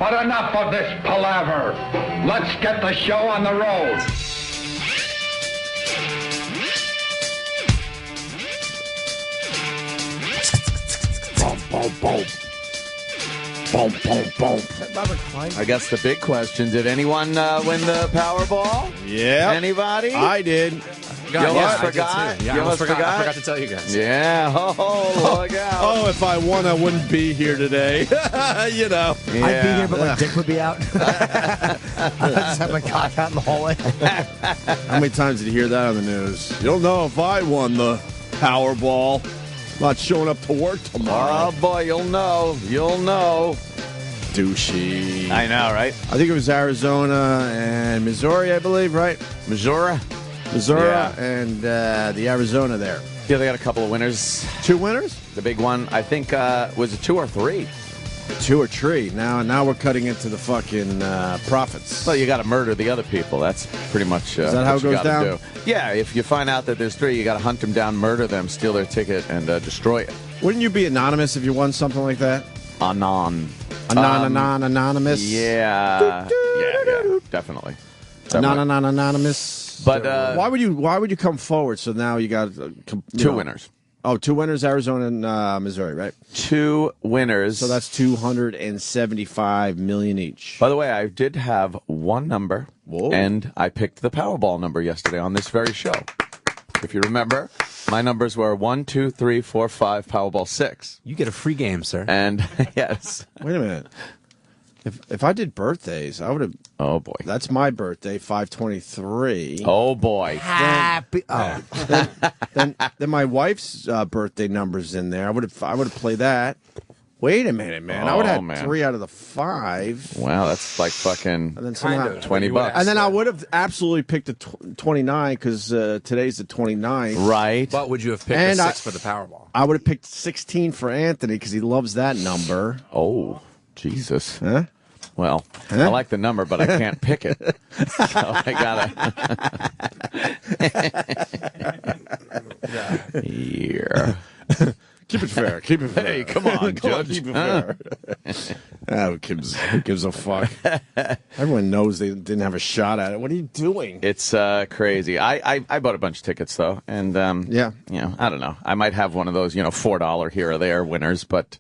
But enough of this palaver. Let's get the show on the road. Boom, boom, boom. Boom, boom, boom. I guess the big question, did anyone win the Powerball? Yeah. Anybody? I did. You almost forgot? Yeah, You almost I forgot? forgot to tell you guys. Yeah. Oh, look out. Oh, if I won, I wouldn't be here today. You know. Yeah. I'd be here, but my dick would be out. I just have my cock out in the hallway. How many times did you hear that on the news? You'll know if I won the Powerball. Not showing up to work tomorrow. Oh, boy, you'll know. You'll know. Douchey. I know, right? I think it was Arizona and Missouri, I believe, right? Missouri? Missouri Yeah. and the Arizona there. Yeah, they got a couple of winners. 2 winners? The big one, I think, was it 2 or 3? 2 or 3. Now we're cutting into the fucking profits. Well, you got to murder the other people. That's pretty much Is that how what it you goes gotta down? do. Yeah, if you find out that there's 3, you got to hunt them down, murder them, steal their ticket, and destroy it. Wouldn't you be anonymous if you won something like that? Anonymous? Yeah, definitely. Anonymous. But why would you come forward? So now you got 2 winners. Oh, 2 winners, Arizona and Missouri, right? 2 winners. So that's 275 million each. By the way, I did have one number, Whoa. and I picked the Powerball number yesterday on this very show. If you remember, my numbers were 1, 2, 3, 4, 5, Powerball 6. You get a free game, sir. And yes. Wait a minute. If I did birthdays, I would have. Oh boy. That's my birthday, 5/23. Oh boy. Happy. Oh. Then my wife's birthday number's in there. I would have played that. Wait a minute, man. I would have had 3 out of the 5. Wow, that's like fucking And then somehow, $20. And then I would have absolutely picked the 29 because today's the 29th. Right. But would you have picked And a 6 for the Powerball? I would have picked 16 for Anthony because he loves that number. Oh, Jesus. Huh? Well, I like the number, but I can't pick it. So I gotta. Yeah. Keep it fair. Keep it fair. Hey, come on, Judge. Keep it fair. Who gives a fuck? Everyone knows they didn't have a shot at it. What are you doing? It's crazy. I bought a bunch of tickets though, and yeah, I don't know. I might have one of those, $4 here or there winners, but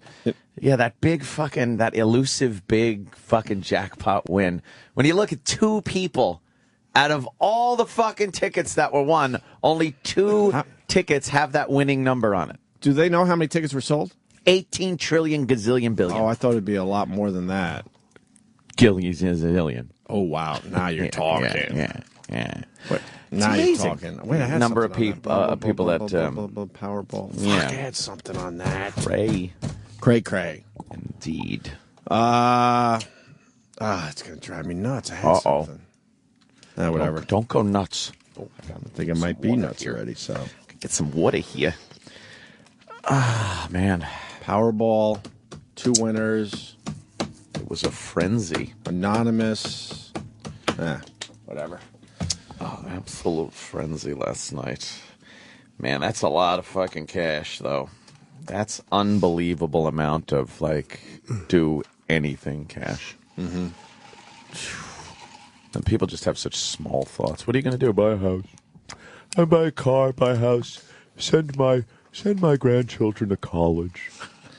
yeah, that elusive big fucking jackpot win. When you look at 2 people out of all the fucking tickets that were won, only 2 tickets have that winning number on it. Do they know how many tickets were sold? 18 trillion gazillion billion. Oh, I thought it'd be a lot more than that. Gazillion. Oh, wow. Now you're talking. Yeah. Wait, now you're talking. Wait, I had number of something on that. people that Powerball. Yeah. Fuck, I had something on that. Cray. Cray. Indeed. It's gonna drive me nuts. I had something. Whatever. Don't go nuts. I think it might be nuts already. So get some water here. Ah, man. Powerball, 2 winners. It was a frenzy. Anonymous. Whatever. Oh, absolute frenzy last night. Man, that's a lot of fucking cash, though. That's unbelievable amount of, do anything cash. Mm-hmm. And people just have such small thoughts. What are you going to do? Buy a house. I buy a car, buy a house. Send my grandchildren to college.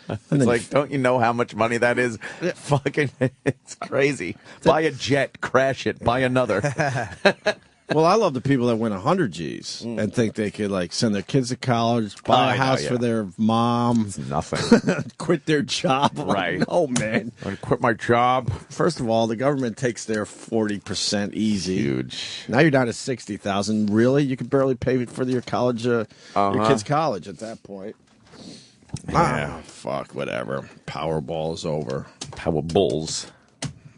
It's like, don't you know how much money that is? Fucking, it's crazy. Buy a jet, crash it, buy another. Well, I love the people that win 100 G's and think they could send their kids to college, buy a house for their mom. It's nothing. Quit their job. Right. Oh, man. I'm going to quit my job. First of all, the government takes their 40% easy. Huge. Now you're down to 60,000. Really? You could barely pay for your college, your kid's college at that point. Yeah. Fuck, whatever. Powerball is over. Powerbulls.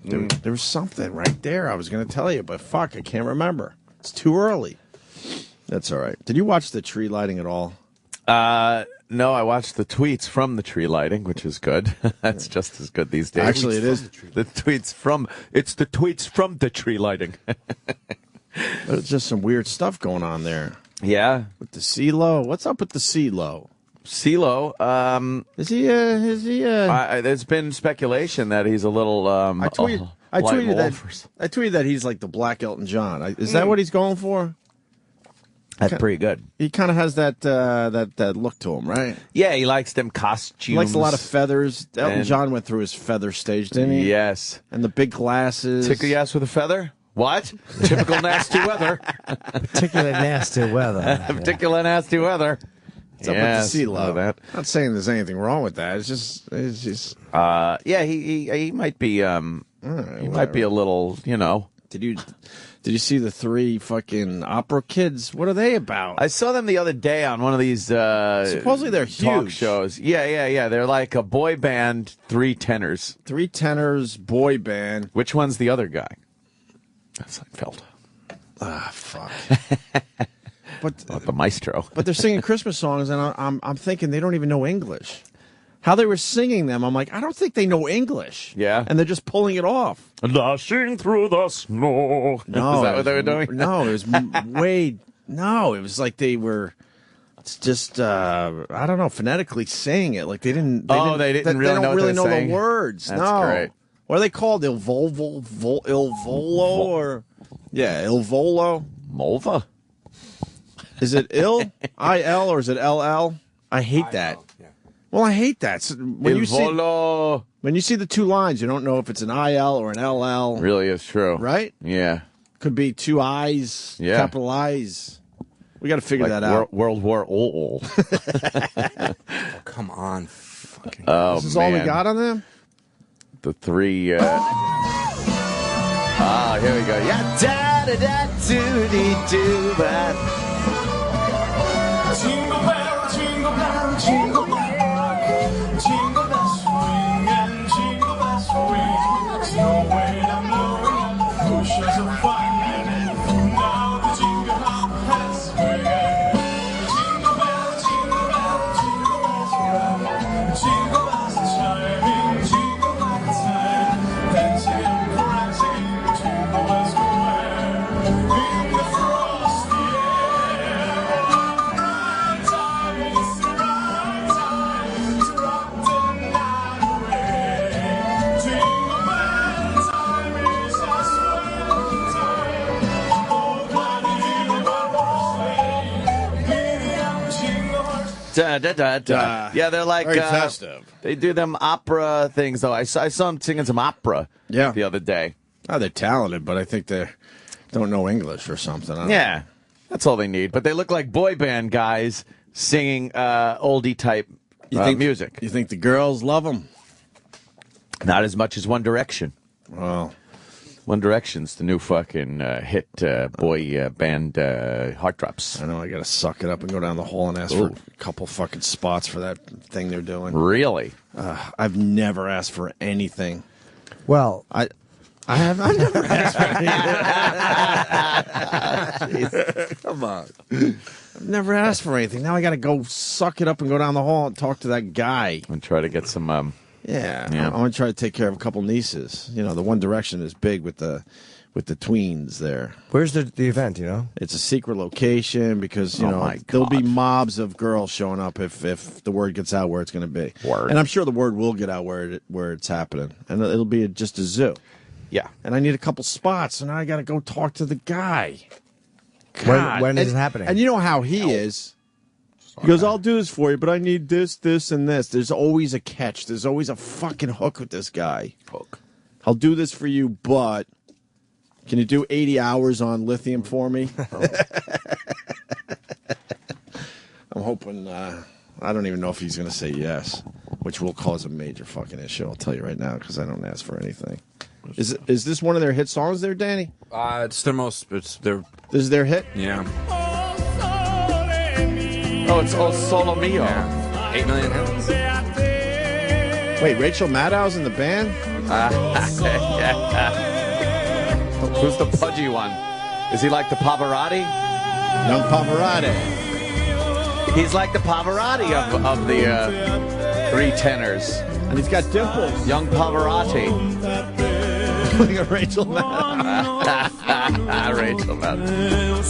There was something right there I was going to tell you, but fuck, I can't remember. It's too early. That's all right. Did you watch the tree lighting at all? No, I watched the tweets from the tree lighting, which is good. That's just as good these days. Actually, it is. The tweets from the tree lighting. There's just some weird stuff going on there. Yeah. With the CeeLo. What's up with the CeeLo? CeeLo. Is he? There's been speculation that he's a little. I tweeted that he's like the Black Elton John. Is that what he's going for? That's pretty good. He kind of has that look to him, right? Yeah, he likes them costumes. He likes a lot of feathers. Elton John went through his feather stage, didn't he? Yes. And the big glasses. Tickle your ass with a feather? What? Typical nasty weather. Particularly nasty weather. Particular nasty weather. What's up with the CeeLo? that. Not saying there's anything wrong with that. It's just. Yeah, he might be. He might be a little. Did you see the 3 fucking opera kids? What are they about? I saw them the other day on one of these supposedly they're talk huge. shows. Yeah. They're like a boy band, 3 tenors. 3 tenors, boy band. Which one's the other guy? That's Seinfeld. Ah, fuck. But the maestro. But they're singing Christmas songs, and I'm thinking they don't even know English. How they were singing them, I'm like, I don't think they know English. Yeah. And they're just pulling it off. Dashing through the snow. No, Is that what they were doing? No, it was way. No, it was like they were. It's just I don't know, phonetically saying it like they didn't. They don't really know the words. That's no. great. What are they called? Ilvolo or Ilvolo? Mulva? Is it Il or is it LL? I hate that. Yeah. Well, I hate that. So when you see the 2 lines, you don't know if it's an IL or an LL. Really is true. Right? Yeah. Could be 2 I's, Yeah. capital I's. We got to figure that out. World War O. Oh, come on. Fucking Oh, This is all we man. got on them? The 3. Here we go. Yeah. Da da da do dee do ba. Jingle bell, jingle bell, jingle bell, jingle bells swing and jingle bells ring. Snowing and blowing up bushels of fun. Now the jingle hop has begun. Jingle bell, jingle bell, jingle bells roll. Jingle bells chiming, jingle all the time. Dancing and prancing, jingle bells go in the frosty air. Da da da da. Yeah, they're like Very festive. They do them opera things though. I saw them singing some opera. Yeah. The other day. Oh, they're talented, but I think they don't know English or something. I don't know. Yeah, that's all they need. But they look like boy band guys singing oldie type music. You think the girls love them? Not as much as One Direction. Well, One Direction's the new fucking hit boy band Heartthrobs. I know I got to suck it up and go down the hall and ask for a couple fucking spots for that thing they're doing. Really? I've never asked for anything. Well, I've never asked for anything. Come on. I've never asked for anything. Now I got to go suck it up and go down the hall and talk to that guy. And try to get some. Yeah. Yeah. I'm going to try to take care of a couple nieces. You know, the One Direction is big with the tweens there. where's the event, you know? It's a secret location because, you Oh know, my there'll be God. mobs of girls showing up if the word gets out where it's going to be. Word. And I'm sure the word will get out where it's happening. And it'll be just a zoo. Yeah. And I need a couple spots, and now I got to go talk to the guy. God. When is And- it happening? And you know how he is. He goes, I'll do this for you, but I need this, this, and this. There's always a catch. There's always a fucking hook with this guy. Hook. I'll do this for you, but can you do 80 hours on lithium for me? I'm hoping, I don't even know if he's going to say yes, which will cause a major fucking issue. I'll tell you right now because I don't ask for anything. Is this one of their hit songs there, Danny? It's their most. It's their. This is their hit? Yeah. Oh, it's O Solo Mio. Yeah. 8 million hits. Wait, Rachel Maddow's in the band? Who's the pudgy one? Is he like the Pavarotti? Young Pavarotti. He's like the Pavarotti of the three tenors. And he's got dimples. Young Pavarotti. Look at Rachel Maddow. Rachel Maddow.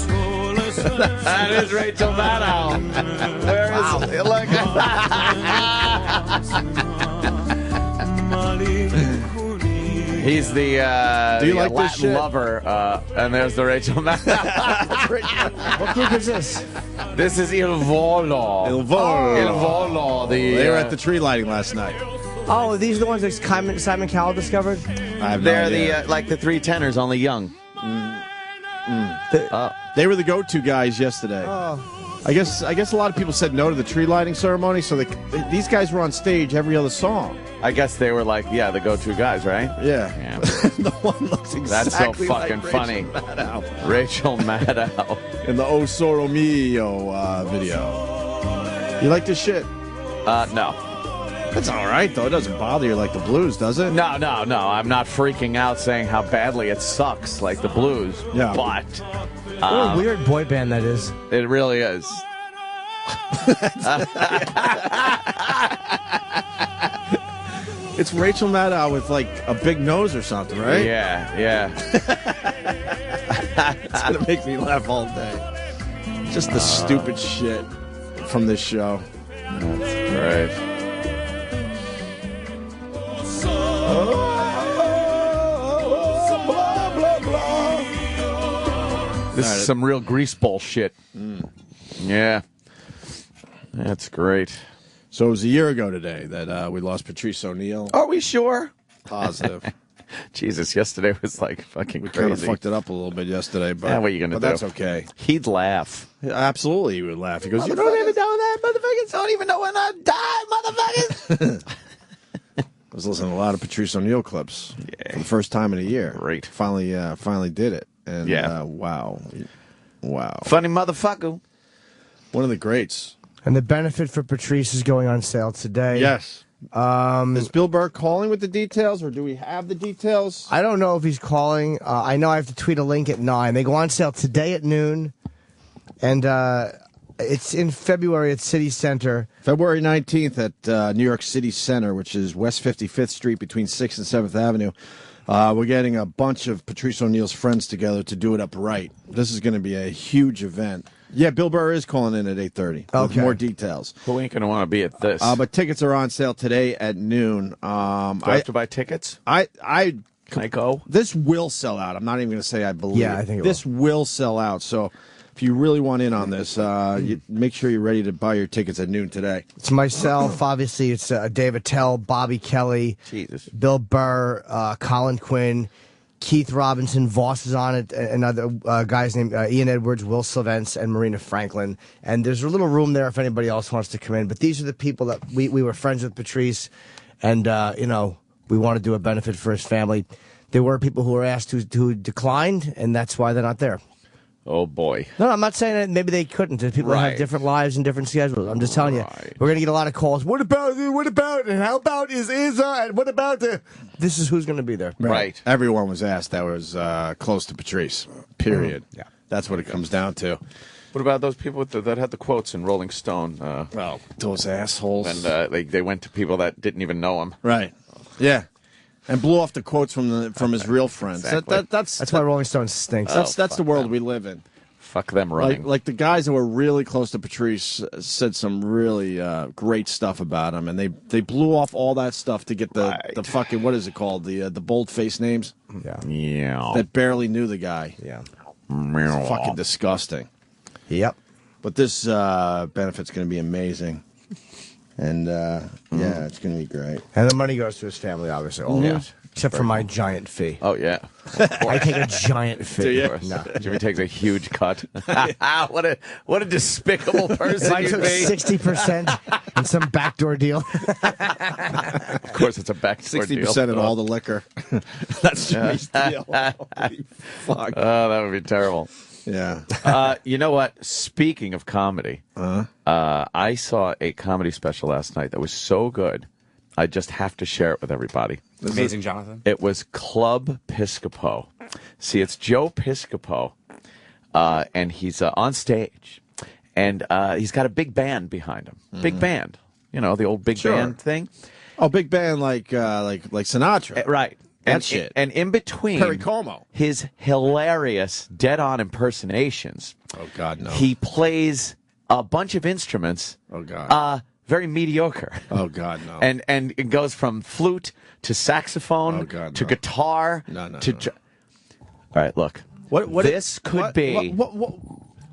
That is Rachel Maddow. Where is it? Look He's the, Do you the like this Latin shit? lover, and there's the Rachel Maddow. What group is this? This is Il Volo. Il Volo. Il Volo. They were at the tree lighting last night. Oh, these are the ones that Simon Cowell discovered? I have no They're idea. the like the three tenors, only young. They were the go-to guys yesterday. I guess a lot of people said no to the tree lighting ceremony, so these guys were on stage every other song. I guess they were like, the go-to guys, right? Yeah. Yeah. The one looks That's so exactly fucking like funny. Rachel Maddow Rachel Maddow. in the O Solo Mio video. You like this shit? No. It's all right, though. It doesn't bother you like the blues, does it? No. I'm not freaking out saying how badly it sucks like the blues. Yeah. But What a weird boy band that is. it really is. It's Rachel Maddow with, like, a big nose or something, right? Yeah. It's going to make me laugh all day. Just the stupid shit from this show. Right. This is some real greaseball shit. Yeah. That's great. So it was a year ago today that we lost Patrice O'Neill. Are we sure? Positive. Jesus, yesterday was like fucking We kind of crazy. fucked it up a little bit yesterday, but, Yeah, what are you gonna but do? that's okay. He'd laugh. Absolutely, he would laugh. He goes, "You don't even know that, motherfuckers don't even know when I die, motherfuckers." I was listening to a lot of Patrice O'Neill clips for the first time in a year. Great. Finally did it, and Yeah. wow, Funny motherfucker. one of the greats. And the benefit for Patrice is going on sale today. Yes. Is Bill Burr calling with the details, or do we have the details? I don't know if he's calling. I know I have to tweet a link at 9. They go on sale today at noon. And it's in February at City Center. February 19th at New York City Center, which is West 55th Street between 6th and 7th Avenue. We're getting a bunch of Patrice O'Neill's friends together to do it up right. This is going to be a huge event. Yeah, Bill Burr is calling in at 8:30 with Okay. more details. Who ain't gonna want to be at this? But tickets are on sale today at noon. Do I have to buy tickets? I Can I go? This will sell out. I'm not even going to say I believe. Yeah, I think it this will sell out. So if you really want in on this, you make sure you're ready to buy your tickets at noon today. It's myself, obviously. It's Dave Attell, Bobby Kelly, Jesus. Bill Burr, Colin Quinn, Keith Robinson, Voss is on it, and other guys named Ian Edwards, Will Sylvence, and Marina Franklin. And there's a little room there if anybody else wants to come in. But these are the people that we were friends with Patrice, and, we want to do a benefit for his family. There were people who were asked who declined, and that's why they're not there. Oh boy. No, I'm not saying that maybe they couldn't. There's people that Right. have different lives and different schedules. I'm just telling you, we're going to get a lot of calls. What about, and how about and what about this is who's going to be there. Right. Everyone was asked that was close to Patrice. Period. Yeah. That's what it comes down to. What about those people that had the quotes in Rolling Stone? Well, those assholes. And they went to people that didn't even know him. Right. Yeah. And blew off the quotes from his real friends. Exactly. That's why Rolling Stone stinks. That's the world we live in. Fuck them running. Like the guys that were really close to Patrice said some really great stuff about him, and they blew off all that stuff to get the fucking, what is it called, the bold face names Yeah. that barely knew the guy. Yeah. It's fucking disgusting. Yep. But this benefit's going to be amazing, and yeah, it's going to be great. And the money goes to his family, obviously. All of it. Except for my giant fee. Oh yeah. I take a giant fee. Do you? Of course. No. Jimmy takes a huge cut. what a despicable If person I you'd took be. 60% and some backdoor deal. Of course, it's a backdoor 60% deal. of all the liquor. That's Jimmy's deal. Holy fuck. Oh, that would be terrible. Yeah. You know what? Speaking of comedy, I saw a comedy special last night that was so good. I just have to share it with everybody. Amazing, Jonathan. It was Club Piscopo. See, it's Joe Piscopo, and he's on stage, and he's got a big band behind him. Big band, you know, the old big Sure. band thing. Oh, big band like Sinatra. Right. That shit. And in between Perry Como. his hilarious dead-on impersonations Oh God, no. He plays a bunch of instruments. Oh God. Very mediocre. Oh God, no. And it goes from flute to saxophone Oh, God, to no. guitar No. to. All right, look. What this could be What?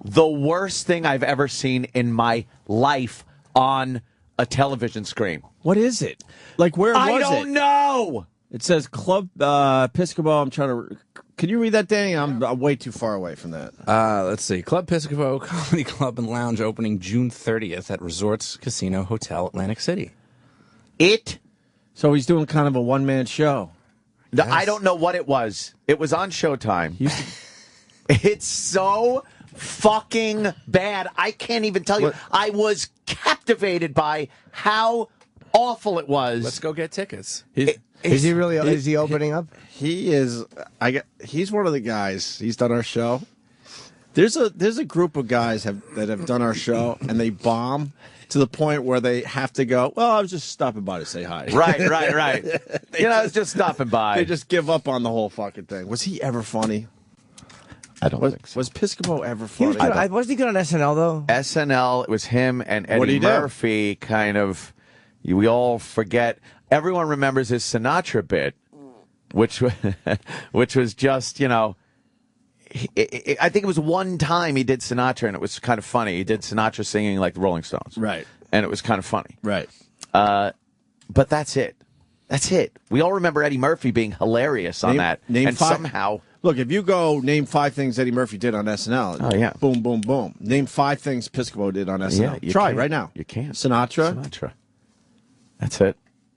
the worst thing I've ever seen in my life on a television screen. What is it? Like where was I it? don't know. It says Club Piscopo. I'm trying to. Can you read that, Danny? I'm way too far away from that. Let's see. Club Piscopo Comedy Club and Lounge opening June 30th at Resorts Casino Hotel, Atlantic City. So he's doing kind of a one-man show. I don't know what it was. It was on Showtime. It's so fucking bad. I can't even tell you. What? I was captivated by how awful it was. Let's go get tickets. Is he really? Is he opening up? He is. He's one of the guys. He's done our show. There's a group of guys that have done our show and they bomb to the point where they have to go. Well, I was just stopping by to say hi. Right. I was just stopping by. They just give up on the whole fucking thing. Was he ever funny? I don't think so. Was Piscopo ever He was funny? good. Wasn't he good on SNL though? SNL, it was him and What did Eddie he do? Murphy kind of, we all forget. Everyone remembers his Sinatra bit, which was just, I think it was one time he did Sinatra and it was kind of funny. He did Sinatra singing like the Rolling Stones. Right. And it was kind of funny. Right. But that's it. That's it. We all remember Eddie Murphy being hilarious on that. Name and five. somehow... Look, if you go name 5 things Eddie Murphy did on SNL. Oh, yeah. Boom, boom, boom. Name 5 things Piscopo did on SNL. you Try can't. right now. You can't. Sinatra. That's it.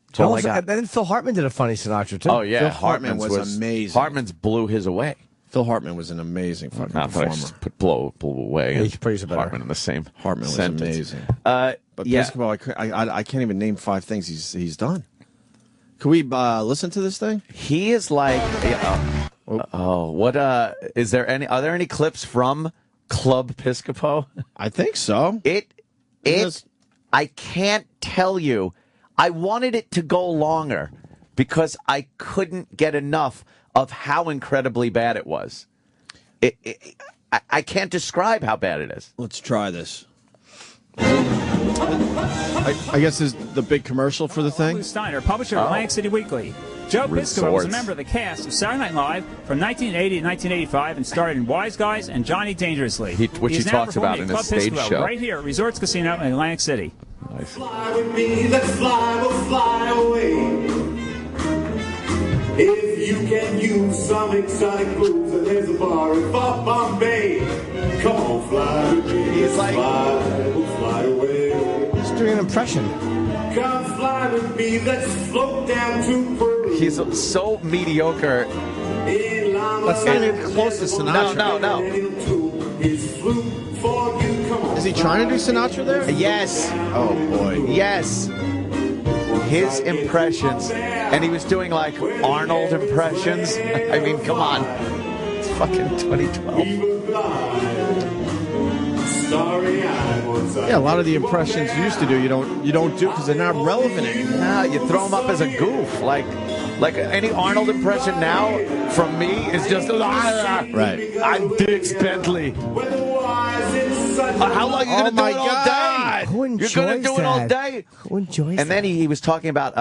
That's all I got. And then Phil Hartman did a funny Sinatra too. Oh, yeah. Phil Hartman Hartman's was amazing. Hartman's blew his away. Phil Hartman was an amazing fucking Not that I performer. just put blew away. Yeah, and he's pretty better. Hartman in the same Hartman was sentence. amazing. But yeah. Piscopo, I can't even name 5 things he's done. Can we listen to this thing? He is like, what? Are there any clips from Club Piscopo? I think so. I can't tell you. I wanted it to go longer because I couldn't get enough of how incredibly bad it was. I can't describe how bad it is. Let's try this. I guess this is the big commercial for the thing. Lou Steiner, publisher of Atlantic City Weekly. Joe Piscopo was a member of the cast of Saturday Night Live from 1980 to 1985 and starred in Wise Guys and Johnny Dangerously. Which he He's now talks about performing in at his Club stage Piscopo show. right here at Resorts Casino in Atlantic City. Fly with me, let's fly, we'll fly away. If you can use some exotic foods, then there's a bar in Bombay. Come on, fly with me, let's fly, we'll fly away. He's doing an impression. Come fly with me, let's float down to Peru. He's so mediocre. That's not even close to Sinatra. No. His flute for you, come on. Is he trying to do Sinatra there? Yes. Oh, boy. Yes. His impressions. And he was doing like Arnold impressions. I mean, come on. It's fucking 2012. Yeah, a lot of the impressions you used to do, you don't do because they're not relevant anymore. No, you throw him up as a goof. Like any Arnold impression now from me is just Right. I'm Dix Bentley. How long are you going to do it all day? Who You're going to do it all day? Who enjoys And then he was talking about,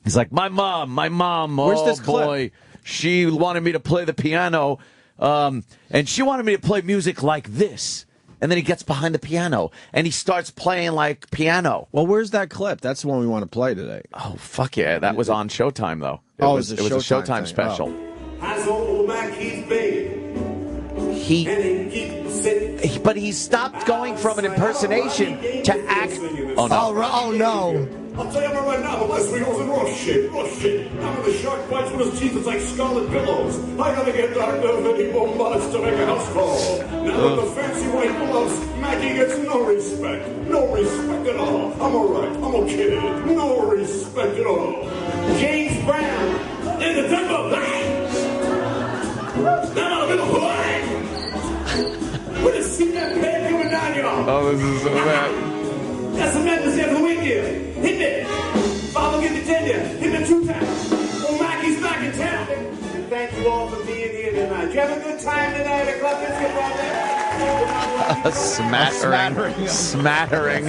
he's like, my mom, Where's oh this clip? boy, she wanted me to play the piano, and she wanted me to play music like this. And then he gets behind the piano, and he starts playing like piano. Well, where's that clip? That's the one we want to play today. Oh, fuck yeah. That was on Showtime, though. It Oh, was it a was a Showtime Showtime thing. special. Has old Mackey's baby. But he stopped going from an impersonation to act. Oh, no. Oh no. I'll tell you right now, the Leslie goes in rough shit. Now when the shark bites with his teeth, it's like scarlet billows. I gotta get Dr. Vinny Bombadas to make a house call. Now with the fancy white gloves, Mackie gets no respect. No respect at all. I'm alright. I'm okay. No respect at all. James Brown in the temple. Now in the hood. With a cement bag coming down, y'all. Oh, this is so bad. That's the madness of the weekend. Hit it. Follow, get the tender. Hit it 2 times. Oh, Mackey's back in town. And thank you all for being here tonight. Did you have a good time tonight at Club Biscuit? A smattering. Smattering.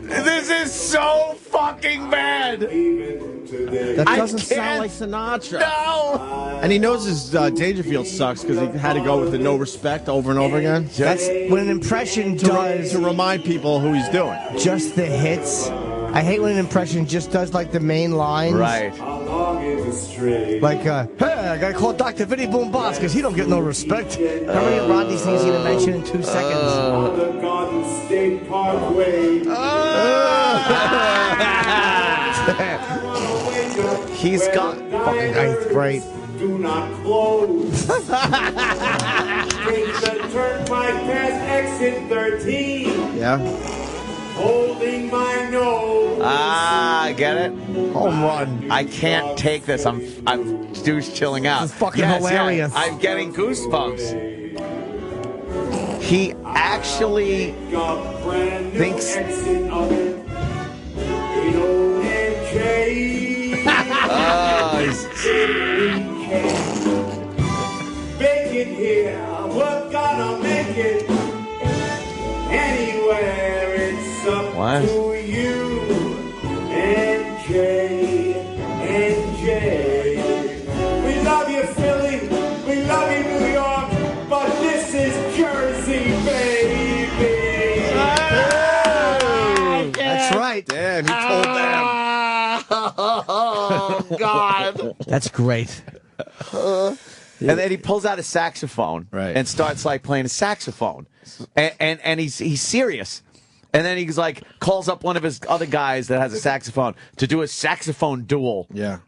This is so fucking bad. That doesn't sound like Sinatra. No. And he knows his Dangerfield sucks because he had to go with the no respect over and over again. That's when an impression does To remind people who he's doing. just the hits. I hate when an impression just does like the main lines. Right. Like, hey, I gotta call Dr. Vinny Boom Boss because he don't get no respect. How many Rodney's things you gonna mention in 2 seconds? The Garden State Parkway. He's got Fucking ninth grade. Do not close. Take the turnpike past exit 13. Yeah. Holding my nose. I get it. Home run. I can't take this. I'm douche chilling out. This is fucking Yes, hilarious. I'm getting goosebumps. He actually Got brand new thinks. exit of it. 80NJ. Oh, he's- Make it here. We're gonna make it. Anywhere it's up What? to you. NJ. We love you, Philly. We love you, New York. But this is Jersey, baby. That's right. Damn, he told them. Oh God. That's great. And then he pulls out a saxophone Right. and starts like playing a saxophone, and he's serious. And then he's like calls up one of his other guys that has a saxophone to do a saxophone duel. Yeah.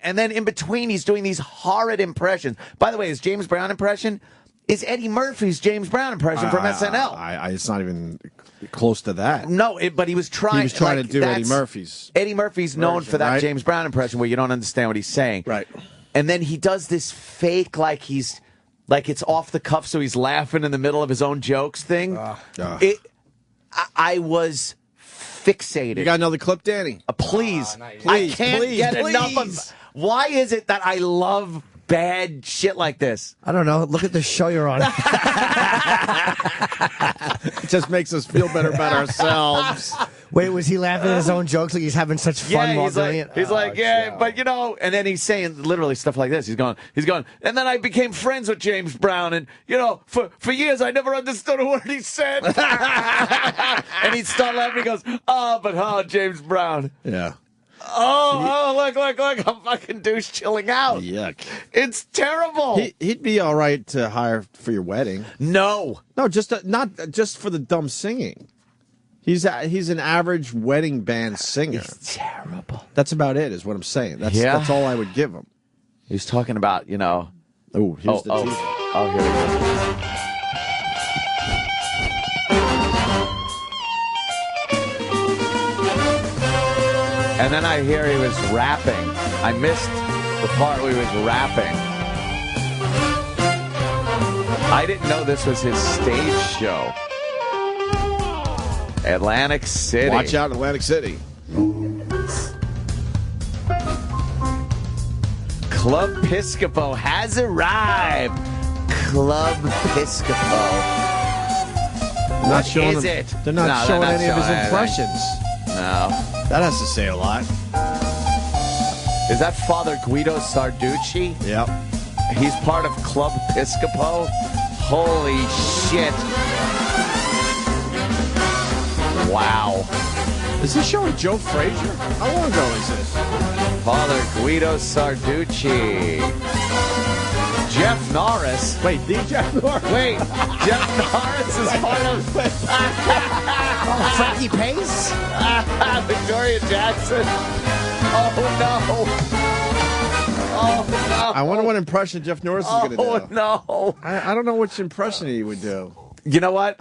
And then in between he's doing these horrid impressions. By the way, his James Brown impression is Eddie Murphy's James Brown impression from SNL. It's not even close to that. No, but he was trying. He was trying like, to do Eddie that's- Murphy's. Eddie Murphy's known version, for that right? James Brown impression where you don't understand what he's saying. Right. And then he does this fake, like it's off the cuff, so he's laughing in the middle of his own jokes thing. I was fixated. You got another clip, Danny? Please, I Please, can't please, get please. enough of. Why is it that I love bad shit like this? I don't know. Look at the show you're on. It just makes us feel better about ourselves. Wait, was he laughing at his own jokes like he's having such fun while he's doing like, it? he's like, yeah, but you know, and then he's saying literally stuff like this. He's going, and then I became friends with James Brown, and you know, for years I never understood a word he said. And he'd start laughing. He goes, James Brown. Yeah. Look, I'm fucking douche chilling out. Yuck. It's terrible. He'd be all right to hire for your wedding. No. No, not just for the dumb singing. He's an average wedding band singer. It's terrible. That's about it, is what I'm saying. Yeah. That's all I would give him. He's talking about, you know. Oh, here's the teaser. Oh, here we go. And then I hear he was rapping. I missed the part where he was rapping. I didn't know this was his stage show. Atlantic City. Watch out, Atlantic City. Club Piscopo has arrived. Club Piscopo. Not showing is him- it? They're not No, showing they're not any of his showing anything. impressions. No. That has to say a lot. Is that Father Guido Sarducci? Yep. He's part of Club Piscopo? Holy shit. Wow. Is this showing Joe Frazier? How long ago is this? Father Guido Sarducci. Jeff Norris. Wait, Jeff Norris? Wait, Jeff Norris is part of Frankie Pace? Victoria Jackson. Oh no. Oh no. I wonder what impression Jeff Norris is going to do. Oh no. I don't know which impression he would do. You know what?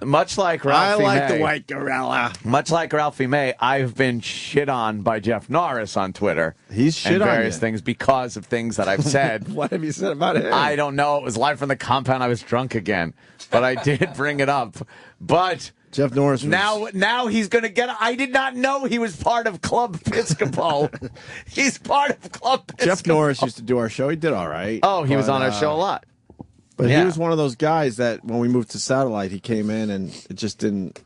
Much like Ralphie I like May, the white gorilla. Much like Ralphie May, I've been shit on by Jeff Norris on Twitter. He's shit and on various you. things because of things that I've said. What have you said about him? I don't know. It was live from the compound. I was drunk again, but I did bring it up. But Jeff Norris was... now he's going to get. I did not know he was part of Club Piscopo. He's part of Club Piscopo. Jeff Norris used to do our show. He did all right. Oh, he was But, on our show a lot. But Yeah. he was one of those guys that when we moved to Satellite, he came in and it just didn't.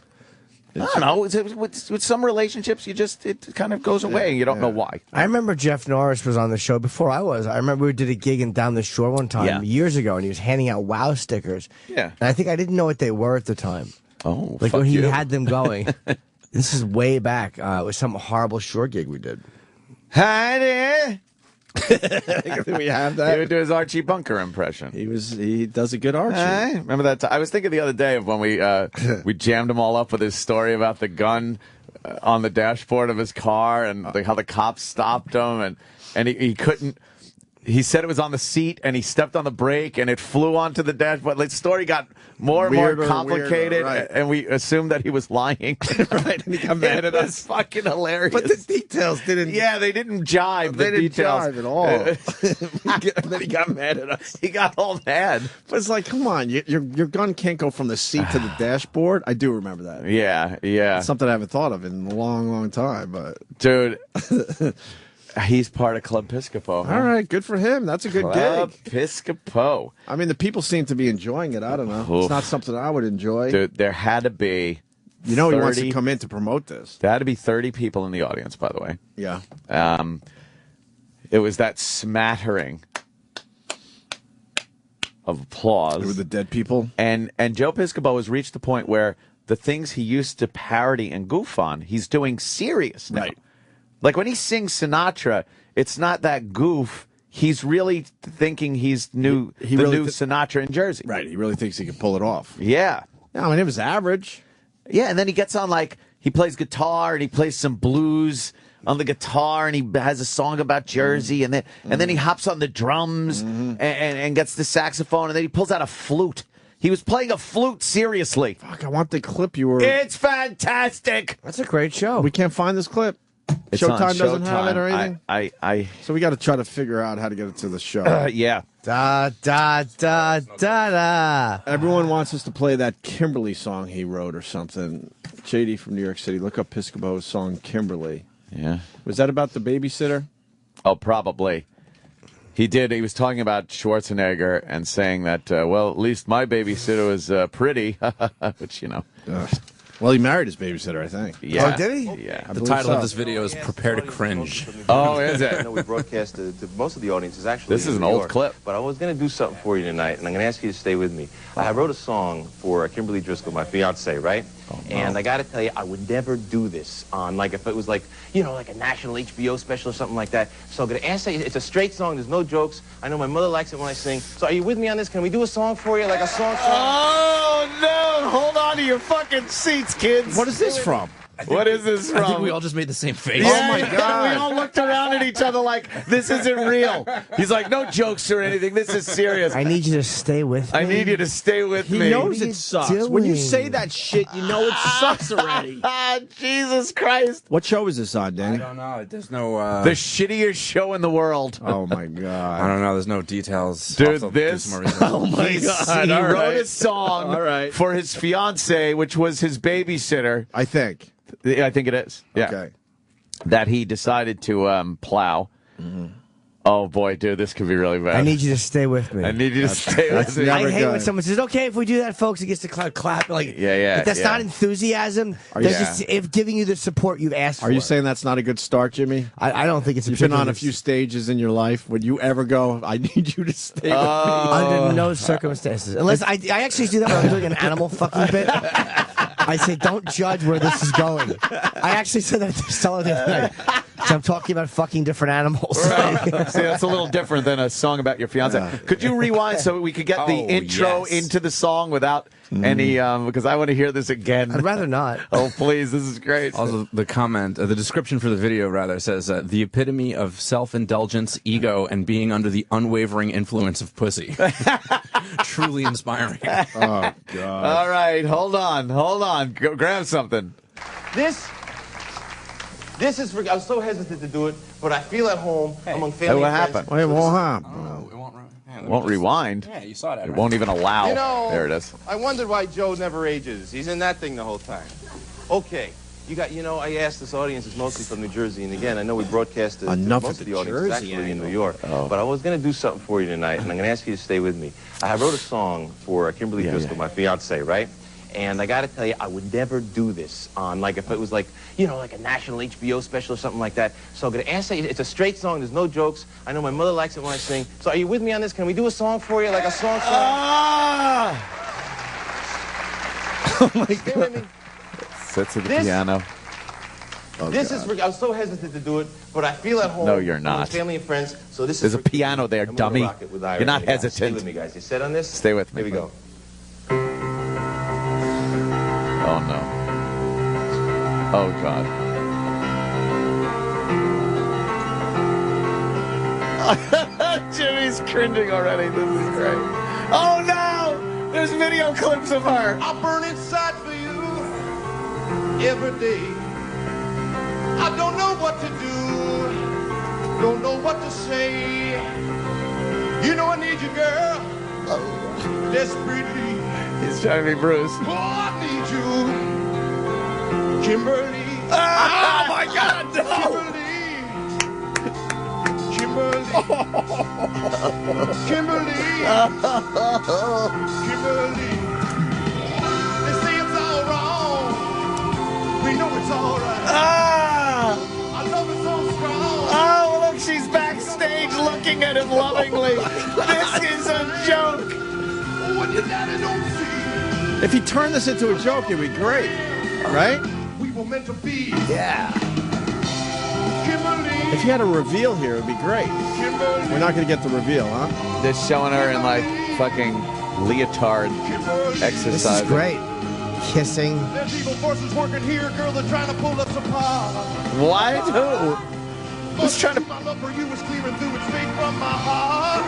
I don't know. With some relationships, it kind of goes away, and you don't know why. I remember Jeff Norris was on the show before I was. I remember we did a gig in down the shore one time years ago, and he was handing out WoW stickers. Yeah. And I think I didn't know what they were at the time. Oh, Like fuck when he you. had them going. This is way back. It was some horrible shore gig we did. Hi there. We have He that. would do his Archie Bunker impression. He does a good Archie. Hey, remember that? I was thinking the other day of when we jammed him all up with his story about the gun on the dashboard of his car and how the cops stopped him and he couldn't. He said it was on the seat and he stepped on the brake and it flew onto the dashboard. The story got more and Weirder more and complicated, weirder, right. and we assumed that he was lying. Right, and he got mad at That's fucking hilarious. But the details didn't. yeah, they didn't jive. They the didn't details jive at all. And then he got mad at us. He got all mad. But it's like, come on, your gun can't go from the seat to the dashboard. I do remember that. Yeah. It's something I haven't thought of in a long, long time. But Dude, he's part of Club Piscopo. Huh? all right, good for him. That's a good Club gig. Piscopo. I mean, the people seem to be enjoying it. I don't know. Oof. It's not something I would enjoy. Dude, there had to be You know, he wants to 30 come in to promote this. There had to be 30 people in the audience, by the way. Yeah. It was that smattering of applause. They were the dead people. And Joe Piscopo has reached the point where the things he used to parody and goof on, he's doing serious now. Right. Like when he sings Sinatra, it's not that goof. He's really thinking he's the new Sinatra in Jersey. Right. He really thinks he can pull it off. Yeah. Yeah, I mean, it was average. Yeah, and then he gets on he plays guitar and he plays some blues on the guitar and he has a song about Jersey and then he hops on the drums and gets the saxophone and then he pulls out a flute. He was playing a flute seriously. Fuck, I want the clip you were. It's fantastic. That's a great show. We can't find this clip. It's on Showtime doesn't have it or Showtime. anything. So we got to try to figure out how to get it to the show. Yeah. Da da da da da. Everyone wants us to play that Kimberly song he wrote or something. JD from New York City. Look up Piscopo's song Kimberly. Yeah. Was that about the babysitter? Oh, probably. He did. He was talking about Schwarzenegger and saying that, well, at least my babysitter was pretty, which, Well, he married his babysitter, I think. Yeah. Oh, did he? Yeah. I The believe title so. of this video is Prepare to Cringe. Oh, is I it? know we broadcast to most of the audiences actually. This is in an New old York, clip. But I was going to do something for you tonight, and I'm going to ask you to stay with me. I wrote a song for Kimberly Driscoll, my fiance, right? Oh, And I got to tell you, I would never do this on if it was like a national HBO special or something like that. So I'm going to ask you, it's a straight song. There's no jokes. I know my mother likes it when I sing. So are you with me on this? Can we do a song for you, like a song? Oh, no. Hold on to your fucking seats, kids. What is this from? What is this from? I think we all just made the same face. Yeah, my God. We all looked around at each other like, this isn't real. He's like, no jokes or anything. This is serious. I need you to stay with me. I need you to stay with He me. knows it sucks. When you doing? say that shit, you know it sucks already. Ah, Jesus Christ. What show is this on, I Danny? don't know. There's no. The shittiest show in the world. Oh, my I God. don't know. There's no details. Dude, I'll have to do this- some more research. Oh my God! He all wrote right. a song All right. for his fiance, which was his babysitter. I think. I think it is. Yeah. Okay. That he decided to plow. Oh boy, dude, this could be really bad. I need you to stay with me. I need you to stay with me. never I hate good. when someone says, "Okay, if we do that, folks," it gets to clap. Like, Yeah, if that's yeah. not enthusiasm. Are you- That's just if giving you the support you've asked for. Are you saying that's not a good start, Jimmy? I don't think it's. You've been on a particularly- few stages in your life. Would you ever go, I need you to stay with me? Under no circumstances, unless I actually do that when I'm doing an animal fucking bit. I say, don't judge where this is going. I actually said that to Stella the other night. So I'm talking about fucking different animals. See, that's a little different than a song about your fiance. Could you rewind so we could get the Oh, intro yes. into the song without any? Because I want to hear this again. I'd rather not. Oh, please, this is great. Also, the comment, the description for the video, rather, says the epitome of self-indulgence, ego, and being under the unwavering influence of pussy. Truly inspiring. Oh, God. All right, hold on. Go grab something. This is for, I'm so hesitant to do it, but I feel at home among family what and friends. happened? Wait, won't happen. It won't, Won't rewind. Yeah, you saw that. It won't even allow. You know, There it is. I wondered why Joe never ages. He's in that thing the whole time. Okay, I asked this audience is mostly from New Jersey, and again, I know we broadcast to Enough most of of the the audience is Jersey actually in angle. New York. But I was going to do something for you tonight, and I'm going to ask you to stay with me. I wrote a song for Kimberly Driscoll, my fiance, right? And I got to tell you, I would never do this on, like, if it was like, like a national HBO special or something like that. So I'm going to ask you, it's a straight song, there's no jokes. I know my mother likes it when I sing. So are you with me on this? Can we do a song for you, like a song? Oh my Stay with me. Sits at the This- piano. This is I was so hesitant to do it, but I feel at home. No, you're among not. Family and friends. So this There's is a piano there, I'm gonna dummy. rock it with Ira. You're not Guys, Stay hesitant. with me, guys. You set on this? Stay with me. Here we go. Oh no. Oh God. Jimmy's cringing already. This is great. Oh no! There's video clips of her. I burn inside for you every day. I don't know what to do, don't know what to say. You know I need you, girl, desperately. He's trying to be Bruce. Oh, I need you, Kimberly. Oh my God! No! Kimberly. Kimberly. Kimberly. They say it's all wrong. We know it's all right. Our love is so strong. Oh, look, she's backstage looking at him lovingly. This is a joke. When your daddy don't see, If he turned this into a joke, it'd be great, right? we were meant to be. Yeah. Kimberly. If you had a reveal here, it'd be great. Kimberly. We're not going to get the reveal, huh? Just showing her in like fucking leotard Kimberly. exercise. This is great. Kissing. There's evil forces working here, girl. They're trying to pull us apart. What? Who? Who's trying to? My love for you is clearing through. It's straight from my heart.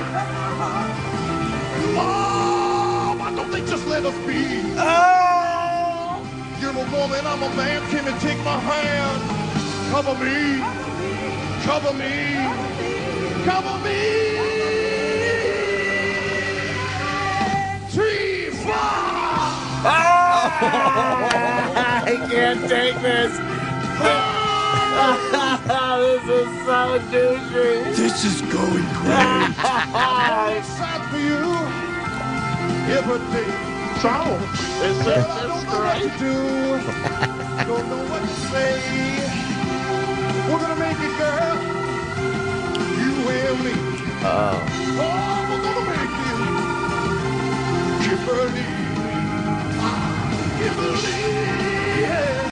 Oh, why don't they just let us be? Oh! You're a woman, I'm a man. Come and take my hand. Cover me. Cover me. Cover me. 3, 4. I can't take this. This is so douchey. This is going great. Inside for you every day. I don't know what to do. Don't know what to say. We're gonna make it, girl. You and me. Oh, we're gonna make it. Kimberly. Kimberly. Yeah.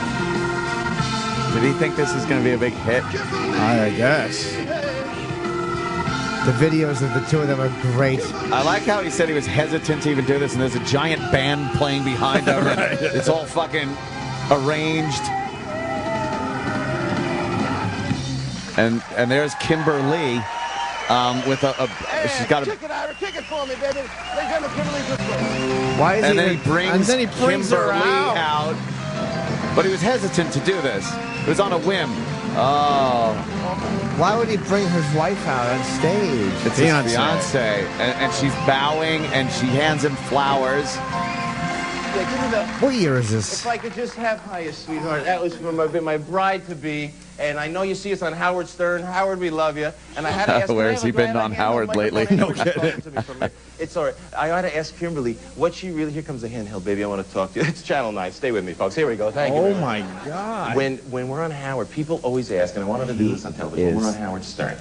Did he think this is going to be a big hit? I guess. The videos of the two of them are great. I like how he said he was hesitant to even do this, and there's a giant band playing behind him. And it's all fucking arranged. And there's Kimberly with she's got a. Kick it, Ira. Kick it for me, baby. Ladies and gentlemen, Kimberly Driscoll. Why is And he then he brings her Kimberly out. But he was hesitant to do this. It was on a whim. Oh, Why would he bring his wife out on stage? it's his fiance, and she's bowing, and she hands him flowers. Yeah, give me the. What year is this? If I could just have hiya, sweetheart. That was for my bride to be. And I know you see us on Howard Stern. Howard, we love you. And I had to ask. Where has he been on Howard lately? No kidding. It's all right. I ought to ask Kimberly what she really. Here comes the handheld, baby. I want to talk to you. It's Channel 9. Stay with me, folks. Here we go. Thank you. Oh very much. my God. When we're on Howard, people always ask, and I wanted to do this on television. When we're on Howard Stern,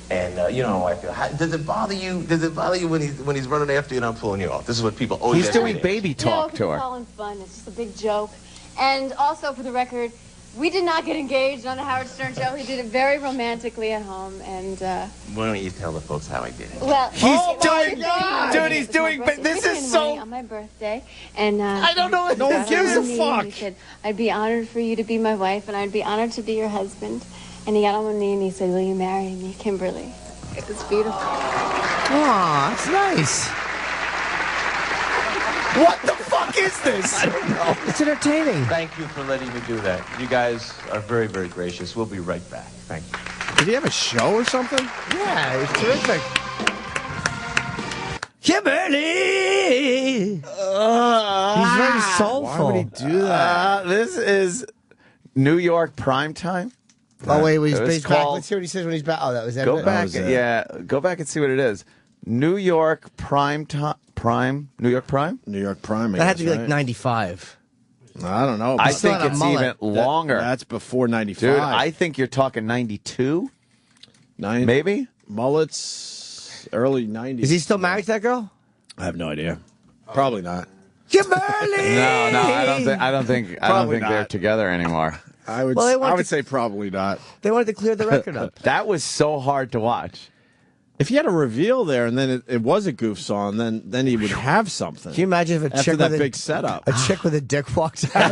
and you know how I feel. Does it bother you? Does it bother you when he's running after you and I'm pulling you off? This is what people always. He's ask me. doing baby talk no, to her. it's all in fun. It's just a big joke. And also, for the record, we did not get engaged on the Howard Stern show. He did it very romantically at home, and Why don't you tell the folks how I did it? well, He's it doing, was dude. He's doing. my But this birthday. is We so. went on my birthday, and I don't know. No one got gives on a one knee, fuck. and he said, "I'd be honored for you to be my wife, and I'd be honored to be your husband." And he got on one knee and he said, "Will you marry me, Kimberly?" It was beautiful. Aw, that's nice. What the fuck is this? I don't know. It's entertaining. Thank you for letting me do that. You guys are very, very gracious. We'll be right back. Thank you. Did he have a show or something? Yeah, it's terrific. Kimberly! He's very soulful. Why would he do that? This is New York primetime. Oh wait, he's It was back. called- Let's hear what he says when he's back. Oh, that was that. Go it? back, was it? yeah. Go back and see what it is. New York Prime. New York Prime. New York Prime. I That had guess, to be like right? 95. I don't know. I still think had a it's mullet. even longer. That's before 95. Dude, I think you're talking 92, maybe. Mullets, early 90s. Is he still married to that girl? I have no idea. Probably not. Kimberly. No, I don't think Probably they're not. together anymore. I would. Well, they want I would to- say probably not. They wanted to clear the record up. That was so hard to watch. If he had a reveal there and then it was a goof song, then he would have something. Can you imagine if a after chick that with big setup? a chick with a dick walks out?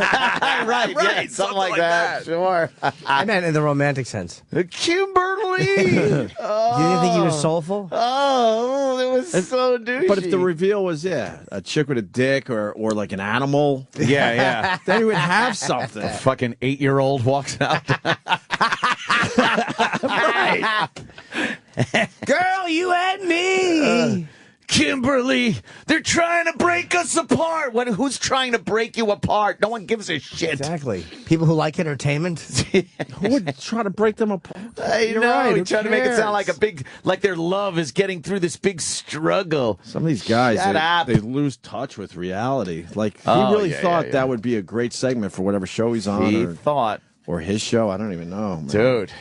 right, yeah, something like that. Sure. I meant in the romantic sense. Kimberly. You didn't think he was soulful? Oh, it was so douchey. But if the reveal was a chick with a dick or like an animal, yeah, then he would have something. fucking 8-year-old walks out. Girl, you and me. Kimberly, they're trying to break us apart. Who's trying to break you apart? No one gives a shit. Exactly. People who like entertainment. Who would try to break them apart? I know. right, He who tried to make it sound like cares? like their love is getting through this big struggle. Some of these guys, Shut up. they lose touch with reality. Like he Oh, really yeah, thought yeah. that would be a great segment for whatever show he's on, He thought, or his show. I don't even know, man. dude,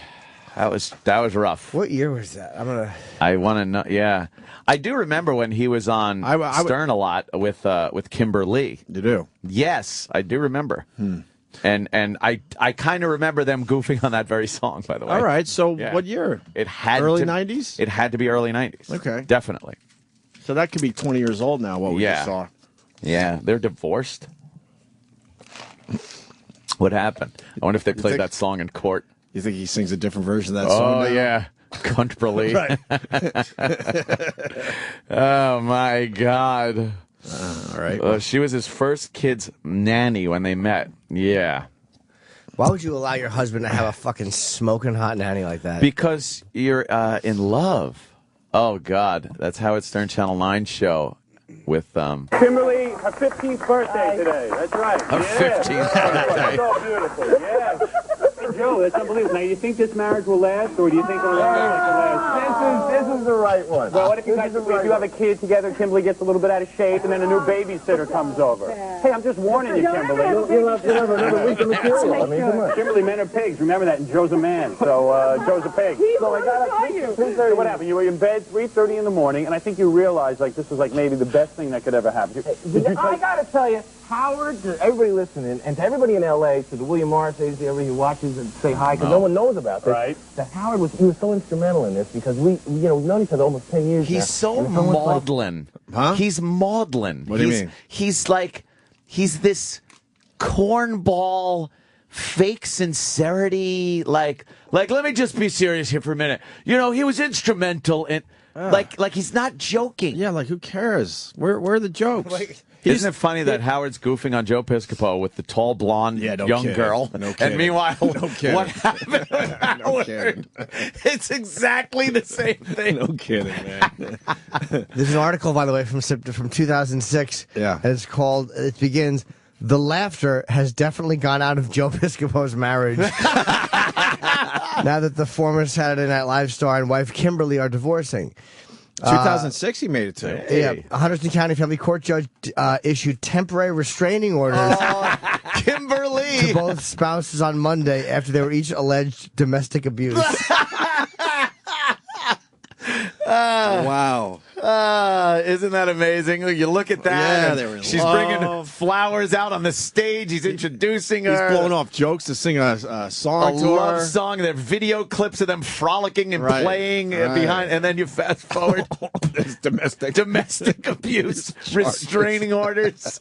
that was rough. What year was that? I'm gonna. I want to know. Yeah, I do remember when he was on I would- Stern a lot with Kimberly. You do. Yes, I do remember. And I kind of remember them goofing on that very song. By the way. All right. So Yeah. what year? It had Early to, 90s? It had to be early 90s. Okay. Definitely. So that could be 20 years old now. What we Yeah. just saw. Yeah, they're divorced. What happened? I wonder if they played think- that song in court. You think he sings a different version of that song? Oh now? yeah, Comfortably. Right. Oh my God. All right. She was his first kid's nanny when they met. Yeah. Why would you allow your husband to have a fucking smoking hot nanny like that? Because you're in love. Oh God, that's Howard Stern Channel 9 show with Kimberly, her 15th birthday today. That's right. Her 15th birthday. So beautiful. Yes. Hey, Joe, that's unbelievable. Now, do you think this marriage will last, or do you think it'll last? This is the right one. Well, what if you guys, if you have a kid together, Kimberly gets a little bit out of shape, and then a new babysitter comes over? Hey, I'm just warning you, Kimberly. You'll have another week of material. I mean, come on. Kimberly, men are pigs. Remember that, and Joe's a man, so Joe's a pig. So I got So what happened? You were in bed 3:30 in the morning, and I think you realized like this was like maybe the best thing that could ever happen. I gotta tell you, Howard, to everybody listening, and to everybody in L.A., to the William Morris agency, everybody who watches and say hi, because no one knows about this. Right. That Howard was so instrumental in this because we've known each other almost 10 years now. He's so And it's almost like- maudlin. Huh? He's maudlin. What do you mean? He's this cornball, fake sincerity. Like, let me just be serious here for a minute. You know, he was instrumental in. Like he's not joking. Yeah, like who cares? Where are the jokes? Isn't it funny that Howard's goofing on Joe Piscopo with the tall, blonde, no young kidding. girl? No and kidding. meanwhile, No kidding. what happened with Howard? kidding. It's exactly the same thing. No kidding, man. There's an article, by the way, from 2006. Yeah. And it's called, it begins, "The laughter has definitely gone out of Joe Piscopo's marriage." Now that the former Saturday Night Live star and wife Kimberly are divorcing. 2006 he made it to. Yeah, a Hunterdon County family court judge issued temporary restraining orders Kimberly. to both spouses on Monday after they were each alleged domestic abuse. Wow. Isn't that amazing? You look at that. Yeah, and they were in she's love. bringing flowers out on the stage. He's introducing He's her. blowing off jokes to sing a a song to love her. song. There are video clips of them frolicking and Right, playing right. behind, and then you fast forward. It's Domestic abuse, restraining orders.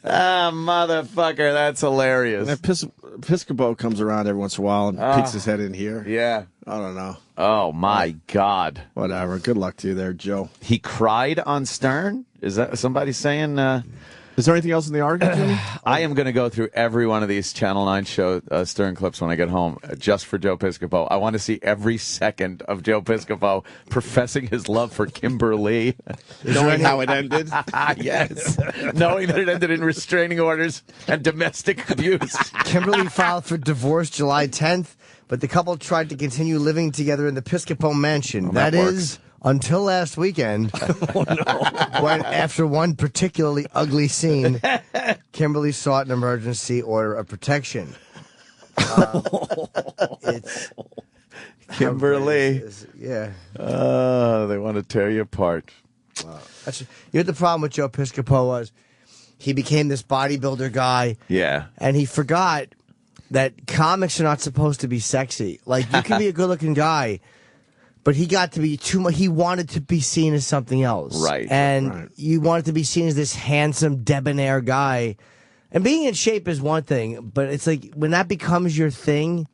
Motherfucker, that's hilarious. And Piscopo comes around every once in a while and peeks his head in here. Yeah. I don't know. Oh my God. Whatever. Good luck to you there, Joe. He cried on Stern. Is that somebody saying? Is there anything else in the article, Jimmy? I am going to go through every one of these Channel 9 show Stern clips when I get home, just for Joe Piscopo. I want to see every second of Joe Piscopo professing his love for Kimberly. Knowing how it ended? Yes. Knowing that it ended in restraining orders and domestic abuse. Kimberly filed for divorce July 10th, but the couple tried to continue living together in the Piscopo mansion. Well, that that is, until last weekend, when after one particularly ugly scene, Kimberly sought an emergency order of protection. It's Kimberly. Yeah. They want to tear you apart. Wow. You know what the problem with Joe Piscopo was? He became this bodybuilder guy. Yeah. And he forgot that comics are not supposed to be sexy. Like, you can be a good-looking guy, but he got to be too much. He wanted to be seen as something else. Right. And you wanted to be seen as this handsome, debonair guy. And being in shape is one thing, but it's like when that becomes your thing,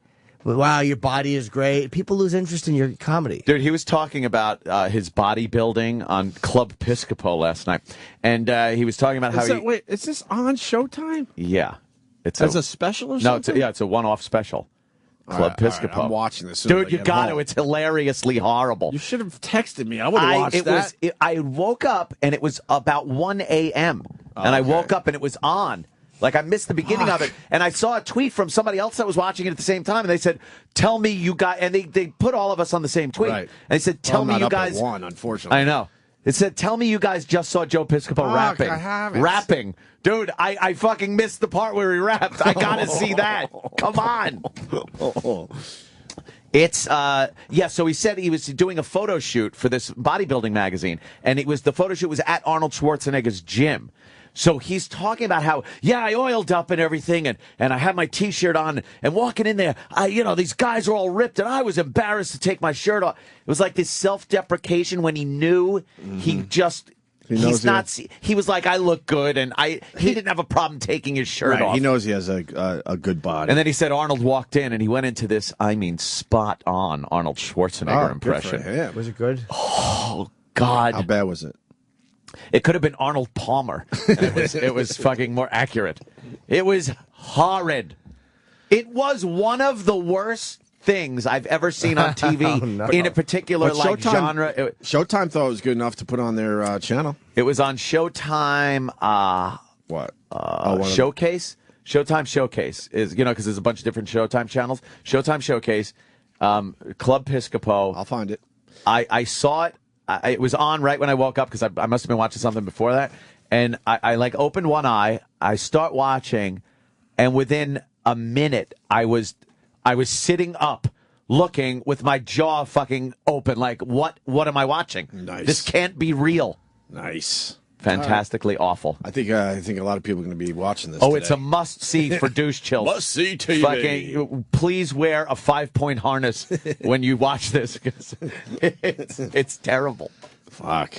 wow, your body is great, people lose interest in your comedy. Dude, he was talking about his bodybuilding on Club Piscopo last night. And he was talking about how Wait, is this on Showtime? Yeah. It's As a special or No, something? it's a one-off special. Club Piscopo. I'm watching this. As soon as Dude, I you get got home. to. It's hilariously horrible. You should have texted me. I would have watched that. I woke up and it was about 1 a.m. And I woke up and it was on. Like, I missed the beginning of it. And I saw a tweet from somebody else that was watching it at the same time. And they said, tell me you guys... And they put all of us on the same tweet. Right. And they said, tell me you guys... At one, unfortunately. I know. It said, tell me you guys just saw Joe Piscopo rapping. I haven't. Rapping. Dude, I fucking missed the part where he rapped. I got to see that. Come on. It's, so he said he was doing a photo shoot for this bodybuilding magazine. And the photo shoot was at Arnold Schwarzenegger's gym. So he's talking about how, I oiled up and everything, and I had my T-shirt on, and walking in there, these guys are all ripped, and I was embarrassed to take my shirt off. It was like this self-deprecation when he knew he was like, I look good, and he didn't have a problem taking his shirt off. He knows he has a good body. And then he said Arnold walked in, and he went into this, spot-on Arnold Schwarzenegger impression. Good for him. Was it good? Oh, God. How bad was it? It could have been Arnold Palmer. It was fucking more accurate. It was horrid. It was one of the worst things I've ever seen on TV in a particular genre. Showtime thought it was good enough to put on their channel. It was on Showtime. What? Showcase. Showtime Showcase is because there's a bunch of different Showtime channels. Showtime Showcase, Club Piscopo. I'll find it. I saw it. It was on right when I woke up because I must have been watching something before that. And I opened one eye. I start watching, and within a minute, I was sitting up, looking with my jaw fucking open. Like, what am I watching? Nice. This can't be real. Nice. Fantastically awful. I think a lot of people are going to be watching this. Oh, today. it's a must-see for douche chills. Must-see TV. Fucking, please wear a 5-point harness when you watch this, because it's terrible. Fuck.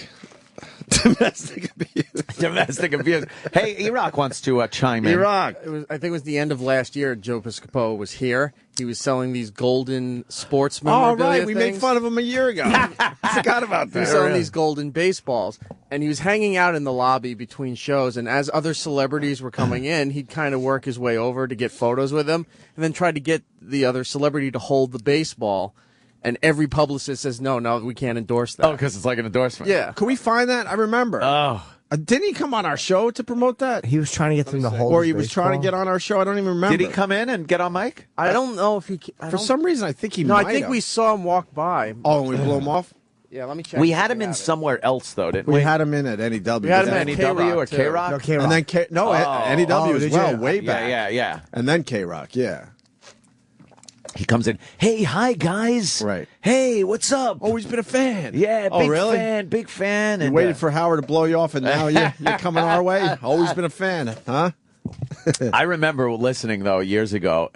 Domestic abuse. Domestic abuse. Hey, E-Rock wants to chime in. E-Rock. I think it was the end of last year. Joe Piscopo was here. He was selling these golden sports memorabilia Oh, right. We made things. fun of him a year ago. I forgot about He that. was selling these golden baseballs, and he was hanging out in the lobby between shows. And as other celebrities were coming in, he'd kind of work his way over to get photos with them, and then try to get the other celebrity to hold the baseball. And every publicist says, no, we can't endorse that. Oh, because it's like an endorsement. Yeah. Can we find that? I remember. Oh. Didn't he come on our show to promote that? He was trying to get them to hold Or his he was trying to baseball. get on our show? I don't even remember. Did he come in and get on mic? I don't know if he... For some reason, I think he No, might I think have. we saw him walk by. Oh, and we blew him off? Yeah, let me check. We had him in somewhere else, though, didn't we? We had him in at NEW. We had him at NEW K-Rock, or too. K-Rock? No, K-Rock. And then NEW Oh, as did well, you? way back. Yeah. And then K-Rock, yeah. He comes in. Hey, hi, guys. Right. Hey, what's up? Always been a fan. Yeah, Oh, big really? big fan. You And, waited for Howard to blow you off, and now you're coming our way? Always been a fan, huh? I remember listening, though, years ago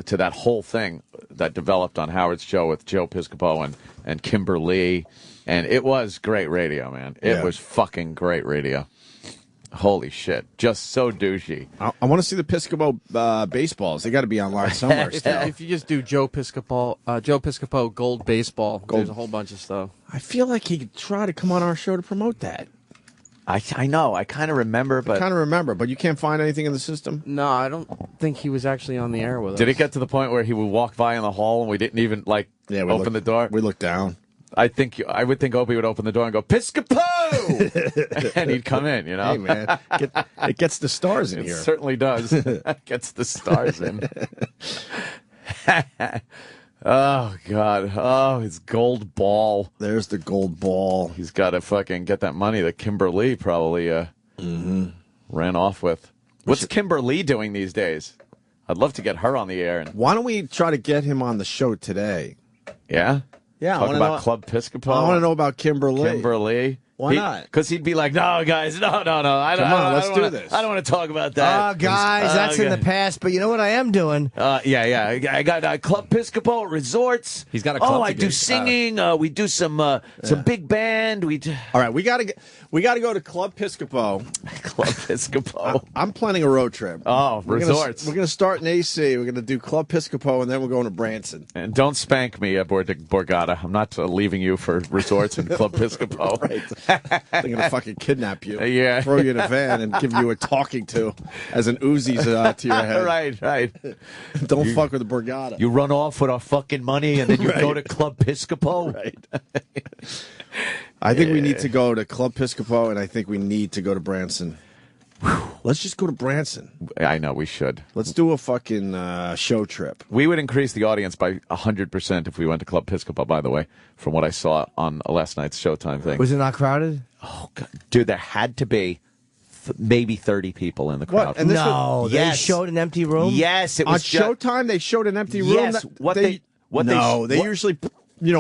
to that whole thing that developed on Howard's show with Joe Piscopo and Kimber Lee. And it was great radio, man. It was fucking great radio. Holy shit. Just so douchey. I want to see the Piscopo baseballs. They got to be online somewhere still. If you just do Joe Piscopo Gold Baseball, there's a whole bunch of stuff. I feel like he could try to come on our show to promote that. I know. I kind of remember, but but you can't find anything in the system. No, I don't think he was actually on the air with us. did it get to the point where he would walk by in the hall and we didn't even open the door? We looked down. I would think Opie would open the door and go, Piscopo! And he'd come in, you know? Hey, man. It gets the stars in It here. certainly does. Gets the stars in. Oh, God. Oh, his gold ball. There's the gold ball. He's got to fucking get that money that Kimberly probably ran off with. What's Kimberly doing these days? I'd love to get her on the air. And Why don't we try to get him on the show today? yeah? Yeah, I Talk wanna about know- Club Piscopo. I want to know about Kimberly. Kimberly. Why not? Because he'd be like, no, guys, no. Come on, let's do this. I don't want to talk about that. Oh, guys, that's in the past. But you know what I am doing? Yeah. I got Club Piscopo Resorts. He's got a club I to do gig. singing. We do some big band. All right, we got to go to Club Piscopo. Club Piscopo. I'm planning a road trip. Oh, resorts. We're gonna start in AC. We're gonna do Club Piscopo, and then we're going to Branson. And don't spank me, Borgata. I'm not leaving you for resorts and Club Piscopo. Right. They're gonna fucking kidnap you. Yeah. Throw you in a van and give you a talking to as an Uzi's to your head. Right. Don't fuck with the Borgata. You run off with our fucking money and then you go to Club Piscopo. Right. I think we need to go to Club Piscopo, and I think we need to go to Branson. Let's just go to Branson. I know we should. Let's do a fucking show trip. We would increase the audience by 100% if we went to Club Piscopo, by the way, from what I saw on last night's Showtime thing. Was it not crowded? Oh, God. Dude, there had to be maybe 30 people in the crowd. What? And this No, they Yes. showed an empty room? Yes, it On was Showtime, they showed an empty room. Yes, they usually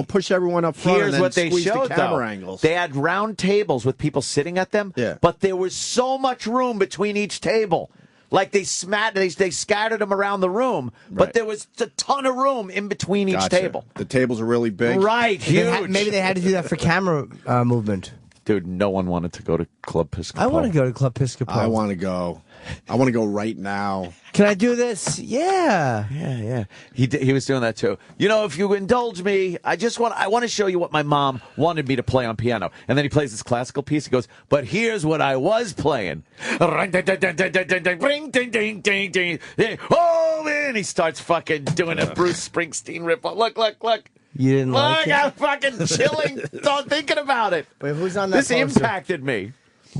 push everyone up front. Here's and then what they squeeze showed, the camera though. angles. They had round tables with people sitting at them, Yeah. but there was so much room between each table. Like they scattered them around the room, but Right. there was a ton of room in between each Gotcha. table. The tables are really big. Right, huge. Maybe they had to do that for camera movement. Dude, no one wanted to go to Club Piscopo. I want to go to Club Piscopo. I want to go. I want to go right now. Can I do this? Yeah. Yeah. He was doing that too. You know, if you indulge me, I want to show you what my mom wanted me to play on piano. And then he plays this classical piece. He goes, but here's what I was playing. Oh, man. He starts fucking doing a Bruce Springsteen rip. Look. You didn't like I'm it? fucking chilling, thinking about it. Wait, who's on that This poster? impacted me.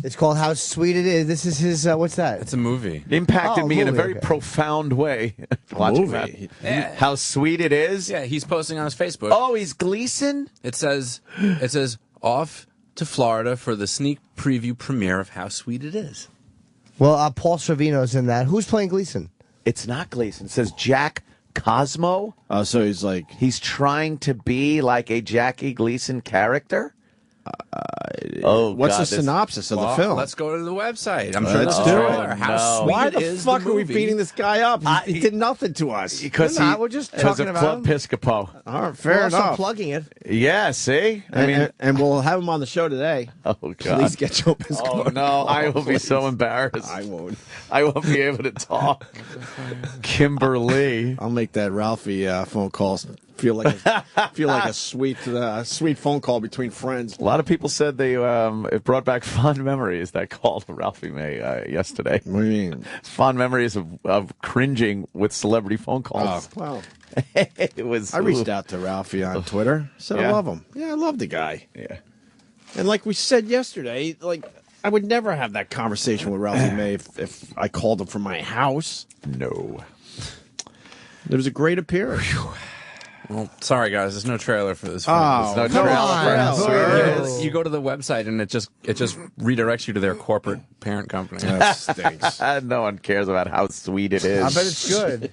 It's called How Sweet It Is. This is his, what's that? It's a movie. Impacted me in a movie, very okay. profound way. Watching Movie? that. Yeah. How sweet it is. Yeah, he's posting on his Facebook. Oh, he's Gleason? It says off to Florida for the sneak preview premiere of How Sweet It Is. Well, Paul Sorvino's in that. Who's playing Gleason? It's not Gleason. It says Jack Cosmo. So he's like, He's trying to be like a Jackie Gleason character. what's God, the synopsis of the Well, film? let's go to the website. I'm sure Let's that's a do it. trailer. How No. sweet Why it the is fuck the are we movie. beating this guy up? He did nothing to us. Because We're not. We're just it was talking a about Club him. Piscopo. All right, We're fair also enough. plugging it. Yeah, see? I mean, and we'll have him on the show today. oh, God. Please get Joe Piscopo. Oh, no. I will be so embarrassed. I won't. I won't be able to talk. Kimberly. I'll make that Ralphie phone call feel like a sweet phone call between friends. A lot of people said it brought back fond memories, that call to Ralphie May yesterday. What do you mean? Fond memories of cringing with celebrity phone calls. Oh, well, It was. I reached out to Ralphie on Twitter. Said I Yeah? love him. Yeah, I love the guy. Yeah. And like we said yesterday, like I would never have that conversation with Ralphie May if I called him from my house. No. It was a great appearance. Well, sorry guys, there's no trailer for this film. Oh, There's no come trailer on, for How sir. Sweet It You go to the website and it just redirects you to their corporate parent company. That stinks. No one cares about how sweet it is. I bet it's good.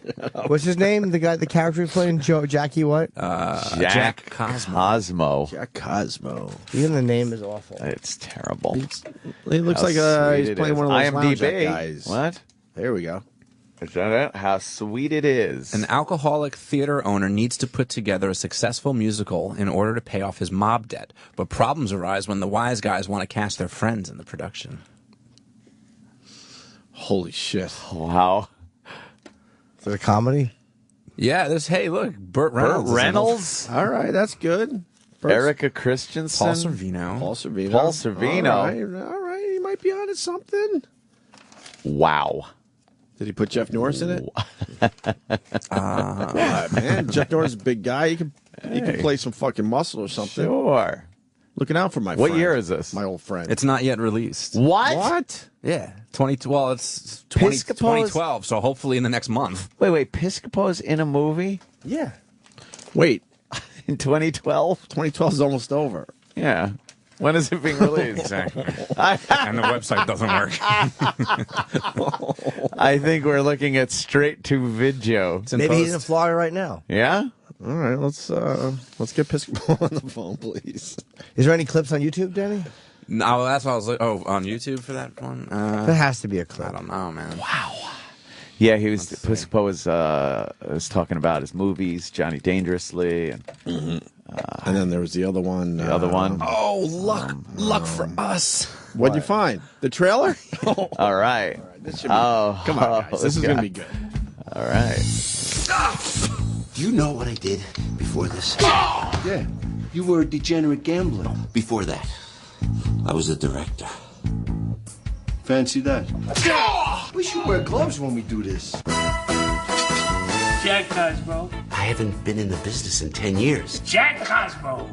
What's his name? The character he's playing? Jackie what? Jack Cosmo. Jack Cosmo. Even the name is awful. It's terrible. He looks How like sweet he's it playing is. one of those lounge IMDb. guys. What? There we go. Is that it? How sweet it is. An alcoholic theater owner needs to put together a successful musical in order to pay off his mob debt, but problems arise when the wise guys want to cast their friends in the production. Holy shit. Wow. Is it a comedy? Yeah, hey, look, Burt Reynolds. Burt Reynolds? All right, that's good. Erica Christensen? Paul Sorvino. Paul Sorvino. Paul Sorvino. All right, he might be onto something. Wow. Did he put Jeff Norris in it? What, man? Jeff Norris is a big guy. He can play some fucking muscle or something. Sure. Looking out for my What friend. year is this? My old friend. It's not yet released. What? Yeah. 2012. It's Piscopo's- 2012. So hopefully in the next month. Wait. Piscopo's in a movie Yeah. Wait, in 2012? 2012 is almost over. Yeah. When is it being released? Exactly. And the website doesn't work. I think we're looking at straight to video. Maybe he's in Florida right now. Yeah? All right, let's get Piscopo on the phone, please. Is there any clips on YouTube, Danny? No, that's what I was like. Oh, on YouTube for that one? There has to be a clip. I don't know, man. Yeah, Piscopo was talking about his movies, Johnny Dangerously, and And then there was the other one. the other one. Oh, luck for us. What'd you find? The trailer? All right. This should be, come on, guys. This is going to be good. All right. Do you know what I did before this? Yeah. You were a degenerate gambler. Before that, I was a director. Fancy that? We should wear gloves when we do this. Jack Cosmo. I haven't been in the business in 10 years. Jack Cosmo.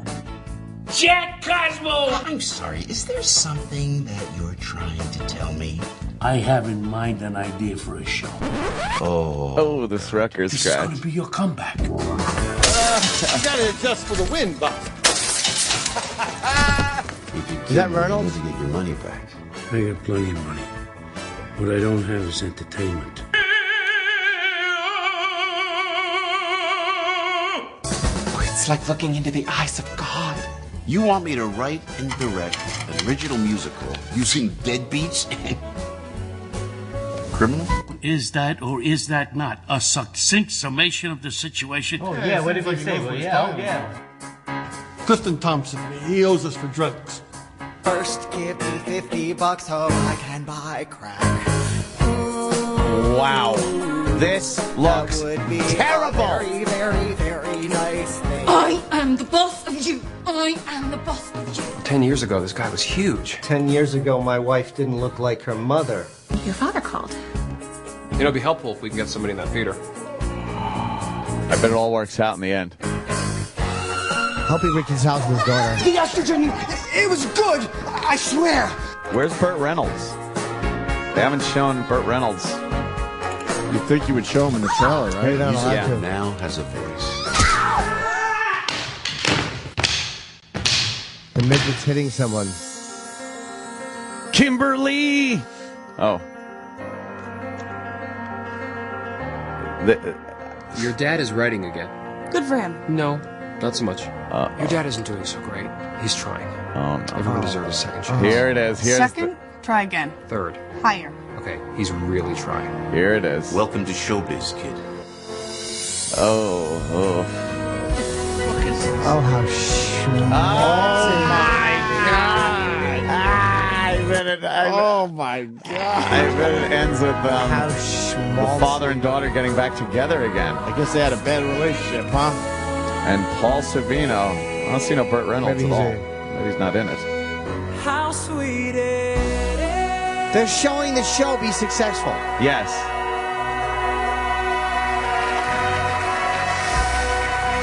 Jack Cosmo! I'm sorry, is there something that you're trying to tell me? I have in mind an idea for a show. Oh, this record This is going scratch. to be your comeback. You gotta adjust for the wind, Buck. Is that Reynolds? To get your money back. I got plenty of money. What I don't have is entertainment. It's like looking into the eyes of God. You want me to write and direct an original musical using deadbeats and criminals? Is that or is that not a succinct summation of the situation? Oh, yeah, what did he say? Well, yeah. Clifton Thompson, he owes us for drugs. First, give me $50, hope I can buy crack. Wow. This looks Would be terrible. a very, very, very nice thing. I am the boss of you. I am the boss of you. 10 years ago, this guy was huge. 10 years ago, my wife didn't look like her mother. Your father called. You know, it'd be helpful if we can get somebody in that theater. I bet it all works out in the end. Helping reconcile with his daughter. The estrogen, it was good, I swear. Where's Burt Reynolds? They haven't shown Burt Reynolds. You'd think you would show him in the trailer, right? Not allowed Yeah. to. Now has a voice. The midget's hitting someone. Kimberly! Oh. Your dad is writing again. Good for him. No, not so much. Your dad isn't doing so great. He's trying. Oh, no. Everyone deserves a second chance. Here it is. Here's Second, try again. Third. Higher. Okay, he's really trying. Here it is. Welcome to showbiz, kid. Oh. Oh, how schmaltzy. Oh, my God. I bet it ends with How the schmaltzy. father and daughter getting back together again. I guess they had a bad relationship, huh? And Paul Savino. I don't see no Burt Reynolds Maybe at all. he's Maybe he's not in it. How sweet it is. They're showing the show be successful. Yes.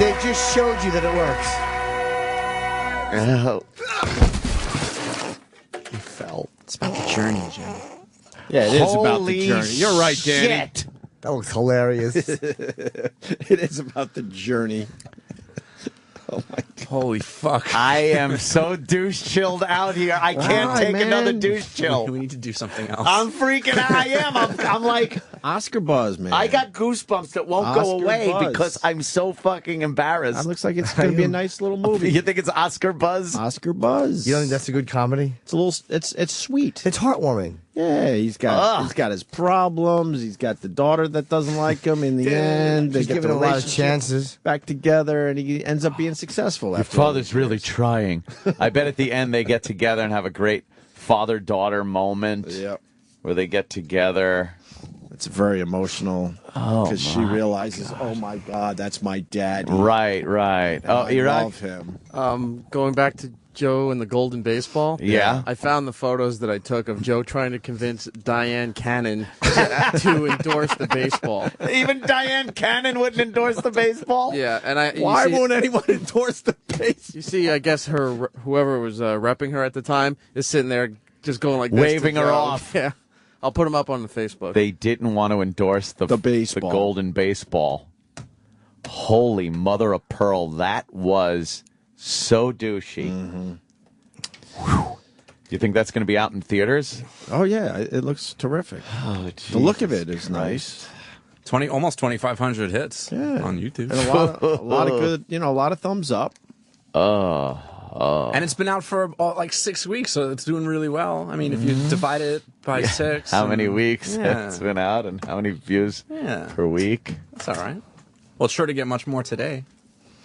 They just showed you that it works. Oh. He fell. It's about the journey, Jim. Yeah, it is about the Holy journey. You're right, Danny. shit. That looks hilarious. It is about the journey. Oh, my God. Holy fuck. I am so douche chilled out here. I can't Why, take man? another douche chill. We need to do something else. I'm freaking out. I am. I'm like, Oscar buzz, man. I got goosebumps that won't go Oscar away buzz. because I'm so fucking embarrassed. That looks like it's going to be a nice little movie. You think it's Oscar buzz? Oscar buzz. You don't think that's a good comedy? It's a little. It's sweet. It's heartwarming. Yeah, he's got his problems. He's got the daughter that doesn't like him. In the end, they He's get given the a lot of relationship chances. back together, and he ends up being successful. Your After all father's these really years. trying. I bet at the end they get together and have a great father-daughter moment Yep. where they get together. It's very emotional because she realizes, oh my God, that's my daddy. Right. Oh, I Iraq? love him. Going back to Joe and the golden baseball. Yeah. I found the photos that I took of Joe trying to convince Diane Cannon to endorse the baseball. Even Diane Cannon wouldn't endorse the baseball? Yeah, and Why won't anyone endorse the baseball? You see, I guess whoever was repping her at the time is sitting there just going like this waving to her Joe. off. Yeah. I'll put them up on the Facebook. They didn't want to endorse the baseball. the golden baseball. Holy mother of pearl, that was so douchey. Mm-hmm. You think that's going to be out in theaters? Oh yeah, it looks terrific. Oh, the look of it is nice. Almost 2,500 hits on YouTube. And a lot of good, a lot of thumbs up. And it's been out for like 6 weeks, so it's doing really well. I mean, if you divide it by 6. How many weeks Yeah. it's been out and how many views per week? That's all right. Well, it's sure to get much more today.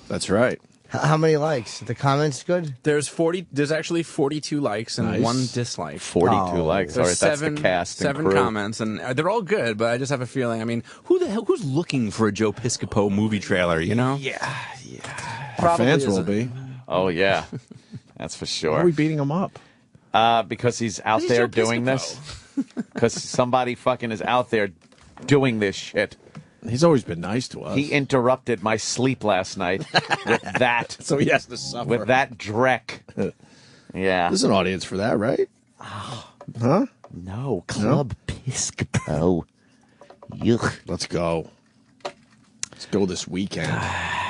That's right. How many likes? The comments good? There's actually 42 likes and Nice. 1 dislike. 42 likes. All right, There's that's the cast and 7 crew. comments, and they're all good, but I just have a feeling, I mean, who's looking for a Joe Piscopo movie trailer, you know? Yeah. Our fans isn't. will be. Oh, yeah. That's for Why sure. are we beating him up? Because he's out He's there Joe doing this. Piscopo. Because somebody fucking is out there doing this shit. He's always been nice to us. He interrupted my sleep last night with that. So he has to suffer. With that dreck. Yeah. There's an audience for that, right? Huh? No, Club Piscopo. Yuck. Let's go. Let's go this weekend.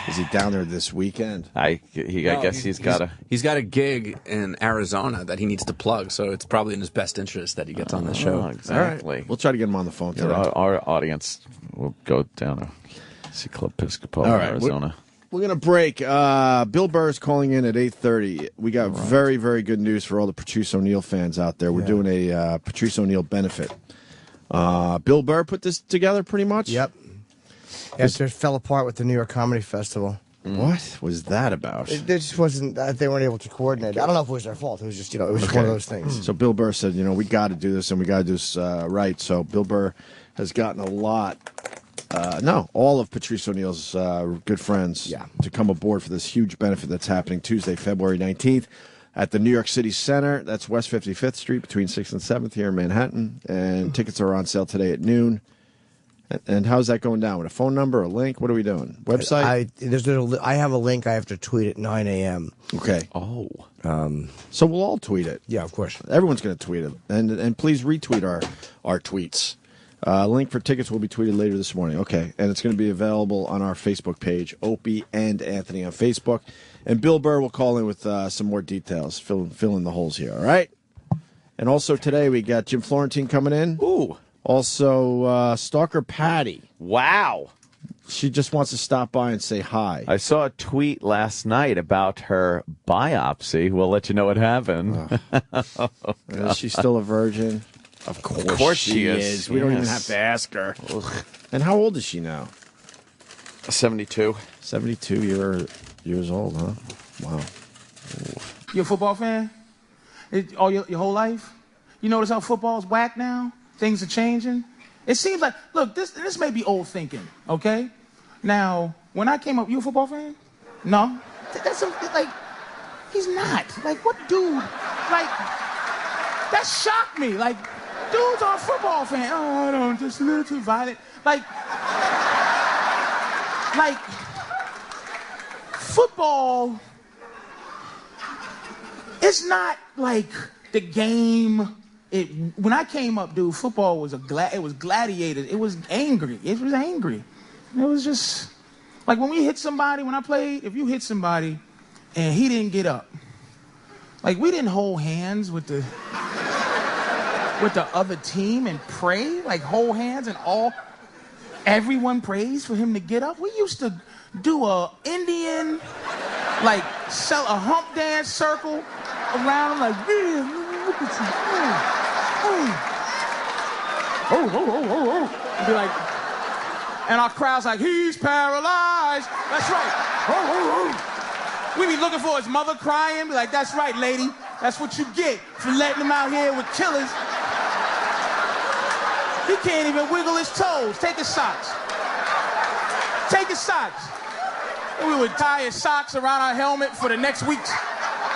Is he down there this weekend? I guess he's got a... He's got a gig in Arizona that he needs to plug, so it's probably in his best interest that he gets on the show. Exactly. All right. We'll try to get him on the phone Yeah, today. our audience will go down to see Club Piscopo All in right. Arizona. We're going to break. Bill Burr's calling in at 8:30. We got very, very good news for all the Patrice O'Neal fans out there. We're doing a Patrice O'Neal benefit. Bill Burr put this together pretty much? Yep. After it fell apart with the New York Comedy Festival. What was that about? It just wasn't, they weren't able to coordinate. I don't know if it was their fault. It was just, it was just one of those things. So Bill Burr said, we got to do this and we got to do this right. So Bill Burr has gotten a lot, all of Patrice O'Neal's good friends to come aboard for this huge benefit that's happening Tuesday, February 19th at the New York City Center. That's West 55th Street between 6th and 7th here in Manhattan. And tickets are on sale today at noon. And how's that going down? With a phone number, a link? What are we doing? Website? I have a link. I have to tweet at 9 a.m. Okay. Oh. So we'll all tweet it. Yeah, of course. Everyone's going to tweet it. And please retweet our tweets. Link for tickets will be tweeted later this morning. Okay. And it's going to be available on our Facebook page, Opie and Anthony on Facebook. And Bill Burr will call in with some more details, fill in the holes here, all right? And also today we got Jim Florentine coming in. Ooh. Also, Stalker Patty. Wow. She just wants to stop by and say hi. I saw a tweet last night about her biopsy. We'll let you know what happened. Is she still a virgin? Of course she is. We don't even have to ask her. And how old is she now? 72. 72 years old, huh? Wow. You a football fan? All your whole life? You notice how football's whack now? Things are changing. It seems like, look, this may be old thinking, okay? Now, when I came up, you a football fan? No? He's not. Like, what dude? Like, that shocked me. Like, dudes are a football fan. Oh, I don't, just a little too violent. Like, football, it's not like the game. When I came up, dude, football was it was gladiators. It was angry. It was angry. It was just like when we hit somebody. When I played, if you hit somebody and he didn't get up, like we didn't hold hands with the other team and pray, like hold hands and everyone prays for him to get up. We used to do a Indian, like sell a hump dance circle around, like look at you. Oh. Be like, and our crowd's like, he's paralyzed. That's right. We be looking for his mother crying. Be like, that's right, lady. That's what you get for letting him out here with killers. He can't even wiggle his toes. Take his socks. Take his socks. We would tie his socks around our helmet for the next week.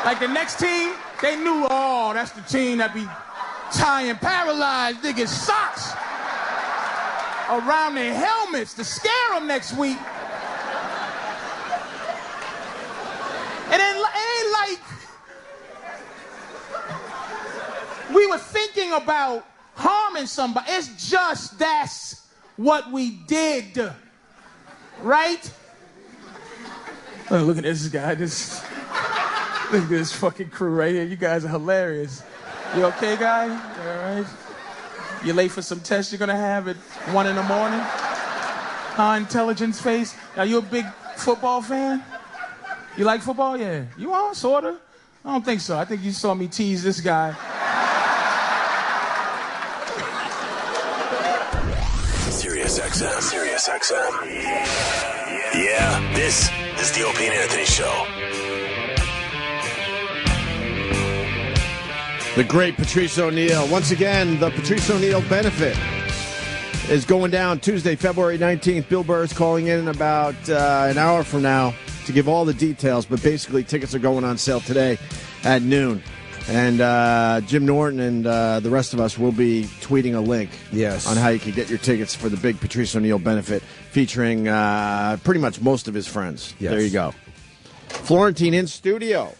Like the next team, they knew, oh, that's the team that be tying paralyzed niggas' socks around their helmets to scare them next week. And then it ain't like we were thinking about harming somebody. It's just that's what we did, right? Oh, look at this guy. Look at this fucking crew right here. You guys are hilarious. You okay, guy? You all right? You late for some tests you're gonna have at 1 in the morning? Intelligence face. Are you a big football fan? You like football? Yeah. You are, sorta. I don't think so. I think you saw me tease this guy. SiriusXM. SiriusXM. Yeah, this is the Opie and Anthony Show. The great Patrice O'Neal. Once again, the Patrice O'Neal benefit is going down Tuesday, February 19th. Bill Burr's calling in about an hour from now to give all the details, but basically tickets are going on sale today at noon. And Jim Norton and the rest of us will be tweeting a link on how you can get your tickets for the big Patrice O'Neal benefit featuring pretty much most of his friends. Yes. There you go. Florentine in studio.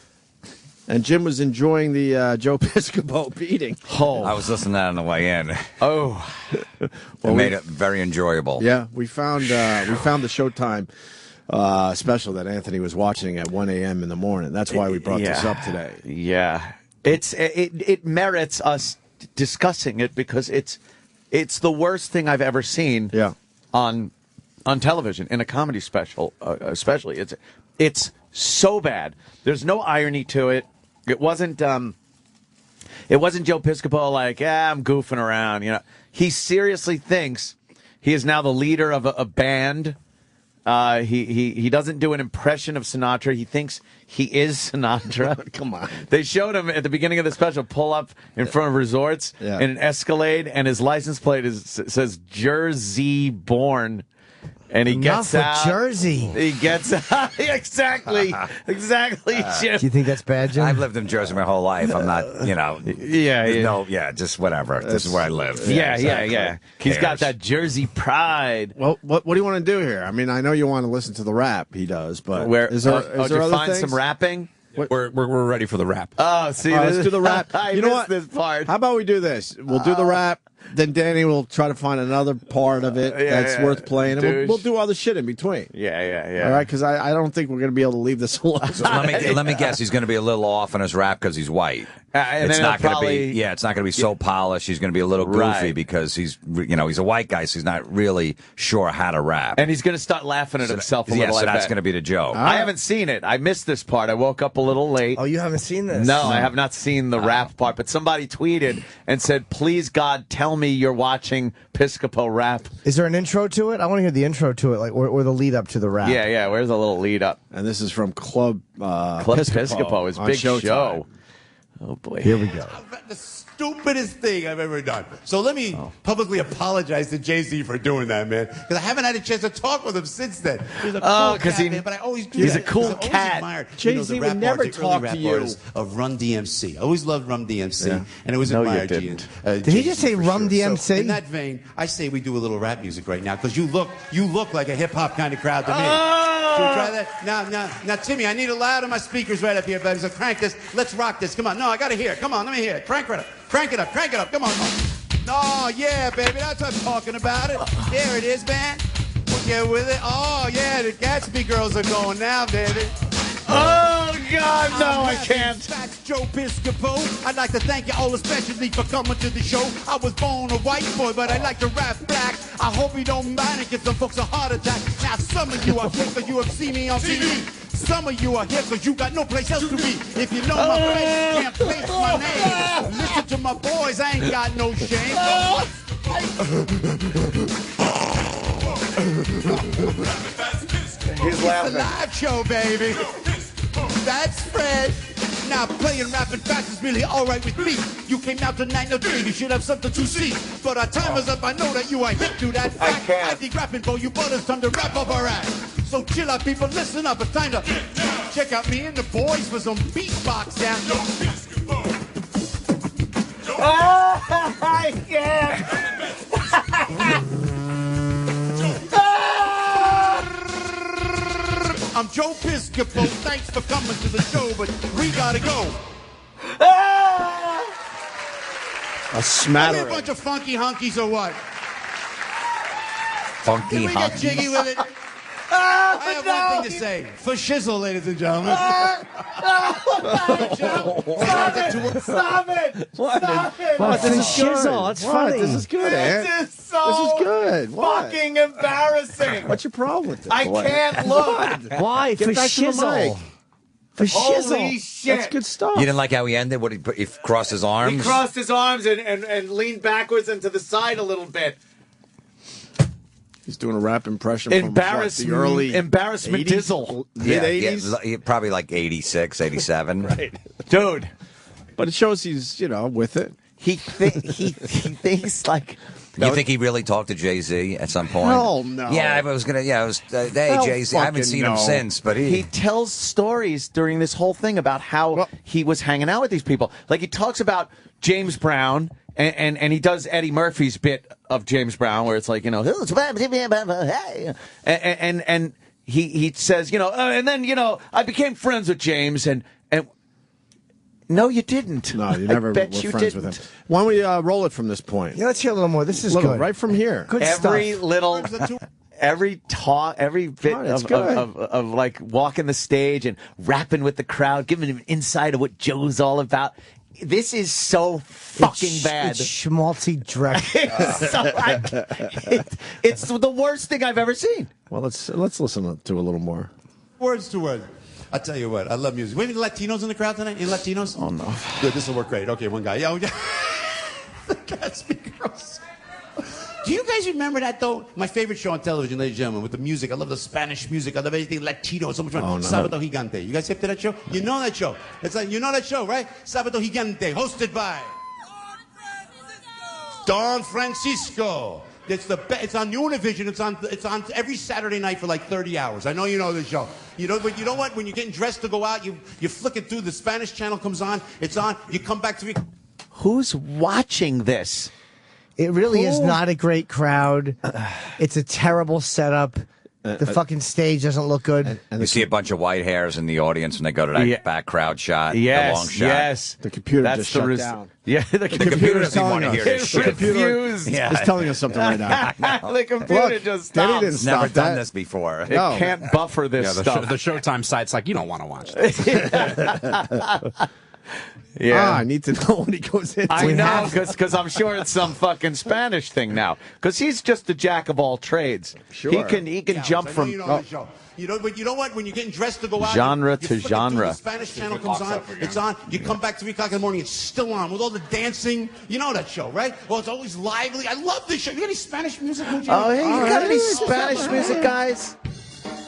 And Jim was enjoying the Joe Piscopo beating. I was listening to that on the way in. Well, It made it very enjoyable. Yeah, we found the Showtime special that Anthony was watching at 1 a.m. in the morning. That's why we brought this up today. Yeah. It merits us discussing it because it's the worst thing I've ever seen on television in a comedy special, especially. It's so bad. There's no irony to it. It wasn't Joe Piscopo like, I'm goofing around. You know, he seriously thinks he is now the leader of a band. He doesn't do an impression of Sinatra. He thinks he is Sinatra. Come on. They showed him at the beginning of the special pull up in front of resorts in an Escalade, and his license plate says Jersey born. And he gets Enough out. with Jersey. He gets out. Exactly, Jim. Do you think that's bad, Jim? I've lived in Jersey my whole life. I'm not, just whatever. This is where I live. Yeah. He's got that Jersey pride. Well, what do you want to do here? I mean, I know you want to listen to the rap he does, but is there did you other find things? some rapping? We're ready for the rap. Oh, see, All right, let's do the rap. You know what? This part. How about we do this? We'll do the rap. Then Danny will try to find another part of it that's worth playing, and we'll do other shit in between. Yeah. All right, because I don't think we're going to be able to leave this alone. So let me guess. He's going to be a little off on his rap because he's white. And it's then not going to probably- be. Yeah, it's not going to be so polished. He's going to be a little goofy Right. because he's a white guy, so he's not really sure how to rap. And he's going to start laughing at himself a Yeah, little. so I that's bet. going to be the joke. I haven't seen it. I missed this part. I woke up a little late. Oh, you haven't seen this? No, I have not seen the rap part. But somebody tweeted and said, "Please God, tell me you're watching Piscopo rap." Is there an intro to it? I want to hear the intro to it, or the lead up to the rap. Yeah. Where's a little lead up? And this is from Club Piscopo, his on big Showtime. show. Oh boy, here we go. The stupidest thing I've ever done. So let me publicly apologize to Jay-Z for doing that, man. Because I haven't had a chance to talk with him since then. He's a cool cat, man, but I always do he's that. a cool Because I always cat. admired, Jay-Z the would rap never artists, the early talk rap to you. artists of Run DMC. I always loved Run DMC, Yeah. and it was No, you admired didn't. Did he just say for Rum sure. DMC? So in that vein, I say we do a little rap music right now because you look like a hip hop kind of crowd to me. Should we try that? Now, Timmy, I need it loud on my speakers right up here, buddy. So crank this. Let's rock this. Come on. No, I got to hear it. Come on, let me hear it. Crank it up. Crank it up. Crank it up. Come on. Oh, yeah, baby. That's what I'm talking about. There it is, man. We'll get with it. Oh, yeah, the Gatsby girls are going now, baby. Oh God, no, I can't. That's Joe Piscopo. I'd like to thank you all especially for coming to the show. I was born a white boy, but I like to rap black. I hope you don't mind and give some folks a heart attack. Now some of you are here because you have seen me on TV. Some of you are here because you got no place else to be. If you know my face, you can't place my name. Listen to my boys, I ain't got no shame. He's It's a live show, baby. That's Fred. Now playing rapping fast is really alright with me. You came out tonight, no day, you should have something to see. But our time is up, I know that you are hip to that fact. I think rapping for you, but it's time to wrap up our act. So chill out, people, listen up, it's time to check out me and the boys for some beatbox sound. I can't. I'm Joe Piscopo. Thanks for coming to the show, but we gotta go. A smattering. Are we a bunch of funky hunkies or what? Funky Can we get jiggy with it? I have one thing to say. For shizzle, ladies and gentlemen. Stop it! What? What? This is good. shizzle. It's What? funny. This is good, Ant. This is so This is good. What? fucking embarrassing. What's your problem with this? I What? can't look. Why? Get For back to the shizzle. mic. For Holy shizzle. shit. That's good stuff. You didn't like how he ended? What he crossed his arms? He crossed his arms and leaned backwards and to the side a little bit. He's doing a rap impression from what, the early Embarrassment 80s? dizzle. Mid-80s? Probably like 86, 87. Right. Dude. But it shows he's, with it. He thinks like. You think he really talked to Jay-Z at some point? Hell no. Yeah, I was gonna. Yeah, I was. Hey, Hell Jay-Z. I haven't fucking seen him no. since, but He tells stories during this whole thing about how he was hanging out with these people. Like he talks about James Brown, and he does Eddie Murphy's bit of James Brown, where it's like, hey, and he says, and then I became friends with James, and no, you didn't. No, you never I bet were you friends didn't. with him. Why don't we roll it from this point? Yeah, let's hear a little more. This is Little, good. right from here. Good Every stuff. little. Every talk, every bit Oh, that's of, good. of like walking the stage and rapping with the crowd, giving him insight of what Joe's all about. This is so fucking bad. It's schmaltzy dreck. It's the worst thing I've ever seen. Well, let's listen to a little more. Words to word. I tell you what, I love music. We have any Latinos in the crowd tonight? Any Latinos? Oh, no. Good, this will work great. Okay, one guy. Yeah. The Gatsby Girls. Do you guys remember that, though? My favorite show on television, ladies and gentlemen, with the music. I love the Spanish music. I love anything Latino. So much fun. Oh, no. Sábado Gigante. You guys hip to that show? You know that show. It's like, you know that show, right? Sábado Gigante, hosted by Don Francisco. It's on Univision. It's on every Saturday night for like 30 hours. I know you know the show. But you know what? When you're getting dressed to go out, you flick it through. The Spanish channel comes on. It's on. You come back to me. Who's watching this? It really is not a great crowd. It's a terrible setup. The fucking stage doesn't look good. And you see a bunch of white hairs in the audience when they go to that back crowd shot, the long shot. Yes. The computer That's just the shut res- down. Yeah, the computer is doesn't telling want to us. hear this The shit. computer Refused. is telling us something right now. The computer Look, just Danny stopped. didn't Never stop done that. this before. It No. can't buffer this Yeah, stuff. the Showtime site's like, you don't want to watch this. Yeah. I need to know when he goes in. I know, because I'm sure it's some fucking Spanish thing now. Because he's just a jack of all trades. Sure. He can jump I know from you know the show. But you know what? When you're getting dressed to go out, Genre you to flick it through, genre. The Spanish channel comes on. It's on. You come back 3 o'clock in the morning. It's still on with all the dancing. You know that show, right? Well, it's always lively. I love this show. You got any Spanish music? Oh, hey, you got any Spanish music, guys?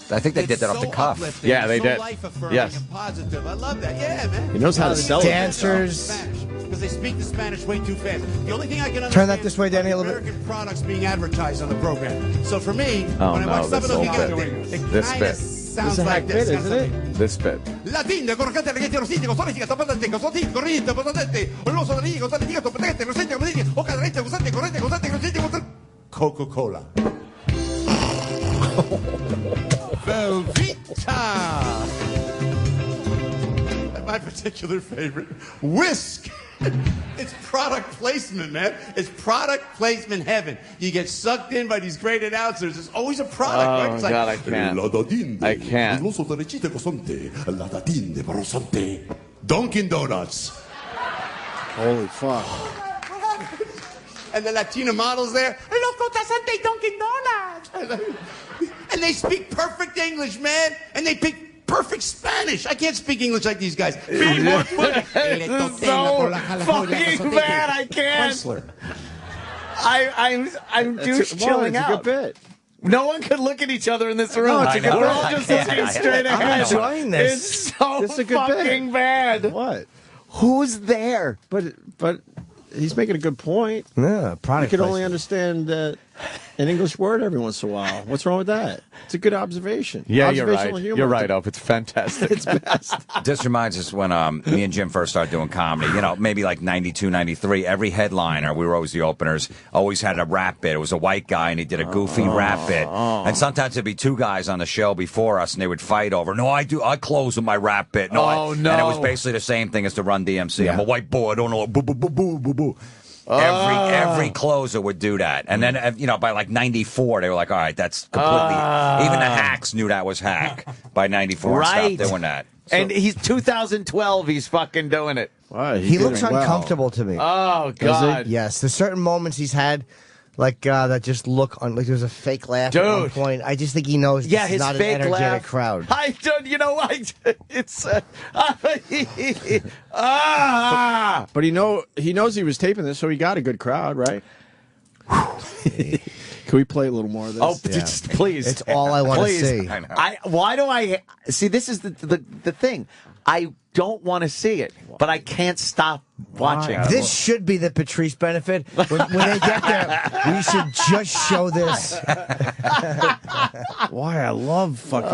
I think they did that off the cuff. Uplifting. Yeah, they so did. life-affirming Yes. and positive. I love that. Yeah, man. He knows how to sell it. Dancers. Because they speak the Spanish way too fast. The only thing I can understand Turn that this way, Danny, a little bit. American products being advertised on the program. So for me, Oh, when I no, watch this Sábado whole Gigante, bit. it This kind of bit. sounds This is a like hack this. bit, isn't it? This bit. Latina, corrente, reggaeton, rosítico, sonística, topatante, cosoti, corriente, potente, oloso, dorigo, tanico, topatente, rosítico, rosítico, oca derecha, gusante, corriente, gusante, rosítico, Coca-Cola. Velveeta. And my particular favorite, Whisk. It's product placement, man. It's product placement heaven. You get sucked in by these great announcers. There's always a product, right? Oh, It's God, I can't. I can't. Dunkin' Donuts. Holy fuck. And the Latina models there, Loco Tasante Dunkin' Donuts. And they speak perfect English, man. And they speak perfect Spanish. I can't speak English like these guys. Be more funny. This is so fucking bad. I can't. Chrysler. I'm just chilling It's a out. good bit. No one could look at each other in this room. No, it's a good We're bit. all just looking straight ahead. I'm enjoying this. It's so This is a good fucking bit. bad. What? Who's there? But he's making a good point. Yeah, I product could only placement. understand an English word every once in a while. What's wrong with that? It's a good observation. Yeah, you're Observational right. humor. You're right, Ope. It's fantastic. It's best. This reminds us when me and Jim first started doing comedy, maybe like 92, 93, every headliner, we were always the openers, always had a rap bit. It was a white guy, and he did a goofy rap bit. And sometimes there'd be two guys on the show before us, and they would fight over, no, I close with my rap bit. No. And it was basically the same thing as the Run DMC. I'm a white boy, I don't know. Boo, boo, boo, boo, boo, boo. Every closer would do that. And then, by like 94, they were like, all right, that's completely... Even the hacks knew that was hack by 94 Right. and stopped doing that. And he's 2012. He's fucking doing it. He looks uncomfortable to me. Oh God. Yes, there's certain moments he's had, like that just look on. Like there was a fake laugh at one Dude. point. I just think he knows. Yeah, this his is not fake an energetic laugh. crowd. I don't. It's. But he knows he was taping this, so he got a good crowd, right? Can we play a little more of this? Oh, just please. It's all I want to Please. see. Why do I see? This is the thing. I don't want to see it, but I can't stop watching. This should be the Patrice benefit. When they get there, we should just show this. Why I love fucking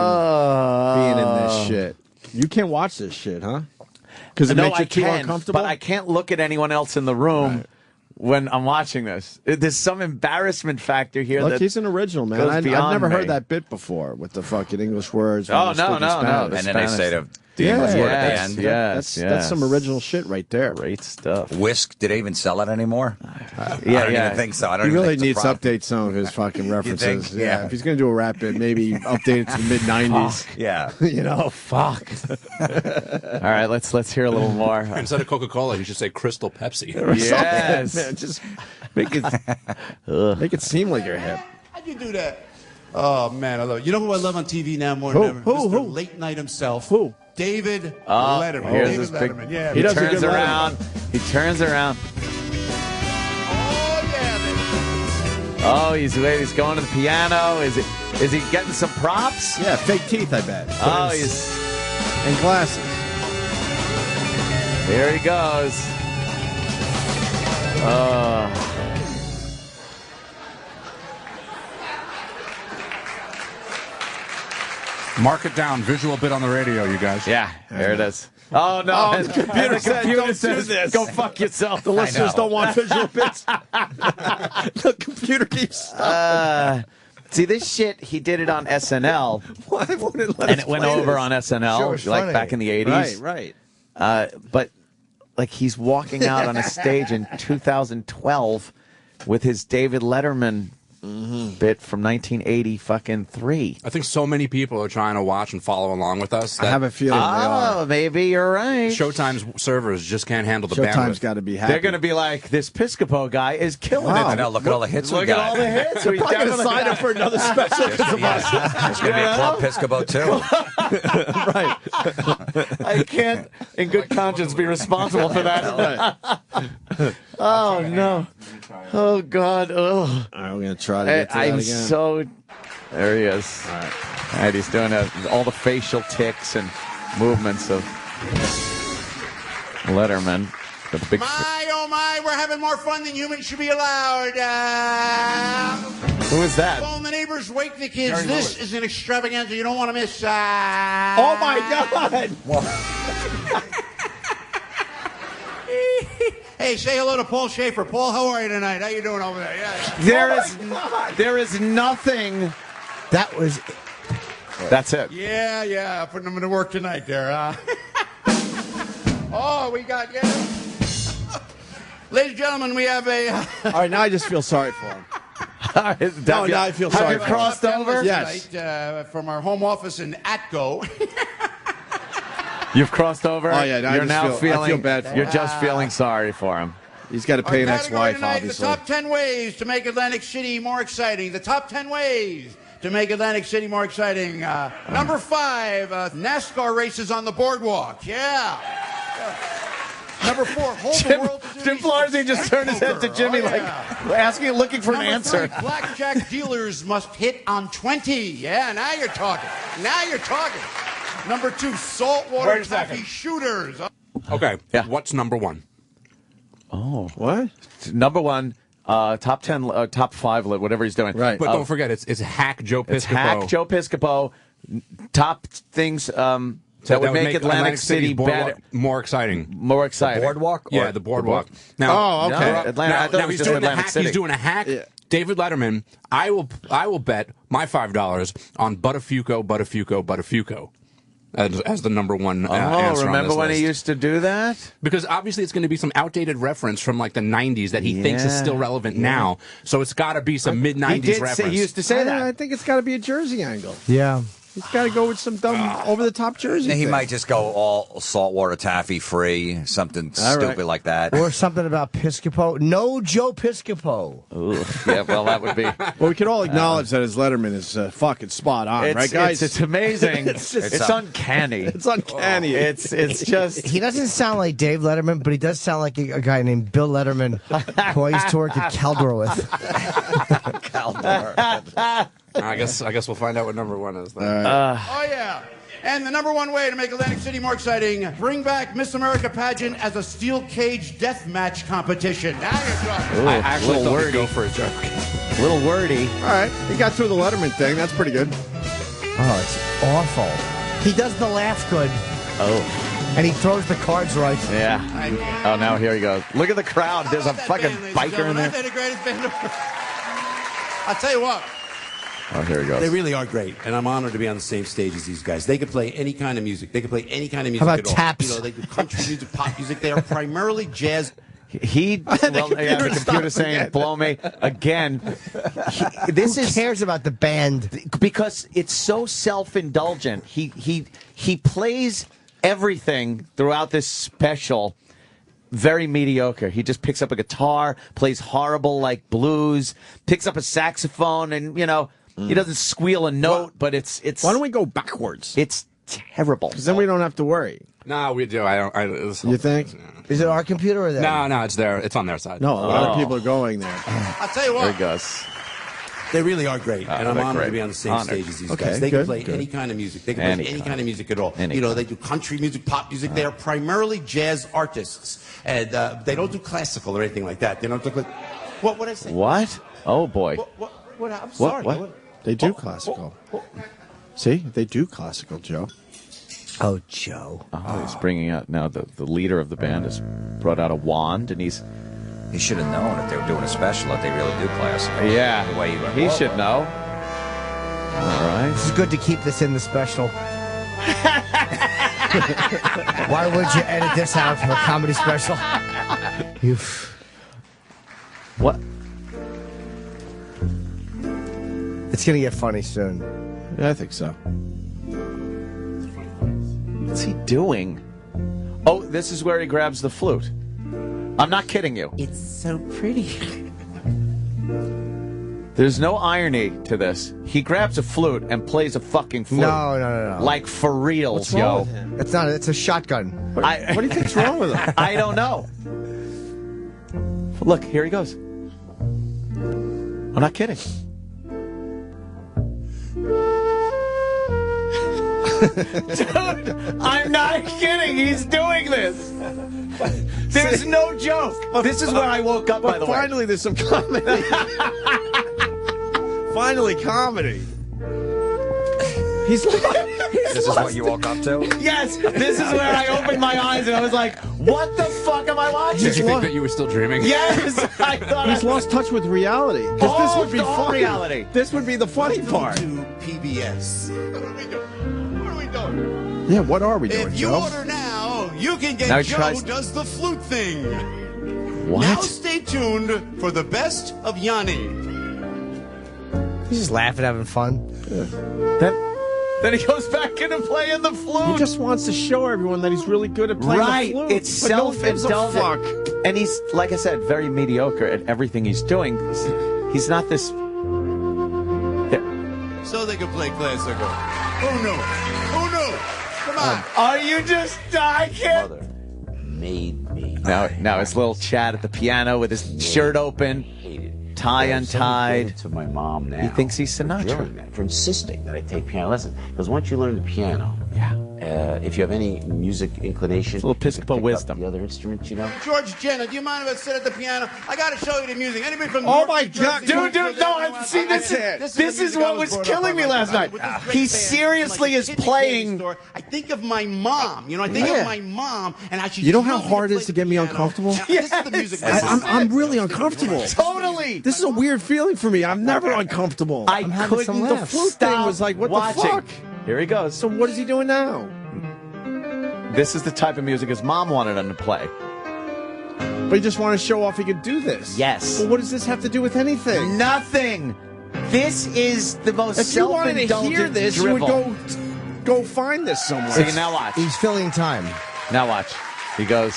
being in this shit. You can't watch this shit, huh? Because it makes you too uncomfortable. But I can't look at anyone else in the room when I'm watching this. There's some embarrassment factor here. Look, that he's an original, man. goes I've beyond never me. heard that bit before with the fucking English words. Oh, when they're no, speaking no, no. Spanish. And then they say the Yeah, English word at the yes, end. Yes, That's some original shit right there. Great stuff. Whisk, do they even sell it anymore? I don't even think so. I don't He even really think needs it's to a problem. update some of his fucking references. think? Yeah. If he's going to do a rap bit, maybe update it to the mid-90s. Yeah. Fuck. All right, let's hear a little more. Instead of Coca-Cola, you should say Crystal Pepsi. Yes. Man, just make it seem like you're hip. How'd you do that? Oh, man, I love it. You know who I love on TV now more than ever? Mr. Late Night himself. Who? David Oh, Letterman. here's David this big. Letterman. Yeah, He does a turns good around. He turns around. Oh, yeah, Oh, he's going to the piano. Is he getting some props? Yeah, fake teeth, I bet. Oh, he's And glasses. here. He goes. Mark it down. Visual bit on the radio, you guys. Yeah, there it is. Oh no! Oh, And the computer said, "Don't do says, this." Go fuck yourself. The listeners don't want visual bits. The computer keeps. See this shit? He did it on SNL, Why wouldn't let and us it went play over this? on SNL, Sure, it's like funny. back in the '80s. Right. But like he's walking out on a stage in 2012 with his David Letterman bit from 1980 fucking 3. I think so many people are trying to watch and follow along with us. I have a feeling they are. Oh, maybe you're right. Showtime's servers just can't handle the Showtime's bandwidth. got to be happy. They're going to be like, this Piscopo guy is killing I it. know, look at all the hits we Look at got. all the hits. They're We probably going to definitely sign up for another special because of us. There's going to be a Club Piscopo, too. Right. I can't, in good conscience, be responsible for that. Oh, no. Oh, God. Oh. All right, we're going to try to get to that I'm again. so... There he is. All right, he's doing all the facial tics and movements of Letterman. The big... My, oh my, we're having more fun than humans should be allowed. Who is that? Phone the neighbors, wake the kids. Jerry This Lewis. is an extravaganza you don't want to miss. Oh, my God. Hey, say hello to Paul Schaefer. Paul, how are you tonight? How you doing over there? Yeah. There is nothing... That was. That's it. Yeah, putting them to work tonight there. Oh, we got, Ladies and gentlemen, we have a... All right, now I just feel sorry for him. No, now I feel sorry Have you for him. crossed over? Yes. Tonight, from our home office in Atco. You've crossed over? Oh, yeah, now I You're just now feel- I feeling... feel bad for him. You're just feeling sorry for him. He's got to pay an Our category ex-wife, tonight, obviously. The top 10 ways to make Atlantic City more exciting. The top 10 ways to make Atlantic City more exciting. Number 5, NASCAR races on the boardwalk. Yeah. Number 4, hold the world to Jim Florence just turned his head to Jimmy looking for an answer. 3, blackjack dealers must hit on 20. Yeah, now you're talking. Number 2, saltwater taffy shooters. Okay. Yeah. What's number 1? Oh, what? Number 1, top 10, top 5, whatever he's doing. Right. But don't forget, it's Hack Joe Piscopo. It's Hack Joe Piscopo. Top things that would make Atlantic City better, more exciting. More exciting. Boardwalk? Yeah, the boardwalk. Now, okay. Atlanta. I thought it was just Atlantic City. He's doing a Hack. Yeah. David Letterman. I will bet my $5 on Buttafuoco as the number 1 answer. Remember on this when list. he used to do that? Because obviously it's going to be some outdated reference from like the 90s that he thinks is still relevant now. So it's got to be some mid-90s reference. He used to say that. I think it's got to be a Jersey angle. Yeah. He's got to go with some dumb over-the-top Jersey He thing. might just go all saltwater taffy free, something stupid like that. Or something about Piscopo. No Joe Piscopo. Ooh, yeah, well, that would be. Well, we can all acknowledge that his Letterman is fucking spot on, right, guys? It's amazing. it's uncanny. It's uncanny. It's just. He doesn't sound like Dave Letterman, but he does sound like a guy named Bill Letterman who I used to work at Caldor with. Caldor. I guess we'll find out what number 1 is. Then. Oh, yeah. And the number 1 way to make Atlantic City more exciting, bring back Miss America pageant as a steel cage death match competition. Now you're talking. I actually thought wordy. he'd go for a joke. A little wordy. All right. He got through the Letterman thing. That's pretty good. Oh, it's awful. He does the laugh good. Oh. And he throws the cards right. Yeah. Oh, now here he goes. Look at the crowd. There's a fucking biker in there. They're the greatest band. I'll tell you what. Oh, here he goes. They really are great, and I'm honored to be on the same stage as these guys. They can play any kind of music. They can play any kind of music How about at all. taps? You know, they do country music, pop music. They are primarily jazz. The computer saying blow me again. Who cares about the band? Because it's so self-indulgent. He plays everything throughout this special very mediocre. He just picks up a guitar, plays horrible like blues, picks up a saxophone, and he doesn't squeal a note, but it's. Why don't we go backwards? It's terrible. Because then we don't have to worry. No, we do. You think? Is it our computer or that? No, it's there. It's on their side. No, a lot of people are going there. I'll tell you what. There he goes. They really are great, and I'm honored great. to be on the same stage as these Okay, guys. They good, can play good. any kind of music. They can play any kind of music at all. They do country music, pop music. They are primarily jazz artists, and they don't do classical or anything like that. They don't do. What I say? What? Oh boy. What? I'm sorry. What? They do classical. See, they do classical, Joe. Oh, Joe. Oh, he's bringing out now the leader of the band has brought out a wand, and he's. He should have known if they were doing a special that they really do classical. Yeah, The way he went, he whoa, should whoa. know. All right. It's good to keep this in the special. Why would you edit this out from a comedy special? What? It's going to get funny soon. Yeah, I think so. What's he doing? Oh, this is where he grabs the flute. I'm not kidding you. It's so pretty. There's no irony to this. He grabs a flute and plays a fucking flute. No. Like for reals, What's wrong yo. with him? It's not. It's a shotgun. What do you think's wrong with him? I don't know. Look, here he goes. I'm not kidding. Dude, I'm not kidding. He's doing this. There's no joke. This is where I woke up, by the way. Finally, there's some comedy. Finally, comedy. This is what you woke up to? Yes, this is where I opened my eyes and I was like, what the fuck am I watching? Did you think that you were still dreaming? Yes, I thought He's lost touch with reality. 'Cause this would be the whole funny. reality. This would be the funny part. To PBS. What are we doing? Yeah, what are we doing, If you Joe? order now, you can get Now he Joe tries- does the flute thing. What? Now stay tuned for the best of Yanni. He's just laughing, having fun. Then he goes back into playing the flute. He just wants to show everyone that he's really good at playing Right, the flute. it's But no one gives a self-indulgent. fuck. And he's, like I said, very mediocre at everything he's doing. He's not this... So they can play classical. Who knew? Who knew? Come on. Are you just... I can't... Made me. Now his little Chad at the piano with his shirt open, tie untied. To my mom now. He thinks he's Sinatra. For insisting that I take piano lessons. Because once you learn the piano, if you have any music inclination, it's a little Episcopal wisdom. The other instruments, you know. George Jenner, do you mind if I sit at the piano? I got to show you the music. Anybody from Oh North my New Jersey? God, dude, no, see, this is what was killing me last night. He seriously is playing. I think of my mom. You know, I think of my mom, and I should. You know how hard it is to get me uncomfortable? This is the music. I'm really uncomfortable. Totally. This is a weird feeling for me. I'm never uncomfortable. I couldn't. The flute thing was like, what the fuck? Here he goes. So what is he doing now? This is the type of music his mom wanted him to play. But he just wanted to show off he could do this. Yes. Well, what does this have to do with anything? Nothing. This is the most If you wanted to self-indulgent hear this, drivel. you would go find this somewhere. See, now watch. He's filling time. Now watch. He goes.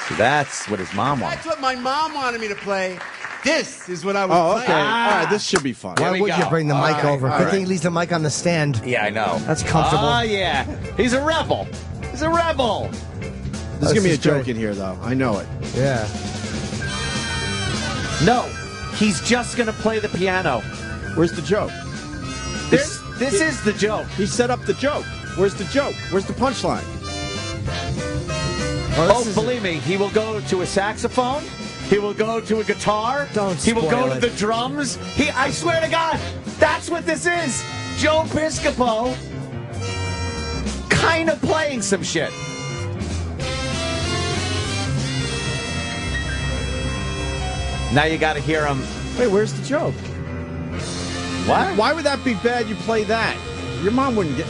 So that's what his mom wanted. That's what my mom wanted me to play. This is what I was Oh, okay. playing. All right, this should be fun. Why would you bring the mic over? all Good right. thing he leaves the mic on the stand. Yeah, I know. That's comfortable. Oh, yeah. He's a rebel. He's a rebel. There's going to be a is joke great. in here, though. I know it. Yeah. No. He's just going to play the piano. Where's the joke? This is the joke. He set up the joke. Where's the joke? Where's the punchline? Oh, believe me, he will go to a saxophone. He will go to a guitar. He will go spoil to it. the drums. I swear to God, that's what this is. Joe Piscopo kind of playing some shit. Now you got to hear him. Wait, where's the joke? What? Why would that be bad? You play that. Your mom wouldn't get.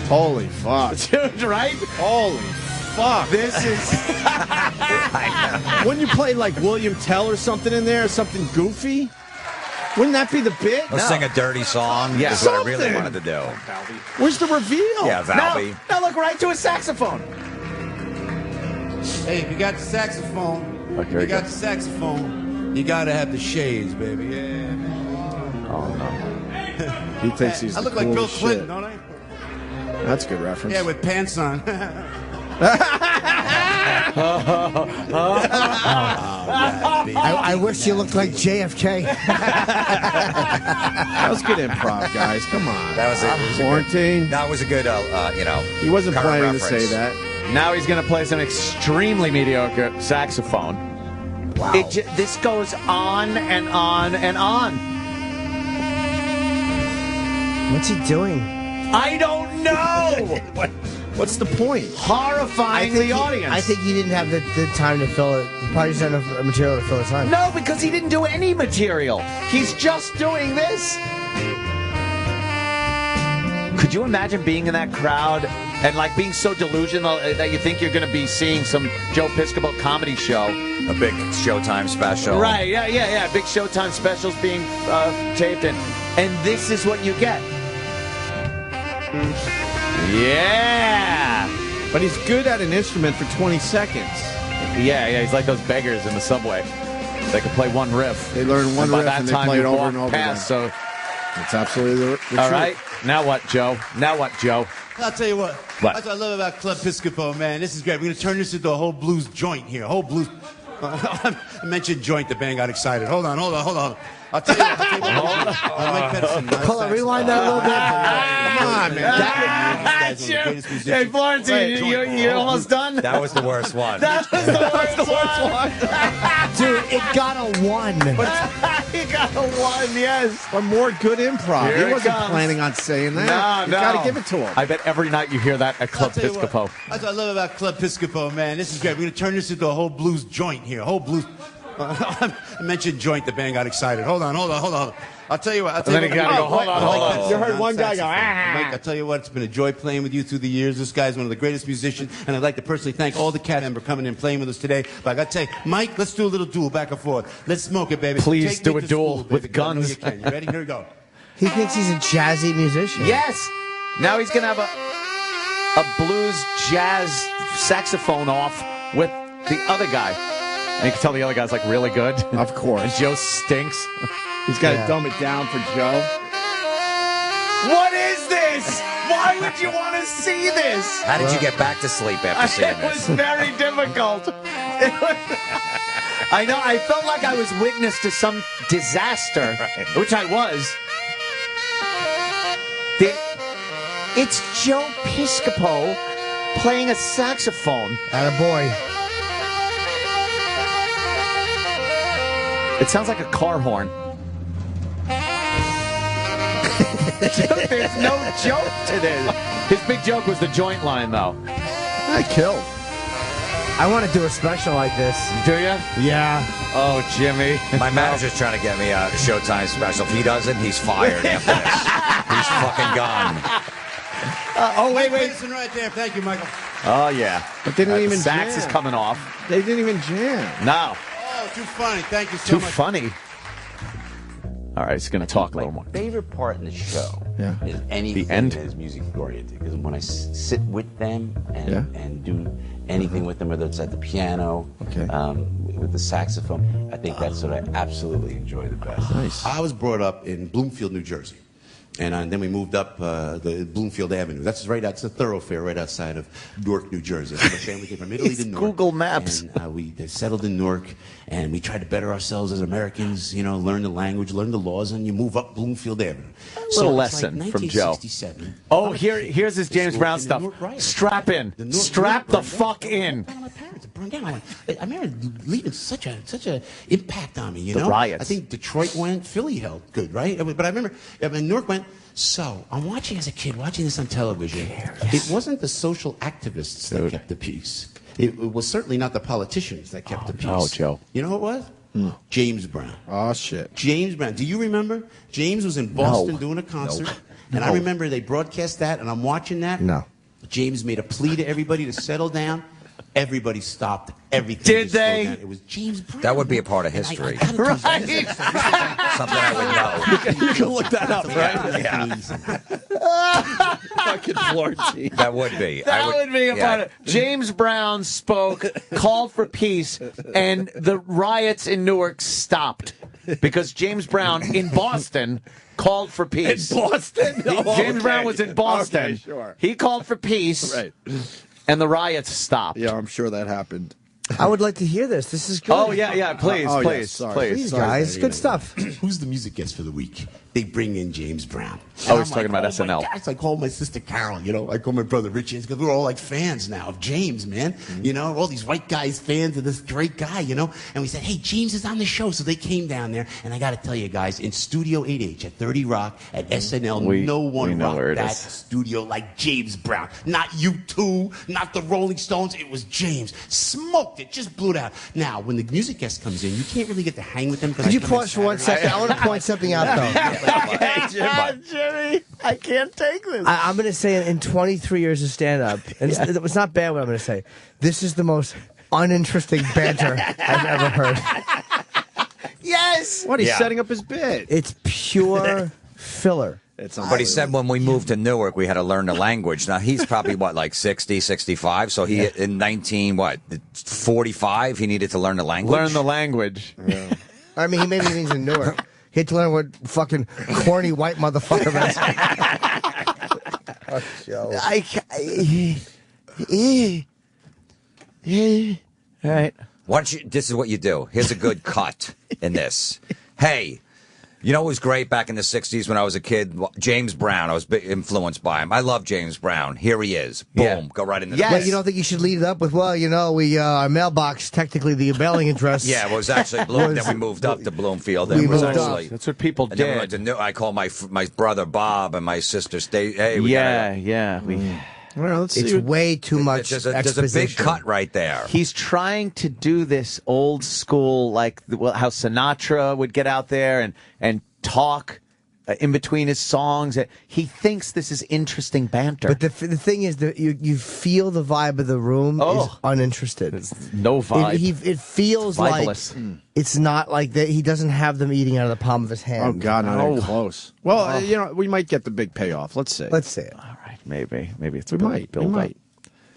Holy fuck. Dude, right? Holy fuck. This is. Wouldn't you play like William Tell or something in there? Something goofy? Wouldn't that be the bit? Or sing a dirty song. Yeah. That's what I really Something. wanted to do. Where's the reveal? Yeah, Valby. Now look right to a saxophone. Hey, if you got the saxophone, you got to have the shades, baby. Yeah. Oh, no. He thinks he's I the look like Bill coolest Clinton, shit. don't I? That's a good reference. Yeah, with pants on. I wish you looked like JFK. That was good improv, guys. Come on. That was a Quarantine. That was a good, He wasn't current planning reference. to say that. Now he's going to play some extremely mediocre saxophone. Wow. This goes on and on and on. What's he doing? I don't know. What's the point? Horrifying the audience. I think he didn't have the time to fill it. He probably didn't have enough material to fill the time. No, because he didn't do any material. He's just doing this. Could you imagine being in that crowd and like being so delusional that you think you're going to be seeing some Joe Piscopo comedy show? A big Showtime special. Right, yeah. Big Showtime specials being taped in. And this is what you get. Yeah. But he's good at an instrument for 20 seconds. Yeah, he's like those beggars in the subway. They can play one riff. They learn one and by riff that and they time play it you over walk and over past, again. so It's absolutely the all truth. right. Now what, Joe? I'll tell you what. What? That's what I love about Club Piscopo, man. This is great. We're going to turn this into a whole blues joint here. A whole blues. I mentioned joint. The band got excited. Hold on. I'll tell you what. Mike Pedersen. Hold on, rewind that a little bit. Come on, man. Hey, Florence, you almost done? That was the worst one. That was the worst one. Dude, it got a 1. He got a 1, yes. But more good improv. Here He it wasn't comes. planning on saying that. No. You got to give it to him. I bet every night you hear that at Club I'll tell you what. Piscopo. That's what I love about Club Piscopo, man. This is great. We're going to turn this into a whole blues joint here. A whole blues. I mentioned joint. The band got excited. Hold on. I'll tell you what. then you gotta go, hold on. You heard one guy go, Mike, I'll tell you what. It's been a joy playing with you through the years. This guy's one of the greatest musicians, and I'd like to personally thank all the cast members coming in playing with us today. But I got to tell you, Mike, let's do a little duel back and forth. Let's smoke it, baby. Please Take do me a to duel school, with baby. I know guns. You can. You ready? Here we go. He thinks he's a jazzy musician. Yes. Now he's going to have a blues jazz saxophone off with the other guy. And you can tell the other guy's like really good. Of course. And Joe stinks. He's got to dumb it down for Joe. What is this? Why would you want to see this? How did you get back to sleep after seeing It this? was very difficult. I know. I felt like I was witness to some disaster, which I was. It's Joe Piscopo playing a saxophone. Attaboy. It sounds like a car horn. There's no joke to this. His big joke was the joint line, though. I killed. I want to do a special like this. Do you? Yeah. Oh, Jimmy. My manager's trying to get me a Showtime special. If he doesn't, he's fired after this. He's fucking gone. Wait. Listen right there. Thank you, Michael. Oh, yeah. But they didn't even sax jam. is coming off. They didn't even jam. No. Oh, too funny. Thank you so Too much. funny. All right, he's going to talk a little more. Favorite part in the show is anything The end? that is music oriented. Because when I sit with them and do anything with them, whether it's at the piano, with the saxophone, I think that's what I absolutely enjoy the best. Nice. I was brought up in Bloomfield, New Jersey. And then we moved up the Bloomfield Avenue. That's a thoroughfare right outside of Newark, New Jersey. My family came from Italy to Newark. Google Maps. And we settled in Newark, and we tried to better ourselves as Americans, learn the language, learn the laws, and you move up Bloomfield Avenue. Little lesson from Joe. 1967. Oh, here's his James Brown stuff. Strap in. Strap the fuck in. Burned down. I remember leaving such a impact on me. You The know, riots. I think Detroit went, Philly held good, right? But I remember Newark went. So I'm watching as a kid, watching this on television. It wasn't the social activists that kept the peace. It was certainly not the politicians that kept the peace. no, Joe. You know who it was? James Brown. Oh, shit. James Brown. Do you remember? James was in Boston doing a concert. And I remember they broadcast that, and I'm watching that. No. James made a plea to everybody to settle down. Everybody stopped. Everything. Did just slowed they? down. It was James Brown. That would be a part of history. Something I would know. You can look that up, right? Fucking Florty. That would be. That would be a part of it. James Brown spoke, called for peace, and the riots in Newark stopped because James Brown in Boston called for peace. In Boston? James Brown was in Boston. Okay, sure. He called for peace, Right. and the riots stopped. Yeah, I'm sure that happened. I would like to hear this. This is good. Oh, yeah, please, Oh, yeah, please, sorry. please. Please, guys. Good stuff. Who's the music guest for the week? They bring in James Brown. Oh, he's talking about my SNL. gosh, I call my sister Carol, I call my brother Richie, because we're all like fans now of James, man. All these white guys fans of this great guy, and we said, hey, James is on the show. So they came down there, and I got to tell you guys, in Studio 8H at 30 Rock, at SNL, no one know where rocked it that is. studio like James Brown. Not U2, not the Rolling Stones, it was James. Smoked it, just blew it out. Now, when the music guest comes in, you can't really get to hang with them. Could you pause for 1 second? I want to point something out, though. Jimmy, I can't take this. I'm going to say in 23 years of stand-up, and it's not bad what I'm going to say, this is the most uninteresting banter I've ever heard. Yes! What? He's setting up his bit. It's pure filler. But he said when we moved to Newark, we had to learn the language. Now, he's probably, 60, 65? So he, in 45, he needed to learn the language? Learn the language. Yeah. I mean, he maybe means in Newark. He had to learn what fucking corny white motherfucker meant. All right. Why don't you, this is what you do. Here's a good cut in this. Hey, you know what was great back in the 60s when I was a kid? James Brown. I was influenced by him. I love James Brown. Here he is. Boom. Go right into the Well, you don't think you should lead it up with, our mailbox, technically the mailing address. Yeah, it was actually Bloom. Then we moved up to Bloomfield. We It was moved up. actually, That's what people and then we did. went to I called my brother Bob and my sister Stacey. Hey, we Yeah. Well, let's It's see. way too much there's a big exposition. cut right there. He's trying to do this old school, like how Sinatra would get out there and talk in between his songs. He thinks this is interesting banter. But the thing is that you feel the vibe of the room is uninterested. There's no vibe. It feels Vibeless. like it's not like that. He doesn't have them eating out of the palm of his hand. Oh, God, not even close. Well, we might get the big payoff. Let's see. Let's see it. All right, maybe it's We might. build up.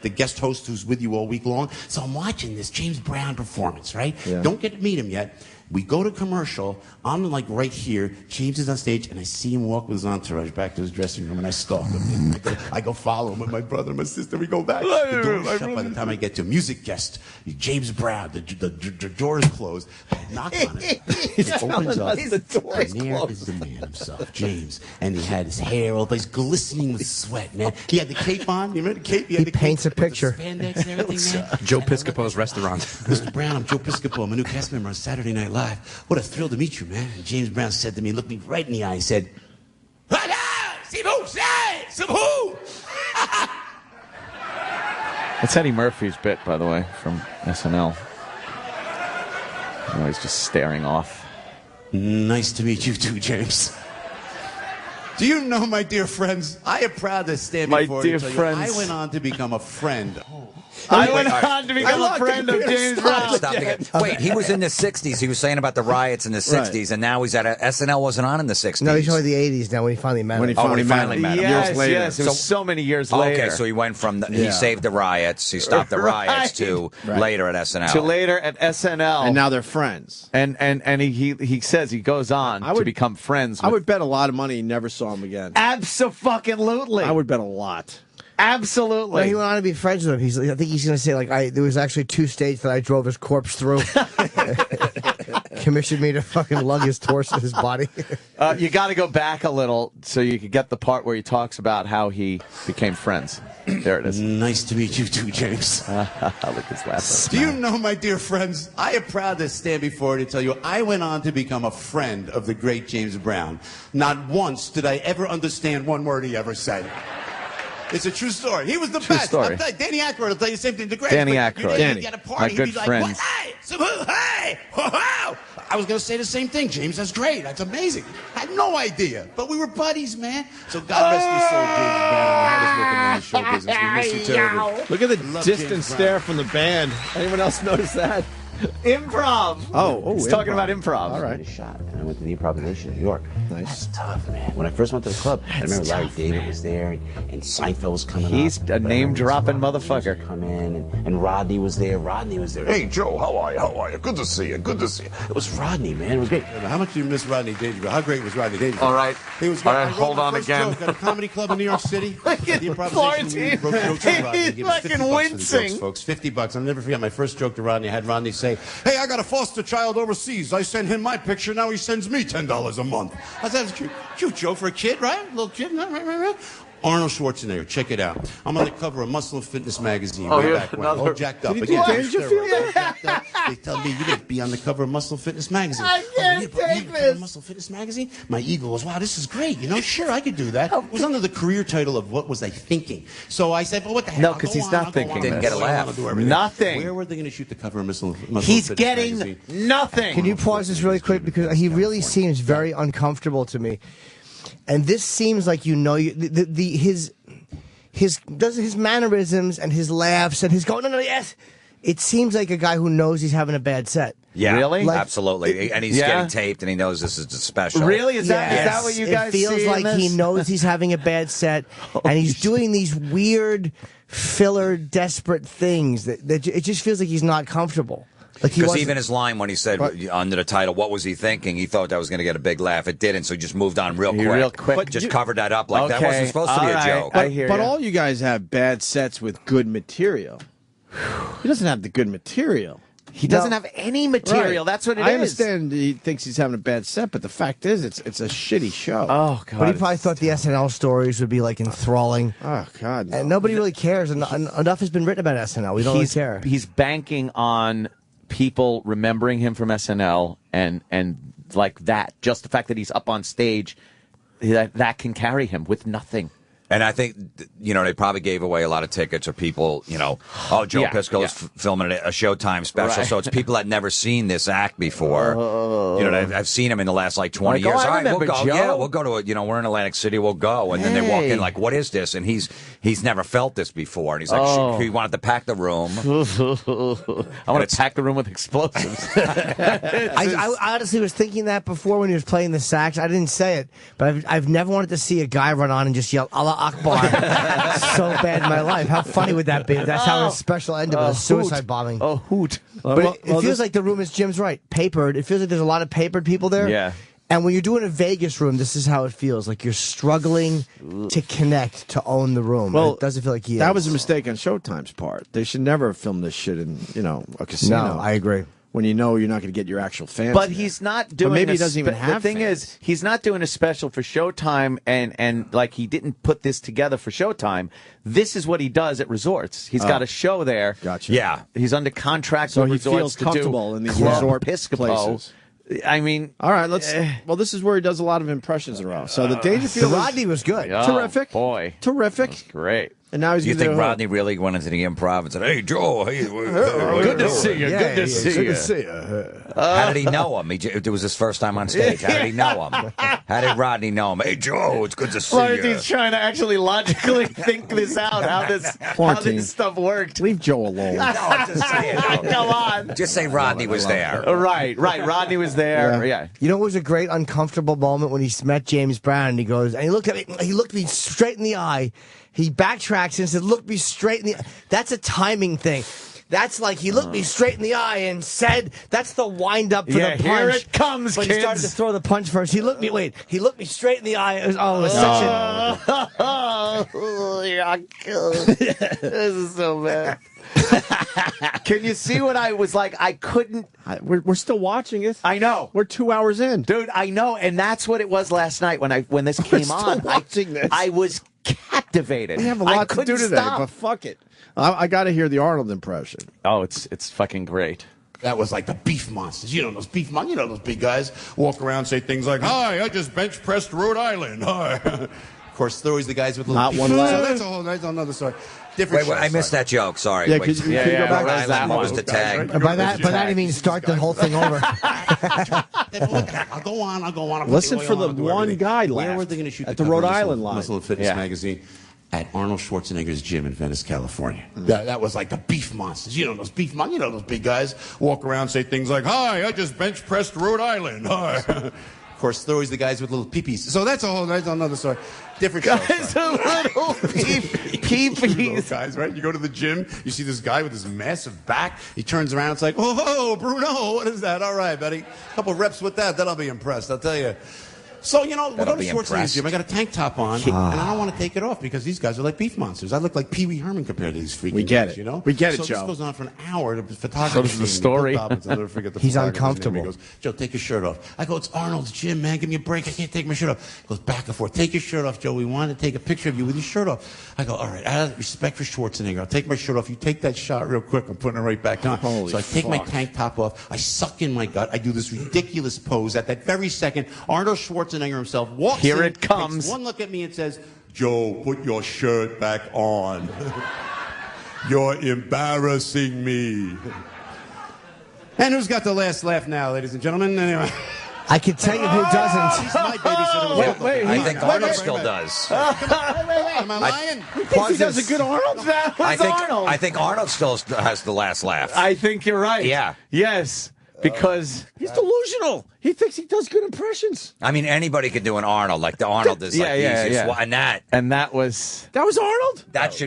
The guest host who's with you all week long. So I'm watching this James Brown performance, right? Yeah. Don't get to meet him yet. We go to commercial. I'm like right here. James is on stage, and I see him walk with his entourage back to his dressing room, and I stalk him. I go follow him with my brother and my sister. We go back. The door's shut by the time I get to him. Music guest, James Brown. The door is closed. I knock on it. It opens up. And there is the man himself, James. And he had his hair all place glistening with sweat, man. He had the cape on. You remember the cape? He paints a picture. Spandex and everything, man. Joe Piscopo's restaurant. Mr. Brown, I'm Joe Piscopo. I'm a new cast member on Saturday Night Live. What a thrill to meet you, man. And James Brown said to me, looked me right in the eye, and said, That's Eddie Murphy's bit, by the way, from SNL. Oh, he's just staring off. Nice to meet you too, James. Do you know, my dear friends, I am proud to stand before you and tell you I went on to become a friend. I went on to become a friend of James Brown. Wait, he was in the 60s. He was saying about the riots in the 60s, and now he's at SNL wasn't on in the 60s. No, he's only the 80s now when he finally met him. When he finally met him. Yes, Years later. yes. It was so many years later. Okay, so he went from, he saved the riots, he stopped the riots, to later at SNL. To later at SNL. And now they're friends. And he says he goes on to become friends with... I would bet a lot of money he never saw him again. Abso-fucking-lutely. I would bet a lot. Absolutely. Well, he went on to be friends with him. I think he's going to say, like, there was actually 2 states that I drove his corpse through. Commissioned me to fucking lug his torso, his body. You got to go back a little so you can get the part where he talks about how he became friends. There it is. Nice to meet you too, James. Look at his laugh. Do you know, my dear friends, I am proud to stand before you to tell you I went on to become a friend of the great James Brown. Not once did I ever understand one word he ever said. It's a true story. He was the best. Story. Danny Aykroyd will tell you the same thing. The greatest. Danny Aykroyd. Danny, at a party, my he'd good be like, friend. "What? Hey, hey, wow." I was going to say the same thing, James. That's great. That's amazing. I had no idea. But we were buddies, man. So God rest your soul, James Brown. Hardest working man in show business. We miss you terribly. Look at the distant stare from the band. Anyone else notice that? Improv. He's talking about improv. All right. A shot, and I went to the improvisation in New York. Nice. That's tough, man. When I first went to the club, I remember Larry David was there, and Seinfeld was coming He's up. a name-dropping motherfucker. Come in, and Rodney was there. Hey, Joe, how are you? How are you? Good to see you. Good to see you. It was Rodney, man. It was great. How much do you miss Rodney Dangerfield? How great was Rodney Dangerfield? All right. He was All great. right, I wrote hold my on first again. joke at a comedy club in New York City. The improvisation Florentine. wrote jokes on Rodney. He's Gave us $50 fucking for the wincing. jokes, folks. $50. I'll never forget my first joke to Rodney. I had Rodney say, "Hey, I got a foster child overseas. I send him my picture. Now he sends me $10 a month." I said, "That's cute. Cute joke for a kid, right? A little kid, right? Arnold Schwarzenegger, check it out. I'm on the cover of Muscle and Fitness magazine way back when. All jacked up. Did he do Dangerfield? All jacked up. They tell me you didn't be on the cover of Muscle and Fitness magazine. I can't take this. Muscle Fitness magazine? My ego goes, wow, this is great. You know, sure, I could do that. It was under the career title of What Was I Thinking? So I said, well, what the hell? No, because he's not thinking. Didn't get a laugh. Nothing. Where were they going to shoot the cover of Muscle He's Fitness getting magazine? nothing. Can you pause this really quick? Because he really seems very uncomfortable to me. And this seems like his mannerisms and his laughs and his going, no, yes. It seems like a guy who knows he's having a bad set. Yeah, really? Absolutely. And he's getting taped, and he knows this is a special. Really? Is that what you guys see? It feels in like this? he knows he's having a bad set, and he's doing these weird, filler, desperate things that it just feels like he's not comfortable. Because even his line when he said under the title, what was he thinking? He thought that was going to get a big laugh. It didn't, so he just moved on real quick. But just covered that up like that wasn't supposed to be a joke. But all you guys have bad sets with good material. He doesn't have the good material. He doesn't have any material. Right. That's what it is. I understand he thinks he's having a bad set, but the fact is it's a shitty show. Oh, God. But he probably thought the SNL stories would be like enthralling. Oh, God. No. And nobody really cares. Enough has been written about SNL. We don't really care. He's banking on people remembering him from SNL and like that. Just the fact that he's up on stage, that can carry him with nothing. And I think, they probably gave away a lot of tickets or people, Joe Piscopo is filming a Showtime special. Right. So it's people that never seen this act before. I've seen him in the last 20 years. I All right, we'll go. Joe. Yeah, we'll go to we're in Atlantic City. We'll go. And then they walk in like, what is this? And he's never felt this before. And he's like, he wanted to pack the room. I want to pack the room with explosives. I honestly was thinking that before when he was playing the sax. I didn't say it, but I've never wanted to see a guy run on and just yell, Allah, Akbar so bad in my life. How funny would that be? That's how a special ended with a suicide bombing. Oh, hoot. But it feels like the room is, Jim's right, papered. It feels like there's a lot of papered people there. Yeah. And when you're doing a Vegas room, this is how it feels. Like you're struggling to connect, to own the room. Well, it doesn't feel like he that is. was a mistake on Showtime's part. They should never have filmed this shit in, a casino. No, I agree. When you know you're not going to get your actual fans. But there. he's not doing. But maybe a he doesn't even have. The thing is, he's not doing a special for Showtime, and like he didn't put this together for Showtime. This is what he does at resorts. He's got a show there. Gotcha. Yeah, he's under contract So with he resorts feels to comfortable do in these Club resort Piscopo. places. I mean, all right. Let's. Well, this is where he does a lot of impressions in a row. So the Dangerfield. The Rodney was good. Terrific. Boy, terrific. Great. And now he's. Do you think gonna- Rodney really went into the improv and said, "Hey, Joe, good to see you. Good to see you." How did he know him? It was his first time on stage. How did he know him? How did Rodney know him? Hey, Joe, it's good to see Well, you. he's trying to actually logically think this out, how this stuff worked. Leave Joe alone. No, just say it. Come on. Just say Rodney was there. Right. Rodney was there. Yeah. You know, it was a great uncomfortable moment when he met James Brown, and he goes, and he looked at me, he looked me straight in the eye. He backtracks and said, "Look me straight in the." That's a timing thing. That's like he looked me straight in the eye and said, "That's the wind up for the punch." Here it comes, but kids. he started to throw the punch first. He looked me straight in the eye. It was such This is so bad. Can you see what I was like? I couldn't. We're still watching it. I know. We're 2 hours in, dude. I know, and that's what it was last night when this came on. I was captivated. We have a lot to do couldn't today, stop. but fuck it. I got to hear the Arnold impression. Oh, it's fucking great. That was like the beef monsters. You know those beef monsters. You know those big guys walk around, say things like, "Hi, I just bench pressed Rhode Island." Hi. Of course, they're always the guys with little. Not beef. one So line. that's another story. Different. Wait, I missed that joke. Sorry. Yeah, Wait. can you go back? Rhode Island, what was the tag? By that, he means start the whole thing over. I'll go on. I'll put Listen the oil for the on, I'll do one everything. guy Where left were they going to shoot at the the cover Rhode of this Island little- line? this little fitness magazine? At Arnold Schwarzenegger's gym in Venice, California. That was like the beef monsters. You know those beef monsters. You know those big guys walk around, say things like, "Hi, I just bench pressed Rhode Island." Hi. Of course, they're always the guys with little peepees. So that's another story. Different Guys, a little peepees. Guys, right? You go to the gym, you see this guy with his massive back. He turns around, it's like, "Oh, Bruno, what is that? All right, buddy. A couple reps with that, then I'll be impressed. I'll tell you." So, we go to Schwarzenegger's gym. I got a tank top on, and I don't want to take it off because these guys are like beef monsters. I look like Pee Wee Herman compared to these freaking We get guys, it. you know? We get it, so Joe. this goes on for an hour. The photographer. So does the story. I'll never forget the He's photographer's uncomfortable. name. He goes, "Joe, take your shirt off." I go, "It's Arnold's gym, man. Give me a break. I can't take my shirt off." He goes back and forth. "Take your shirt off, Joe. We want to take a picture of you with your shirt off." I go, "All right, out of respect for Schwarzenegger, I'll take my shirt off. You take that shot real quick. I'm putting it right back on." Holy so I take my fuck. tank top off. I suck in my gut. I do this ridiculous pose. At that very second, Arnold Schwarzenegger himself walks Here in, it comes. takes one look at me and says, "Joe, put your shirt back on. You're embarrassing me." And who's got the last laugh now, ladies and gentlemen? Anyway. I can tell you who doesn't. My babysitter was I think Arnold still does. Am I lying? He does a good Arnold. That was Arnold. I think Arnold still has the last laugh. I think you're right. Yeah. Yes. Because He's delusional. He thinks he does good impressions. I mean, anybody could do an Arnold. Like the Arnold is like the easiest one. And that was Arnold.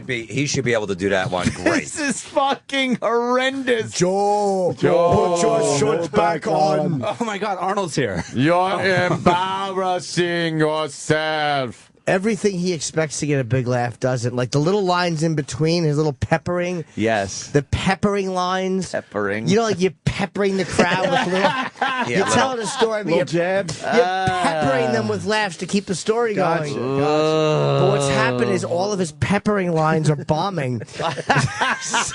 He should be able to do that one great. This is fucking horrendous. Joe, put your shirt back on. Oh my God, Arnold's here. You're embarrassing yourself. Everything he expects to get a big laugh doesn't. Like the little lines in between, his little peppering. Yes. The peppering lines. Peppering. You know, like you're peppering the crowd with little. You're telling a story, but Little you're jabs. peppering them with laughs to keep the story going. But what's happened is all of his peppering lines are bombing. So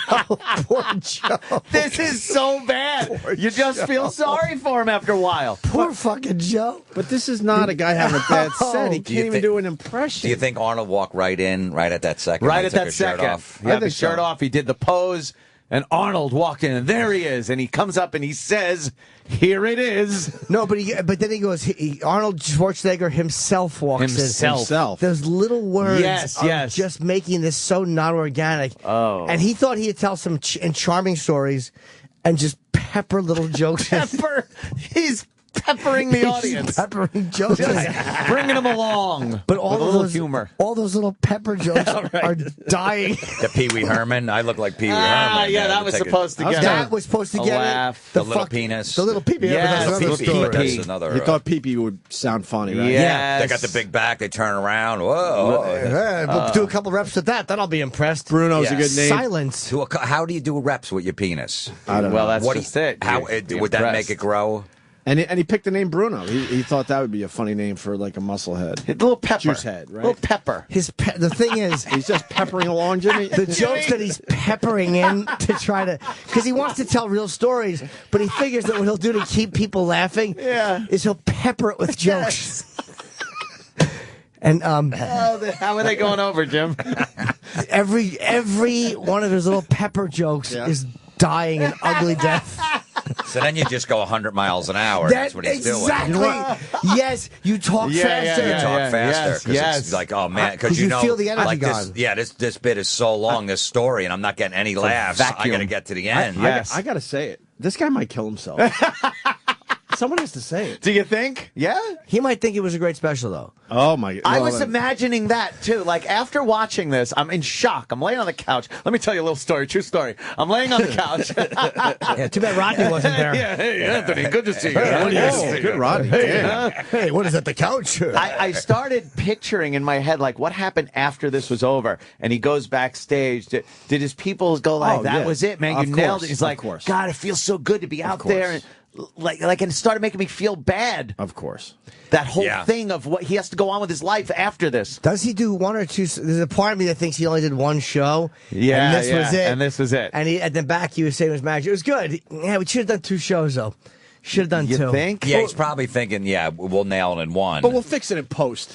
poor Joe. This is so bad. You just feel sorry for him after a while. Poor fucking Joe. But this is not a guy having a bad set. He Do you can't even think- do an impression. Do you think Arnold walked right in, right at that second? Right when at he took that his shirt second. off? He had the think shirt so. off. He did the pose. And Arnold walked in, and there he is. And he comes up and he says, "Here it is." No, but then he goes. Arnold Schwarzenegger himself walks Himself. in. Those little words, Yes, are yes. just making this so not organic. Oh. And he thought he'd tell some charming stories, and just pepper little jokes. Pepper. He's peppering the audience. Peppering jokes. Just bringing them along. But all with a of little those humor. all those little pepper jokes are dying. The Pee Wee Herman. I look like Pee Wee Herman. Yeah, that was supposed to get That was supposed to a get laugh. it. The little penis. The little pee-pee. Yes, That's another the story. pee-pee. That's another. You thought pee-pee would sound funny, right? Yes. They got the big back. They turn around. Whoa. Yeah, we'll do a couple reps with that. Then I'll be impressed. Bruno's a good name. Silence. How do you do reps with your penis? I don't know. Well, that's What do just it. How You're would that impressed. make it grow? And he picked the name Bruno. He thought that would be a funny name for like a muscle head. A little pepper. Juice head, right? Little pepper. The thing is, he's just peppering along, Jimmy. the jokes that he's peppering in to try to, because he wants to tell real stories, but he figures that what he'll do to keep people laughing is he'll pepper it with jokes. And how are they going over, Jim? every one of his little pepper jokes is dying an ugly death. So then you just go 100 miles an hour. That's what he's doing. Exactly. Yes, you talk faster. You talk faster because it's like, oh man, because you know, feel the energy like gone. this bit is so long, this story, and I'm not getting any laughs. I got to get to the end. I got to say it. This guy might kill himself. Someone has to say it. Do you think? Yeah? He might think it was a great special, though. Oh, my God. I was imagining that, too. Like, after watching this, I'm in shock. I'm laying on the couch. Let me tell you a little story, true story. I'm laying on the couch. Yeah, too bad Rodney wasn't there. Yeah, hey, Anthony, good to see you. Good, Rodney. Hey, what is that, the couch? I started picturing in my head, like, what happened after this was over? And he goes backstage. Did his people go like, that was it, man? You nailed it. He's like, God, it feels so good to be out there. And, and it started making me feel bad. Of course. That whole thing of what he has to go on with his life after this. Does he do one or two? There's a part of me that thinks he only did one show. Yeah, and this was it. And this was it. And at the back, he was saying it was magic. It was good. Yeah, we should have done 2 shows, though. Should have done 2. You think? Yeah, he's probably thinking, we'll nail it in one. But we'll fix it in post.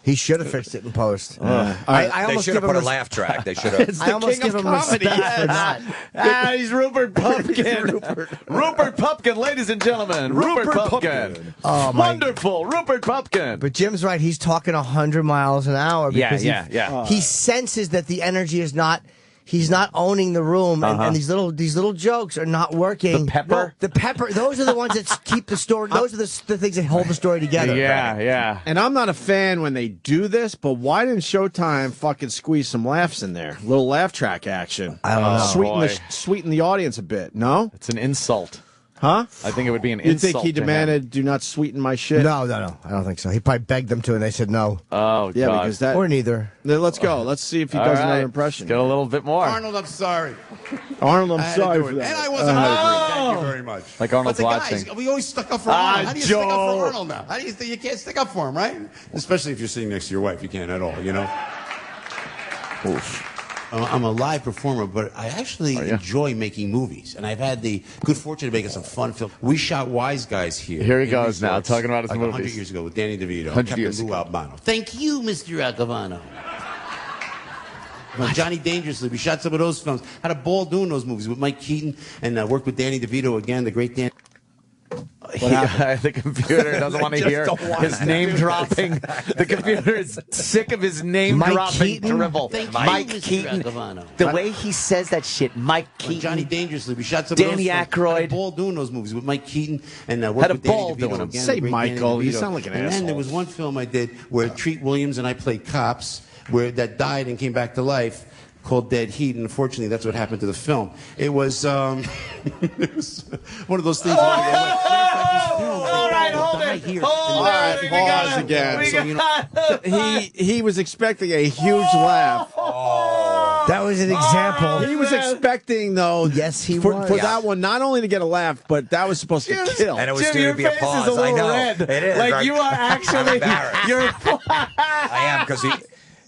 He should have fixed it in post. They almost should have give put him a laugh track. They should have. I almost give him respect for that. He's Rupert Pupkin. Rupert Pupkin, ladies and gentlemen. Rupert Pupkin. Oh, my. Wonderful, Rupert Pupkin. But Jim's right. He's talking 100 miles an hour because yeah. he senses that the energy is not. He's not owning the room, and these little jokes are not working. The pepper? The pepper. Those are the ones that keep the story. Those are the things that hold the story together. Yeah. And I'm not a fan when they do this, but why didn't Showtime fucking squeeze some laughs in there? A little laugh track action. I don't know. Sweeten the audience a bit. No? It's an insult. Huh? I think it would be an You insult. think he to him. demanded, do not sweeten my shit? No. I don't think so. He probably begged them to, and they said no. Oh, Yeah, God. because that. Or neither. Then let's go. Let's see if he All does right. another impression. Get a little bit more. Arnold, I'm sorry. Arnold, I I'm had to sorry do for it. that. And I wasn't hungry. Thank you very much. Like Arnold's but the watching. guys, we always stuck up for Arnold. How do you stick up Joe. for Arnold now? How do you think you can't stick up for him, right? Especially if you're sitting next to your wife. You can't at all, you know? Oof. I'm a live performer, but I actually enjoy making movies, and I've had the good fortune of making some fun films. We shot Wise Guys here. Here he in goes now, resorts, talking about his like movies. 100 years ago with Danny DeVito, 100 years Captain Lou ago. Albano. Thank you, Mr. Albano. Johnny Dangerously, we shot some of those films. Had a ball doing those movies with Mike Keaton, and worked with Danny DeVito again, the great Dan. The computer doesn't want to Just hear don't want his to. name dropping. The computer is sick of his name Mike dropping Keaton? dribble. Thank you, Mike Mr. Keaton. Agavano. The way he says that shit. Mike Keaton. Johnny Dangerously, we shot some Danny of those films. Aykroyd. Had a ball doing those movies with Mike Keaton, and worked Had a with Danny ball DeVito doing them. again, Say the great Michael, Danny you DeVito. sound like an And then asshole. there was one film I did where Treat Williams and I played cops, that died and came back to life, called Dead Heat, and unfortunately that's what happened to the film. It was, it was one of those things where All right, hold it. Hold it. We got Pause it. again. We So, got it. he was expecting a huge laugh. That was an example. He was expecting, though, Yes, he for was. that one, not only to get a laugh, but that was supposed to kill. And it was Jim, due your to be a face pause. is a little I know. red. It is. Like right? you are I'm actually. embarrassed. You're. I am, because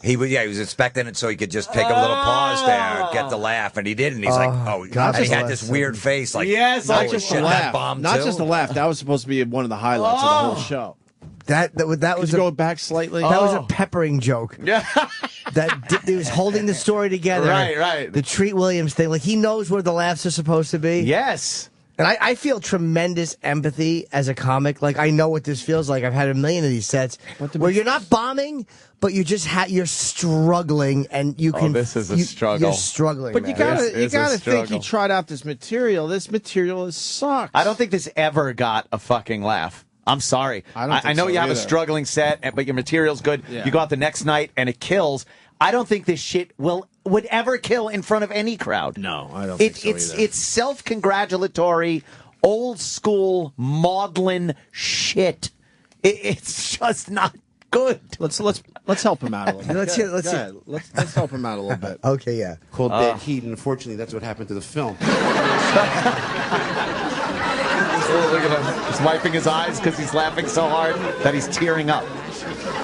he was expecting it so he could just take a little pause there, get the laugh, and he didn't. He's like, God, and he had bless this him. weird face, like, Yes, holy not just shit, a that laugh. bomb Not too? just a laugh. That was supposed to be one of the highlights of the whole show. That was Could you go back slightly? that was a peppering joke. Yeah. He was holding the story together. Right. The Treat Williams thing, like he knows where the laughs are supposed to be. Yes. And I feel tremendous empathy as a comic. Like I know what this feels like. I've had a million of these sets where you're not bombing, but you just you're struggling, and you can. This is a struggle. You're struggling, But man. you gotta This is a think he struggle. tried out this material. This material sucks. I don't think this ever got a fucking laugh. I'm sorry. I don't think I know so you have a either. struggling set, but your material's good. Yeah. You go out the next night and it kills. I don't think this shit would ever kill in front of any crowd. No, I don't think so either. It's self-congratulatory, old school maudlin shit. It's just not good. Let's help him out a little bit. Let's help him out a little bit. Okay, yeah. Called Dead Heat, and unfortunately, that's what happened to the film. Oh, look at him. He's wiping his eyes because he's laughing so hard that he's tearing up.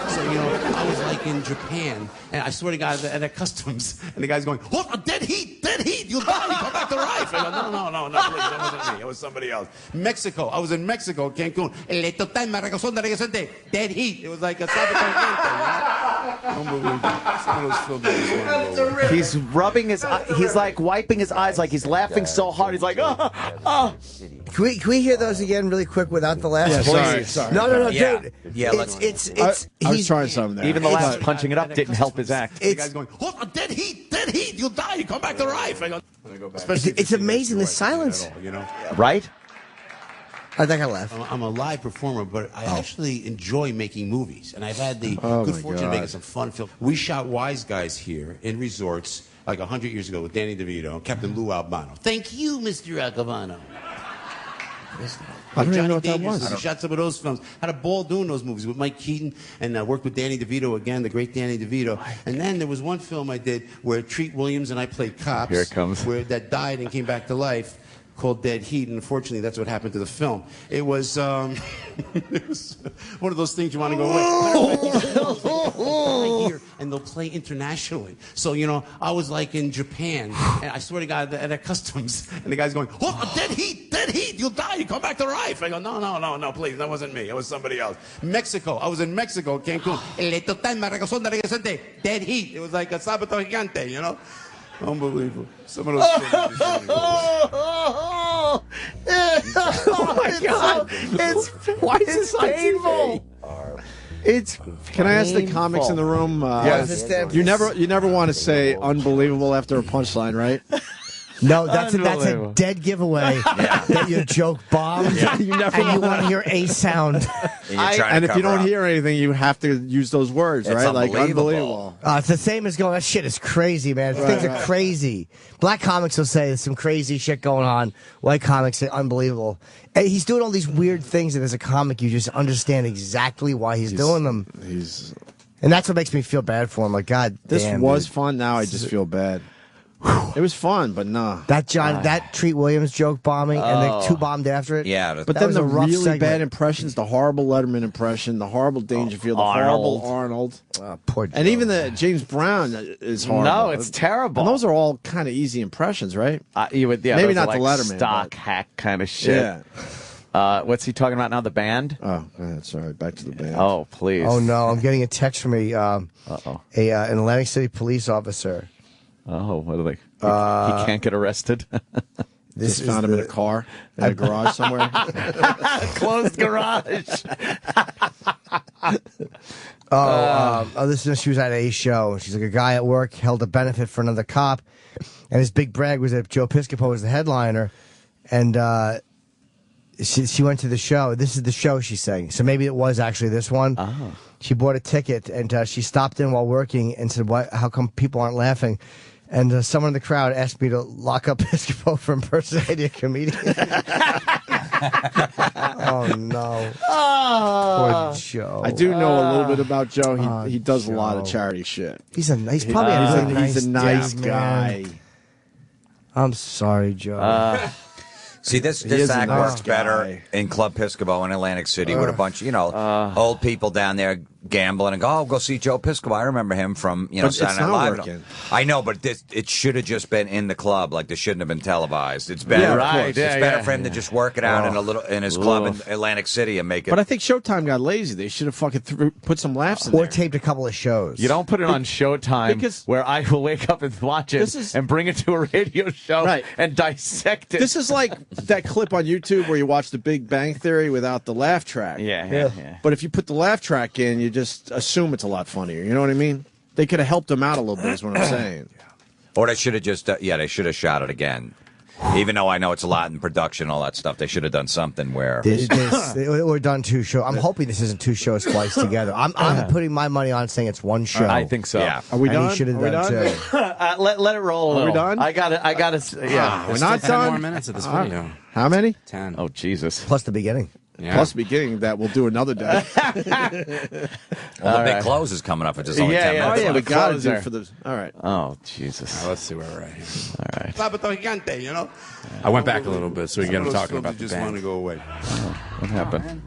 So, you know, I was like in Japan, and I swear to God, at customs, and the guy's going, "Oh, dead heat, you'll die, you come back to life." I go, no, please, that wasn't me, it was somebody else. Mexico, I was in Mexico, Cancun. Dead heat. It was like a He's rubbing his he's like wiping his eyes like he's laughing so hard. He's like, oh. Can we hear those again really quick without the last? Yeah, sorry. No, Yeah. dude. Yeah, it's I was trying something there. Even the last punching it up didn't help his act. The guy's going, "Oh, dead heat, you'll die, you come back to life." I go, It's amazing the silence. You know, right? I think I laughed. I'm a live performer, but I actually enjoy making movies, and I've had the Oh, good my fortune of God. making some fun films. We shot Wise Guys here in resorts like 100 years ago with Danny DeVito and Captain Lou Albano. Thank you, Mr. Albano. I don't even Johnny know what that Dangerous, was. We shot some of those films. Had a ball doing those movies with Mike Keaton, and worked with Danny DeVito again, the great Danny DeVito. And then there was one film I did where Treat Williams and I played cops. Here it comes. Where that died and came back to life, called Dead Heat, and unfortunately that's what happened to the film. It was, it was one of those things you want to go away. Here, and they'll play internationally. So, you know, I was like in Japan, and I swear to God, at customs, and the guy's going, "Oh, dead heat, you'll die, you come back to life." I go, no, please, that wasn't me, it was somebody else. Mexico, I was in Mexico, Cancun. Dead heat. It was like a Sabato Gigante, you know? Unbelievable. Some of those things. Oh my God! Why is this painful? It's Can I ask the comics in the room? Yes. You never want to say unbelievable after a punchline, right? No, that's a dead giveaway that your joke bombed, You never and you want to hear a sound. And if you don't hear anything, you have to use those words, It's right? Like unbelievable. unbelievable. It's the same as going, that shit is crazy, man. Things are crazy. Black comics will say there's some crazy shit going on. White comics say unbelievable. And he's doing all these weird things, and as a comic, you just understand exactly why he's doing them. And that's what makes me feel bad for him. Like, God This damn, was dude. fun. Now I just feel bad. It was fun, but nah. That Treat Williams joke bombing, and the two bombed after it. Yeah, But that then was the a rough really segment. bad impressions, the horrible Letterman impression, the horrible Dangerfield, the horrible Arnold. Poor and even the James Brown is horrible. No, it's terrible. And those are all kind of easy impressions, right? You would, yeah, Maybe those are not the like Letterman, stock but- hack kind of shit. Yeah. What's he talking about now? The band? Oh, go ahead. Sorry. Back to the band. Oh, please. Oh no, I'm getting a text from an Atlantic City police officer. Oh, what are they? He can't get arrested. This Just found him in a car in a garage somewhere. Closed garage. She was at a show. She's like, a guy at work held a benefit for another cop, and his big brag was that Joe Piscopo was the headliner, and she went to the show. This is the show she's saying. So maybe it was actually this one. Oh. She bought a ticket, and she stopped in while working and said, how come people aren't laughing? And someone in the crowd asked me to lock up Piscopo for impersonating a comedian. Oh, no. Poor Joe. I do know a little bit about Joe. He does a lot of charity shit. He's probably he's a nice guy. I'm sorry, Joe. See, this is a act nice works guy. better in Club Piscopo in Atlantic City with a bunch of, old people down there gambling and go see Joe Piscopo. I remember him from, But it's Saturday Night not Live. working. I know, but it should have just been in the club. Like, this shouldn't have been televised. It's better. Yeah, right. It's Yeah, better yeah. for him to just work it out in his club in Atlantic City and make it. But I think Showtime got lazy. They should have fucking put some laughs in Or there. taped a couple of shows. You don't put it on Showtime Because- where I will wake up and watch it and bring it to a radio show and dissect it. This is like that clip on YouTube where you watch The Big Bang Theory without the laugh track. Yeah. But if you put the laugh track in, you just assume it's a lot funnier. You know what I mean? They could have helped him out a little bit, is what I'm saying. Or they should have just, they should have shot it again. Even though I know it's a lot in production, all that stuff, they should have done something where Or done 2 shows. I'm hoping this isn't 2 shows spliced together. I'm putting my money on saying it's 1 show. I think so. Yeah. Are we And he done? should have Are we done done? 2. Let it roll a little. we done? I got it. Yeah. We're not 10 done. more minutes of this video. How many? 10. Oh, Jesus. Plus the beginning. Yeah. Plus beginning that we'll do another day. well, the big close is coming up. It's just only 10 Oh minutes. yeah, we left. got to do closer. for the. All right. Oh, Jesus. Let's see where we're at here. All right. Sábado Gigante, you know? I went back a little bit so we can get Some him of those talking films about the just want to band. go away. What happened?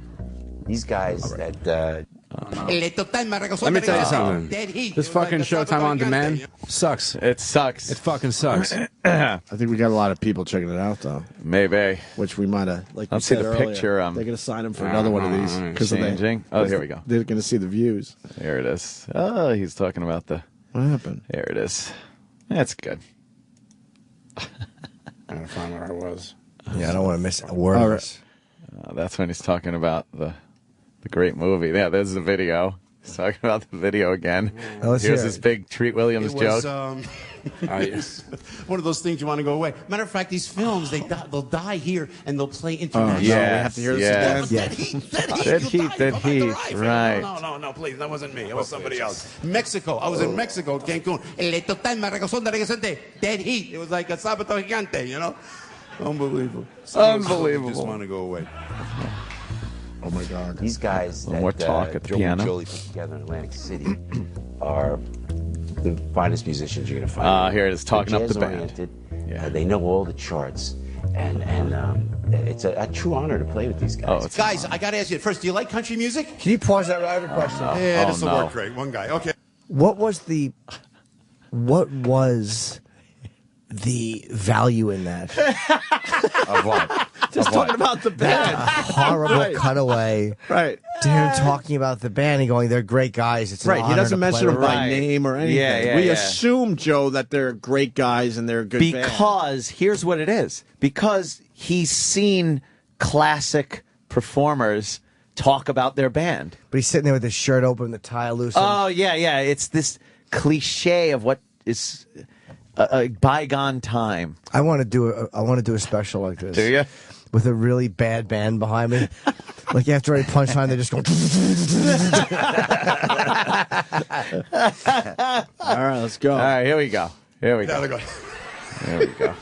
These guys that Let me tell you something. This fucking Showtime on demand sucks. It sucks. It fucking sucks. I think we got a lot of people checking it out though. Maybe. Which we might have. Like Let's we see said the earlier, picture, they're going to sign him for another one of these because changing. Oh, here we go. They're going to see the views. There it is. Oh, he's talking about the. What happened? There it is. That's good. I gotta find where I was. Yeah, I don't want to miss a word All of right. this. That's when he's talking about the great movie. Yeah, there's the video. He's talking about the video again. Oh, let's Here's hear his it. big Treat Williams It was, joke. one of those things you want to go away. Matter of fact, these films, they'll die here and they'll play internationally. yeah. We have to hear this Yeah. again. That heat. Right. No, please. That wasn't me. It was somebody else. Mexico. I was in Mexico, Cancun. Dead heat. It was like a Sábado Gigante, you know? Unbelievable. Unbelievable. Just want to go away. Oh my God. These guys More that talk at the Joe piano. and Jolie put together in Atlantic City are the finest musicians you're going to find. Here it is, talking up the band. Jazz-oriented. They know all the charts, and it's a true honor to play with these guys. Guys, I got to ask you first, do you like country music? Can you pause that? I have a question. Yeah, this will work great. One guy. Okay. What was the value in that? Of what? Just talking about the band. Horrible Right. cutaway. Right. To him talking about the band and going, they're great guys. It's an Right. He honor doesn't to mention play them with by name or anything. Yeah, we yeah. assume, Joe, that they're great guys and they're a good band. Because here's what it is. Because he's seen classic performers talk about their band. But he's sitting there with his shirt open, the tie loose. Oh, yeah. It's this cliche of what is a bygone time. I want to do a special like this. Do you? With a really bad band behind me. Like after a punchline, they just go. All right, let's go. All right, here we go. Here we There go. we go. There we go.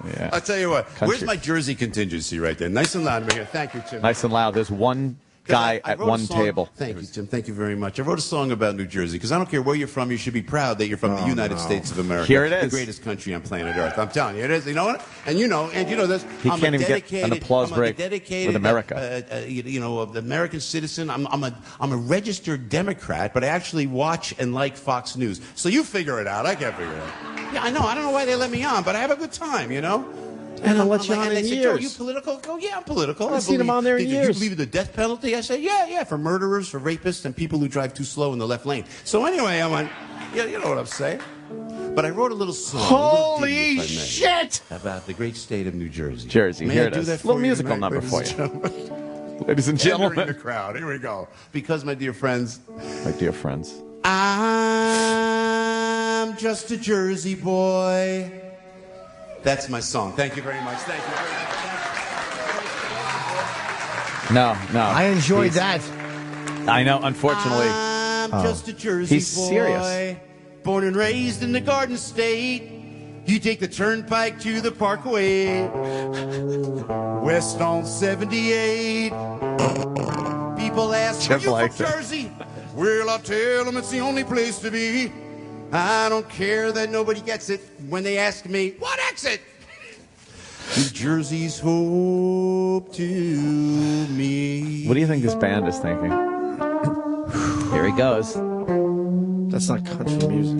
Yeah. I'll tell you what. Country. Where's my Jersey contingency right there? Nice and loud over here. Thank you, Tim. Nice and loud. There's one guy I at wrote a one song- table. Thank you, Tim. Thank you very much. I wrote a song about New Jersey because I don't care where you're from. You should be proud that you're from the United States of America. Here it is. The greatest country on planet Earth. I'm telling you, it is. You know what? And you know this. He I'm can't a even get an dedicated- applause I'm a break dedicated, with America. the American citizen. I'm a registered Democrat, but I actually watch and like Fox News. So you figure it out. I can't figure it out. Yeah, I know. I don't know why they let me on, but I have a good time. You know. And I'll let I'm you like- on and in they said, years. Joe, you political? I go, yeah, I'm political. I've seen him on there in Do years. you believe in the death penalty? I say, yeah, for murderers, for rapists, and people who drive too slow in the left lane. So anyway, I went, yeah, you know what I'm saying. But I wrote a little song. Holy a little ditty, if I may, shit! About the great state of New Jersey. Jersey, May here I it do is. that for Little you musical tonight, number ladies for and you. gentlemen? Ladies and Entering gentlemen. the crowd. Here we go. Because, my dear friends, My dear friends. I'm just a Jersey boy. That's my song. Thank you very much. Thank you very much. No. I enjoyed that. I know, unfortunately. I'm just a Jersey He's boy. serious. Born and raised in the Garden State. You take the turnpike to the Parkway. West on 78. People ask, Jeff are you likes from it. Jersey? Well, I tell them it's the only place to be. I don't care that nobody gets it when they ask me, what exit? New Jersey's hope to me. What do you think this band is thinking? Here he goes. That's not country music.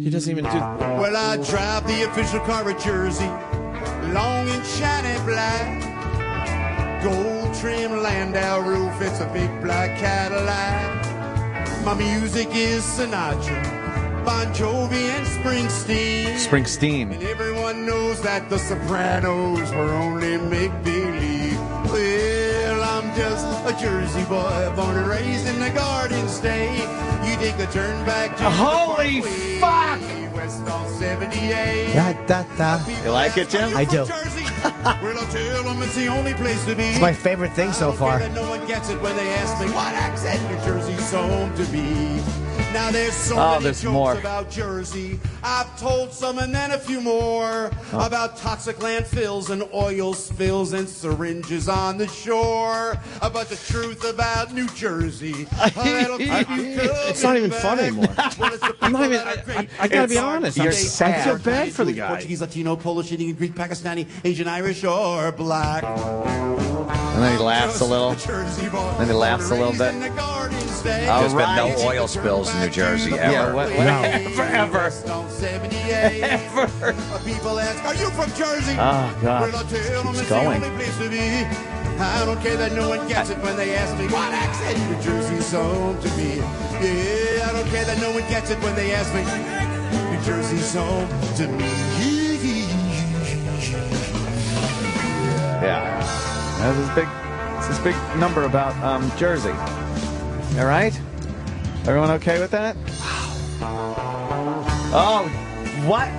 He doesn't even do. Well, I drive the official car at Jersey, long and shiny black. Gold trim Landau roof, it's a big black Cadillac. My music is Sinatra, Bon Jovi, and Springsteen. Springsteen. And everyone knows that the Sopranos were only make-believe. Well, I'm just a a Jersey boy, born and raised in the Garden State. You take a turn back to Holy fuck! West on 78. You like it, Jim? I do. Well, I'll tell them it's the only place to be. It's my favorite thing so far. No one gets it when they ask me what accent New Jersey's home to be. Now there's so many there's jokes more. about Jersey. I've told some and then a few more about toxic landfills and oil spills and syringes on the shore. But the truth about New Jersey, that'll keep you It's not even fun anymore. I'm not even. I gotta be honest. You're I sad. feel bad for the guy. Portuguese, Latino, Polish, Indian, Greek, Pakistani, Asian, Irish, or black. And then he laughs a little. Then he laughs a little bit. There's been no oil spills in New Jersey ever. Yeah, what? Ever. People ask, are you from Jersey? Oh, God. Well, I'll tell them Keeps it's going. the only place to be. I don't care that no one gets it when they ask me what accent New Jersey's home to me. Yeah, I don't care that no one gets it when they ask me New Jersey's home to me. Yeah. That's this big number about Jersey. All right? Everyone okay with that? Oh, what?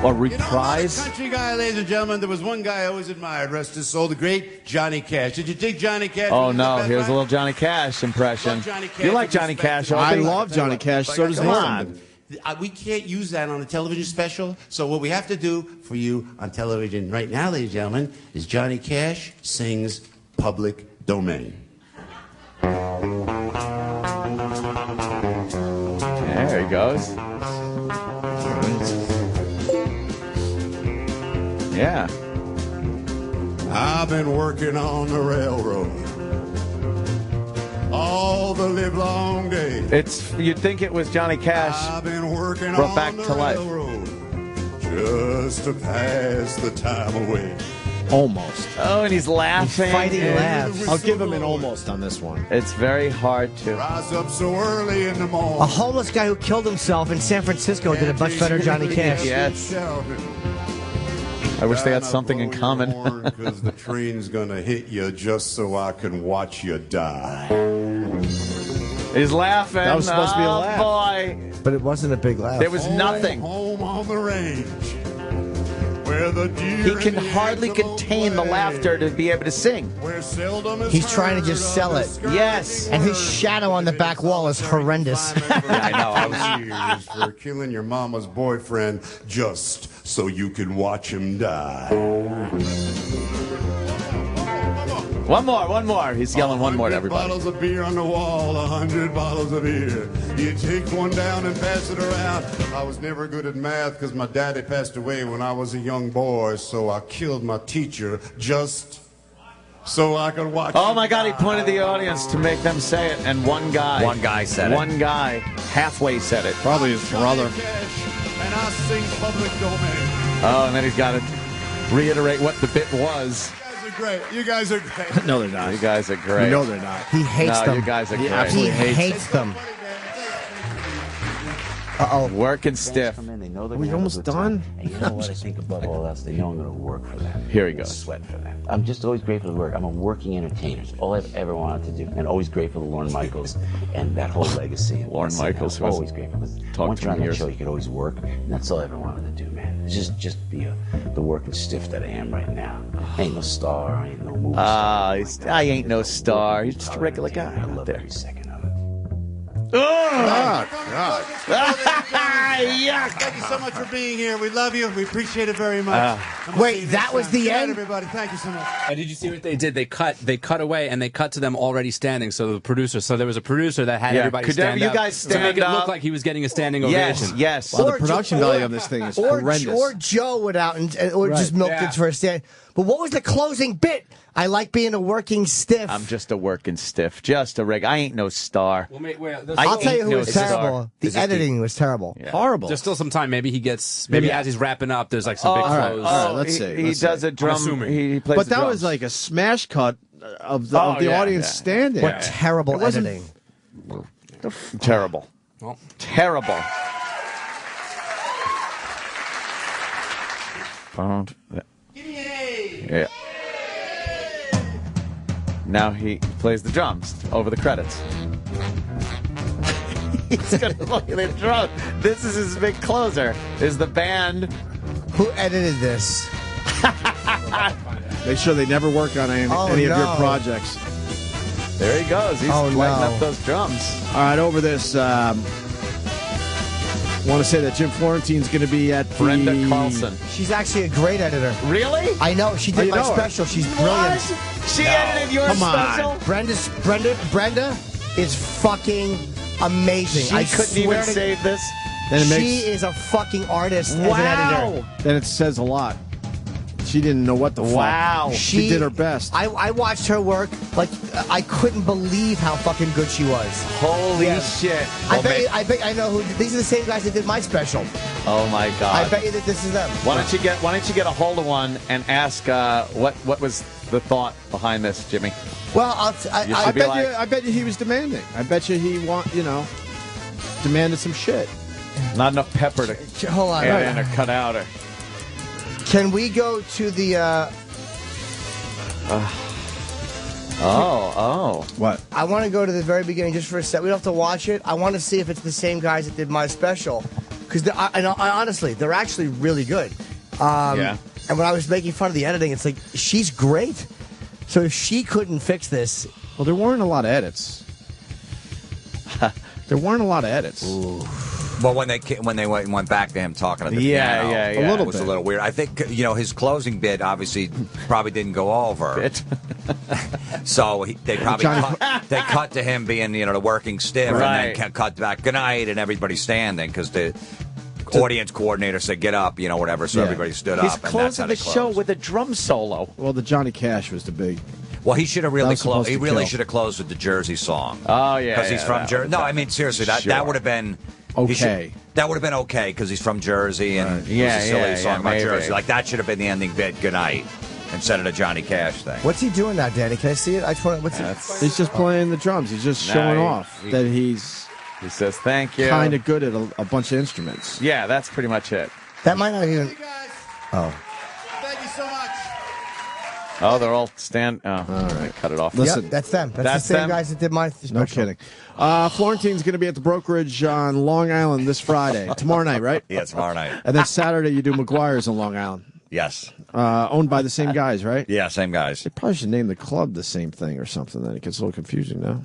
A reprise? You know, country guy, ladies and gentlemen, there was one guy I always admired, rest his soul, the great Johnny Cash. Did you dig Johnny Cash? Oh, no. Here's a little Johnny Cash impression. You like Johnny Cash, I Opie? love Johnny Cash. So does Come Nathan. on. We can't use that on a television special. So what we have to do for you on television right now, ladies and gentlemen, is Johnny Cash sings Public Domain. There he goes. Yeah. I've been working on the railroad all the livelong day. You'd think it was Johnny Cash I've been working brought on back the to life. railroad just to pass the time away. Almost. Oh, and he's laughing. Fighting and- laughs. I'll give him an almost on this one. It's very hard to. Rise up so early in the morning. A homeless guy who killed himself in San Francisco did a much better Johnny Cash. Yes. I wish they had something in common. Because the train's gonna hit you just so I can watch you die. He's laughing. That was supposed to be a Oh, laugh. boy. But it wasn't a big laugh. There was nothing. Home on the range, where the deer He can and the hardly antelope contain the lay, laughter to be able to sing. where seldom is He's trying to just heard sell of it. the skirt Yes. And his shadow on the back wall is horrendous. I know. I was years for killing your mama's boyfriend just so you can watch him die. One more. He's yelling one more to 100 everybody. bottles of beer on the wall, 100 bottles of beer. You take one down and pass it around. I was never good at math because my daddy passed away when I was a young boy, so I killed my teacher just so I could watch. Oh my God, he pointed the audience to make them say it, and one guy said it. One guy halfway said it. Probably his brother. And I sing Public Domain. Oh, and then he's got to reiterate what the bit was. Great. You guys are great. No, they're not. You guys are great. You know they're not. He hates No, them. you guys are He great. absolutely He hates hates them. Uh-oh. Working stiff. They know they're We gonna have a almost good time. done? And you know what I think above all else? They know I'm going to work for them. Here he I'm gonna goes. Sweat for them. I'm just always grateful to work. I'm a working entertainer. It's all I've ever wanted to do. And always grateful to Lorne Michaels and that whole legacy. of Lorne Westinghouse. Michaels, who has always grateful. Because talked once to you're him on that years. show, you could always work. And that's all I ever wanted to do, man. It's just be the working stiff that I am right now. I ain't no star. I ain't no movie star. I ain't no star. He's just a regular guy I out love there. every second of it. God. Yuck. Thank you so much for being here. We love you. We appreciate it very much. And we'll Wait, see you that next was time. the Good night, end? everybody. Thank you so much. And did you see what they did? They cut away and they cut to them already standing. So the producer, there was a producer that had Yeah. everybody Could stand you up guys to make stand it up? look like he was getting a standing Yes, ovation. yes. Well, the Or production Joe- value of this thing is horrendous. Or Joe went out or just milked Yeah. it for a stand. But what was the closing bit? I like being a working stiff. I'm just a working stiff. Just a rig. I ain't no star. Well, wait, I'll tell you who no was star. terrible. The Is it editing was terrible. Yeah. Horrible. There's still some time. Maybe he gets. Maybe as he's wrapping up, there's like some big all right, close. all right, let's see. He Let's does see. a drum. assuming. He plays But the that drums. was like a smash cut of the yeah, audience yeah. standing. What terrible It wasn't- editing. terrible. Well, Terrible. Yeah. now he plays the drums over the credits. He's going to play the drums. This is his big closer, is the band. Who edited this? Make sure they never work on any of your projects. There he goes. He's lighting up those drums. All right, over this. Want to say that Jim Florentine's going to be at Brenda Carlson. She's actually a great editor. Really? I know. She did my special. She's brilliant. She edited your special? Brenda is fucking amazing. She couldn't even save this. She is a fucking artist as an editor. Then it says a lot. She didn't know what the fuck. She did her best. I watched her work. Like, I couldn't believe how fucking good she was. Holy shit. I bet I know who. These are the same guys that did my special. Oh my God. I bet you that this is them. Why don't you get a hold of one and ask what was the thought behind this, Jimmy? Well, I bet you he was demanding. I bet you he demanded some shit. Not enough pepper to hold on, add in or cut out or. Can we go to the? What? I want to go to the very beginning just for a sec. We don't have to watch it. I want to see if it's the same guys that did my special, because honestly, they're actually really good. Yeah. And when I was making fun of the editing, it's like she's great. So if she couldn't fix this, well, there weren't a lot of edits. Ooh. Well, when they went back to him talking at the piano, a it was a little weird. I think his closing bit obviously probably didn't go over. So they probably cut to him being the working stiff, and then cut back good night, and everybody standing because the audience coordinator said get up, whatever. So everybody stood He's up. closing the show with a drum solo. Well, the Johnny Cash was the big. Well, he should have really closed. He really should have closed with the Jersey song. Oh yeah, because he's from Jersey. No, I mean seriously, that would have been. Okay. That would have been okay because he's from Jersey and it was a silly song about Jersey. Like that should have been the ending bit. Good night, instead of the Johnny Cash thing. What's he doing now, Danny? Can I see it? I just want. He's just playing the drums. He's just showing off that he's. He says thank you. Kind of good at a bunch of instruments. Yeah, that's pretty much it. That might not even. Oh. Thank you so much. Oh, they're all stand. Oh, all right, cut it off. Listen, yep, that's them. That's the same guys that did my special. No kidding. Florentine's going to be at the brokerage on Long Island this Friday. Tomorrow night, right? Yeah, tomorrow night. And then Saturday you do McGuire's on Long Island. Yes. Owned by the same guys, right? Yeah, same guys. They probably should name the club the same thing or something. Then it gets a little confusing now.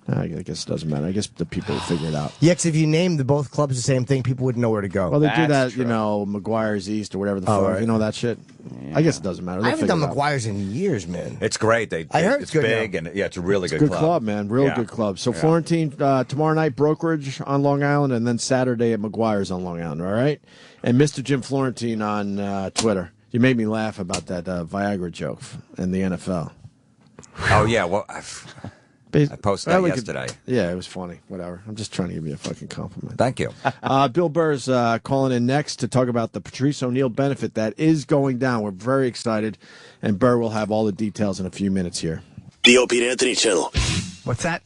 I guess it doesn't matter. I guess the people will figure it out. Yeah, because if you named both clubs the same thing, people wouldn't know where to go. Well, they do that, McGuire's East or whatever the fuck. Right. That shit? Yeah. I guess it doesn't matter. I haven't done McGuire's in years, man. It's great. I heard it's good big, now. and it's a really good club. Good club, man. Real good club. So Florentine, tomorrow night, brokerage on Long Island, and then Saturday at McGuire's on Long Island, all right? And Mr. Jim Florentine on Twitter. You made me laugh about that Viagra joke in the NFL. Oh, yeah. Well, I posted that yesterday. Yeah, it was funny. Whatever. I'm just trying to give you a fucking compliment. Thank you. Bill Burr's calling in next to talk about the Patrice O'Neal benefit that is going down. We're very excited, and Burr will have all the details in a few minutes here. The Opie and Anthony Channel. What's that?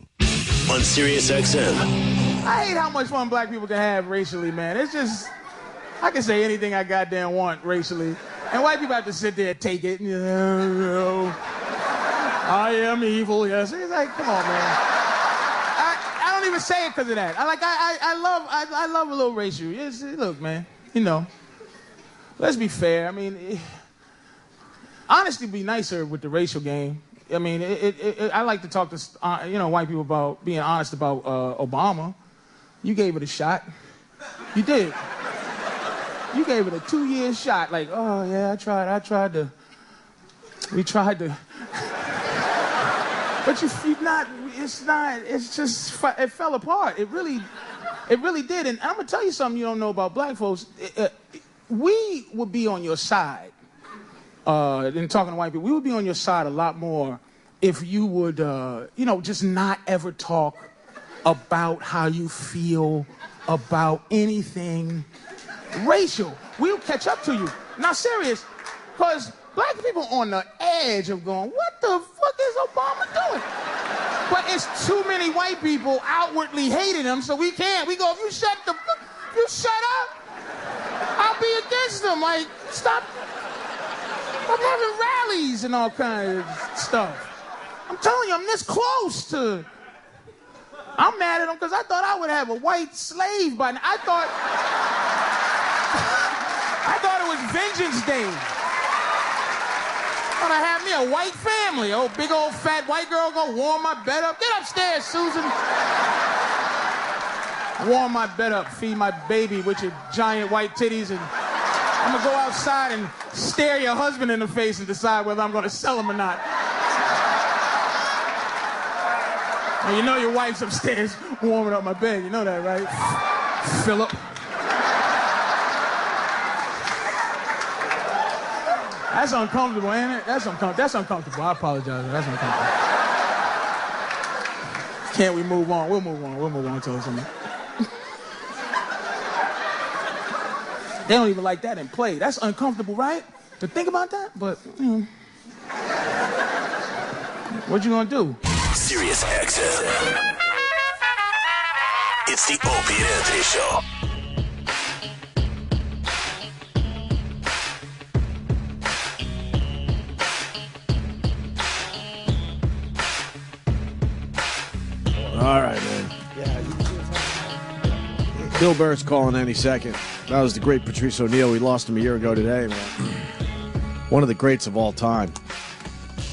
On Sirius XM. I hate how much fun black people can have racially, man. It's just, I can say anything I goddamn want racially, and white people have to sit there and take it. I am evil, yes. It's like, come on, man. I don't even say it because of that. I love a little racial. Yes, look, man, let's be fair. I mean, honesty be nicer with the racial game. I mean, I like to talk to, white people about being honest about Obama. You gave it a shot. You did. You gave it a 2-year shot. Like, oh, yeah, we tried to. But it fell apart. It really did. And I'm going to tell you something you don't know about black folks. We would be on your side, in talking to white people, we would be on your side a lot more if you would, just not ever talk about how you feel about anything racial. We'll catch up to you. Now, serious, because black people on the edge of going, what the fuck is Obama doing? But it's too many white people outwardly hating him, so we can't. We go, if you shut up, I'll be against them. Like, stop having rallies and all kinds of stuff. I'm telling you, I'm this close to. I'm mad at him because I thought I would have a white slave by now. I thought it was Vengeance Day. I thought I had me a white family. Oh, big old fat white girl gonna warm my bed up. Get upstairs, Susan. Warm my bed up, feed my baby with your giant white titties, and I'm gonna go outside and stare your husband in the face and decide whether I'm gonna sell him or not. Now, you know your wife's upstairs warming up my bed. You know that, right? Philip. That's uncomfortable, ain't it? That's uncomfortable. I apologize. That's uncomfortable. Can't we move on? We'll move on. We'll move on to something. They don't even like that in play. That's uncomfortable, right? To think about that, but what you gonna do? Sirius XM. It's the Opie and Anthony Show. All right, man. Bill Burr's calling any second. That was the great Patrice O'Neal. We lost him a year ago today, man. One of the greats of all time.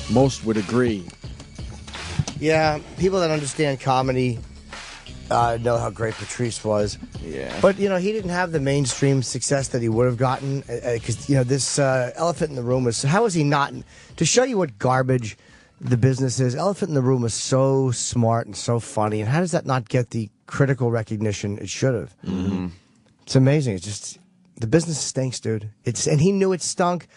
Most would agree. Yeah, people that understand comedy know how great Patrice was. Yeah. But, you know, he didn't have the mainstream success that he would have gotten because, you know, this elephant in the room was... How was he not... To show you what garbage the business is, Elephant in the Room was so smart and so funny. And how does that not get the critical recognition it should have? Mm-hmm. It's amazing. It's just... The business stinks, dude. And he knew it stunk,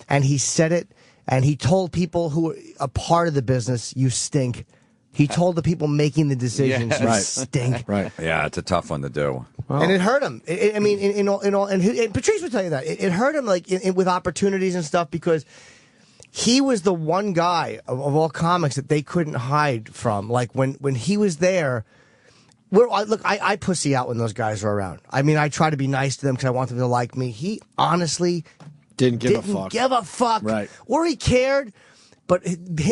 and he said it, and he told people who were a part of the business, you stink. He told the people making the decisions, Yes. you Right. stink. Right. Yeah, it's a tough one to do. And it hurt him. I mean, in all, and Patrice would tell you that it hurt him, like with opportunities and stuff, because he was the one guy of all comics that they couldn't hide from. Like when he was there, I pussy out when those guys are around. I mean, I try to be nice to them because I want them to like me. He honestly didn't give a fuck. Right. Or he cared. But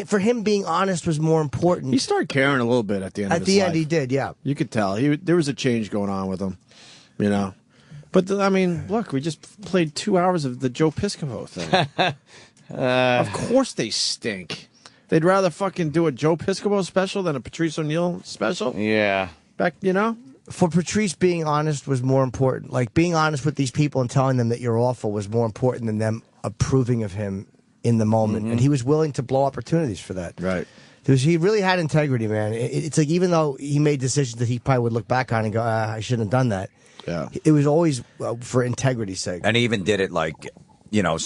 for him, being honest was more important. He started caring a little bit at the end of his life. At the end, he did, yeah. You could tell. There was a change going on with him, you know. But, I mean, look, we just played 2 hours of the Joe Piscopo thing. Of course they stink. They'd rather fucking do a Joe Piscopo special than a Patrice O'Neal special? Yeah. Back, you know? For Patrice, being honest was more important. Like, being honest with these people and telling them that you're awful was more important than them approving of him in the moment. And he was willing to blow opportunities for that. Right. Because he really had integrity, man. It's like, even though he made decisions that he probably would look back on and go, I shouldn't have done that. Yeah. It was always for integrity's sake. And he even did it like, you know,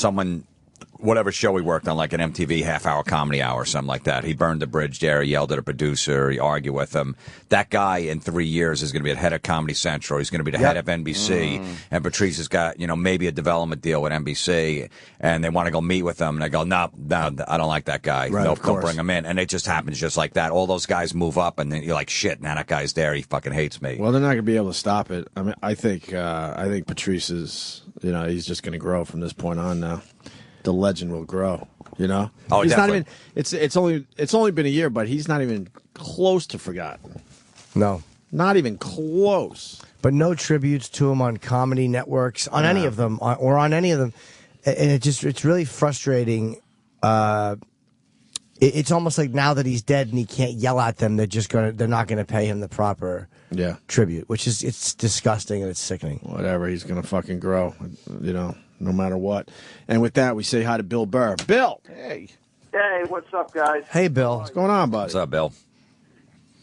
whatever show he worked on, like an MTV half-hour comedy hour or something like that. He burned the bridge there. He yelled at a producer. He argued with him. That guy in 3 years is going to be the head of Comedy Central. He's going to be the head of NBC. And Patrice has got, you know, maybe a development deal with NBC. And they want to go meet with him. And they go, no, I don't like that guy. Right, Nope, don't bring him in. And it just happens just like that. All those guys move up, and then you're like, shit, now that guy's there. He fucking hates me. Well, they're not going to be able to stop it. I mean, I think Patrice is, you know, he's just going to grow from this point on now. The legend will grow, you know. Oh, he's definitely. not even. It's only been a year, but he's not even close to forgotten. No, not even close. But no tributes to him on comedy networks, on any of them, or on any of them, and it's really frustrating. It's almost like now that he's dead and he can't yell at them, they're not gonna pay him the proper tribute, which is it's disgusting and it's sickening. Whatever, he's gonna fucking grow, you know. No matter what. And with that, we say hi to Bill Burr. Bill! Hey, what's up, guys? Hey, Bill. What's going on, buddy? What's up, Bill?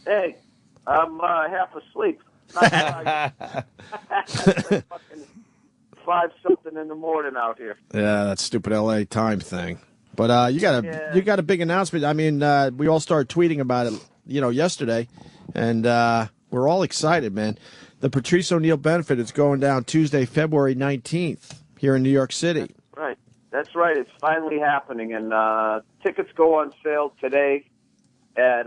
Hey, I'm half asleep. Not fucking 5-something in the morning out here. Yeah, that stupid LA time thing. But you got a big announcement. I mean, we all started tweeting about it, you know, yesterday, and we're all excited, man. The Patrice O'Neal benefit is going down Tuesday, February 19th. Here in New York City. That's right. It's finally happening, and tickets go on sale today at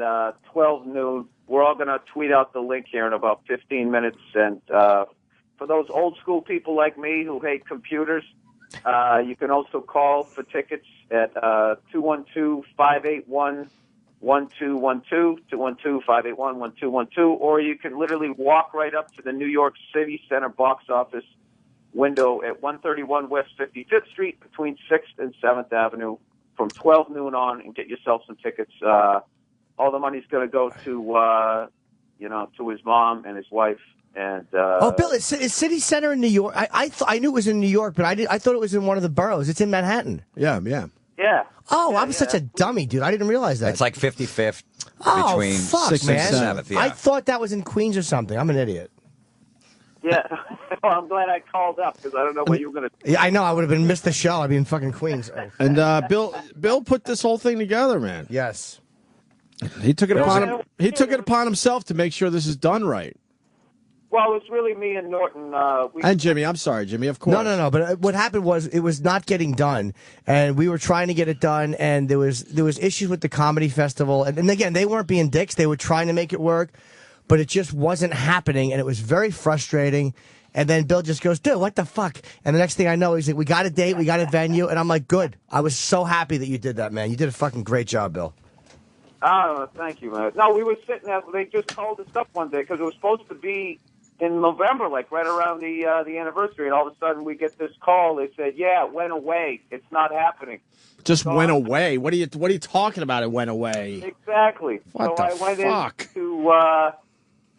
12 noon. We're all going to tweet out the link here in about 15 minutes. And for those old school people like me who hate computers, you can also call for tickets at 212-581-1021. 212-581-1212, or you can literally walk right up to the New York City Center box office window at 131 West 55th Street between 6th and 7th Avenue from 12 noon on and get yourself some tickets. All the money's going to go to, to his mom and his wife. And Bill, is City Center in New York? I knew it was in New York, but I thought it was in one of the boroughs. It's in Manhattan. Yeah. Yeah. Oh, I'm such a dummy, dude. I didn't realize that. It's like 55th Oh, between fuck, 6th man. and 7th. Yeah. I thought that was in Queens or something. I'm an idiot. Yeah. Well, I'm glad I called up because I don't know what you were going to. Yeah, I know. I would have missed the show. I'd be in fucking Queens. Oh. And Bill put this whole thing together, man. Yes. He took it upon himself to make sure this is done right. Well, it's really me and Norton. And Jimmy. I'm sorry, Jimmy. Of course. No. But what happened was it was not getting done, and we were trying to get it done, and there was issues with the comedy festival, and again, they weren't being dicks. They were trying to make it work, but it just wasn't happening, and it was very frustrating. And then Bill just goes, dude, what the fuck? And the next thing I know, he's like, we got a date, we got a venue, and I'm like, good. I was so happy that you did that, man. You did a fucking great job, Bill. Oh, thank you, man. No, we were sitting there. They just called us up one day because it was supposed to be in November, like right around the anniversary, and all of a sudden we get this call. They said, "Yeah, it went away. It's not happening." Just went away. What are you talking about? It went away. Exactly. What so the fuck?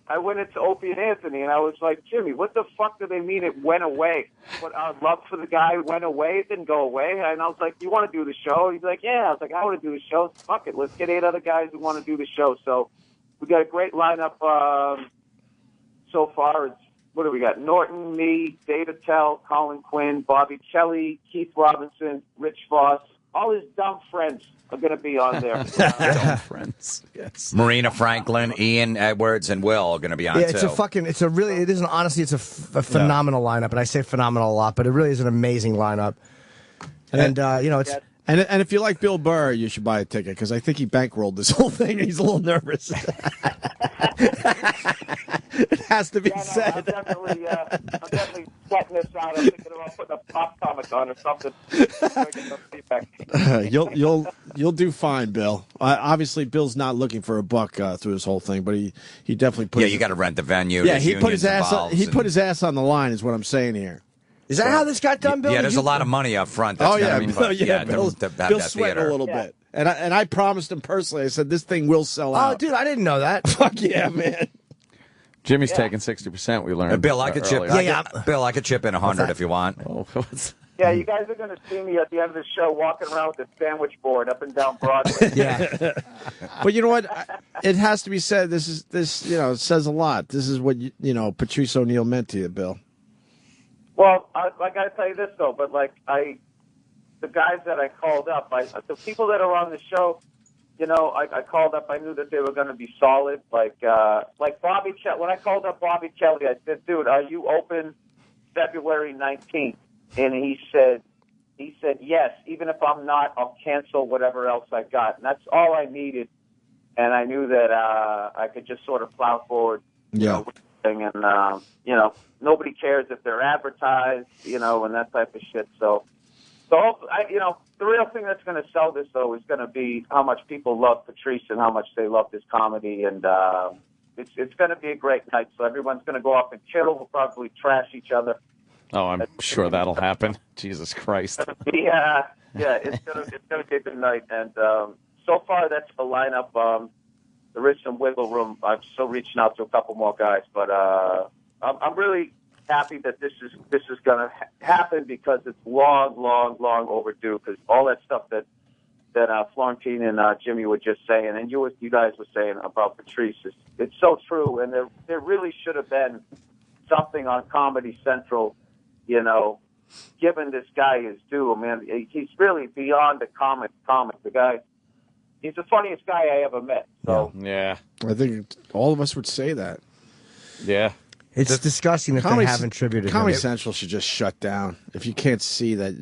I went into Opie and Anthony, and I was like, Jimmy, what the fuck do they mean it went away? But our love for the guy went away. It didn't go away. And I was like, you want to do the show? He's like, yeah. I was like, I want to do the show. Fuck it. Let's get 8 other guys who want to do the show. So we got a great lineup so far. What do we got? Norton, me, Dave Attell, Colin Quinn, Bobby Kelly, Keith Robinson, Rich Voss. All his dumb friends are going to be on there. Dumb friends. Yes. Marina Franklin, Ian Edwards, and Will are going to be on Yeah, too. Honestly, it's a phenomenal lineup, and I say phenomenal a lot, but it really is an amazing lineup. And it's. And if you like Bill Burr, you should buy a ticket because I think he bankrolled this whole thing. He's a little nervous. It has to be said. I'm definitely sweating this out. I'm thinking about putting a pop comic on or something. You'll do fine, Bill. Obviously, Bill's not looking for a buck through this whole thing, but he definitely put. Yeah, you got to rent the venue. Yeah, he put his ass. Put his ass on the line. Is what I'm saying here. Is that how this got done, Bill? Yeah, there's a lot of money up front. That's Bill's sweating a little bit. And I promised him personally. I said this thing will sell out. Oh, dude, I didn't know that. Fuck yeah, man. Jimmy's taking 60%. We learned. Bill, I could chip. earlier. Bill, I could chip in 100 if you want. Yeah, you guys are going to see me at the end of the show walking around with a sandwich board up and down Broadway. Yeah. But you know what? It has to be said. This it says a lot. This is what Patrice O'Neal meant to you, Bill. Well, I got to tell you this though, but the guys that I called up, the people that are on the show, I called up. I knew that they were going to be solid. Like Bobby Kelly. When I called up Bobby Kelly, I said, "Dude, are you open February 19th?" And he said, "Yes. Even if I'm not, I'll cancel whatever else I got." And that's all I needed. And I knew that I could just sort of plow forward. Yeah. And nobody cares if they're advertised, and that type of shit. So the real thing that's going to sell this though is going to be how much people love Patrice and how much they love this comedy, and it's going to be a great night. So everyone's going to go off and chill. We'll probably trash each other. Oh, I'm sure that'll happen. Jesus Christ. Yeah, it's going to be a good night, and so far that's the lineup. There is some wiggle room. I'm still reaching out to a couple more guys, but I'm really happy that this is going to happen because it's long overdue. Because all that stuff that Florentine and Jimmy were just saying, and you guys were saying about Patrice, it's so true. And there really should have been something on Comedy Central, giving this guy his due. Man, he's really beyond the comic. The guy. He's the funniest guy I ever met. So yeah, I think all of us would say that. Yeah, it's disgusting that they haven't tributed Comedy him. Central should just shut down. If you can't see that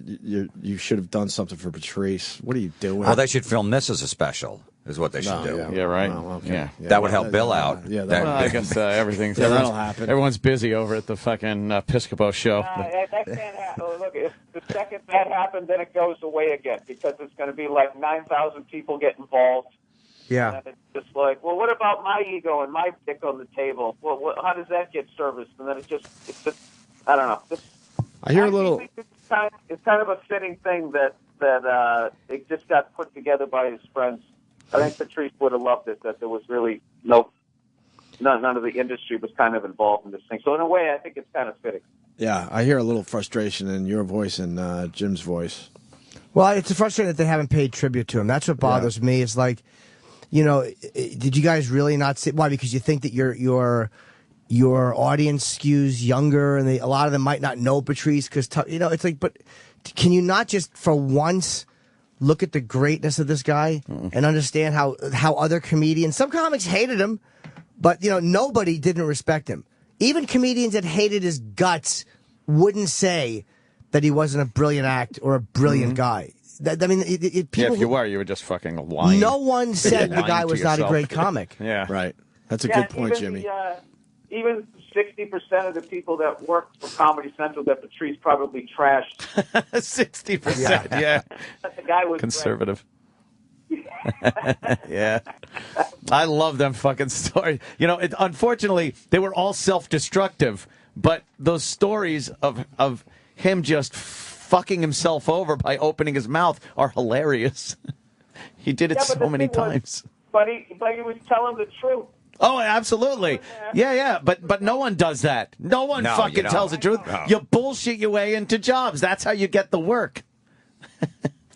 you should have done something for Patrice, what are you doing? Well, they should film this as a special. Is what they should do. Yeah, right. Oh, okay. Yeah, that would help Bill out. Yeah, well, I guess everything's that'll happen. Everyone's busy over at the fucking Episcopo show. That can't happen. Look, if the second that happens, then it goes away again because it's going to be like 9,000 people get involved, Yeah. And it's just like, well, what about my ego and my dick on the table? Well, how does that get serviced? And then it's just, I don't know. I hear a little. Think it's kind of a fitting thing that it just got put together by his friends. I think Patrice would have loved it, that there was really none of the industry was kind of involved in this thing. So in a way, I think it's kind of fitting. Yeah, I hear a little frustration in your voice and Jim's voice. Well, it's frustrating that they haven't paid tribute to him. That's what bothers me. It's like, did you guys really not see? Why? Because you think that your audience skews younger, and a lot of them might not know Patrice. Because it's like, but can you not just for once look at the greatness of this guy and understand how other comedians? Some comics hated him, but nobody didn't respect him. Even comedians that hated his guts wouldn't say that he wasn't a brilliant act or a brilliant guy. People, if you were just fucking lying. No one said the guy was not a great comic. Yeah, right. That's a good point, even Jimmy. Even 60% of the people that work for Comedy Central that Patrice probably trashed. 60%, yeah. The guy was conservative. Yeah. I love them fucking stories. Unfortunately, they were all self-destructive, but those stories of him just fucking himself over by opening his mouth are hilarious. He did it so many times. But he was telling the truth. Oh, absolutely. Yeah. But no one does that. No one fucking tells the truth. No. You bullshit your way into jobs. That's how you get the work.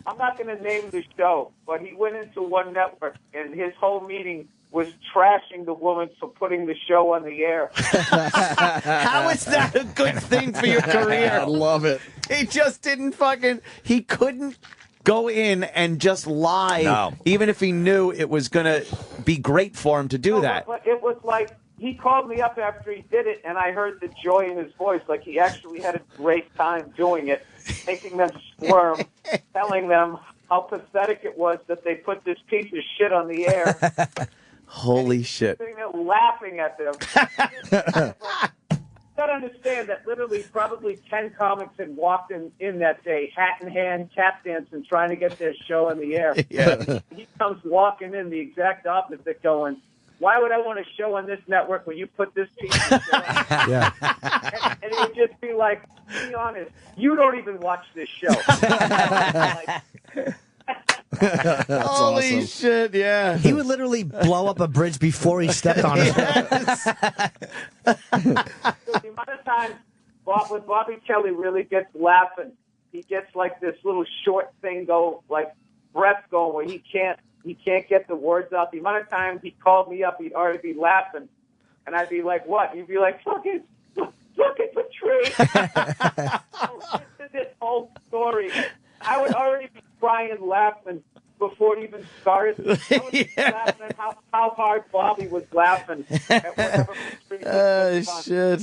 I'm not going to name the show, but he went into one network, and his whole meeting was trashing the woman for putting the show on the air. How is that a good thing for your career? I love it. He just didn't he couldn't go in and just lie, even if he knew it was going to be great for him to do that. But it was like, he called me up after he did it, and I heard the joy in his voice. Like, he actually had a great time doing it, making them squirm, telling them how pathetic it was that they put this piece of shit on the air. Holy shit. Sitting there laughing at them. You gotta understand that literally probably 10 comics had walked in that day, hat in hand, tap dancing, trying to get their show on the air. Yeah. He comes walking in the exact opposite, going, why would I want a show on this network when you put this piece of shit on? Yeah. And he would just be like, be honest, you don't even watch this show. Holy awesome. shit, yeah. He would literally blow up a bridge before he stepped on it. The amount of times when Bobby Kelly really gets laughing, he gets like this little short thing breath going where he can't get the words out. The amount of times he called me up, he'd already be laughing, and I'd be like, "What?" He'd be like, "Look at Patrice." This whole story, I would already be crying and laughing before it even started. I was laughing at how hard Bobby was laughing at whatever Patrice was on. Shit.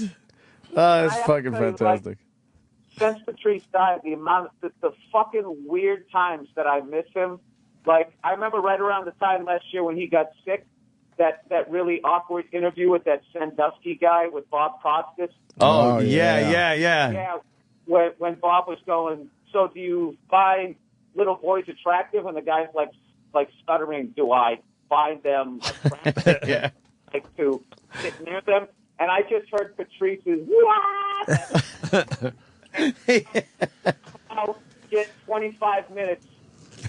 Oh, it's I have fucking to tell you, fantastic. Since Patrice died, the fucking weird times that I miss him. Like, I remember right around the time last year when he got sick, that really awkward interview with that Sandusky guy with Bob Costas. Oh, yeah. Yeah, when Bob was going, so do you find little boys attractive? And the guy's like stuttering, do I find them attractive? Yeah. Like to sit near them? And I just heard Patrice's, what? I'll get 25 minutes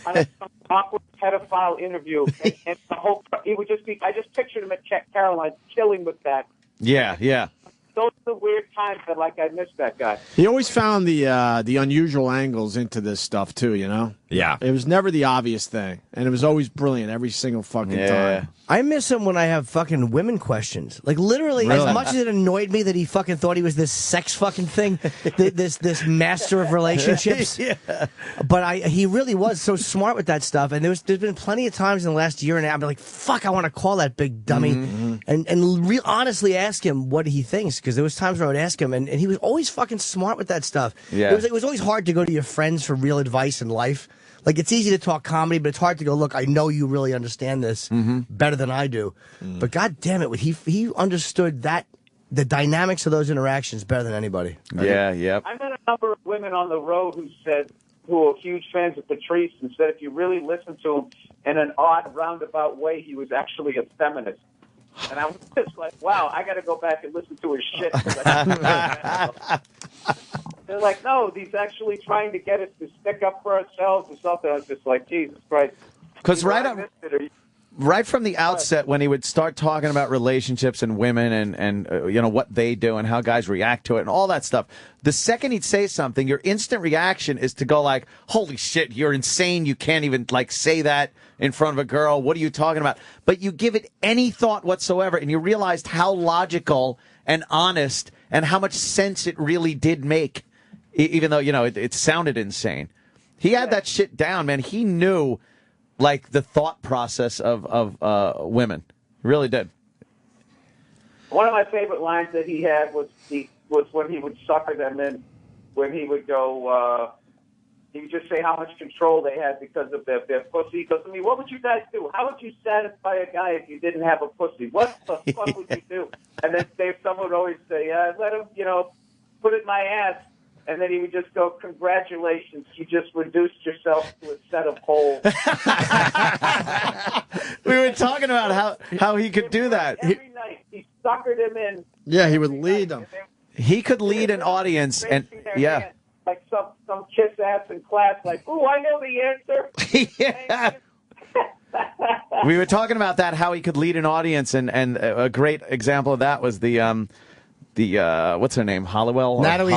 on some awkward pedophile interview. And the whole, it would just be, I just pictured him at Caroline killing with that. Yeah. Those are the weird times that, I miss that guy. He always found the unusual angles into this stuff, too, you know? Yeah. It was never the obvious thing, and it was always brilliant every single fucking time. I miss him when I have fucking women questions. Like, literally, Really? as much as it annoyed me that he fucking thought he was this sex fucking thing, this master of relationships. Yeah. But he really was so smart with that stuff. And there's been plenty of times in the last year and a half, I've been like, fuck, I want to call that big dummy. And honestly ask him what he thinks. Because there was times where I would ask him, and he was always fucking smart with that stuff. Yeah. It was always hard to go to your friends for real advice in life. Like, it's easy to talk comedy, but it's hard to go, look, I know you really understand this better than I do. But God damn it, he understood the dynamics of those interactions better than anybody. Yeah. I met a number of women on the road who said who are huge fans of Patrice and said if you really listen to him in an odd, roundabout way, he was actually a feminist. And I was just like, wow, I got to go back and listen to his shit. They're like, no, he's actually trying to get us to stick up for ourselves or something. I was just like, Jesus Christ. Because right from the outset, when he would start talking about relationships and women and you know, what they do and how guys react to it and all that stuff, the second he'd say something, your instant reaction is to go like, holy shit, you're insane. You can't even like say that in front of a girl. What are you talking about? But you give it any thought whatsoever, and you realized how logical and honest and how much sense it really did make, even though, you know, it sounded insane. He had that shit down, man. He knew like the thought process of women. He really did. One of my favorite lines that he had was when he would sucker them in, when he would go, he would just say how much control they had because of their pussy. He goes, I mean, what would you guys do? How would you satisfy a guy if you didn't have a pussy? What the fuck would you do? And then someone would always say, let him, you know, put it in my ass. And then he would just go, congratulations, you just reduced yourself to a set of holes. We were talking about how he could do that. Every night, he suckered him in. Yeah, he would lead them. He could lead an audience, and yeah. Like some kiss ass in class, like, ooh, I know the answer. Yeah. We were talking about that, how he could lead an audience, and a great example of that was the what's her name? Hollowell? Natalie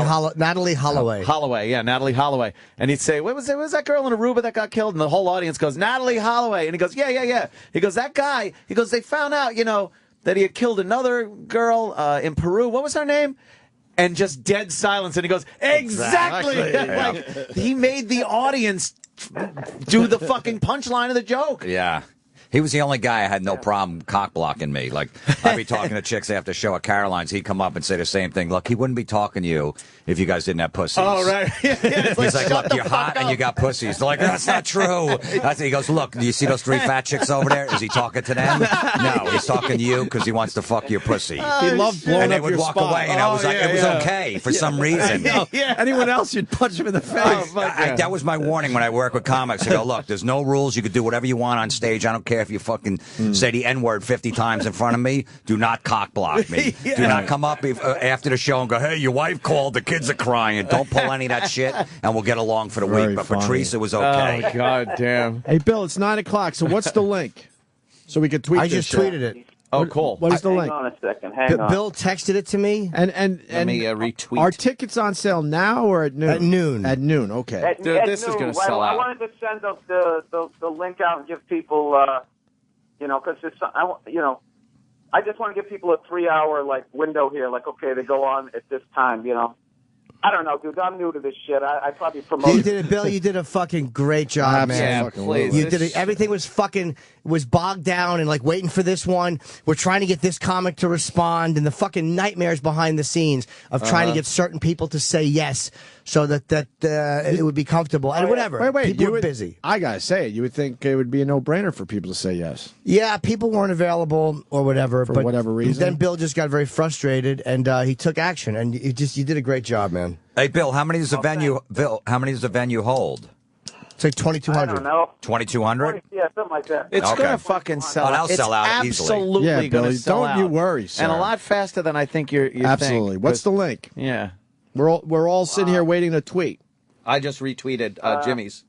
Holloway. Holloway, yeah, Natalie Holloway. And he'd say, what was that girl in Aruba that got killed? And the whole audience goes, Natalie Holloway. And he goes, yeah. He goes, that guy, he goes, they found out, you know, that he had killed another girl in Peru. What was her name? And just dead silence. And he goes, exactly. Like, he made the audience do the fucking punchline of the joke. Yeah. He was the only guy I had no problem cock blocking me. Like, I'd be talking to chicks after the show at Caroline's. He'd come up and say the same thing. Look, he wouldn't be talking to you if you guys didn't have pussies. Oh, right. He's like, look, you're hot and you got pussies. They're like, that's not true. He goes, look, do you see those three fat chicks over there? Is he talking to them? No, he's talking to you because he wants to fuck your pussy. He loved blowing and they up would your walk spot. away, and I was like, it was okay for some reason. Anyone else, you'd punch him in the face. That was my warning when I work with comics. I go, look, there's no rules. You could do whatever you want on stage. I don't care if you fucking say the N-word 50 times in front of me. Do not cock block me. Do not come up after the show and go, hey, your wife called, the kids are crying. Don't pull any of that shit, and we'll get along for the week. But Patrice, it was okay. Oh, God damn. Hey, Bill, it's 9 o'clock, so what's the link? So we could tweet I this just tweeted it. Oh, cool. What is the link? Hang on a second. Hang on. Bill texted it to me. And Let me retweet. Are tickets on sale now or at noon? At noon. At noon, okay. At this is noon. going to sell out. I wanted to send the link out and give people, you know, because it's, you know, I just want to give people a 3-hour like window here. Like, okay, they go on at this time, you know. I don't know, dude. I'm new to this shit. I probably promoted. You did it, Bill. You did a fucking great job, man. Please. You did it. Everything was bogged down and like waiting for this one. We're trying to get this comic to respond, and the fucking nightmares behind the scenes of trying to get certain people to say yes, so that it would be comfortable and whatever. Wait, people were busy. I gotta say it. You would think it would be a no-brainer for people to say yes. Yeah, people weren't available or whatever for whatever reason. Then Bill just got very frustrated and he took action, and you did a great job, man. Hey, Bill, how many does the venue? Bill, how many does the venue hold? It's like 2,200. I don't know. 2,200? Yeah, something like that. It's Okay. going to fucking sell out. that'll sell out It's easily. absolutely Yeah, going Billy, to sell out. don't you worry, sir. And a lot faster than I think you Absolutely. think. What's the link? Yeah. We're all sitting here waiting to tweet. I just retweeted Jimmy's.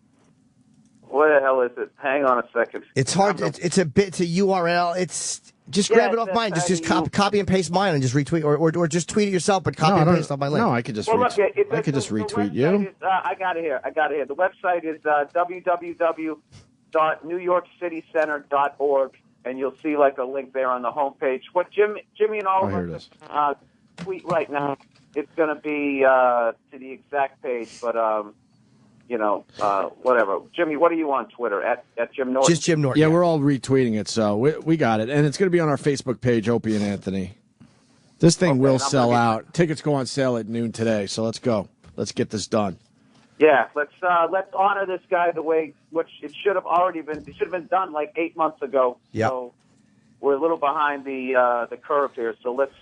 What the hell is it? Hang on a second. It's hard. It's a URL. It's just grab it off mine. Just copy and paste mine and just retweet, or just tweet it yourself, but copy and paste off my link. No, I could just Well, look, I could just retweet you. Is, I got it here. The website is www.newyorkcitycenter.org, and you'll see like a link there on the homepage. What Jimmy and all of us tweet right now, it's going to be to the exact page, but you know, whatever. Jimmy, what are you on Twitter? At Jim Norton? Just Jim Norton. Yeah, we're all retweeting it, so we got it. And it's going to be on our Facebook page, Opie and Anthony. This thing will sell out. Tickets go on sale at noon today, so let's go. Let's get this done. Yeah, let's honor this guy the way which it should have already been. It should have been done like 8 months ago. Yep. So we're a little behind the curve here. So let's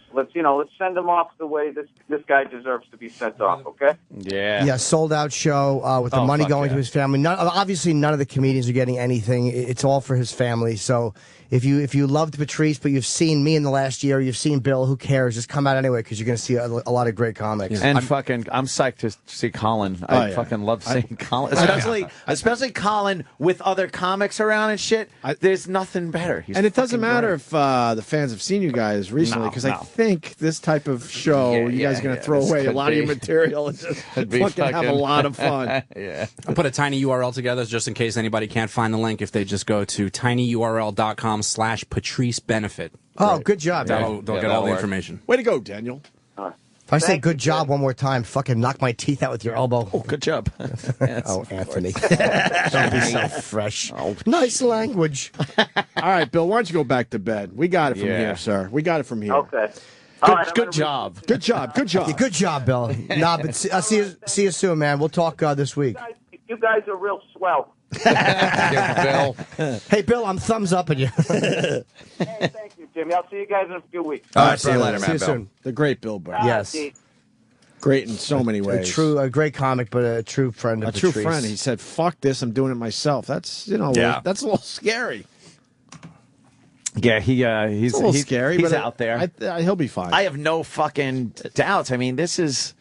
send him off the way this guy deserves to be sent off. Okay? Yeah, sold out show with the money going to his family. Obviously, none of the comedians are getting anything. It's all for his family. So if you loved Patrice, but you've seen me in the last year, you've seen Bill, who cares? Just come out anyway because you're going to see a lot of great comics. And I'm psyched to see Colin. I fucking love seeing Colin, especially Colin with other comics around and shit. There's nothing better. He's and it doesn't fucking matter great. if the fans have seen you guys recently, because I No. think this type of show, you guys are going to throw away a lot of your material and just fucking have a lot of fun. Yeah. I'll put a tiny URL together just in case anybody can't find the link. If they just go to tinyurl.com/Patrice Benefit. Oh, good job. They'll get all the information. Way to go, Daniel. If I say good job one more time, fucking knock my teeth out with your elbow. Oh, good job. Oh, Anthony. Don't be so fresh. Nice language. All right, Bill, why don't you go back to bed? We got it from here, sir. We got it from here. Okay. Good job. Good job. Good job. Yeah, good job, Bill. Nah, but I'll see you soon, man. We'll talk this week. You guys are real swell. Bill. Hey, Bill, I'm thumbs up at you. Hey, thank you, Jimmy. I'll see you guys in a few weeks. All right, see you later, man. See you Bill. soon. The great Bill Burr. Yes. Great in so many ways. A great comic, but a true friend of A true Patrice. friend. He said, "Fuck this, I'm doing it myself." That's that's a little scary. Yeah, he's It's a little scary, He's but out there. He'll be fine. I have no fucking doubts. I mean, this is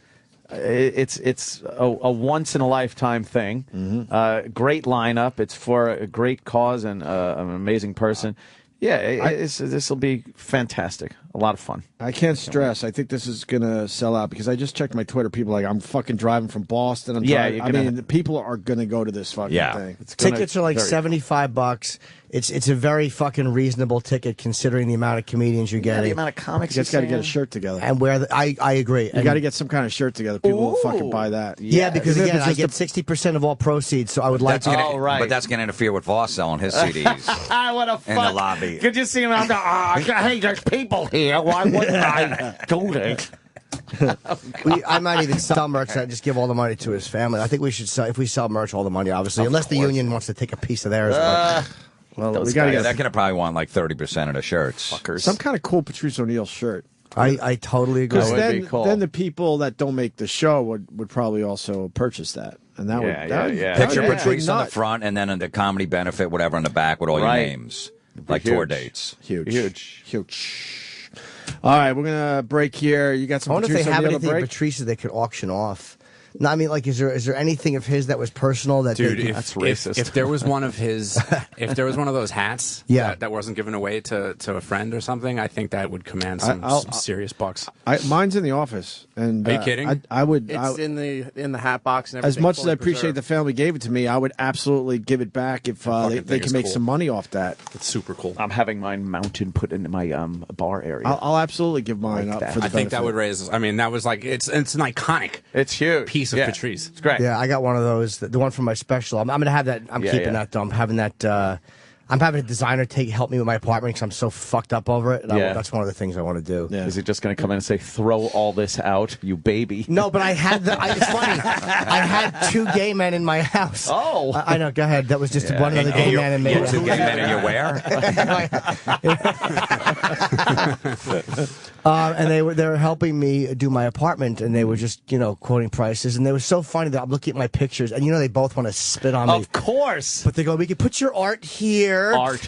it's a once in a lifetime thing. Great lineup. It's for a great cause and an amazing person. Yeah, this will be fantastic. A lot of fun. I can't stress. I think this is gonna sell out because I just checked my Twitter. People are like, I'm fucking driving from Boston. The people are gonna go to this fucking thing. Tickets are like $75. It's a very fucking reasonable ticket considering the amount of comedians you're getting. the amount of comics. You guys got to get a shirt together. And I agree. You got to get some kind of shirt together. People will fucking buy that. Yeah, because Even if again, it's I just get 60% of all proceeds, so I would like to. But that's going to interfere with Voss selling his CDs What a fuck. in the lobby. Could you see him out there? Hey, there's people here. Why wouldn't I do this? I might even sell merch and just give all the money to his family. I think we should sell, if we sell merch, all the money, obviously, unless the union wants to take a piece of theirs. Well, we got to get. They're going to probably want like 30% of the shirts. Fuckers. some kind of cool Patrice O'Neill shirt. I totally agree. Because That would be cool. then the people that don't make the show would probably also purchase that, and that would Picture be a big Patrice on the nut. front, and then on the comedy benefit, whatever on the back with all your names, like huge. tour dates. Huge. All right, we're gonna break here. You got some I wonder if Patrice they have O'Neill to anything break? Patrice's they could auction off. No, I mean, like, is there anything of his that was personal that Dude, they could, if there was one of his, if there was one of those hats that wasn't given away to a friend or something, I think that would command some serious bucks. Mine's in the office, and Are you kidding? I would. It's in the hat box and everything. As much as fully I appreciate preserved. the family gave it to me, I would absolutely give it back if they can make some money off that. It's super cool. I'm having mine mounted, put in my bar area. I'll absolutely give mine up for the I think that benefit. would raise. I mean, that was like it's an iconic. It's huge piece of Patrice. It's great. Yeah, I got one of those. The one from my special. I'm going to have that. I'm keeping that. Though. I'm having that. I'm having a designer help me with my apartment because I'm so fucked up over it. And that's one of the things I want to do. Is he just going to come in and say, "Throw all this out, you baby"? No, but I had it's funny. I had two gay men in my house. Oh, I know. Go ahead. That was just one other gay man in me. Two gay men in your where? And they were helping me do my apartment, and they were just quoting prices, and they were so funny that I'm looking at my pictures, and they both want to spit on me. Of course, but they go, "We can put your art here."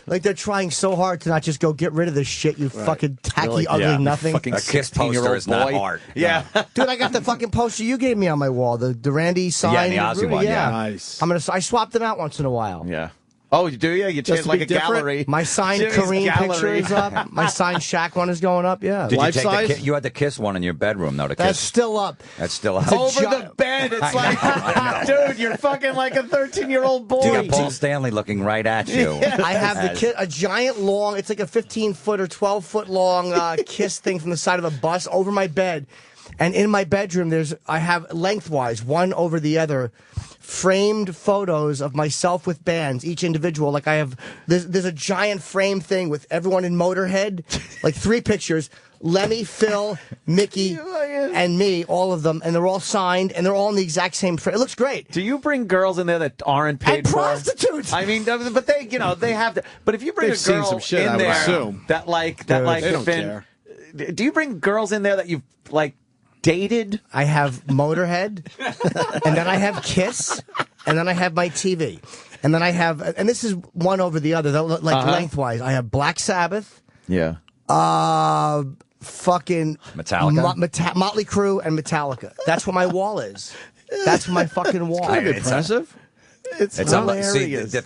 Like they're trying so hard to not just go get rid of this shit. You fucking tacky, ugly nothing. Fucking a Kiss poster is not art. Yeah, dude, I got the fucking poster you gave me on my wall, the Randy sign. Yeah, the Ozzy Rudy, one. yeah. Nice. I swap them out once in a while. Yeah. Oh, you do? Yeah, you Just change to like be a different? gallery. My signed Jimmy's Kareem gallery. picture is up. My signed Shaq one is going up. Yeah. Did Life you take size? you had the Kiss one in your bedroom, though. That's still up. That's still up. Over the bed. It's like, dude, you're fucking like a 13-year-old boy. You got Paul Stanley looking right at you. I have a giant long, it's like a 15-foot or 12-foot long Kiss thing from the side of a bus over my bed. And in my bedroom, I have lengthwise, one over the other, framed photos of myself with bands, each individual. Like there's a giant frame thing with everyone in Motorhead, like 3 pictures. Lemmy, Phil, Mickey, and me, all of them, and they're all signed, and they're all in the exact same frame. It looks great. Do you bring girls in there that aren't paid and for? Prostitutes. I mean, but they, they have to. But if you bring They've a girl seen some shit, in I would there assume. that they have don't been, care. do you bring girls in there that you've dated? I have Motorhead, and then I have Kiss, and then I have my TV. And then I have, and this is one over the other, lengthwise. I have Black Sabbath. Yeah. Fucking Metallica? Motley Crue and Metallica. That's what my wall is. That's my fucking wall. Kind of impressive. It's hilarious. See, the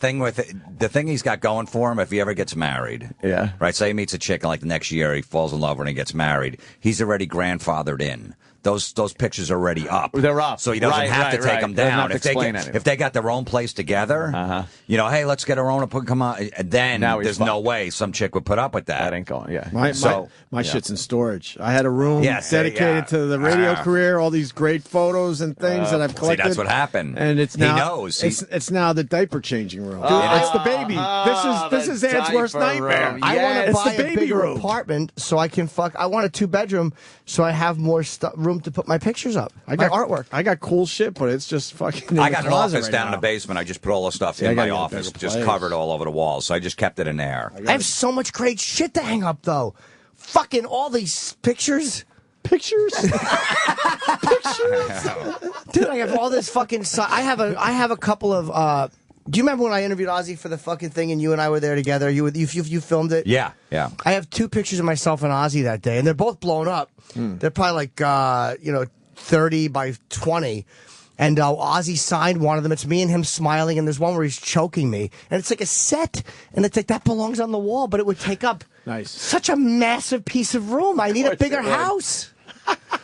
thing he's got going for him, if he ever gets married, right? Say he meets a chick and the next year he falls in love with her and he gets married, he's already grandfathered in. Those pictures are already up. They're up. So he doesn't have to take them down. If If they got their own place together, hey, let's get our own. Come on. Then there's no way some chick would put up with that. That ain't going. Yeah. My shit's in storage. I had a room dedicated to the radio Uh-huh. career, all these great photos and things that I've collected. See, that's what happened. And it's now he knows. It's now the diaper changing room. It's the baby. This is Ed's worst nightmare. I want to buy the a baby bigger room. apartment so I can fuck. I want a 2-bedroom so I have more room to put my pictures up. My artwork. I got cool shit, but it's just fucking. I got an office down in the basement. I just put all the stuff in my office, just covered all over the walls. So I just kept it in there. I have so much great shit to hang up, though. Fucking all these pictures. Pictures? Dude, I have all this fucking. I have a couple of. Do you remember when I interviewed Ozzy for the fucking thing, and you and I were there together? You filmed it. Yeah. I have 2 pictures of myself and Ozzy that day, and they're both blown up. They're probably 30 by 20. And Ozzy signed one of them. It's me and him smiling, and there's one where he's choking me. And it's like a set, and it's like that belongs on the wall, but it would take up such a massive piece of room. I need a bigger house.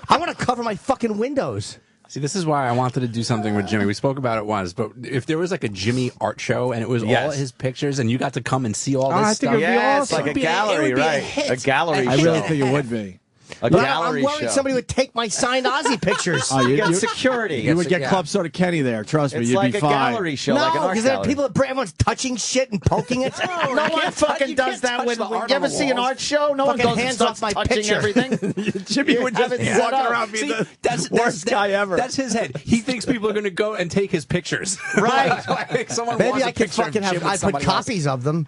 I want to cover my fucking windows. See, this is why I wanted to do something with Jimmy. We spoke about it once, but if there was like a Jimmy art show and it was all his pictures and you got to come and see all this stuff. I think it would be awesome. It's like a gallery, right? A gallery show. I really think it would be. I'm worried somebody would take my signed Ozzy pictures. You get security. You would get Club Soda Kenny there. Trust me, It's you'd like be a fine. gallery show, like an No, art because there are gallery. people that everyone's touching shit and poking it. No one fucking does that. When you ever see an art show, no one Fucking goes and hands starts off my touching picture. everything. Jimmy would just be walking around being the worst guy ever. That's his head. He thinks people are going to go and take his pictures. Right. Like someone Maybe wants a I could picture of fucking Jim have. with I put somebody else. copies of them.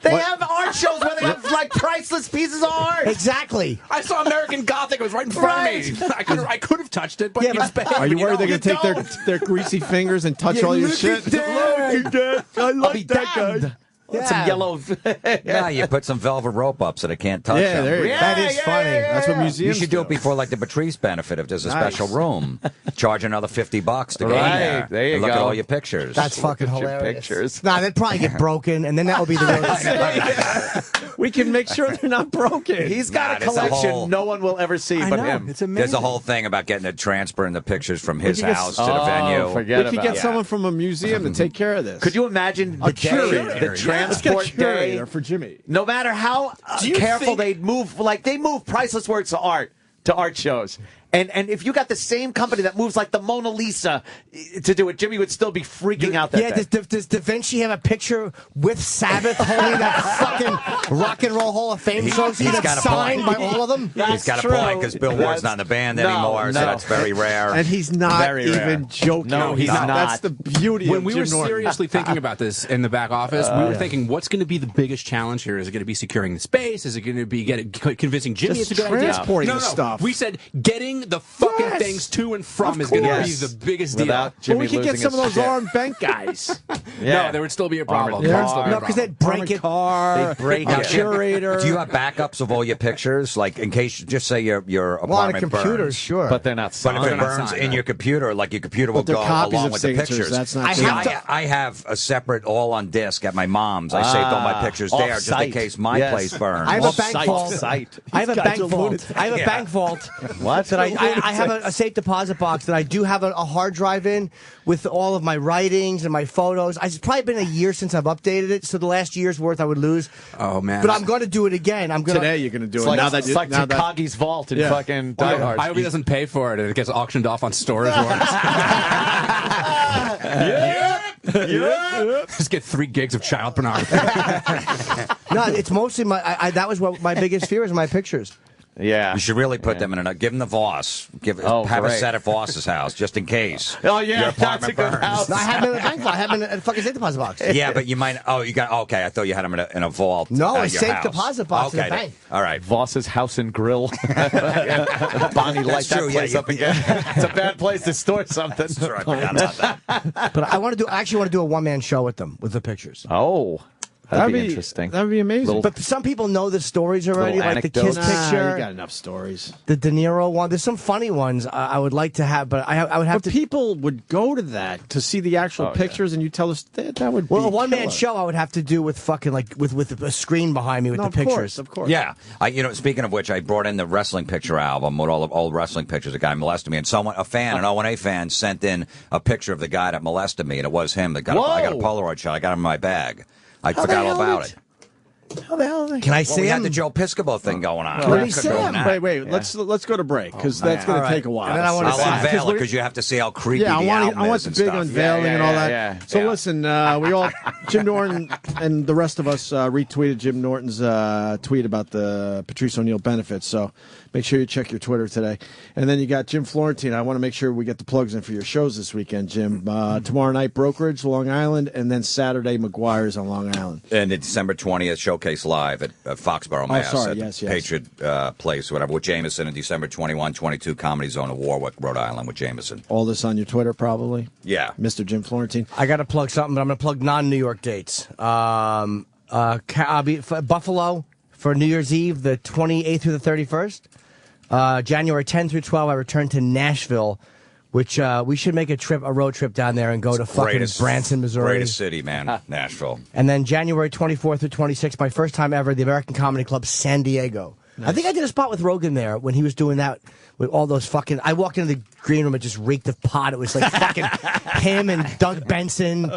They have art shows where they have priceless pieces of art. Exactly. I saw American Gothic. It was right in front of me. I could have touched it, but Yeah, it's but- bad. Are you worried they're going going to take their greasy fingers and touch all your shit? Look at that. I like that guy. Yeah. Some yellow. Yeah, you put some velvet rope up so they can't touch Yeah, them. there you go. That is funny. That's what You museums should do it before like the Patrice benefit if there's a special room. Charge another $50 to get in there. There you and look at go. all your pictures. That's fucking at your hilarious. pictures. Nah, they'd probably get broken, and then that would be the real. We can make sure they're not broken. He's got a there's a collection whole- no one will ever see but him. It's amazing. There's a whole thing about getting a transfer and the pictures from his could get- house to the venue. forget We could about get it. someone from a museum to take care of this. Could you imagine A the day, curator. the Let's get a transport day? curator for Jimmy. No matter how careful they move, they move priceless works of art to art shows. And if you got the same company that moves like the Mona Lisa to do it, Jimmy would still be freaking out that Yeah, day. does Da Vinci have a picture with Sabbath holding that fucking Rock and Roll Hall of Fame trophy he's that's got a signed point. by all of them? He's got a point because Bill Ward's not in the band anymore, so that's very rare. And he's not Very rare. even joking. No, he's not. That's the beauty When of we Jim were Norton. seriously thinking about this in the back office, we were thinking, what's going to be the biggest challenge here? Is it going to be securing the space? Is it going to be convincing Jimmy Just it's a good idea? transporting No, the stuff. We said getting the fucking things to and from is going to be Yes. the biggest deal. Without But Jimmy we could get losing some of his those shit. armed bank guys. No, there would still be a problem. Armored There would still be a No, because problem. they'd break it. Car, They break a it. curator. Do you have backups of all your pictures? Like, in case, just say your A lot of apartment computers, burns. sure. But they're not But signed. if it They're not burns signed, in no. your computer, like your computer will But they're go copies along of with the signatures. pictures. That's not I true. have to- I have a separate all on disc at my mom's. I saved all my pictures there just in off-site. case my Yes. place burned. I have a bank Off-site. vault. Off-site. I have a These bank guys are vault. lunatics. I have a Yeah. bank vault. What? That I have a safe deposit box that I do have a hard drive in with all of my writings and my photos. It's probably been a year since I've updated it, so the last year's worth I would lose. Oh, man. But I'm going to do it again. I'm going Today you're going to do It's it. like, now that it's you, like now that Takagi's vault in Yeah. fucking Die Hard. I hope he doesn't pay for it and it gets auctioned off on Storage Wars. Just get 3 gigs of child pornography. No, it's mostly my. That was what my biggest fear is my pictures. Yeah. You should really put them in give them the Voss. Have a great. set at Voss's house, just in case. Oh, yeah, Your that's a apartment good burns. house. No, I have them in a bank vault. I have them in a fucking safe deposit box. Yeah, but you might. Oh, you got. Okay, I thought you had them in a vault. No, at a your safe house. deposit box in Okay, the bank. all right. Voss's House and Grill. Bonnie light that true, place yeah, up again. It's a bad place to store something. That's right. Forgot about that. But I actually want to do a one-man show with them, with the pictures. Oh. That'd be interesting. That'd be amazing. But some people know the stories already, Little like the Kiss anecdotes. picture. You got enough stories. The De Niro one. There's some funny ones I would like to have, but I would have But to. people would go to that to see the actual pictures, and you tell us that would be Well, a one-man killer. show I would have to do with fucking like with a screen behind me with No, the of course, pictures. of course. Yeah, speaking of which, I brought in the wrestling picture album with all the old wrestling pictures. A guy molested me, and a fan, an O&A fan, sent in a picture of the guy that molested me, and it was him. I got a Polaroid shot. I got him in my bag. I forgot all about it. How the hell? Can I see we him? had the Joe Piscopo thing going on. Let me see him. Wait. Let's go to break because that's going to take a while. And then I want to I'll unveil it because you have to see how creepy Yeah, the album I want is the and big stuff. unveiling and all that. yeah. So listen, we all, Jim Norton and the rest of us retweeted Jim Norton's tweet about the Patrice O'Neal benefits. So make sure you check your Twitter today. And then you got Jim Florentine. I want to make sure we get the plugs in for your shows this weekend, Jim. Tomorrow night, Brokerage, Long Island, and then Saturday, McGuire's on Long Island. And the December 20th Showcase Live at Foxborough, Mass. sorry, at yes. Patriot Place, whatever, with Jameson. And December 21, 22, Comedy Zone of Warwick, Rhode Island with Jameson. All this on your Twitter, probably. Yeah. Mr. Jim Florentine. I got to plug something, but I'm going to plug non-New York dates. I'll be Buffalo for New Year's Eve, the 28th through the 31st. January 10 through 12, I return to Nashville, which we should make a road trip down there and go to fucking Branson, Missouri. Greatest city, man, Nashville. And then January 24th through 26th, my first time ever, the American Comedy Club, San Diego. Nice. I think I did a spot with Rogan there when he was doing that with all those fucking. I walked into the green room and just reeked of pot. It was like fucking him and Doug Benson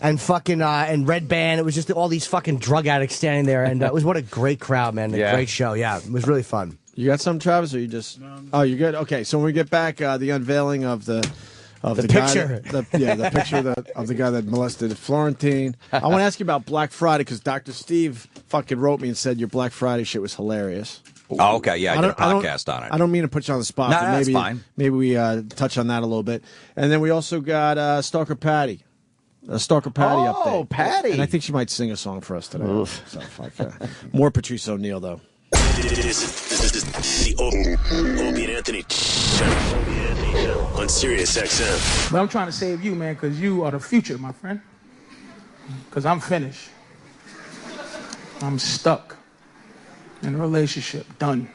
and fucking and Red Band. It was just all these fucking drug addicts standing there, and it was what a great crowd, man. A great show. Yeah, it was really fun. You got some, Travis, or you just? Oh, you're good. Okay, so when we get back, the unveiling of the picture. Guy the picture of the guy that molested Florentine. I want to ask you about Black Friday because Dr. Steve fucking wrote me and said your Black Friday shit was hilarious. Oh, okay, yeah, I did a podcast on it. I don't mean to put you on the spot, No, but that's maybe fine. Maybe we touch on that a little bit, and then we also got Stalker Patty. Stalker Patty update. Oh, Patty! And I think she might sing a song for us today. So, more Patrice O'Neal though. This is the Opie and Anthony show on Sirius XM. But I'm trying to save you, man, because you are the future, my friend. Because I'm finished. I'm stuck in a relationship. Done.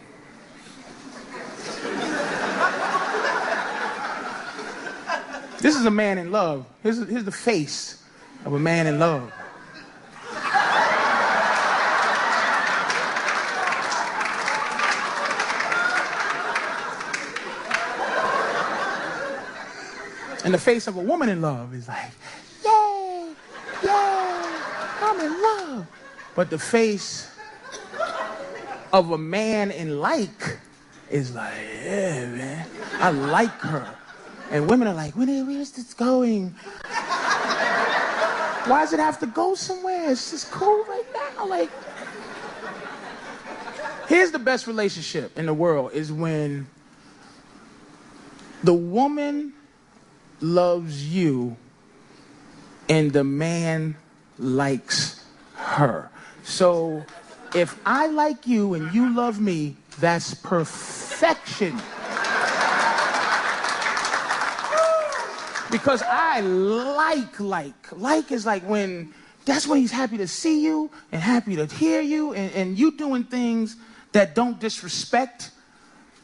This is a man in love. Here's the face of a man in love. And the face of a woman in love is like, yay, yay, I'm in love. But the face of a man in like is like, yeah, man, I like her. And women are like, where's this going? Why does it have to go somewhere? It's just cool right now. Like, here's the best relationship in the world is when the woman loves you and the man likes her. So if I like you and you love me, that's perfection. Because I like is like when, that's when he's happy to see you and happy to hear you and you doing things that don't disrespect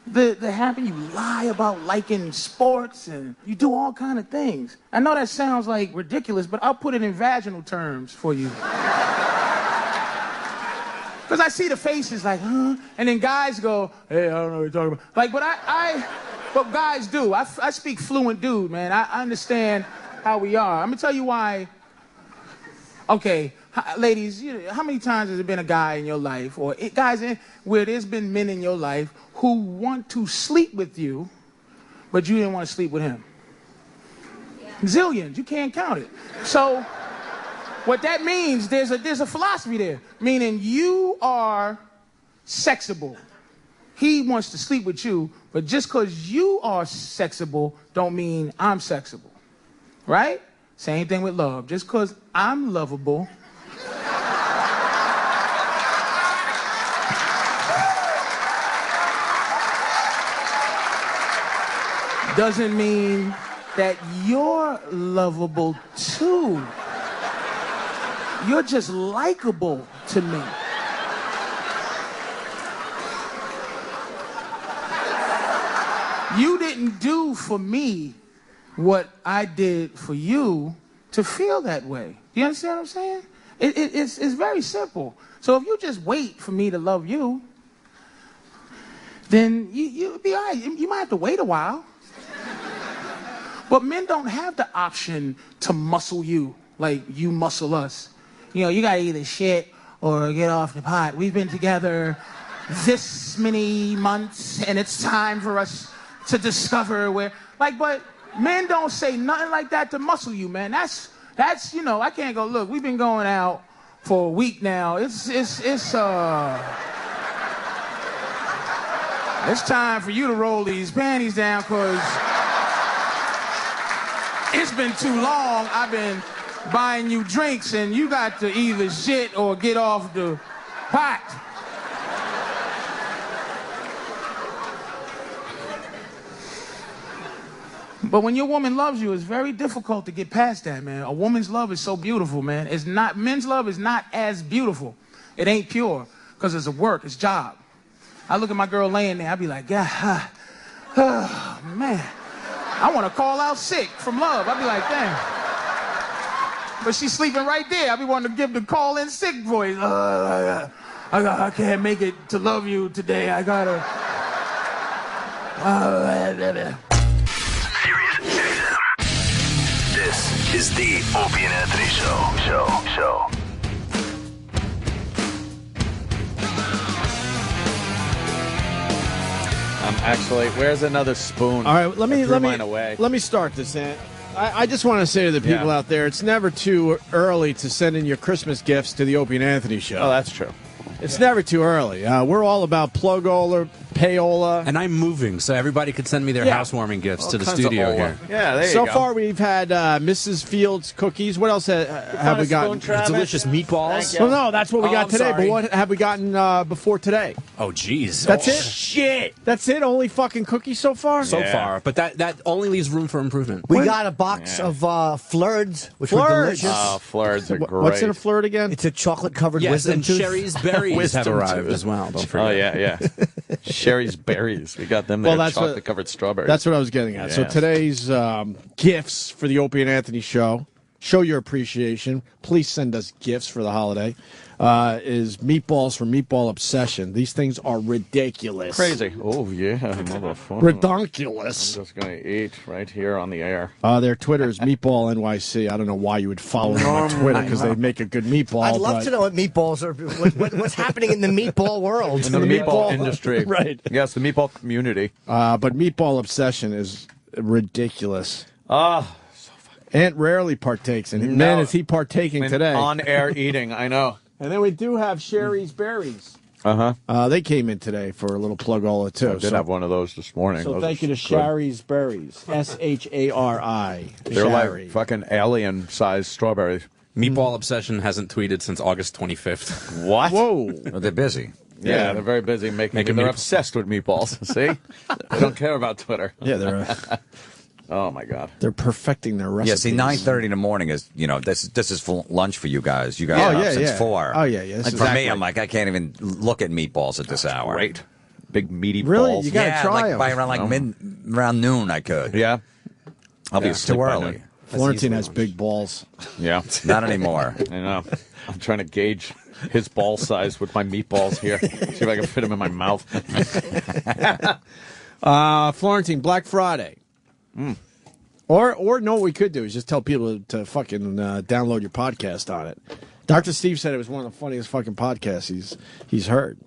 the happy. You lie about liking sports and you do all kind of things. I know that sounds like ridiculous, but I'll put it in vaginal terms for you. Because I see the faces like, huh? And then guys go, hey, I don't know what you're talking about. Like, but guys do. I speak fluent dude, man. I understand how we are. I'm going to tell you why. Okay, ladies, how many times has there been a guy in your life, or guys where there's been men in your life who want to sleep with you, but you didn't want to sleep with him? Zillions. You can't count it. So what that means, there's a philosophy there, meaning you are sexable. he wants to sleep with you, but just because you are sexable don't mean I'm sexable, right? Same thing with love. Just because I'm lovable doesn't mean that you're lovable too. You're just likable to me. You didn't do for me what I did for you to feel that way. Do you understand what I'm saying? It's very simple. So if you just wait for me to love you, then you'll be all right. You might have to wait a while. But men don't have the option to muscle you like you muscle us. You know, you gotta either shit or get off the pot. We've been together this many months, and it's time for us to discover where, like, but men don't say nothing like that to muscle you, man. That's, you know, I can't go, look, we've been going out for a week now. It's time for you to roll these panties down, cause it's been too long. I've been buying you drinks, and you got to either shit or get off the pot. But when your woman loves you, it's very difficult to get past that, man. A woman's love is so beautiful, man. It's not, men's love is not as beautiful. It ain't pure, because it's a work, it's job. I look at my girl laying there, I be like, God, oh, man. I want to call out sick from love. I be like, damn. But she's sleeping right there. I be wanting to give the call in sick voice. I can't make it to love you today. I gotta. This is the Opie and Anthony Show. Actually, where's another spoon? All right, let me start this. I just want to say to the people out there, it's never too early to send in your Christmas gifts to the Opie and Anthony Show. Oh, that's true. It's never too early. We're all about plugola, payola. And I'm moving, so everybody could send me their housewarming gifts to the studio here. Yeah, there you so go. far, we've had Mrs. Fields cookies. What else have we gotten? Delicious meatballs. Well, no, that's what we got I'm today. sorry. But what have we gotten before today? Oh, jeez. That's it? Shit. That's it? Only fucking cookies so far? So far. But that only leaves room for improvement. We got a box of Flirds, which were Flirds. delicious. Oh, Flirds are great. What's in a flirt again? It's a chocolate-covered Yes, wisdom and tooth. Sherry's berries have Wisdom arrived tooth. as well. Don't forget. Oh, yeah. Sherry's berries. We got them. Well, They're that's what- chocolate-covered strawberries. That's what I was getting at. So Yes. today's gifts for the Opie and Anthony Show, show your appreciation. Please send us gifts for the holiday. Is meatballs from Meatball Obsession. These things are ridiculous. Crazy. Oh, yeah, motherfucker. Redonkulous. I'm just going to eat right here on the air. Their Twitter is Meatball NYC. I don't know why you would follow them on Twitter, because they make a good meatball. I'd love but- to know what meatballs are. What's happening in the meatball world? In the meatball industry. Right. Yes, the meatball community. But Meatball Obsession is ridiculous. Aunt rarely partakes in it. Man, is he partaking today. On air eating, I know. And then we do have Sherry's Berries. Uh-huh. They came in today for a little plugola, too. I did have one of those this morning. So Those thank you are to good. Sherry's Berries. S-H-A-R-I. They're Shari. like fucking alien-sized strawberries. Meatball Obsession hasn't tweeted since August 25th. What? Whoa. Oh, they're busy. Yeah, they're very busy making Making They're meat- obsessed with meatballs. See? They don't care about Twitter. Yeah, they're Oh, my God. they're perfecting their Yeah, recipes. see, 9:30 in the morning is, this is full lunch for you guys. You guys Oh, are up yeah, since yeah. 4. Oh, yeah, yeah. This Like, is for me, exactly- I'm like, I can't even look at meatballs at this hour. Great. Big meaty Really? balls. You gotta yeah, try like 'em. by around around noon, I could. Yeah? I'll be It's asleep too by early. then. Florentine has big balls. Yeah. Not anymore. I know. I'm trying to gauge his ball size with my meatballs here. See if I can fit them in my mouth. Florentine, Black Friday. Or no, what we could do is just tell people to fucking download your podcast on it. Dr. Steve said it was one of the funniest fucking podcasts he's heard.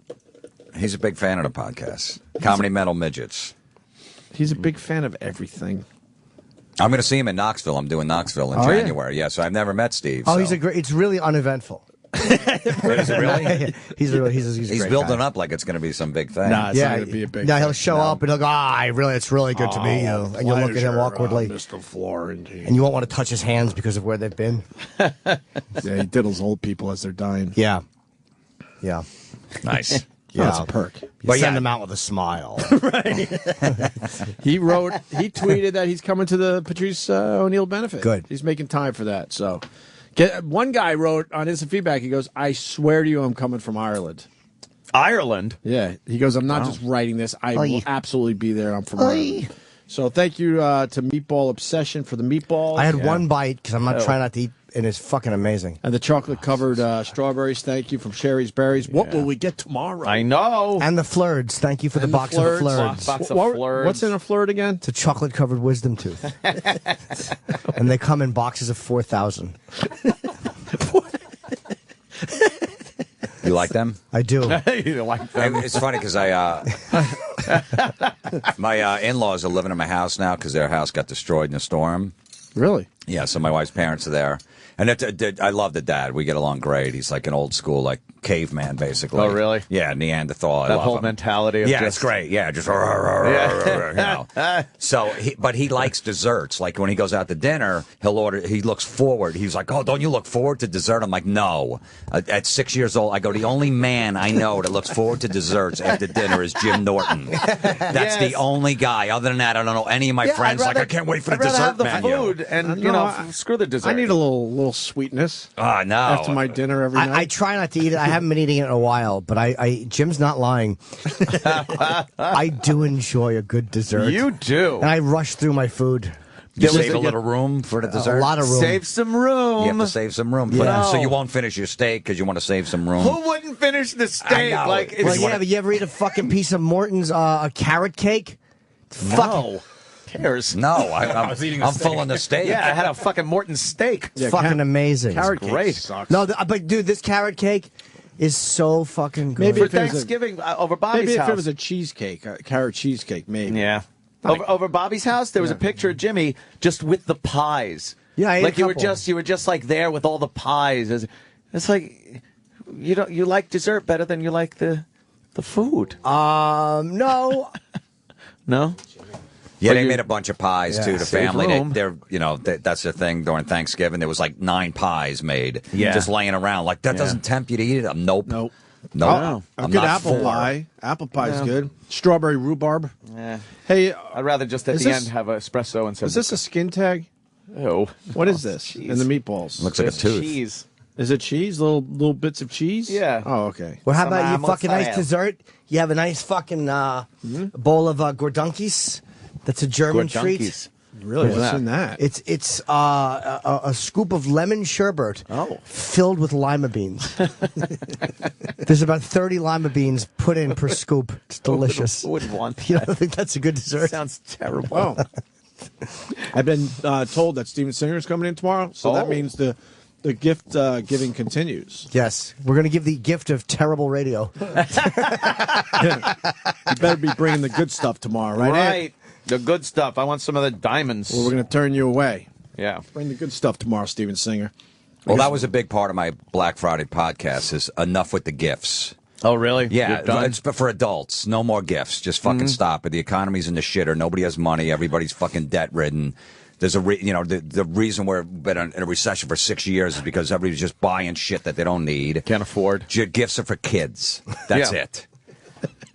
He's a big fan of the podcast. Comedy Metal Midgets. He's a big fan of everything. I'm going to see him in Knoxville. I'm doing Knoxville in Oh, yeah. January. Yeah, so I've never met Steve. Oh, so. he's a great. It's really uneventful. Is it really? He's He's great building guy. up like it's going to be some big thing. Nah, it's not going to be a big No, thing. he'll show up and he'll go, it's really good to meet you. And you'll look at him awkwardly. Mr. Florentine. And you won't want to touch his hands because of where they've been. Yeah, he diddles old people as they're dying. Yeah. Yeah. Nice. Yeah. That's a perk. You send him out with a smile. He tweeted that he's coming to the Patrice O'Neill benefit. Good. He's making time for that. So, one guy wrote on instant feedback, he goes, I swear to you, I'm coming from Ireland. Ireland? Yeah. He goes, I'm not just writing this. I will absolutely be there. I'm from Ireland. So thank you to Meatball Obsession for the meatballs. I had one bite because I'm not trying not to eat, and it's fucking amazing. And the chocolate-covered strawberries, thank you, from Sherry's Berries. What will we get tomorrow? I know. And the flirts. Thank you for the box of flirts. Box of flirts. What's in a flirt again? It's a chocolate-covered wisdom tooth. And they come in boxes of 4,000. You like them? I do. You like them? It's funny because my in-laws are living in my house now because their house got destroyed in a storm. Really? Yeah, so my wife's parents are there. And I love the dad. We get along great. He's like an old school, like caveman, basically. Oh, really? Yeah, Neanderthal. I That love whole him. mentality of yeah, just... it's great. Yeah, just you know. So, but he likes desserts. Like when he goes out to dinner, he'll order. He looks forward. He's like, "Oh, don't you look forward to dessert?" I'm like, "No." At 6 years old, I go, "The only man I know that looks forward to desserts after dinner is Jim Norton. That's the only guy. Other than that, I don't know any of my friends. I can't wait for the dessert have the menu. food and screw the dessert. I need a little sweetness. Oh, no. After my dinner every night. I try not to eat it. I haven't been eating it in a while, but Jim's not lying. I do enjoy a good dessert. You do. And I rush through my food. You save a little room for the dessert? A lot of room. Save some room. You have to save some room. Yeah. So you won't finish your steak because you want to save some room. Who wouldn't finish the steak? I know. Like, Well, it's yeah, but you ever eat a fucking piece of Morton's a carrot cake? No. Cares? No, I'm full on the steak. Yeah, I had a fucking Morton steak. It's fucking amazing. Carrot cake great. sucks. No, but dude, this carrot cake is so fucking good. Maybe For if it was Thanksgiving, over Bobby's Maybe house. if it was a cheesecake, a carrot cheesecake, maybe. Yeah. Over Bobby's house, there was a picture of Jimmy just with the pies. Yeah, I ate like a couple. you were just like there with all the pies. It's like you like dessert better than you like the food. No. No. Yeah, they made a bunch of pies too. The Save family, room. they're that's the thing during Thanksgiving. There was like 9 pies made, just laying around. Like that doesn't tempt you to eat it. Nope. Nope. No, A I'm good not apple for. pie. Apple pie's good. Strawberry rhubarb. Yeah. Hey, I'd rather just at is the this- end have an espresso and some. is this a skin tag? Ew. What is this? In the meatballs. Looks like a It's tooth. cheese. Is it cheese? Little bits of cheese? Yeah. Oh, okay. Well, how Some about you apple fucking nice style. dessert? You have a nice fucking bowl of Gordunkies. That's a German treat. Gordunkies. Really? What's What's that? in that? It's a scoop of lemon sherbet filled with lima beans. There's about 30 lima beans put in per scoop. It's delicious. Who would want that? You don't think that's a good dessert? Sounds terrible. Oh. I've been told that Steven Singer is coming in tomorrow, so that means the gift giving continues. Yes, we're going to give the gift of terrible radio. You better be bringing the good stuff tomorrow, right? Ed? Right. The good stuff. I want some of the diamonds. Well, we're going to turn you away. Yeah. Bring the good stuff tomorrow, Steven Singer. Well, that was a big part of my Black Friday podcast. Is enough with the gifts. Oh, really? Yeah, You're done? it's for adults. No more gifts. Just fucking stop it. The economy's in the shitter. Nobody has money. Everybody's fucking debt ridden. There's the reason we've been in a recession for 6 years is because everybody's just buying shit that they don't need. Can't afford. Gifts are for kids. That's Yeah. it.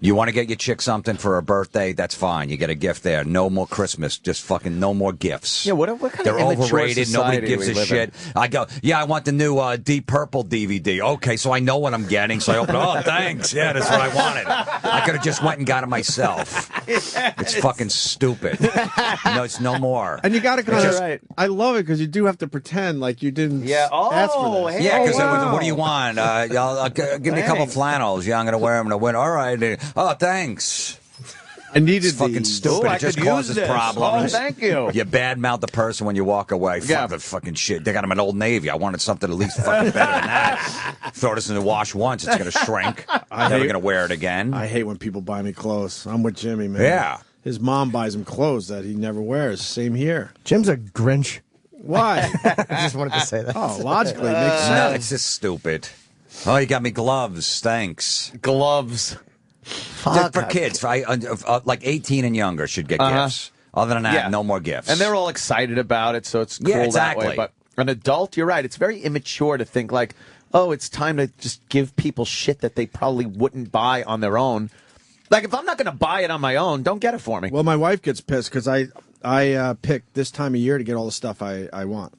You want to get your chick something for her birthday? That's fine. You get a gift there. No more Christmas. Just fucking no more gifts. Yeah, what kind They're of immature overrated. Nobody society gives we a live shit. in? I go, yeah, I want the new Deep Purple DVD. Okay, so I know what I'm getting. So I open it. Oh, thanks. Yeah, that's what I wanted. I could have just went and got it myself. It's fucking stupid. No, it's no more. And you got to kind of. right. I love it because you do have to pretend like you didn't ask for this. Yeah, because wow. what do you want? Give me a couple flannels. Yeah, I'm going to wear them in the winter. All right. Oh, thanks. I needed It's fucking these. stupid. Oh, I It just could use causes this. problems. Oh, thank you. You badmouth the person when you walk away. Fuck Yeah. the fucking shit. They got them in Old Navy. I wanted something at least fucking better than that. Throw this in the wash once, it's going to shrink. I'm never hate- going to wear it again. I hate when people buy me clothes. I'm with Jimmy, man. Yeah. His mom buys him clothes that he never wears. Same here. Jim's a Grinch. Why? I just wanted to say that. Oh, logically, it makes No, sense. it's just stupid. Oh, you got me gloves. Thanks. Gloves. For kids, like 18 and younger should get gifts. Other than that, no more gifts. And they're all excited about it, so it's cool exactly. that way. But an adult, you're right. It's very immature to think like, oh, it's time to just give people shit that they probably wouldn't buy on their own. Like, if I'm not going to buy it on my own, don't get it for me. Well, my wife gets pissed because I pick this time of year to get all the stuff I want.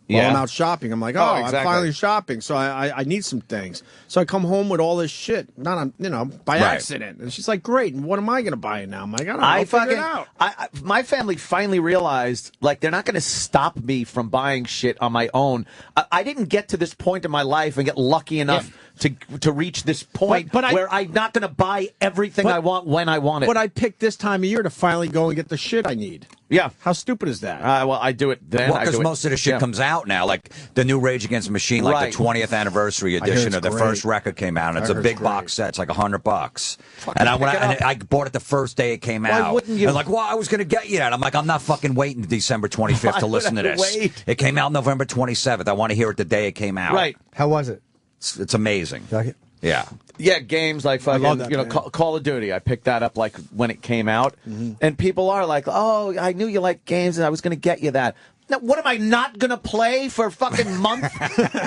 While I'm out shopping, I'm like, exactly. I'm finally shopping, so I need some things. So I come home with all this shit, not on, by accident. And she's like, great, and what am I going to buy it now? I'm like, I don't know, I'll figure it out. My family finally realized, like, they're not going to stop me from buying shit on my own. I didn't get to this point in my life and get lucky enough to reach this point where I'm not going to buy everything I want when I want it. But I picked this time of year to finally go and get the shit I need. Yeah. How stupid is that? Well, I do it then. Well, because most of the shit comes out now, like the new Rage Against the Machine, like the 20th anniversary edition of the first record came out, and it's a big box set. It's like $100. And I bought it the first day it came out. Wouldn't you? And like, well, I was going to get you that. I'm like, I'm not fucking waiting December 25th to listen to this. It came out November 27th. I want to hear it the day it came out. Right. How was it? It's amazing. You like it? Yeah. Yeah, games like fucking, Call of Duty. I picked that up like when it came out, and people are like, "Oh, I knew you liked games, and I was going to get you that." Now, what am I not going to play for a fucking month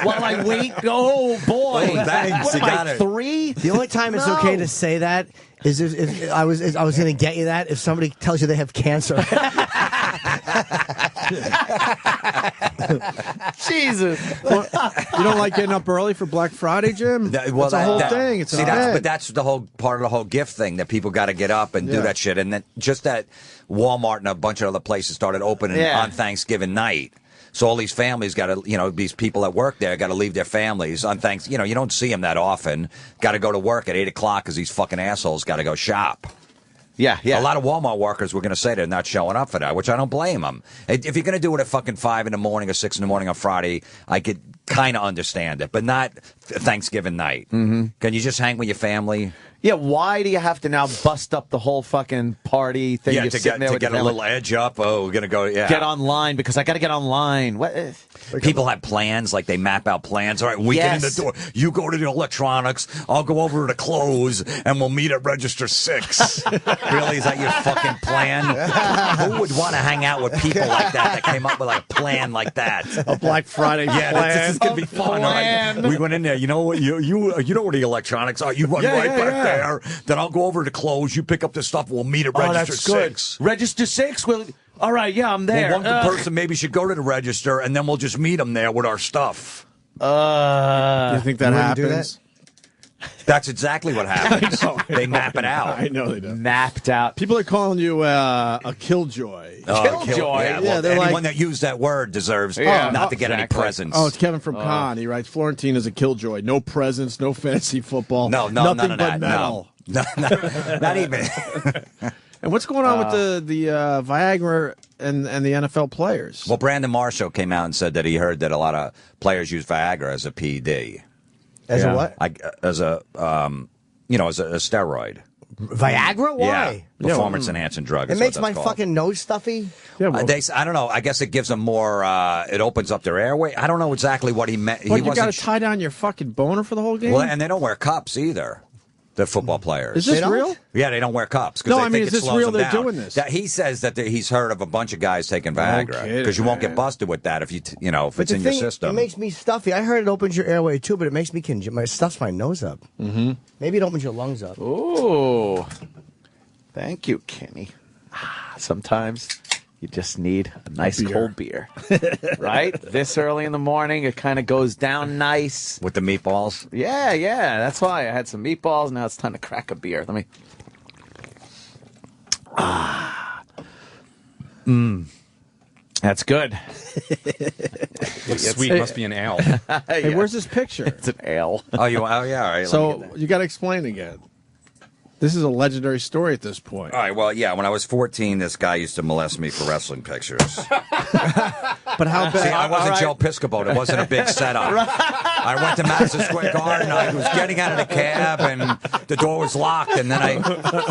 while I wait? Oh boy, thanks. What You am got I, it. 3? The only time it's okay to say that is if I was going to get you that if somebody tells you they have cancer. Jesus. You don't like getting up early for Black Friday, Jim? That's a whole thing. It's but that's the whole part of the whole gift thing that people got to get up and do that shit. And then just that Walmart and a bunch of other places started opening on Thanksgiving night. So all these families got to, these people that work there got to leave their families on Thanksgiving. You don't see them that often. Got to go to work at 8 o'clock because these fucking assholes got to go shop. Yeah. A lot of Walmart workers were going to say they're not showing up for that, which I don't blame them. If you're going to do it at fucking 5 in the morning or 6 in the morning on Friday, I could kind of understand it, but not Thanksgiving night. Mm-hmm. Can you just hang with your family? Yeah, why do you have to now bust up the whole fucking party thing? Yeah, to get a little edge up. Oh, we're going to go, get online because I got to get online. What? People have plans, like they map out plans. All right, we get in the door. You go to the electronics. I'll go over to the clothes, and we'll meet at register 6. Really? Is that your fucking plan? Who would want to hang out with people like that came up with like a plan like that? A Black Friday plan. This is going to be fun. Right? We went in there. You know what? You know where the electronics are. You run back there. Then I'll go over to clothes. You pick up the stuff. We'll meet at register 6. Register 6? Well, all right, yeah, I'm there. Well, one person maybe should go to the register, and then we'll just meet them there with our stuff. Do you think that happens? That's exactly what happens. They map it out. I know they do. Mapped out. People are calling you a killjoy. Killjoy? Yeah, they're anyone like, that used that word deserves not to get any presents. Oh, it's Kevin from Con. He writes, Florentine is a killjoy. No presents, no fancy football. No, nothing none of but that. metal. No, not even. And what's going on with the Viagra and the NFL players? Well, Brandon Marshall came out and said that he heard that a lot of players use Viagra as a PED. As a what? As a steroid. Viagra? Why? Yeah, performance enhancing drug. It makes my fucking nose stuffy. Yeah, well, I don't know. I guess it gives them more. It opens up their airway. I don't know exactly what he meant. But you got to tie down your fucking boner for the whole game. Well, and they don't wear cups either. The football players. Is this real? Yeah, they don't wear cups. No, I mean, is this real? They're doing this. He says that he's heard of a bunch of guys taking Viagra because you won't get busted with that if if it's in your system. It makes me stuffy. I heard it opens your airway too, but it makes me stuffs my nose up. Mm-hmm. Maybe it opens your lungs up. Ooh, thank you, Kenny. Sometimes you just need a nice cold beer, right? This early in the morning, it kind of goes down nice. With the meatballs? Yeah. That's why I had some meatballs. Now it's time to crack a beer. Let me. That's good. Looks sweet. Must be an ale. Hey, where's this picture? It's an ale. Yeah, all right. So you got to explain again. This is a legendary story at this point. All right, well, yeah, when I was 14, this guy used to molest me for wrestling pictures. But how bad? See, I wasn't Joe Piscopo. It wasn't a big setup. I went to Madison Square Garden. I was getting out of the cab, and the door was locked. And then I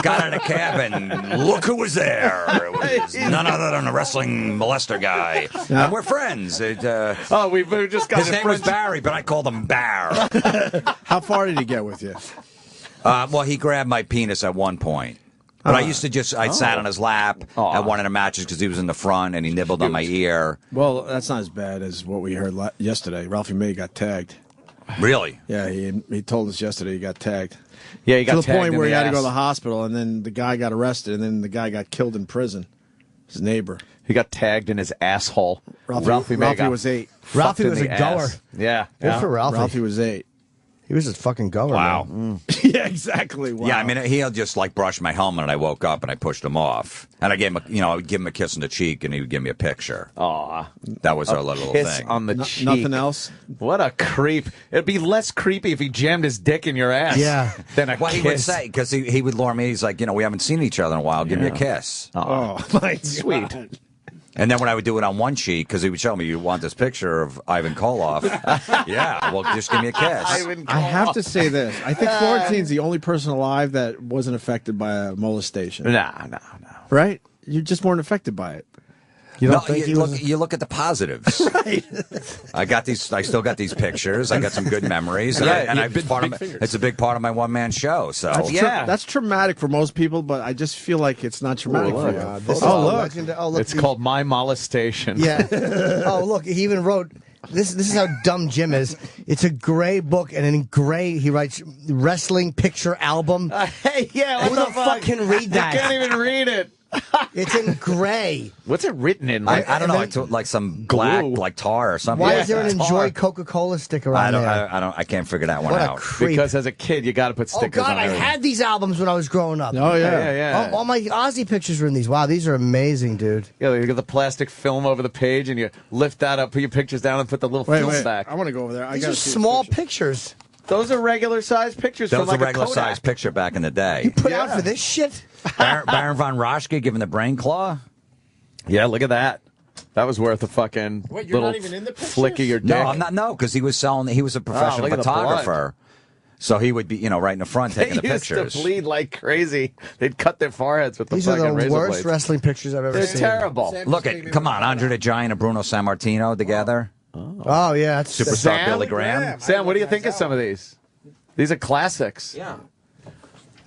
got out of the cab, and look who was there. It was none other than a wrestling molester guy. Yeah. And we're friends. we just got his name was Barry, but I called him Bear. How far did he get with you? Well, he grabbed my penis at one point. But I used to I sat on his lap at one of the matches because he was in the front and he nibbled on my ear. Well, that's not as bad as what we heard yesterday. Ralphie May got tagged. Really? Yeah, he told us yesterday he got tagged. Yeah, he got to the tagged point in where he the had to go ass. to the hospital, and then the guy got arrested, and then the guy got killed in prison. His neighbor. He got tagged in his asshole. Ralphie was 8. Ralphie was a goer. Yeah. Good for Ralphie. Ralphie was 8. He was a fucking goer. Wow. Man. Yeah, exactly. Wow. Yeah, I mean, he'll just like brush my helmet, and I woke up and I pushed him off, and I gave him, I would give him a kiss on the cheek, and he would give me a picture. Aw, that was our little kiss thing. on the cheek. Nothing else. What a creep! It'd be less creepy if he jammed his dick in your ass. Yeah. Than a Well, kiss. he would say because he would lure me. He's like, we haven't seen each other in a while. Give me a kiss. Oh, my sweet. God. And then when I would do it on one cheek, because he would show me, you want this picture of Ivan Koloff? Yeah, well, just give me a kiss. I have to say this. I think Florentine's the only person alive that wasn't affected by a molestation. No. Right? You just weren't affected by it. You don't think he you look at the positives. I still got these pictures. I got some good memories. It's a big part of my one-man show. So That's traumatic for most people, but I just feel like it's not traumatic for you. This is look. It's called My Molestation. Yeah. Oh, look, he even wrote. This is how dumb Jim is. It's a gray book, and in gray he writes wrestling picture album. Hey, yeah, who the fuck can read that? You can't even read it. It's in gray. What's it written in? I don't know. It's like some black, like tar or something. Why is there an Tar. Enjoy Coca-Cola sticker on there? I can't figure that one What a out. creep. Because as a kid, you got to put Oh stickers God, on I everything. had these albums when I was growing up. Oh yeah. All my Ozzy pictures were in these. Wow, these are amazing, dude. Yeah, you got the plastic film over the page, and you lift that up, put your pictures down, and put the little film back. I want to go over there. These are small pictures. Those are regular sized pictures That from was like a regular Kodak. sized picture back in the day. Put out for this shit. Baron von Raschke giving the brain claw. Yeah, look at that. That was worth a fucking Wait, you're little not even in the flick of your dick. No, I'm not. No, because he was selling. He was a professional look at the photographer. So he would be, right in the front taking the They used pictures. to bleed like crazy. They'd cut their foreheads with the These are fucking the razor worst blades. wrestling pictures I've ever They're seen. terrible. Look at, come on, Andre the Giant and Bruno Sammartino together. Oh yeah, that's Superstar Sam? Billy Graham. Sam, what do you think of some of these? These are classics. Yeah.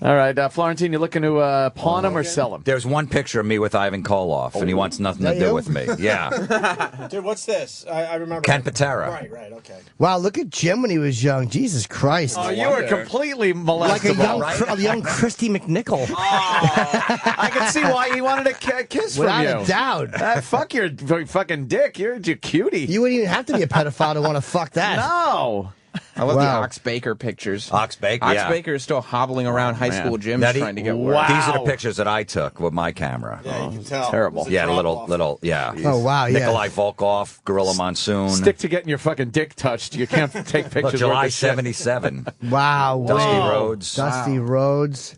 All right, Florentine, you looking to pawn them or sell them? There's one picture of me with Ivan Koloff, and he wants nothing to That do you? with me. Yeah. Dude, what's this? I remember. Ken Patera. Right, okay. Wow, look at Jim when he was young. Jesus Christ. Oh, you were completely like molestable. a young Christy McNichol. I can see why he wanted a kiss from you. Without a doubt. Fuck your fucking dick. You're a cutie. You wouldn't even have to be a pedophile to want to fuck that. No. I love Wow. the Ox Baker pictures. Ox Baker, Ox yeah. Baker is still hobbling around high man. school gyms That trying to get work. These are the pictures that I took with my camera. Yeah, you can tell. Terrible. Yeah, the little, yeah. Oh, wow, yeah. Nikolai Volkov, Gorilla Monsoon. Stick to getting your fucking dick touched. You can't take Look, pictures. July worth of shit. 77. Wow. Dusty whoa. Rhodes. Dusty Rhodes.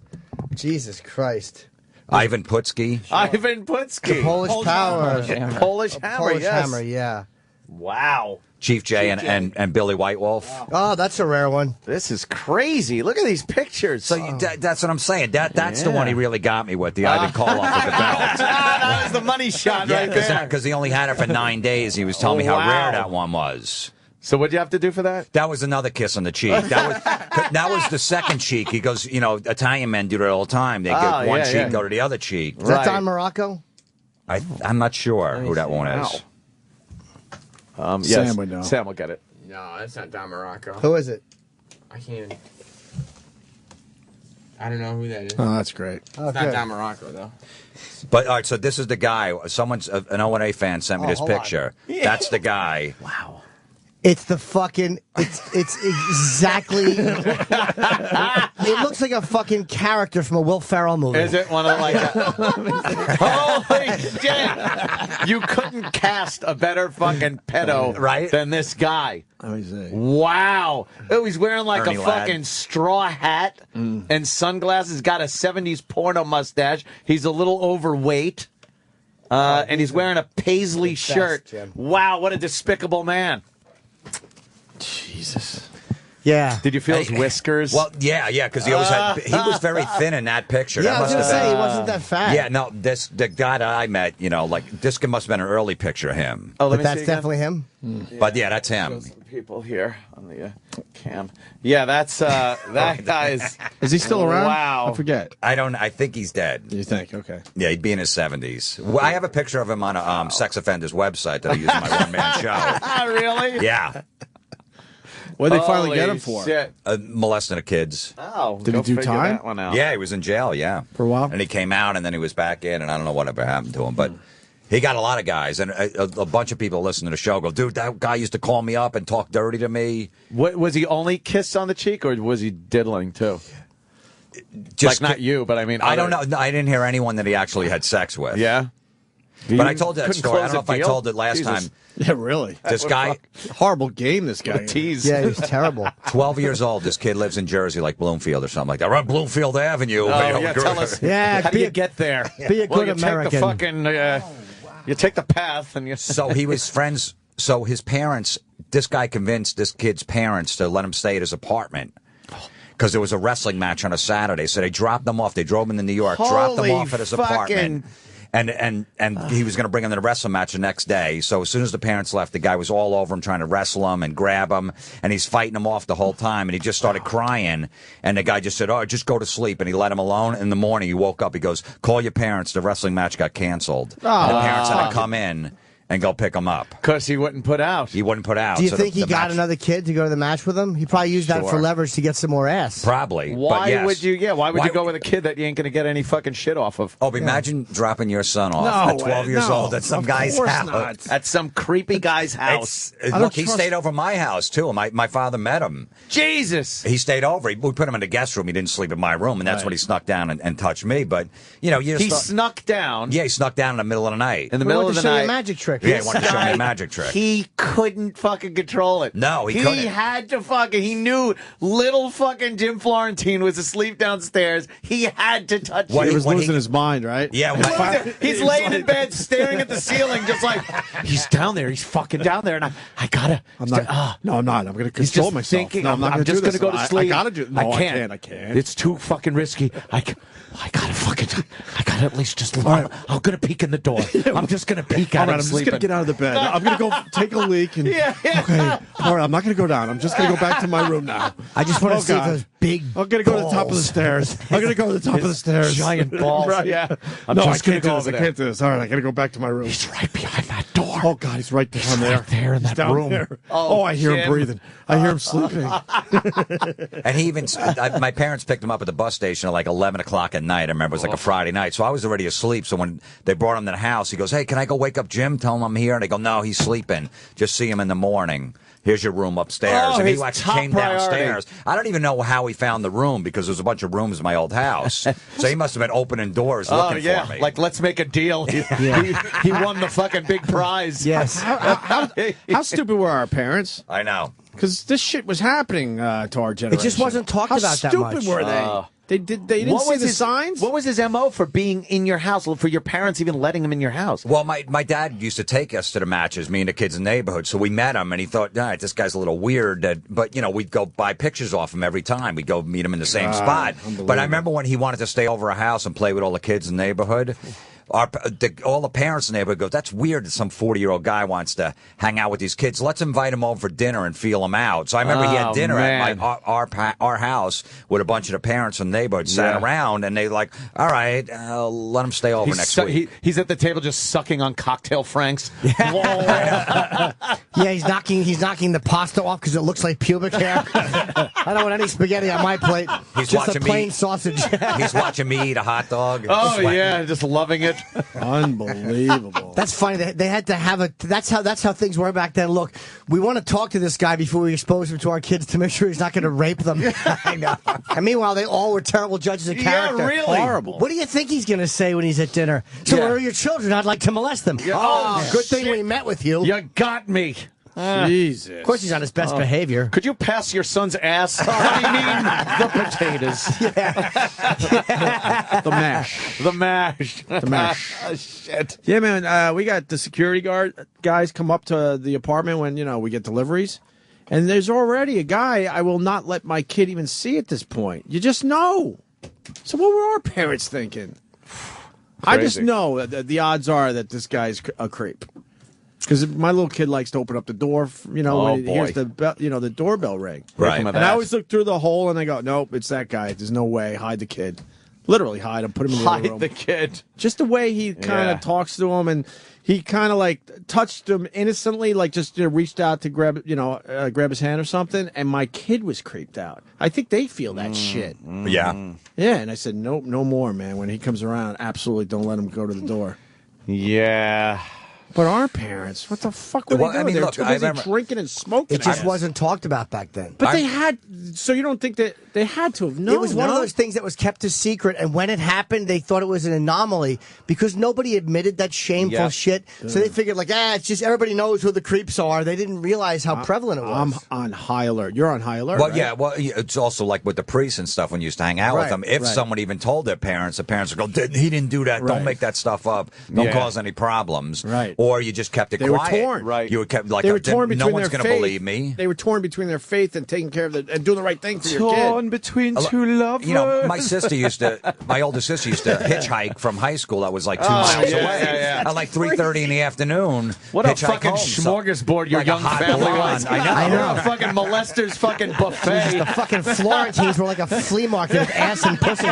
Jesus Christ. Ivan Putski. Ivan Putski. Polish Power. Polish Hammer. Polish yes. Hammer, yeah. Wow. Chief J and Billy White Wolf. Oh, that's a rare one. This is crazy. Look at these pictures. So that's what I'm saying. That's the one he really got me with, the Ivan Koloff with the belt. that was the money shot right there. Because he only had it for 9 days. He was telling me how wow. rare that one was. So what'd you have to do for that? That was another kiss on the cheek. That was the second cheek. He goes, Italian men do that all the time. They get one cheek, go to the other cheek. Is that Don Morocco? I'm not sure who that one is. Yes, Sam would know. Sam will get it. No, that's not Don Morocco. Who is it? I can't. I don't know who that is. Oh, that's great. Oh, It's not good. Don Morocco, though. But all right, so this is the guy. An O&A fan sent me this hold on. picture. That's the guy. Wow. It's the fucking. It's exactly. It looks like a fucking character from a Will Ferrell movie. Is it one of like? Holy shit! You couldn't cast a better fucking pedo than this guy. Let me see. Wow! Oh, he's wearing like Ernie a Ladd. fucking straw hat and sunglasses. Got a '70s porno mustache. He's a little overweight, and he's wearing a paisley shirt. Jim. Wow! What a despicable man. Jesus. Yeah. Did you feel his whiskers? Well, yeah, because he always had. He was very thin in that picture. Yeah, That I was must gonna have say been- he wasn't that fat. Yeah, no, the guy that I met, like this must have been an early picture of him. Oh, let But me that's see again. definitely him. But yeah, that's him. People here on the cam. Yeah, that's that guy's. Is he still around? Wow. I forget. I think he's dead. You think? Okay. Yeah, he'd be in his 70s. Well, I have a picture of him on a sex offenders website that I use in my one-man show. Really? Yeah. What did they finally Holy get him for? shit. Molesting the kids. Oh, Did he go do figure time? That one out. Yeah, he was in jail, For a while? And he came out, and then he was back in, and I don't know whatever happened to him, but he got a lot of guys, and a bunch of people listening to the show go, dude, that guy used to call me up and talk dirty to me. What was he only kissed on the cheek, or was he diddling too? Just like not you, but I mean, I don't know. No, I didn't hear anyone that he actually had sex with. Yeah. But I told you that couldn't story. I close don't know a if I deal? told it last Jesus. time. Yeah, really. This guy, Horrible game, this guy. Tease. Yeah, he was terrible. 12 years old, this kid lives in Jersey, like Bloomfield or something like that. We're on Bloomfield Avenue. Oh, yeah, tell us. Yeah, how do be you a- get there? Be a Well, good you American. Take the fucking, you take the path, and you. So he was friends. So his parents, this guy convinced this kid's parents to let him stay at his apartment. Because there was a wrestling match on a Saturday. So they dropped them off. They drove him to New York, dropped them Holy off at his apartment. And he was going to bring him to the wrestling match the next day. So as soon as the parents left, the guy was all over him trying to wrestle him and grab him. And he's fighting him off the whole time. And he just started crying. And the guy just said, oh, just go to sleep. And he let him alone. In the morning, he woke up. He goes, call your parents. The wrestling match got canceled. And the parents had to come in and go pick him up. Because he wouldn't put out. He wouldn't put out. Do you So think he the got match- another kid to go to the match with him? He probably used that for Sure. leverage to get some more ass. Probably. Why but yes. would you? Yeah, why would you go with a kid that you ain't going to get any fucking shit off of? Oh, imagine dropping your son off No at 12 way, years no, old at some of guy's course house. not. At some creepy guy's house. Look, he stayed over at my house, too. My father met him. Jesus. He stayed over. We put him in the guest room. He didn't sleep in my room, and that's when he snuck down and touched me. But, you He snuck down. Yeah, he snuck down in the middle of the night. In the He middle wanted of to the show you night. a magic trick. Yeah, he wanted to show me guy- a magic trick. He couldn't fucking control it. No, he He couldn't. had to fucking. He knew little fucking Jim Florentine was asleep downstairs. He had to touch What He you. was losing his mind, right? Yeah, He's laying in bed, staring at the ceiling, just like he's down there. He's fucking down there, and I gotta. I'm not. No, I'm not. I'm going to He's control just myself. thinking. No, I'm not going to just do this. gonna go to sleep. I got to do. No, I can't. I can't. It's too fucking risky. I gotta at least just. I'm gonna peek in the door. I'm just gonna peek All out. right, I'm just going to get out of the bed. I'm going to go take a leak. And, Yeah. Okay. All right, I'm not going to go down. I'm just going to go back to my room now. I just want to see God. those big. I'm going to go to the top of the stairs. I'm going to go to the top of the stairs. Giant balls. Right. Yeah. No, I just gonna can't do go this. I over can't do this. All right, I got to go back to my room. He's right behind that door. Oh God, he's right down there. Right there in He's that down room. there. Oh, I hear him Jim. breathing. I hear him sleeping. And he even, my parents picked him up at the bus station at like 11 o'clock at night. I remember it was like a Friday night. So I was already asleep. So when they brought him to the house, he goes, hey, can I go wake up Jim? Tell him I'm here. And they go, no, he's sleeping. Just see him in the morning. Here's your room upstairs. Oh, and he his actually top came priority. downstairs. I don't even know how he found the room because there's a bunch of rooms in my old house. So he must have been opening doors looking for me. Like let's make a deal. He won the fucking big prize. Yes. How stupid were our parents? I know. Because this shit was happening to our generation. It just wasn't talked How about that stupid much. were they? They didn't see the signs. What was his MO for being in your house? For your parents even letting him in your house? Well, my dad used to take us to the matches, me and the kids in the neighborhood. So we met him, and he thought, all right, this guy's a little weird. But, we'd go buy pictures off him every time. We'd go meet him in the same spot. But I remember when he wanted to stay over our house and play with all the kids in the neighborhood. All the parents in the neighborhood go, that's weird that some 40-year-old guy wants to hang out with these kids. Let's invite him over for dinner and feel him out. So I remember he had dinner at our house with a bunch of the parents in the neighborhood sat around, and they like, all right, let him stay over next week. He's at the table just sucking on cocktail franks. Yeah, he's knocking the pasta off because it looks like pubic hair. I don't want any spaghetti on my plate. He's Just a watching plain me. sausage. He's watching me eat a hot dog. Oh sweating. yeah, just loving it. Unbelievable. That's funny. They had to have a. That's how things were back then. Look, we want to talk to this guy before we expose him to our kids to make sure he's not going to rape them. I know. And meanwhile, they all were terrible judges of character. Yeah, really. Horrible. What do you think he's going to say when he's at dinner? So where are your children? I'd like to molest them. Yeah. Oh, Oh, good thing shit. we met with you. You got me. Jesus. Of course, he's on his best behavior. Could you pass your son's ass? I mean, the potatoes. The mash. The mash. The mash. Oh, shit. Yeah, man. We got the security guard guys come up to the apartment when we get deliveries, and there's already a guy I will not let my kid even see at this point. You just know. So what were our parents thinking? I just know that the odds are that this guy's a creep. Because my little kid likes to open up the door, when he hears the bell, the doorbell ring. Right. And I always look through the hole and I go, nope, it's that guy. There's no way. Hide the kid. Literally hide him, put him in the other room. Hide the kid. Just the way he kind of talks to him, and he kind of like touched him innocently, like just reached out to grab his hand or something. And my kid was creeped out. I think they feel that shit. Yeah. Yeah. And I said, nope, no more, man. When he comes around, absolutely don't let him go to the door. Yeah. But our parents, what the fuck were they doing? They were too busy drinking and smoking. It just wasn't talked about back then. But they had, so you don't think that they had to have known? It was one of those things that was kept a secret, and when it happened, they thought it was an anomaly because nobody admitted that shameful shit. So they figured, it's just everybody knows who the creeps are. They didn't realize how prevalent it was. I'm on high alert. You're on high alert. Well, right? yeah. Well, it's also like with the priests and stuff when you used to hang out with Right, them. If right. someone even told their parents, the parents would go, "He didn't do that. Right. Don't make that stuff up. Don't Yeah. cause any problems." Right. Or you just kept it They were quiet. torn. Right. You were kept like They were torn between no one's their going to faith. believe me. They were torn between their faith and taking care of and doing the right thing for your kid. Torn between two lovers. My older sister used to hitchhike from high school. That was like 2 miles away. Yeah. At like 3:30 in the afternoon. What a hitchhike fucking home. smorgasbord your Like a young hot family blonde. was. I know. A fucking molester's fucking buffet. The fucking Florentines were like a flea market of ass and pussy.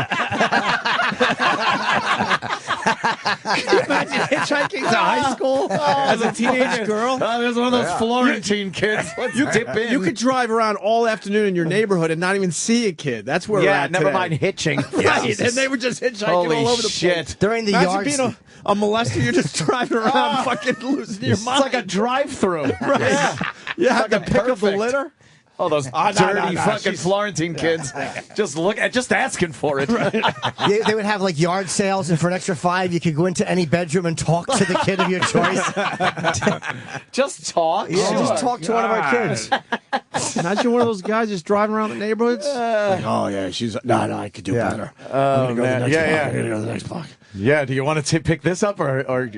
Imagine hitchhiking to high school as a teenage girl. There's one of those Florentine kids. You dip in. You could drive around all afternoon in your neighborhood and not even see a kid. That's where we're at never today. mind hitching. Right, and they were just hitchhiking Holy all over the shit. place. During the Imagine yards. being a molester, you're just driving around fucking losing your It's mind. like a drive-through. Right. You have to Fucking pick up the perfect. litter. Oh, those no, dirty no, fucking she's- Florentine kids. Just asking for it. They would have yard sales, and for an extra $5, you could go into any bedroom and talk to the kid of your choice. Just talk. Yeah, just talk to one of our kids. Imagine one of those guys just driving around the neighborhoods. Oh yeah, she's no, I could do better. Oh, I'm gonna go to the man. next Yeah, block. yeah. I'm gonna go to the next block. Yeah, do you want to pick this up or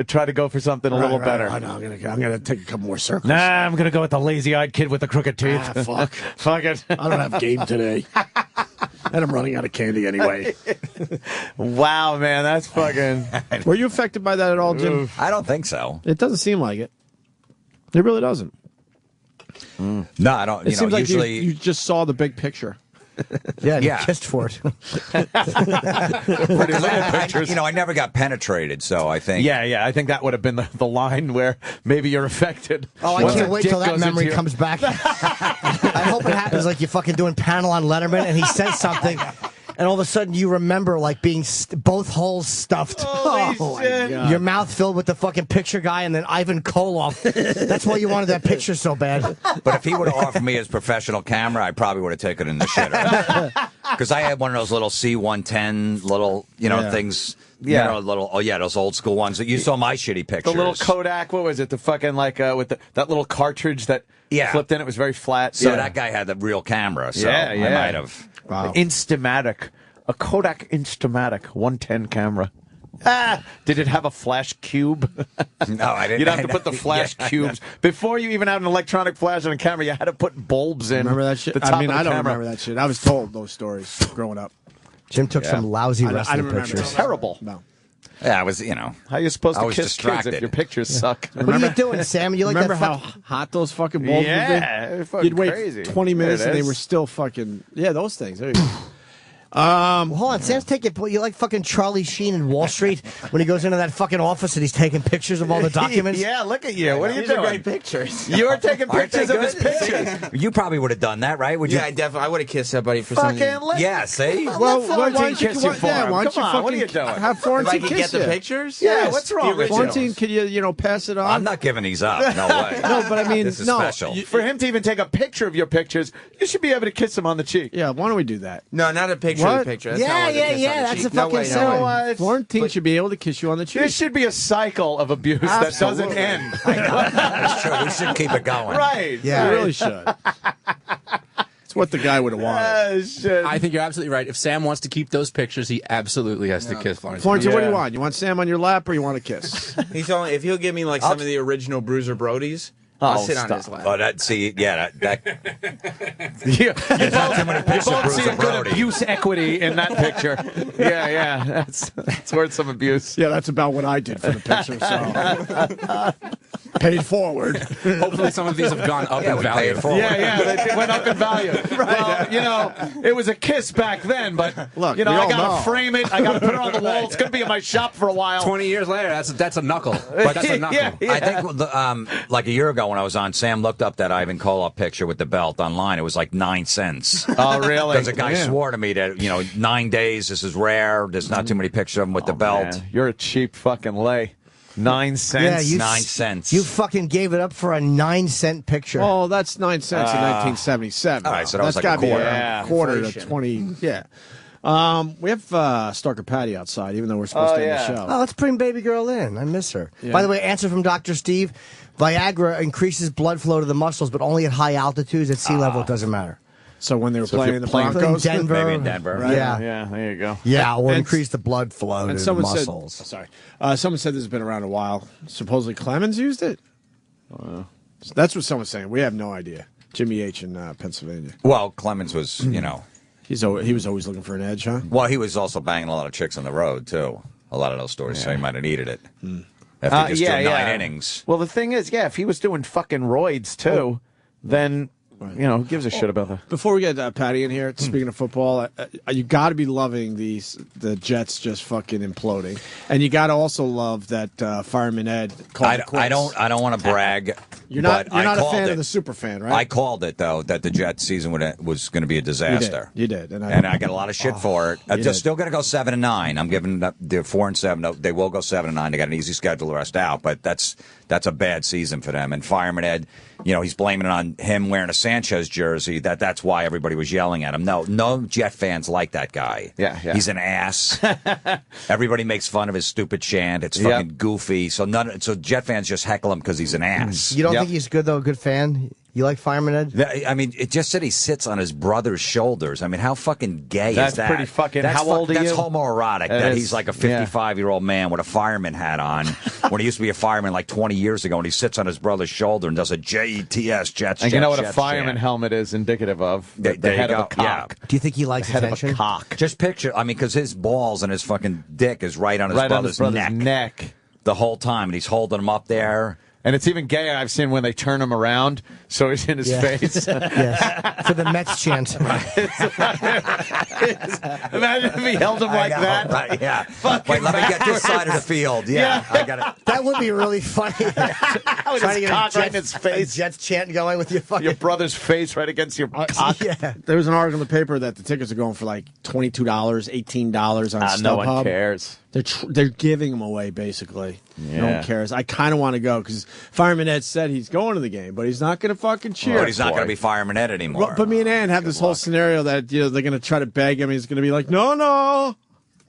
try to go for something a little better? I know, I'm gonna take a couple more circles. Nah, I'm going to go with the lazy-eyed kid with the crooked teeth. Fuck. Fuck it. I don't have game today, and I'm running out of candy anyway. Wow, man, that's fucking... Were you affected by that at all, Jim? I don't think so. It doesn't seem like it. It really doesn't. No, I don't. It seems like usually you just saw the big picture. Yeah, and Yeah. he kissed for it. I never got penetrated, so I think. Yeah, I think that would have been the line where maybe you're affected. Oh, I Once can't a wait dick till that goes into memory your- comes back. I hope it happens like you're fucking doing panel on Letterman and he says something, and all of a sudden you remember being both holes stuffed. Holy shit. Your mouth filled with the fucking picture guy and then Ivan Koloff. That's why you wanted that picture so bad. But if he would have offered me his professional camera, I probably would have taken it in the shitter. Because I had one of those little C110 little, things. Yeah. Those old school ones that you saw my shitty pictures. The little Kodak, what was it? The fucking with that little cartridge that flipped in. It was very flat. So that guy had the real camera. So I might have. Wow. Instamatic. A Kodak Instamatic 110 camera. Did it have a flash cube? No, I didn't. You'd have to put the flash cubes. Before you even had an electronic flash on a camera, you had to put bulbs in. Remember that shit? The top I mean, of the I don't camera. remember that shit. I was told those stories growing up. Jim took some lousy I wrestling don't remember. pictures. Terrible. No. Yeah, I was, How are you supposed I to was kiss distracted. kids if your pictures suck? What are you doing, Sam? You like Remember that how hot those fucking bulbs Yeah, would they're be? fucking You'd wait crazy. 20 minutes There it and they is. were still fucking... Yeah, those things. There you go. Well, hold on, Sam's taking. You like fucking Charlie Sheen in Wall Street when he goes into that fucking office and he's taking pictures of all the documents. Yeah, look at you. What are you These are doing? great pictures. You're taking Aren't they pictures of his good? pictures. You probably would have done that, right? Would you? Yeah, I definitely. I would have kissed somebody for Fucking something. let Yeah, see? Well, why don't you kiss you for him? why don't Come you on, what are you fucking doing? have If Florentine I could kiss get the you? pictures? Yeah, what's wrong with you? Florentine, could you pass it on? I'm not giving these up. No way. No, but I mean, this is no. special. For him to even take a picture of your pictures, you should be able to kiss him on the cheek. Yeah, why don't we do that? No, not a picture of What? the picture. That's Yeah, not like a yeah, kiss on yeah, the that's cheek. a No fucking way, so, no way. Florentine should be able to kiss you on the cheek. There should be a cycle of abuse that doesn't end. That's true. We should keep it going. Right. Yeah, we really should. It's what the guy would have wanted. I think you're absolutely right. If Sam wants to keep those pictures, he absolutely has to kiss Florentine. Florentine, what do you want? You want Sam on your lap or you want a kiss? He's only if he'll give me like some of the original Bruiser Brodies, I'll sit on his lap. Oh, that. You not too many pictures of both see Bruiser a good Brody. abuse equity in that picture. Yeah, that's worth some abuse. Yeah, that's about what I did for the picture. So paid forward. Hopefully, some of these have gone up in we value. paid forward. Yeah, they went up in value. Well, it was a kiss back then, but Look, I we all gotta know. frame it. I gotta put it on the wall. It's gonna be in my shop for a while. 20 years later, that's a knuckle. But that's a knuckle. Yeah. I think like a year ago when I was on, Sam looked up that Ivan Koloff picture with the belt online. It was like 9 cents. Oh, really? Because a guy swore to me that 9 days. This is rare. There's not too many pictures of him with the belt. Man, you're a cheap fucking lay. 9 cents. Yeah, 9 cents. You fucking gave it up for a 9-cent picture. Oh, that's 9 cents in 1977. all right, so that was That's like a gotta be quarter. a quarter to Inflation. 20. Yeah. We have Starker Patty outside, even though we're supposed to end the show. Oh, let's bring baby girl in. I miss her. Yeah. By the way, answer from Dr. Steve. Viagra increases blood flow to the muscles, but only at high altitudes. At sea level, it doesn't matter. So when they were So if playing you're the playing Broncos, in Denver, Maybe in Denver. Right? Yeah. Yeah, there you go. Yeah, it will And- increase the blood flow to and the someone muscles. said, someone said this has been around a while. Supposedly Clemens used it. That's what someone's saying. We have no idea. Jimmy H in Pennsylvania. Well, Clemens was, He was always looking for an edge, huh? well, he was also banging a lot of chicks on the road, too. A lot of those stories, so he might have needed it. After just doing 9 innings. Well, the thing is, if he was doing fucking roids too, then who gives a shit about that? Before we get Patty in here, speaking of football, you got to be loving the Jets just fucking imploding, and you got to also love that Fireman Ed called it quits. I don't want to brag. You're not but I a called fan it. of the super fan, right? I called it though that the Jets season was going to be a disaster. You did, and I got a lot of shit for it. you They're did. still going to go 7-9. I'm giving them they're 4-7. No, they will go 7-9. They got an easy schedule the rest out, but that's a bad season for them. And Fireman Ed, he's blaming it on him wearing a Sanchez jersey. That's why everybody was yelling at him. No Jet fans like that guy. Yeah. He's an ass. Everybody makes fun of his stupid chant. It's fucking goofy. So Jet fans just heckle him because he's an ass. You don't think he's good, though? A good fan? You like Fireman Ed? I mean, it just said he sits on his brother's shoulders. I mean, how fucking gay That's is that? pretty fucking- That's how old are That's you? homoerotic. That That is- he's like a 55-year-old man with a fireman hat on when he used to be a fireman like 20 years ago, and he sits on his brother's shoulder and does a JETS, Jets, And you know what a Jets fireman chant. helmet is indicative of? The There you head go. of a cock. Do you think he likes The head attention? of a cock. Just picture, because his balls and his fucking dick is right on his Right on brother's, his brother's neck. the whole time, and he's holding him up there. And it's even gayer. I've seen when they turn him around, so he's in his face. Yes. For the Mets chant. Imagine if he held him like I know, that. Right, yeah. Fucking Wait, let me get this backwards. side of the field. Yeah, I got it. That would be really funny. With Trying to his get cock a right in his face. Jets chant going with your fucking... Your brother's face right against your cock. Yeah. There was an article in the paper that the tickets are going for like $22, $18 on StubHub. No one cares. They're giving them away, basically. No Yeah. one cares. I kind of want to go because Fireman Ed said he's going to the game, but he's not going to fucking cheer. But he's not going to be Fireman Ed anymore. But me and Ann have this whole scenario that they're going to try to beg him. He's going to be like, no.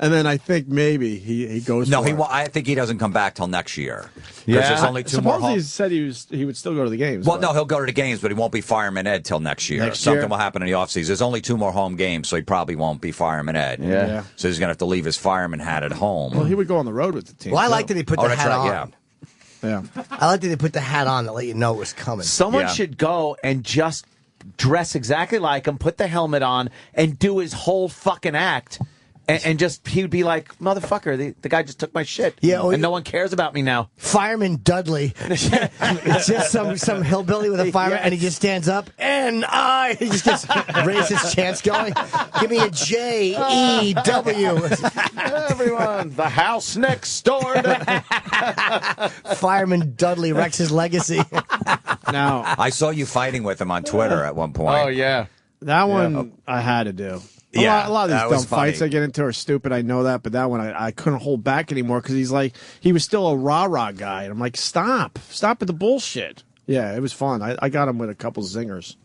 And then I think maybe he goes No, for it. I think he doesn't come back till next year. Yeah. There's only two more Supposedly he homes. said he would still go to the games. Well, but- no, he'll go to the games, but he won't be Fireman Ed till next year. Next Something year? will happen in the offseason. There's only 2 more home games, so he probably won't be Fireman Ed. Yeah. So he's going to have to leave his fireman hat at home. Well, he would go on the road with the team. Well, I too. like that he put the that's hat right, on. Yeah. I like that they put the hat on to let you know it was coming. Someone should go and just dress exactly like him, put the helmet on, and do his whole fucking act. and just he would be like, motherfucker, the guy just took my shit. Yeah, and no one cares about me now. Fireman Dudley. It's just some hillbilly with a fireman, and he just stands up, and he just gets raises his chants going. Give me a J-E-W. Everyone, the house next door. Fireman Dudley wrecks his legacy. Now, I saw you fighting with him on Twitter at one point. Oh, yeah. That one I had to do. A lot of these dumb fights I get into are stupid. I know that, but that one I couldn't hold back anymore because he was still a rah-rah guy. And I'm like, stop with the bullshit. Yeah, it was fun. I got him with a couple zingers.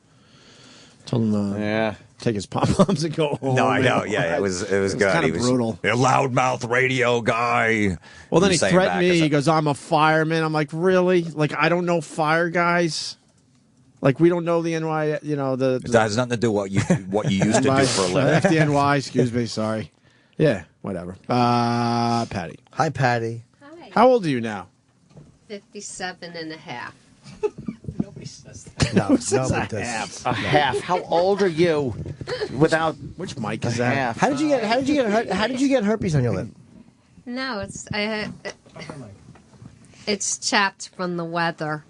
Told him take his pom-poms and go home. No, I know. Yeah, it was good. Kind of brutal. A loudmouth radio guy. Well, then he threatened me. He goes, I'm a fireman. I'm like, really? Like, I don't know fire guys? Like, we don't know the NY, It has nothing to do with what you used to do for a living. FDNY, excuse me, sorry. Yeah, whatever. Patty. Hi, Patty. Hi. How old are you now? 57 and a half. Nobody says that. No, nobody does. A half. How old are you? Without which mic is that? Half. How did you get herpes on your lip? No, it's chapped from the weather.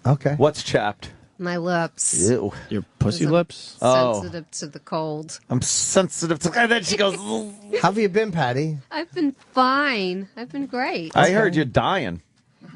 Okay. What's chapped? My lips. Ew. Your pussy lips? Sensitive to the cold. I'm sensitive to. And then she goes. How have you been, Patty? I've been fine. I've been great. I heard you're dying.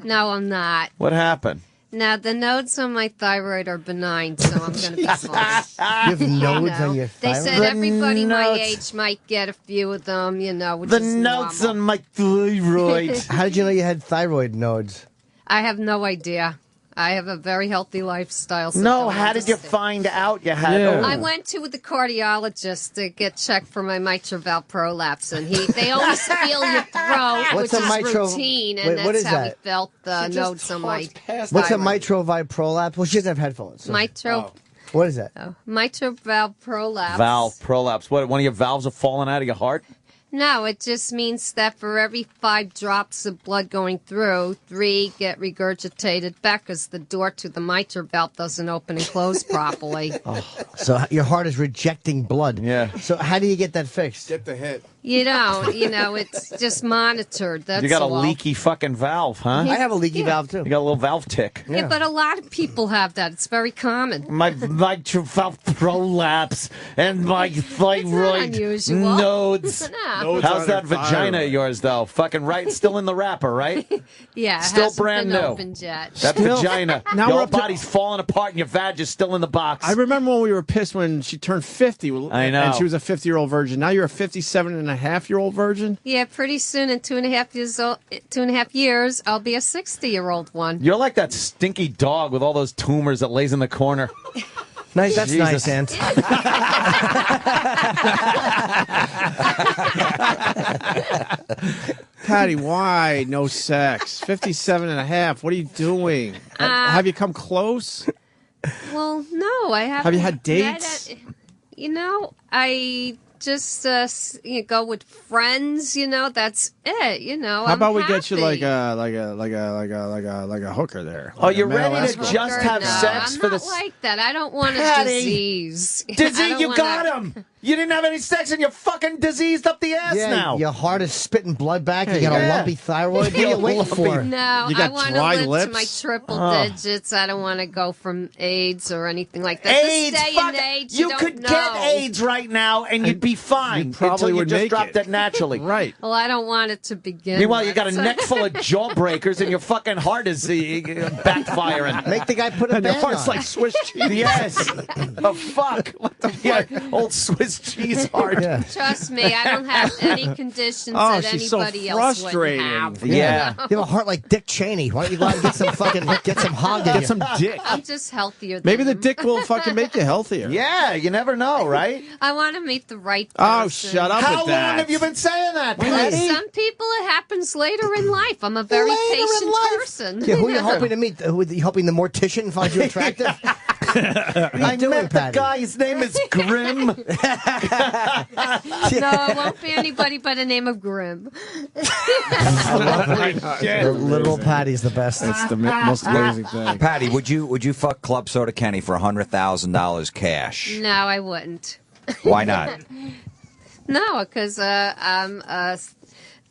No, I'm not. What happened? Now, the nodes on my thyroid are benign, so I'm going to be fine. You have nodes on your They thyroid? said everybody my age might get a few of them, which The is nodes normal. on my thyroid. How did you know you had thyroid nodes? I have no idea. I have a very healthy lifestyle. So No, don't how did you understand. find out you had? I went to the cardiologist to get checked for my mitral valve prolapse, and they always feel your throat, What's which a is mitral- routine, Wait, and what that's is how that? we felt the nodes on my What's a thyroid. mitral valve prolapse? Well, she doesn't have headphones. so- Mitral, What is that? mitral valve prolapse. Valve prolapse. What? One of your valves are falling out of your heart? No, it just means that for every 5 drops of blood going through, 3 get regurgitated back because the door to the mitral valve doesn't open and close properly. So your heart is rejecting blood. Yeah. So how do you get that fixed? Get the hit. You know, it's just monitored. That's You got a all. leaky fucking valve, huh? I have a leaky valve too. You got a little valve tick. Yeah, but a lot of people have that. It's very common. My mitral valve prolapse and my thyroid unusual. nodes. No. Nodes How's on that her vagina thyroid. of yours, though? Fucking right, still in the wrapper, right? Yeah, it Still hasn't brand been new. opened yet. That vagina, Now your we're up to- body's falling apart and your vag is still in the box. I remember when we were pissed when she turned 50. I know. And she was a 50-year-old virgin. Now you're a 57-and-a-half-year-old virgin? Yeah, pretty soon in 2.5 years, I'll be a 60-year-old one. You're like that stinky dog with all those tumors that lays in the corner. Nice. That's Jesus. nice, Ant. Patty, why no sex? 57-and-a-half. What are you doing? Have you come close? Well, no, I haven't. Have you had dates? I just go with friends. That's it. How about we get you like a hooker there? Oh, Like a you're male ready to escort? just have No, sex I'm for not the like that. I don't want a Patty. disease. I Disease, don't you wanna- got him. You didn't have any sex and you're fucking diseased up the ass Yeah, now. your heart is spitting blood back. You got a Yeah. lumpy thyroid. What are you waiting for? No, You I got want to dry live lips? to my triple Oh. digits. I don't want to go from AIDS or anything like that. AIDS, this day fuck, and age, you don't could know. get AIDS right now and you'd be fine you probably until you would just make dropped it. it naturally. Right. Well, I don't want it to begin. Meanwhile, you with. got a neck full of jawbreakers and your fucking heart is backfiring. Make the guy put a And your band heart's on. like Swiss cheese. Yes. The fuck? What the fuck? Old Swiss cheese heart. Yeah. Trust me, I don't have any conditions Oh, that she's so anybody else wouldn't frustrating. have. Yeah. You have a heart like Dick Cheney. Why don't you go out and get some hog in Get you? some dick. I'm just healthier. Maybe the than dick will fucking make you healthier. Yeah, you never know, right? I want to meet the right person. Oh, shut up How with that. long have you been saying that, Well, Patty? some people it happens later in life. I'm a very Later in patient life? person. Yeah, who are you hoping to meet? Who are you hoping the mortician finds you attractive? I doing, met the Patty? guy. His name is Grim. No, it won't be anybody by the name of Grim. Literal Patty's the best. That's the most amazing thing. Patty, would you fuck Club Soda Kenny for $100,000 cash? No, I wouldn't. Why not? No, because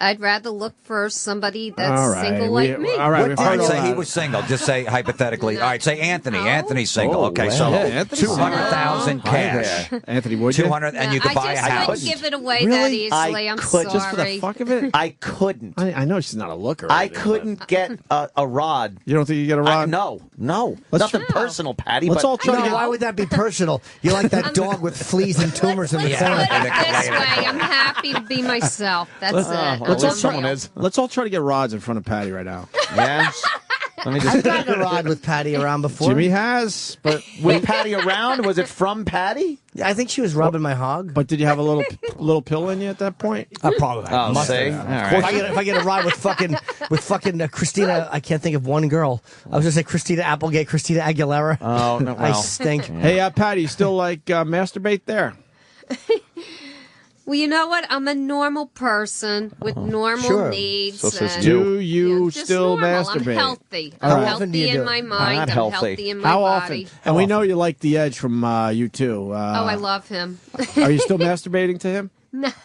I'd rather look for somebody that's All right, single like me. All right, say he was single. Just say hypothetically. All right, say Anthony. Anthony's single. Okay, so Yeah, Anthony's 200,000 single. cash. Hi there. Anthony, would you? 200, and you could buy a I house. just wouldn't give it away that easily. I'm sorry. Just for the fuck of it? I couldn't. I know she's not a looker. or I anything, couldn't get a rod. You don't think you get a rod? No. Let's Nothing personal, Patty. Let's but all try to get. Why would that be personal? You're like that dog with fleas and tumors in the Let's corner. put it this way. I'm happy to be myself. That's it. Let's all someone try. is. Let's all try to get rods in front of Patty right now. Yeah. Let me I've gotten a rod with Patty around before. Jimmy has, but Was Patty around? Was it from Patty? Yeah, I think she was rubbing my hog. But did you have a little pill in you at that point? Probably. Oh, Must see? have. All right. If I get a ride with fucking Christina, I can't think of one girl. I was gonna say Christina Applegate, Christina Aguilera. Oh no! I Well. stink. Hey, Patty, you still like masturbate there? Well, you know what? I'm a normal person with normal Sure. needs. So says and, Do you just still normal. masturbate? I'm healthy. All I'm right. often do healthy you do in my it? mind. Not I'm healthy. healthy in my How body. often? And we know you like the Edge from U2. Oh, I love him. Are you still masturbating to him? Not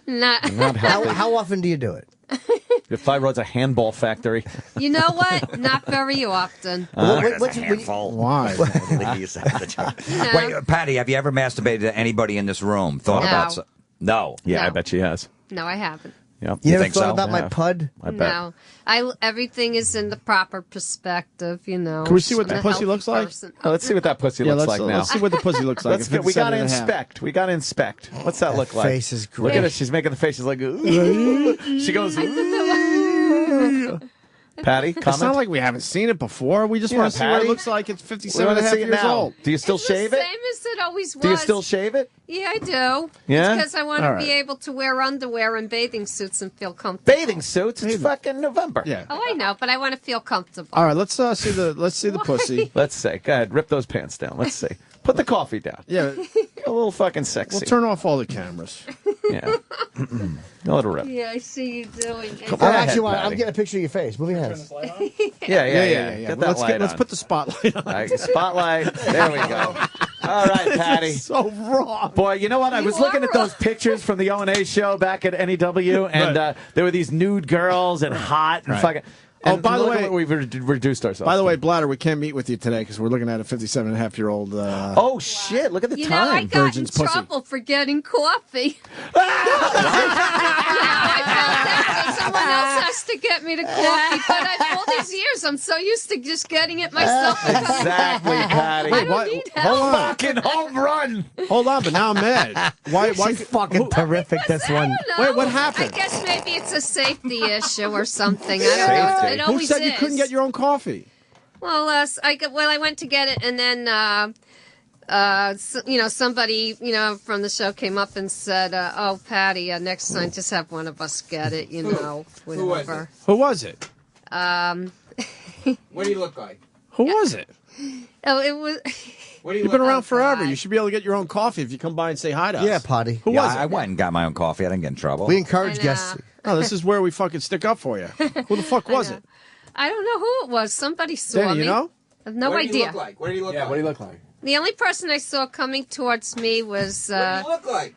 Not healthy. How often do you do it? Your thyroid's a handball factory. You know what? Not very often. Why? Wait, Patty, have you ever masturbated to anybody in this room? Thought No. about No. Yeah, I No. bet she has. No, I haven't. Yep. You never think thought so? about my Yeah. pud? I bet. No, everything is in the proper perspective. You know. Can we see what the I'm a pussy healthy looks like? person. Oh, let's see what that pussy looks like now. Let's see what the pussy looks like. Let's at get, we got to 57.5. inspect. We got to inspect. What's that look like? Face is Look great. at it. She's making the face. She's like, ooh. She goes, ooh. Patty, It's comment. not like we haven't seen it before. We just Yeah, want to see what Patty. it looks like. It's We 57 wanna and a half see it years now. old. Do you still shave Same it? as it always was. Do you still shave it? Yeah, I do. Yeah? Because I want All to right. be able to wear underwear and bathing suits and feel comfortable. Bathing suits? It's fucking November. Yeah. Oh, I know, but I want to feel comfortable. All right, let's see the pussy. Let's see. Go ahead. Rip those pants down. Let's see. Put the coffee down. Yeah, A little fucking sexy. we'll turn off all the cameras. Yeah. Let her rip. Yeah, I see you doing it. Go I ahead, actually Patty. I'm getting a picture of your face. Move your hands. Yeah. Get that light Let's on. put the spotlight on. All right, spotlight. There we go. All right, Patty. So wrong. Boy, you know what? I was looking at those pictures from the O&A show back at NEW, and there were these nude girls and hot and fucking. Oh, and by the look at way- what we've reduced ourselves. By the to. way, Bladder, we can't meet with you today because we're looking at a 57-and-a-half-year-old. Oh shit! Look at the You time. know, I got in Virgin's pussy. trouble for getting coffee. I found out that someone else has to get me the coffee, but all these years I'm so used to just getting it myself. Exactly, Patty. I don't need help. Hold on. Fucking home run. Hold on, but now I'm mad. Why? She's fucking terrific, this one. Wait, what happened? I guess maybe it's a safety issue or something. I don't know. Safety. It Who always said is. you couldn't get your own coffee? Well, I went to get it, and then somebody from the show came up and said, "Oh, Patty, next time just have one of us get it." Whatever. Who was it? What do you look like? Who was it? Oh, it was. What do you You've been look around like? forever. You should be able to get your own coffee if you come by and say hi to us. Yeah, Potty. Who Yeah, was it? I went and got my own coffee. I didn't get in trouble. We encourage I guests. know. No, this is where we fucking stick up for you. Who the fuck was it? I don't know who it was. Somebody saw Danny, me. you know? I have no What do you idea. look like? What do you look like? What do you look like? The only person I saw coming towards me was What do you look like?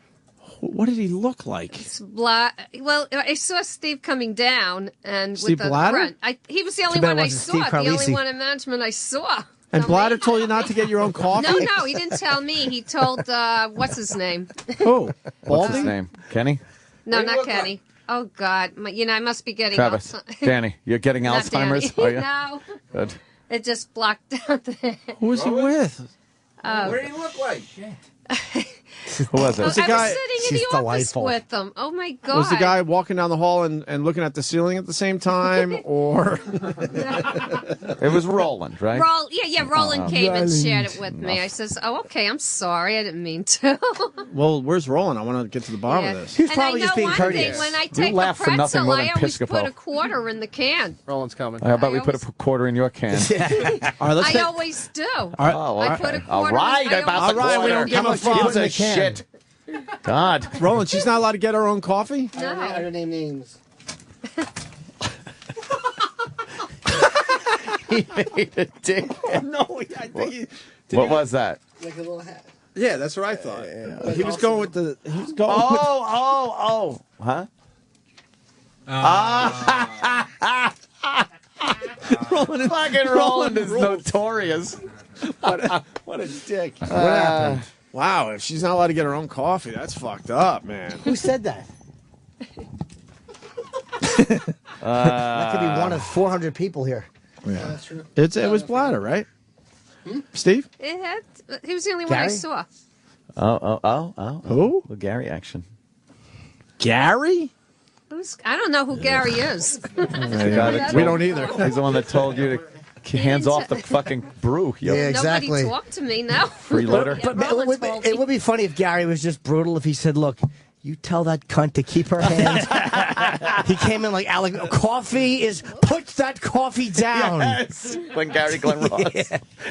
What did he look like? Well, I saw Steve coming down and Steve with a Blatter? friend. He was the only Too bad one it I wasn't saw. Steve The only Carlisi. one in management I saw. And So Bladder maybe- told you not to get your own coffee? No, he didn't tell me. He told what's his name? Who? What's his Baldy? name? Kenny? No, What do you not look Kenny. like? Oh God, I must be getting Travis. Danny. You're getting Not Alzheimer's? Danny. Are you? No, Good. it just blocked out there. Who was he with? What do you look like? Who was it? Was the I guy- was sitting in She's the delightful. office with them. Oh my God. Was the guy walking down the hall and looking at the ceiling at the same time? Or. It was Roland, right? Roland came and shared it with me. I says, "Oh, okay, I'm sorry, I didn't mean to." Well, where's Roland? I want to get to the bottom of this. He's And probably I know just being one courteous. thing, when I You take laugh a for nothing pretzel, more than I always Piscopo. put a quarter in the can. Roland's coming. How about we I put a quarter in your can? All right, let's I take. always do. right. I put a quarter. All right, I about the always- All right, we don't give a fuck. Gives in a the can. shit. God. Roland, she's not allowed to get her own coffee? No. don't name names. He made a dick. No, I think he. What was that? Like a little hat. Yeah, that's what I thought. He was going with the. He was going. Huh? Roland is notorious. What a dick. What happened? Wow, if she's not allowed to get her own coffee, that's fucked up, man. Who said that? That could be one of 400 people here. Yeah, that's true. It was Bladder, right? Steve? He was the only one I Gary? saw. Oh. Who? Well, Gary action. Gary? I don't know who Gary is. We don't either. He's the one that told you to hands off the fucking brew. Yo. Yeah, exactly. Nobody talked to me now. Freeloader. But it would be funny if Gary was just brutal if he said, look, you tell that cunt to keep her hands. He came in like, Alec, coffee is, put that coffee down. Yes. When Gary Glenn Ross.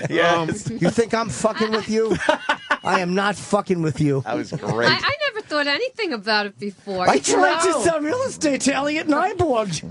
Yes. You think I'm fucking with you? I am not fucking with you. That was great. I never thought anything about it before. I tried to sell real estate to Elliot Nyborg.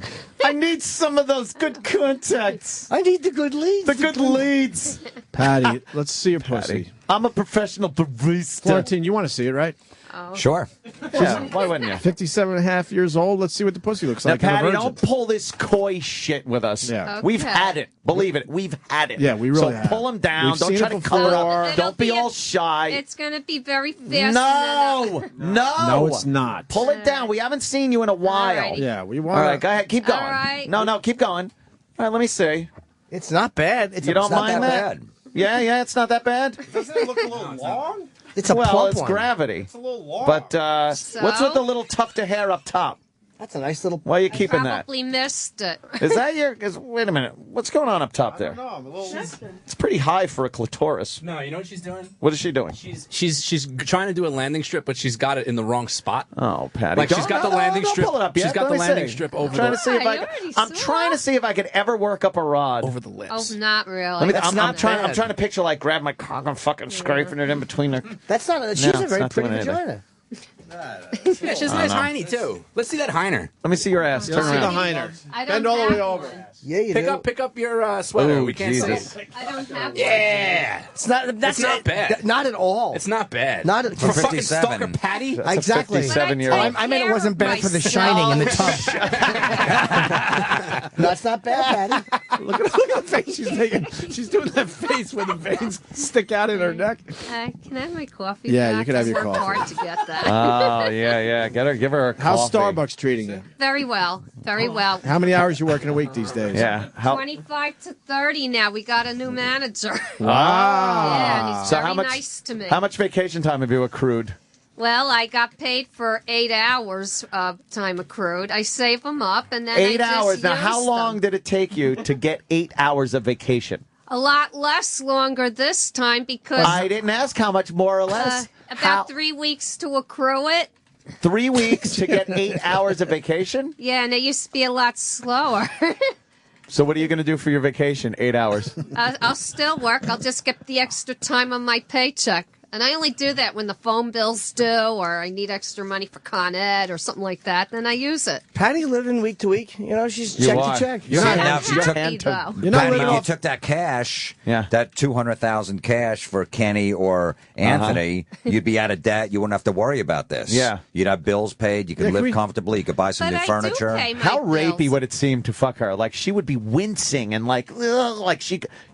I need some of those good contacts. I need the good leads. The good leads. Patty, let's see your pussy. I'm a professional barista. Florentine, you want to see it, right? Oh. Sure. Yeah, why wouldn't you? 57 and a half years old. Let's see what the pussy looks Now, like. in a Patty, virgin. don't pull this coy shit with us. Yeah. We've Okay. had it. Believe it. We've had it. Yeah, we really so have. pull him down. We've Don't seen try it to cover before. up. Don't be all shy. It's going to be very fast. No. No, it's not. Pull it down. We haven't seen you in a while. Alrighty. Yeah, we All want. right, go ahead. Keep going. All right. No, keep going. All right, let me see. It's not bad. You don't mind that that? Yeah, it's not that bad. Doesn't it look a little long? It's a well, plump it's one. gravity. It's a little long. But So? what's with the little tuft of hair up top? That's a nice little. Why are you keeping that? Probably missed it. Is that your? Wait a minute. What's going on up top there? No, I'm a little. It's pretty high for a clitoris. No, you know what she's doing? What is she doing? She's trying to do a landing strip, but she's got it in the wrong spot. Oh, Patty. Like she's got the landing don't strip. pull it up yet. She's got Let the me landing see. strip I'm over trying the to see if Why, I you can, already I'm saw trying to see if I could ever work up a rod. over the lips. Oh, not really. Let me, That's I'm not trying. I'm bad. trying to picture like grab my cock and fucking scraping it in between her. That's not. She's No, a it's very not pretty doing anything. vagina. Yeah, she has a nice hiney too. Let's see that hinder. Let me see your ass. Turn See the around. hinder. I don't Bend all the way have over. one. Yeah, you do. Pick up your sweater. Oh, we can't Jesus. see it. I don't have Yeah, It's not. That's It's not bad. Not at all. it's not bad. Not at- for For fucking 57. stalker Patty. That's a Exactly. 57-year-old. I meant it wasn't bad for the shining in the tub. No, it's not bad, Patty. Look at the face she's taking. She's doing that face where the veins stick out in her neck. Can I have my coffee Yeah, back? you can have I your worked coffee. hard to get that. Oh yeah. Give her a coffee. How's Starbucks treating you? Very well. Very well. How many hours you working a week these days? Yeah. How? 25 to 30 now. We got a new manager. Wow. Yeah, and he's So very how much? nice to me. How much vacation time have you accrued? Well, I got paid for 8 hours of time accrued. I save them up, and then 8 I just hours. Now, how use long them. did it take you to get 8 hours of vacation? A lot less longer this time because I didn't ask how much more or less. about How- 3 weeks to accrue it. 3 weeks to get 8 hours of vacation? Yeah, and it used to be a lot slower. So what are you going to do for your vacation? 8 hours. I'll still work. I'll just get the extra time on my paycheck. And I only do that when the phone bill's due or I need extra money for Con Ed or something like that. Then I use it. Patty living week to week. You know, she's You check are. to check. You're See, not- now if you took, Happy, though. You're not Patty, living if you off. took that cash, Yeah. that 200,000 cash for Kenny or Anthony, you'd be out of debt. You wouldn't have to worry about this. Yeah. You'd have bills paid. You could Yeah, can live we- comfortably. You could buy some But new I furniture. do pay my How rapey bills. would it seem to fuck her? Like she would be wincing and like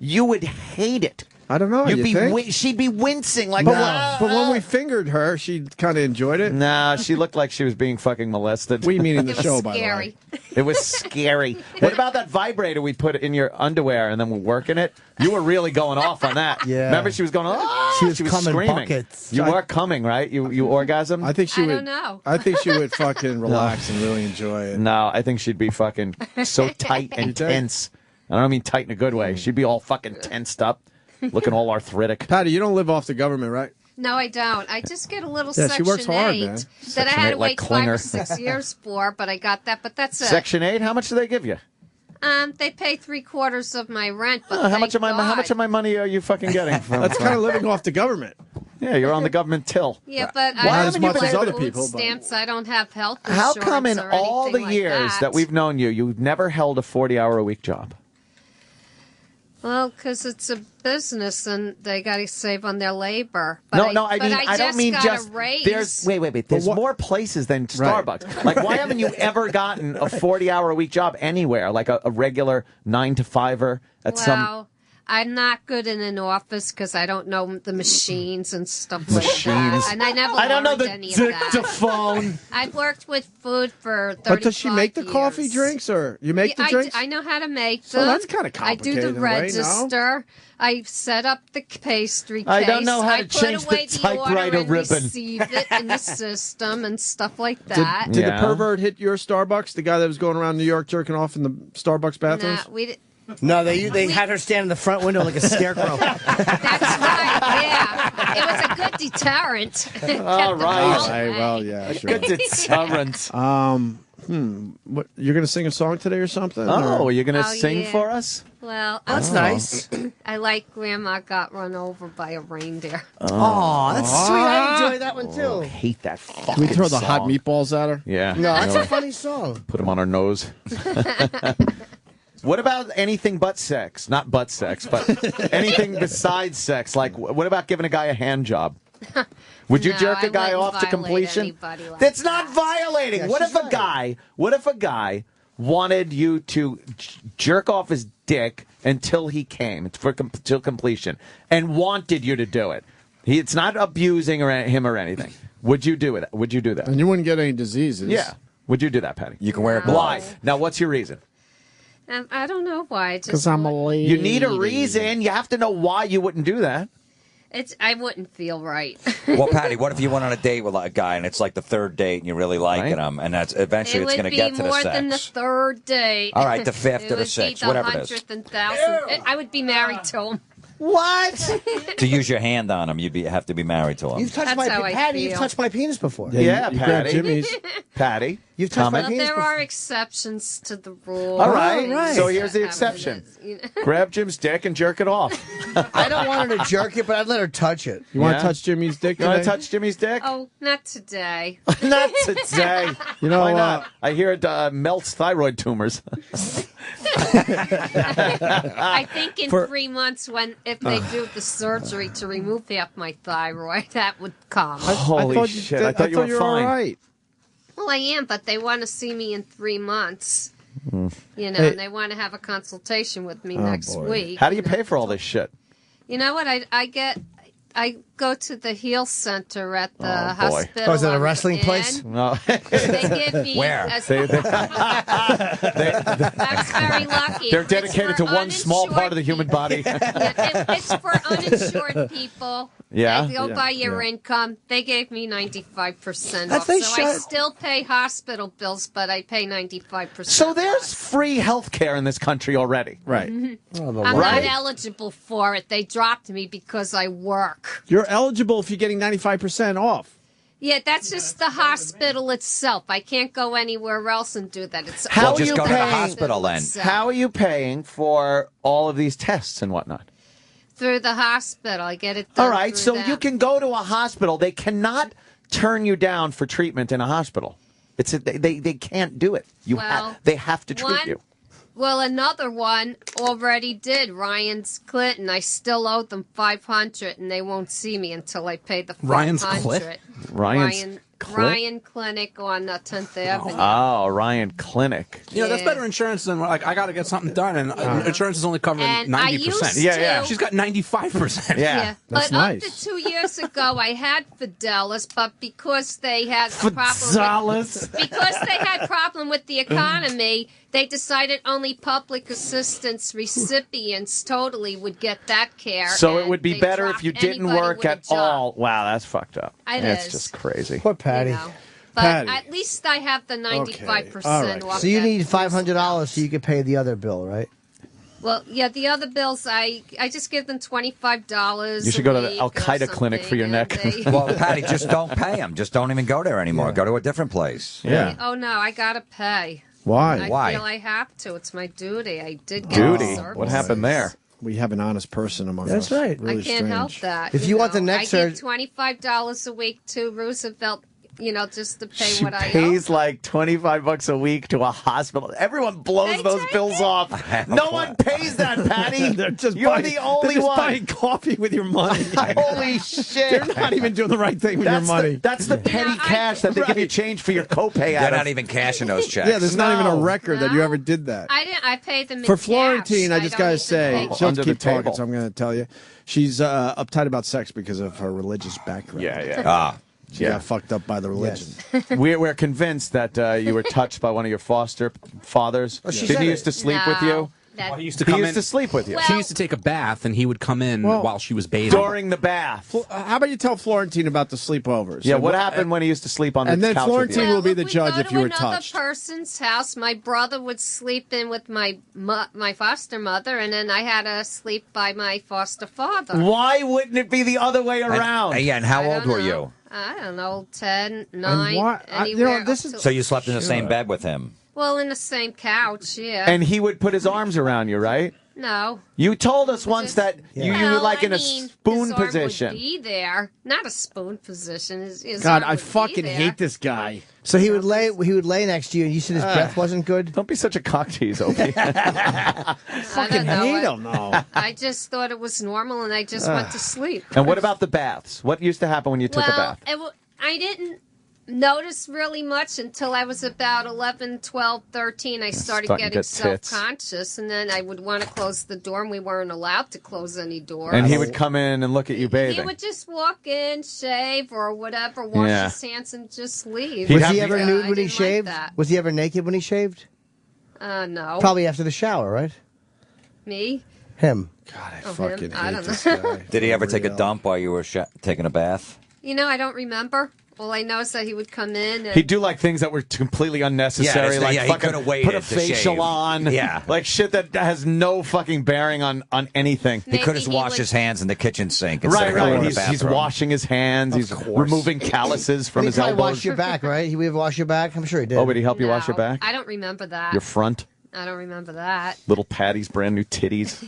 you would hate it. I don't know. You'd you be think? she'd be wincing like. But, "Ah." but when we fingered her, she kind of enjoyed it. Nah, she looked like she was being fucking molested. We mean in the It was show, by the way. scary. It was scary. What about that vibrator we put in your underwear and then we're working it? You were really going off on that. Yeah. Remember she was going, oh, She was coming screaming. buckets. You were coming, right? You orgasmed? I think she I would. don't know. I think she would fucking relax and really enjoy it. No, I think she'd be fucking so tight and You think? tense. I don't mean tight in a good way. She'd be all fucking tensed up, looking all arthritic. Patty, you don't live off the government, right? No, I don't. I just get a little Yeah, she Section works hard, 8 man. that I Section had 8 to like wait 5 Klinger. or 6 years for, but I got that. But that's it. Section 8, how much do they give you? They pay 3/4 of my rent. But How much thank of my God. how much of my money are you fucking getting from? That's kind of living off the government. Yeah, you're on the government till. Yeah, but Not I as don't much have as other food people, but- stamps. I don't have health How insurance come in or all the anything like years that we've known you, you've never held a 40-hour-a-week job? Well, because it's a business and they got to save on their labor. I don't mean just. There's wait. There's more places than Starbucks. Like, why haven't you ever gotten a 40-hour-a-week job anywhere, like a regular 9 to 5er at some? I'm not good in an office because I don't know the machines and stuff like that. And I never learned any of that. Dictaphone. I've worked with food for 35 But does she make the years. coffee drinks, or you make the drinks? I know how to make them. So that's kind of I do complicated the in a way, no? register. I set up the pastry case. I don't know how to change put away the the order typewriter and ribbon. receive it in the system and stuff like that. Did the pervert hit your Starbucks? The guy that was going around New York jerking off in the Starbucks bathrooms? Nah, we No, they had her stand in the front window like a scarecrow. Oh, it was a good deterrent. All right. Well, yeah, sure. Good deterrent. What, you're going to sing a song today or something? Oh, or? you're going to Oh, sing yeah. for us? Well, That's nice. I like Grandma got run over by a reindeer. Oh, that's sweet. I enjoy that one too. I hate that fucking Can we throw the hot song. meatballs at her? Yeah. No, that's a funny song. Put them on her nose. What about anything but sex? Not butt sex, but anything besides sex. Like, what about giving a guy a hand job? Would you No, jerk a I guy wouldn't off to violate completion? anybody like That's not violating. Yeah, what she's if a right. guy wanted you to jerk off his dick until he came till completion and wanted you to do it? It's not abusing him or anything. Would you do it? Would you do that? And you wouldn't get any diseases. Yeah. Would you do that, Patty? You can wear a Why? glove. Now, what's your reason? I don't know why. Because I'm a lady. You need a reason. You have to know why you wouldn't do that. I wouldn't feel right. Well, Patty, what if you went on a date with a guy and it's like the third date and you're really liking him, and that's eventually It it's would going to be get to the more sex? than the third date. All right, the fifth or the would sixth, be the whatever it is. 100th and 1000th. I would be married to him. What? To use your hand on him, you'd have to be married to him. You've touched That's my how I Patty. You've feel. touched my penis before. Yeah, you grabbed Patty. Jimmy's. Patty. You've touched my Well, penis there before. are exceptions to the rule. All right. right. So here's the exception. Grab Jim's dick and jerk it off. I don't want her to jerk it, but I'd let her touch it. You want Yeah. to touch Jimmy's dick You want to today? touch Jimmy's dick? Oh, not today. Not today. You know, Why not? I hear it melts thyroid tumors. I think in 3 months, if they do the surgery to remove half my thyroid, that would come. Holy shit! I thought you were all fine. right. Well, I am, but they want to see me in 3 months. You know, Hey. and they want to have a consultation with me Oh, next boy. week. How do you pay for all this shit? You know what? I go to the Heal Center at the Oh, boy. hospital. Oh, is that a I'm wrestling in. place? No. They give me. Where? I was very lucky. They're It's dedicated for to one small part of the human body. It's for uninsured people. Yeah? They go Yeah. by your income. They gave me 95% That's off. they So I should- still pay hospital bills, but I pay 95%. So there's free health care in this country already. Right. I'm Right. not eligible for it. They dropped me because I work. You're eligible if you're getting 95% off. Yeah, that's just the hospital itself. I can't go anywhere else and do that. It's How Well, are just you go to the paying? hospital then. itself. How are you paying for all of these tests and whatnot? Through the hospital. I get it done All right, through so them. you can go to a hospital. They cannot turn you down for treatment in a hospital. They can't do it. Well, They have to treat one- you. Well, another one already did. Ryan's Clinton. I still owe them $500, and they won't see me until I pay the $500. Ryan's Clit? Ryan's Clit? Ryan Clinic on 10th Avenue. Oh, Ryan Clinic. You know, that's better insurance than like I got to get something done, and insurance is only covering And I 90%. used Yeah, to- yeah. She's got 95%. Yeah, That's but nice. up to 2 years ago, I had Fidelis, but because they had a problem, Fidelis. because they had problem with the economy, they decided only public assistance recipients totally would get that care. So it and would be they better if dropped you didn't anybody work with a at job, all. Wow, that's fucked up. It That's is. just crazy. Poor Patty. You know. But Patty. at least I have the 95% All right. off. So you that need $500 so you can pay the other bill, right? Well, yeah, the other bills, I just give them $25. You should a go to the week Al or Qaeda clinic for your something, neck. and they- Well, Patty, just don't pay him. Just don't even go there anymore. Go to a different place. Yeah. Oh no, I gotta pay. Why? I feel I have to. It's my duty. I did get Duty. the What happened there? We have an honest person among That's us. right. Really I can't help strange. that. If you want the know. next I give surg- $25 a week to Roosevelt just to pay She what I owe. pays like $25 a week to a hospital. Everyone blows those bills off. No one pays that, Patty. They're just You're buying, the only they're just one. buying coffee with your money. Holy shit. They're not even doing the right thing with your money. That's the petty cash that they give you change for your copay They're out of. not even cashing those checks. Yeah, there's not even a record that you ever did that. I paid them in For cash. Florentine, I just don't gotta even say, pay- she'll Under keep the table. talking, so I'm going to tell you. She's uptight about sex because of her religious background. Yeah. She got fucked up by the religion. We're convinced that you were touched by one of your foster fathers. Oh, she Didn't said he it. used to sleep with you? He used to He come used in. to sleep with you. She used to take a bath, and he would come in while she was bathing. During the bath. How about you tell Florentine about the sleepovers? Yeah, what happened when he used to sleep on the And then couch with you? Florentine will be the judge Go if to you were another touched. person's house. My brother would sleep in with my foster mother, and then I had to sleep by my foster father. Why wouldn't it be the other way around? And how old were you? I don't know, 10, 9, why- anywhere. up to- So you slept in the same bed with him? Well, in the same couch, yeah. And he would put his arms around you, right? No. You told us once that you were like in a spoon his arm position. Would be there, not a spoon position. His God, arm I would be fucking there. hate this guy. So he would lay next to you, and you said his breath wasn't good. Don't be such a cock tease, Opie. Fucking hate him, though. I just thought it was normal, and I just went to sleep. And what about the baths? What used to happen when you took a bath? I didn't notice really much until I was about 11, 12, 13. I started starting to getting get tits. self-conscious, and then I would want to close the door, and we weren't allowed to close any doors. And he would come in and look at you He bathing. would just walk in, shave, or whatever, wash Yeah. his hands, and just leave. Was he ever nude I when he didn't like shaved? that. Was he ever naked when he shaved? No. Probably after the shower, right? Me? Him. Fucking I don't know. Did he ever take a dump while you were taking a bath? I don't remember. All I know is that he would come in and He'd do like things that were completely unnecessary, Yeah, like he fucking could've waited put a to facial shave. on, Yeah. like shit that has no fucking bearing on anything. He could have washed his hands in the kitchen sink. instead Right, of going right. to the He's bathroom. washing his hands. He's removing calluses from He his probably elbows. washed your back, right? He would ever wash your back? I'm sure he did. Oh, would he help you wash your back? I don't remember that. Your front, I don't remember that. little Patty's brand new titties.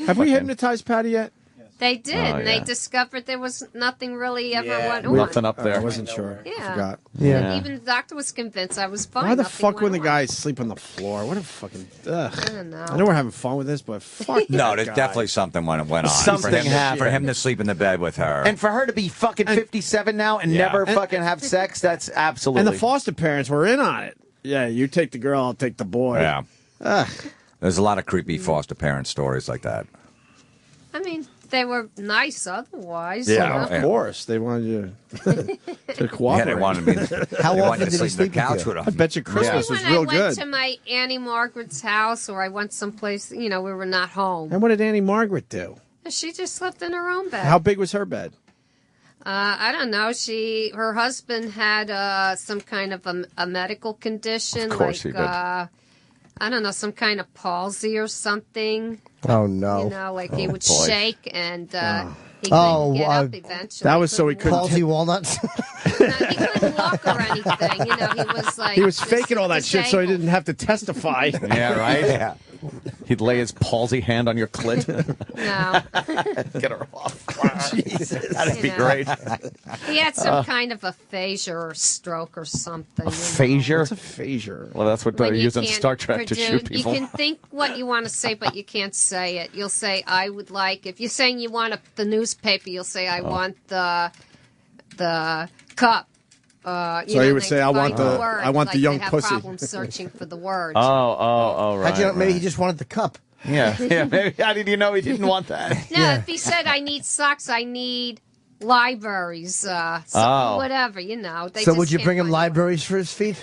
Have we hypnotized Patty yet? They did, Oh, and they yeah. discovered there was nothing really ever went on. Nothing up there. I wasn't sure. Yeah. I forgot. Yeah. Even the doctor was convinced I was fine. Why the Nothing fuck went when the on. guys sleep on the floor? What a fucking. Ugh. I don't know. I know we're having fun with this, but fuck. No, that there's guy. definitely something went on. Something for him happened. For him to sleep in the bed with her. And for her to be fucking 57 now and Yeah. never And- fucking have sex, that's absolutely. And the foster parents were in on it. Yeah, you take the girl, I'll take the boy. Yeah. Ugh. There's a lot of creepy foster parent stories like that. I mean, they were nice otherwise. Yeah. Of course, they wanted you to cooperate. Yeah, they wanted me. How they often wanted to did he sleep on sleep the with couch you? with him. I bet you Christmas Maybe was when real I went good. to my Annie Margaret's house, or I went someplace, we were not home. And what did Annie Margaret do? She just slept in her own bed. How big was her bed? I don't know. Her husband had some kind of a medical condition, Of course like he did. I don't know, some kind of palsy or something. Oh, no. Like he would boy. shake and he couldn't Oh, get up eventually. That was so he couldn't. Palsy walnuts? He couldn't walk or anything. He was like He was just faking all that shit so he disabled. didn't have to testify. Yeah, right? Yeah. He'd lay his palsy hand on your clit. No. Get her off. Jesus. That'd be Yeah. great. He had some kind of aphasia or stroke or something. Aphasia? What's a phaser? Well, that's what they When you use in can't Star Trek to shoot produce- people. You can think what you want to say, but you can't say it. You'll say, "I would like." If you're saying you want the newspaper, you'll say, "I want the cup." So you would say, "I want the- I want the young they have pussy." Problems searching for the word. Oh, right. How'd you know? Maybe he right. just wanted the cup. Yeah. Maybe, how did you know he didn't want that? No, if he said, "I need socks," I need libraries, Oh. whatever, They So just would you can't bring him find libraries for his feet?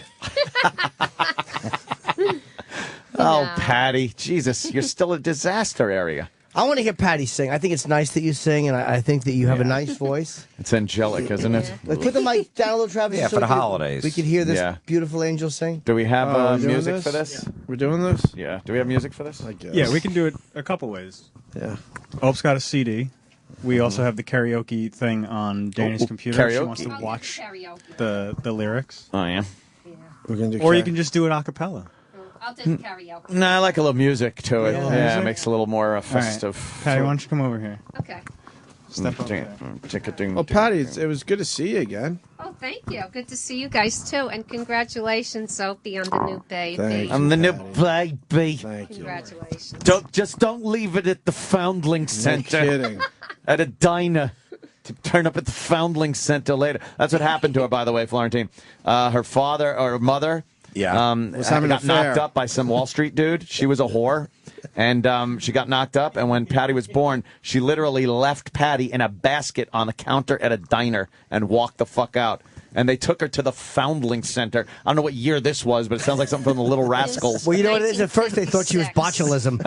Oh, Patty. Jesus, you're still a disaster area. I want to hear Patty sing. I think it's nice that you sing, and I think that you have a nice voice. It's angelic, isn't it? Let's put the mic down a little, Travis. Yeah, so for the we can- holidays. We could hear this Yeah. beautiful angel sing. Do we have we're doing music this? for this? We're doing this? Yeah. Do we have music for this? I guess. Yeah, we can do it a couple ways. Yeah. Ope's got a CD. We also have the karaoke thing on Dana's computer. She wants to karaoke. watch karaoke. the lyrics. Oh, yeah. We're gonna do Or you can just do it a cappella. I'll do karaoke. No, I like a little music to it. Yeah, Yeah, music? it makes it a little more festive. Patty, why don't you come over here? Okay. Step up there. Well, Patty, it was good to see you again. Oh, Thank you. Good to see you guys, too. And congratulations, Sophie, on the new baby. I'm the new baby. Thank you. Congratulations. Don't leave it at the Foundling Center. kidding. At a diner. To turn up at the Foundling Center later. That's what happened to her, by the way, Florentine. Her father or her mother Was having got an affair. knocked up by some Wall Street dude. She was a whore. And she got knocked up. And when Patty was born, she literally left Patty in a basket on the counter at a diner and walked the fuck out. And they took her to the Foundling Center. I don't know what year this was, but it sounds like something from the Little Rascals. Well, you know what it is? At first they thought she was botulism.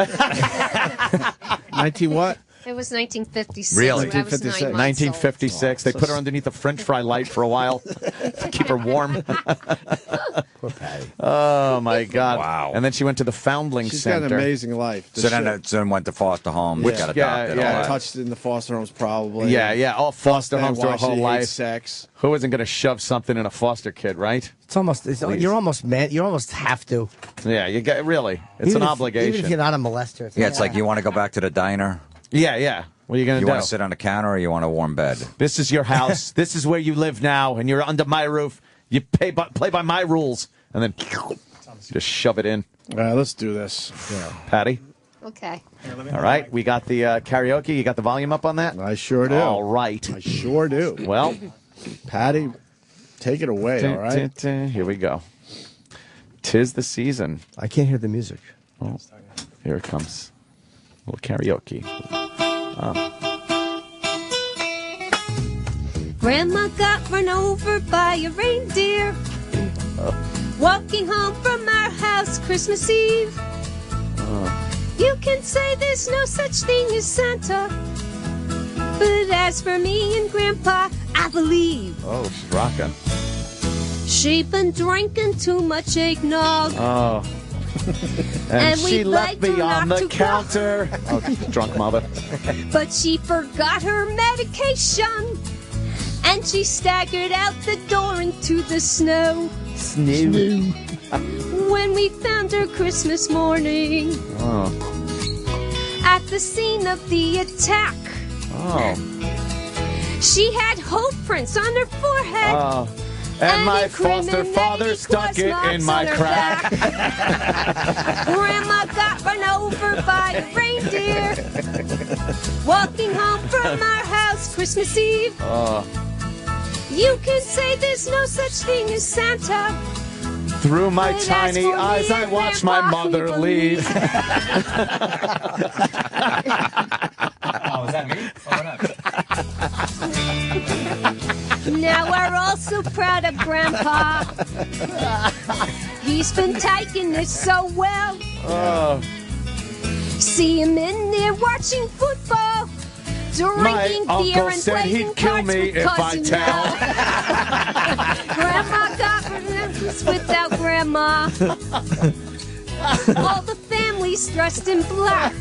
19 what? It was 1956. Really? When I was 9 months old. 1956. They put her underneath a French fry light for a while to keep her warm. Poor Patty. Oh, my God. Wow. And then she went to the Foundling She's Center. got an amazing life. So then went to foster homes, got adopted. all that. Touched in the foster homes probably. Yeah. All foster Then homes their why she whole hates life. Sex. Who isn't going to shove something in a foster kid, right? It's almost. You're almost man. You almost have to. Yeah, you got really. It's Even an if- obligation. Even if you're not a molester. Yeah, it's like you want to go back to the diner. Yeah. What are you going to You do? want to sit on the counter or you want a warm bed? This is your house. This is where you live now, and you're under my roof. You play by my rules, and then just shove it in. All right, let's do this. Patty? Okay. All right, we got the karaoke. You got the volume up on that? I sure do. All right. I sure do. Well, Patty, take it away, all right? Here we go. 'Tis the season. I can't hear the music. Oh, here it comes. A little karaoke. Grandma got run over by a reindeer. Walking home from our house Christmas Eve. You can say there's no such thing as Santa. But as for me and Grandpa, I believe. Oh, she's rocking. She been drinking too much eggnog. Oh. And she we left begged me her on not the to counter. Oh, drunk mother. But she forgot her medication. And she staggered out the door into the snow. Snow. When we found her Christmas morning Oh. at the scene of the attack, Oh. she had hope prints on her forehead. Oh. And my foster incriminating father stuck it marks in my on her crack. back. Grandma got run over by a reindeer. Walking home from our house Christmas Eve. Oh. You can say there's no such thing as Santa. Through my But as tiny for me eyes, I and watched my Grandpa, mother we leave. Oh, is that me? Now we're all so proud of Grandpa. He's been taking this so well. Oh. See him in there watching football, drinking My beer uncle and said playing he'd kill cards me with if I Cousin tell. Mel. Grandma got relentless without Grandma. All the family's dressed in black.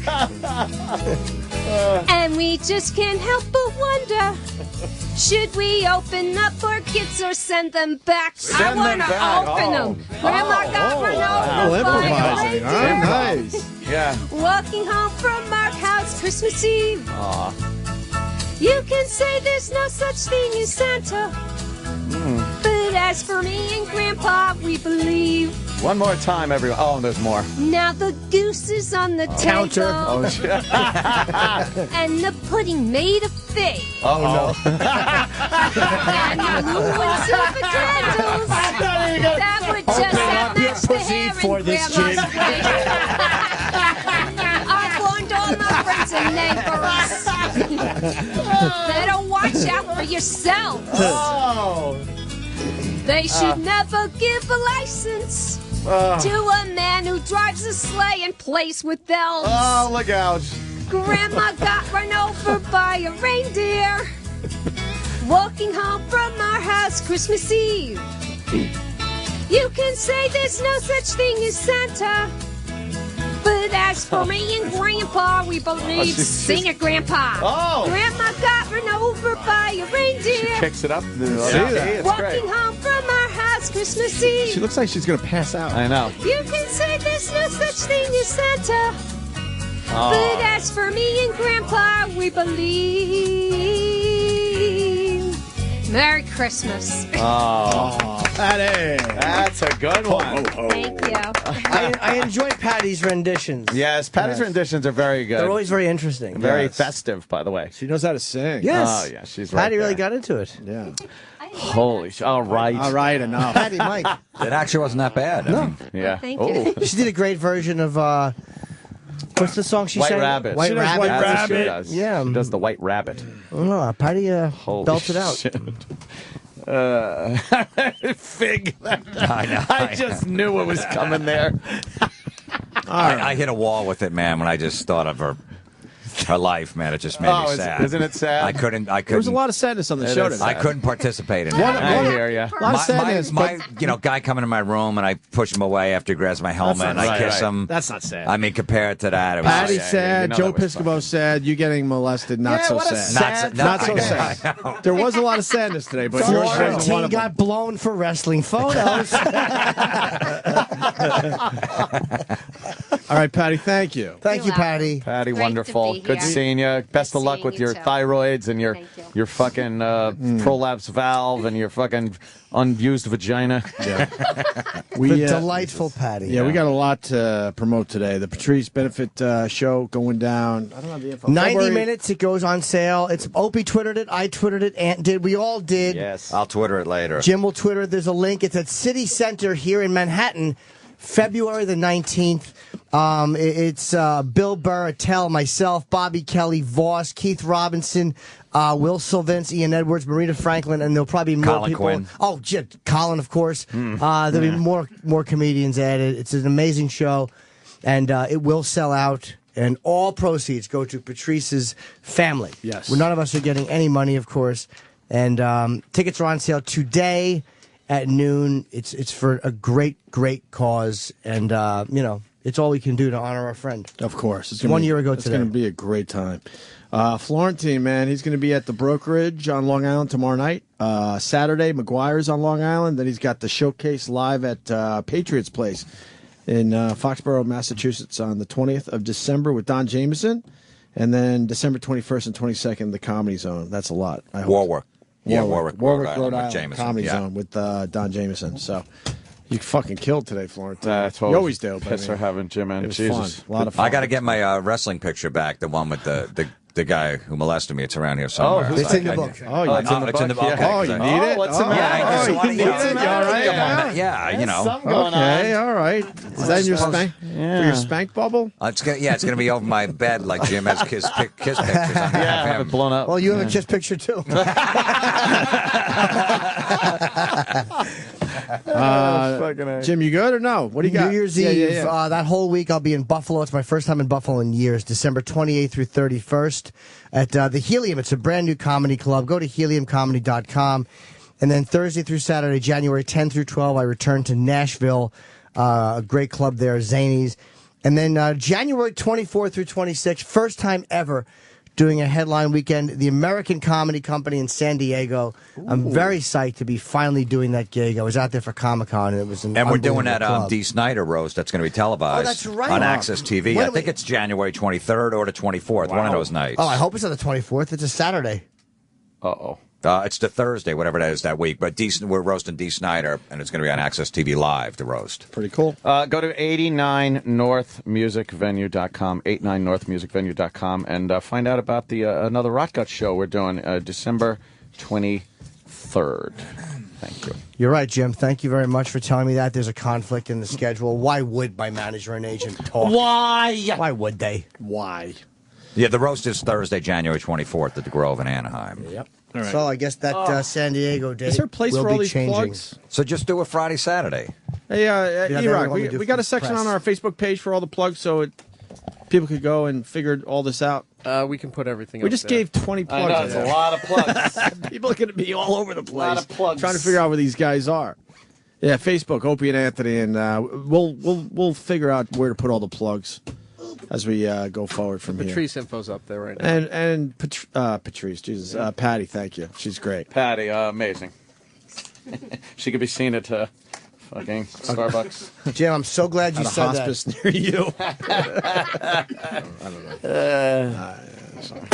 And we just can't help but wonder, should we open up our kids or send them back? I want to open them. Grandma got run over by a reindeer. Nice. Yeah. Walking home from our house Christmas Eve. Aw. You can say there's no such thing as Santa. But as for me and Grandpa, we believe. One more time, everyone. Oh, there's more. Now the goose is on the Counter. table. Oh, shit. And the pudding made of fig. Oh, no. And the blue and silver candles. That would just have matched the hair in Grandma's wig. I warned all my friends and neighbors. Better watch out for yourselves. Oh. They should never give a license to a man who drives a sleigh and plays with elves. Oh, look out. Grandma got run over by a reindeer. Walking home from our house Christmas Eve. You can say there's no such thing as Santa. But as for me and Grandpa, we believe. Sing it, Grandpa. Oh. Grandma got run over by a reindeer. Kicks it up. It's Walking great. home from our house Christmas Eve. She looks like she's going to pass out. I know. You can say there's no such thing as Santa. Oh. But as for me and Grandpa, we believe. Merry Christmas. Oh, Patty. That's a good one. Thank you. I enjoy Patty's renditions. Yes, Patty's renditions are very good. They're always very interesting. Very Yes. festive, by the way. She knows how to sing. Yes. Oh, yeah, she's right Patty really there. got into it. Yeah. Holy shit. All right. All right, enough. Patty, Mike. It actually wasn't that bad. I mean, Yeah. Thank you. She did a great version of, what's the song she White sang? Rabbit. White She does Rabbit. White That's what Rabbit. she does. Yeah. She does the White Rabbit. Oh, Patty Holy belted out. shit. Fig. I know. I just knew it was coming there. I hit a wall with it, man, when I just thought of her life, man. It just made me sad. Isn't it sad? I couldn't. There was a lot of sadness on the It show is today. I couldn't participate in One- it. I one- hear ya. A lot of sadness, my guy coming in my room and I push him away after he grabs my helmet and I kiss him. That's not sad. I mean, compared to that, it was Patty just, sad, you know Joe that was Piscopo sad, you getting molested, not so what a sad. sad Not so I know. sad. There was a lot of sadness today, but yours Florida wasn't team one of them. got blown for wrestling photos. All right, Patty, thank you. Thank you, You're Patty. Patty, Great wonderful. to be Good here. seeing you. Best of luck seeing with you your too. thyroids and your Thank you. your fucking prolapse valve and your fucking unused vagina. Yeah. The delightful Patty. Yeah, we got a lot to promote today. The Patrice benefit show going down. I don't have the info. 90 February- minutes, it goes on sale. It's Opie twittered it, I twittered it, Ant did. We all did. Yes. I'll Twitter it later. Jim will Twitter. There's a link. It's at City Center here in Manhattan, February the 19th. It's Bill Burr, Attell, myself, Bobby Kelly, Voss, Keith Robinson, Will Sylvince, Ian Edwards, Marina Franklin, and there'll probably be more Colin people. Quinn. Oh, Colin, of course. There'll be more comedians added. It's an amazing show, and it will sell out. And all proceeds go to Patrice's family. Yes. Well, none of us are getting any money, of course. And tickets are on sale today at noon. It's for a great cause, and it's all we can do to honor our friend. Of course. It's 1 year ago It's today. going to be a great time. Florentine, man, he's going to be at the Brokerage on Long Island tomorrow night. Saturday, McGuire's on Long Island. Then he's got the showcase live at Patriots Place in Foxborough, Massachusetts on the 20th of December with Don Jameson. And then December 21st and 22nd, the Comedy Zone. That's a lot. I hope. Warwick. Yeah, Warwick, Rhode with Island Jameson. Comedy Yeah. Zone with Don Jameson. So you fucking killed today, Florentine. That's you always do. Piss for having Jim and It was Jesus. fun. A lot of fun. I got to get my wrestling picture back, the one with the guy who molested me. It's around here somewhere. who's It's in the book. Oh, it's in the book. Yeah. Okay, Oh, you need it? what's the Oh, matter? Yeah, I just you wanted need you know, it? You all right? Yeah, you know. Okay, all right. Is that in your spank? For your spank bubble? It's gonna be over my bed like Jim has kiss pictures on Yeah, have it blown up. Well, you have a kiss picture, too. Jim, you good or no? What do you got? New Year's Yeah, Eve, yeah, yeah. that whole week I'll be in Buffalo. It's my first time in Buffalo in years, December 28th through 31st at the Helium. It's a brand new comedy club. Go to heliumcomedy.com. And then Thursday through Saturday, January 10 through 12, I return to Nashville, a great club there, Zanies. And then January 24 through 26, first time ever doing a headline weekend, the American Comedy Company in San Diego. I'm very psyched to be finally doing that gig. I was out there for Comic-Con, and it was an And we're doing that unbelievable club. Dee Snider roast that's going to be televised Oh, that's right. on Access TV. When I do think we- it's January 23rd or the 24th, one of those nights. Oh, I hope it's on the 24th. It's a Saturday. Uh-oh. It's the Thursday, whatever that is that week. But we're roasting Dee Snider, and it's going to be on Access TV Live, the roast. Pretty cool. Go to 89northmusicvenue.com, 89northmusicvenue.com, and find out about the another Rot Gut show we're doing December 23rd. Thank you. You're right, Jim. Thank you very much for telling me that. There's a conflict in the schedule. Why would my manager and agent talk? Why? Why would they? Why? Yeah, the roast is Thursday, January 24th at the Grove in Anaheim. Yep. All right. So I guess that San Diego date Is there a place will for all be these changing. plugs? So just do it Friday, Saturday. Hey, Yeah, they E-Rock, want me to do we got a section press. on our Facebook page for all the plugs so people could go and figure all this out. We can put everything We up just there. gave 20 I plugs. know, it's a lot of plugs. People are going to be all over the A lot place of plugs. trying to figure out where these guys are. Yeah, Facebook, Opie and Anthony, and we'll figure out where to put all the plugs as we go forward from here. Patrice info's up there right now. And Patrice, Jesus, Patty, thank you. She's great. Patty, amazing. She could be seen at fucking Starbucks. Jim, I'm so glad you At a said hospice near you. that. I don't know. Sorry.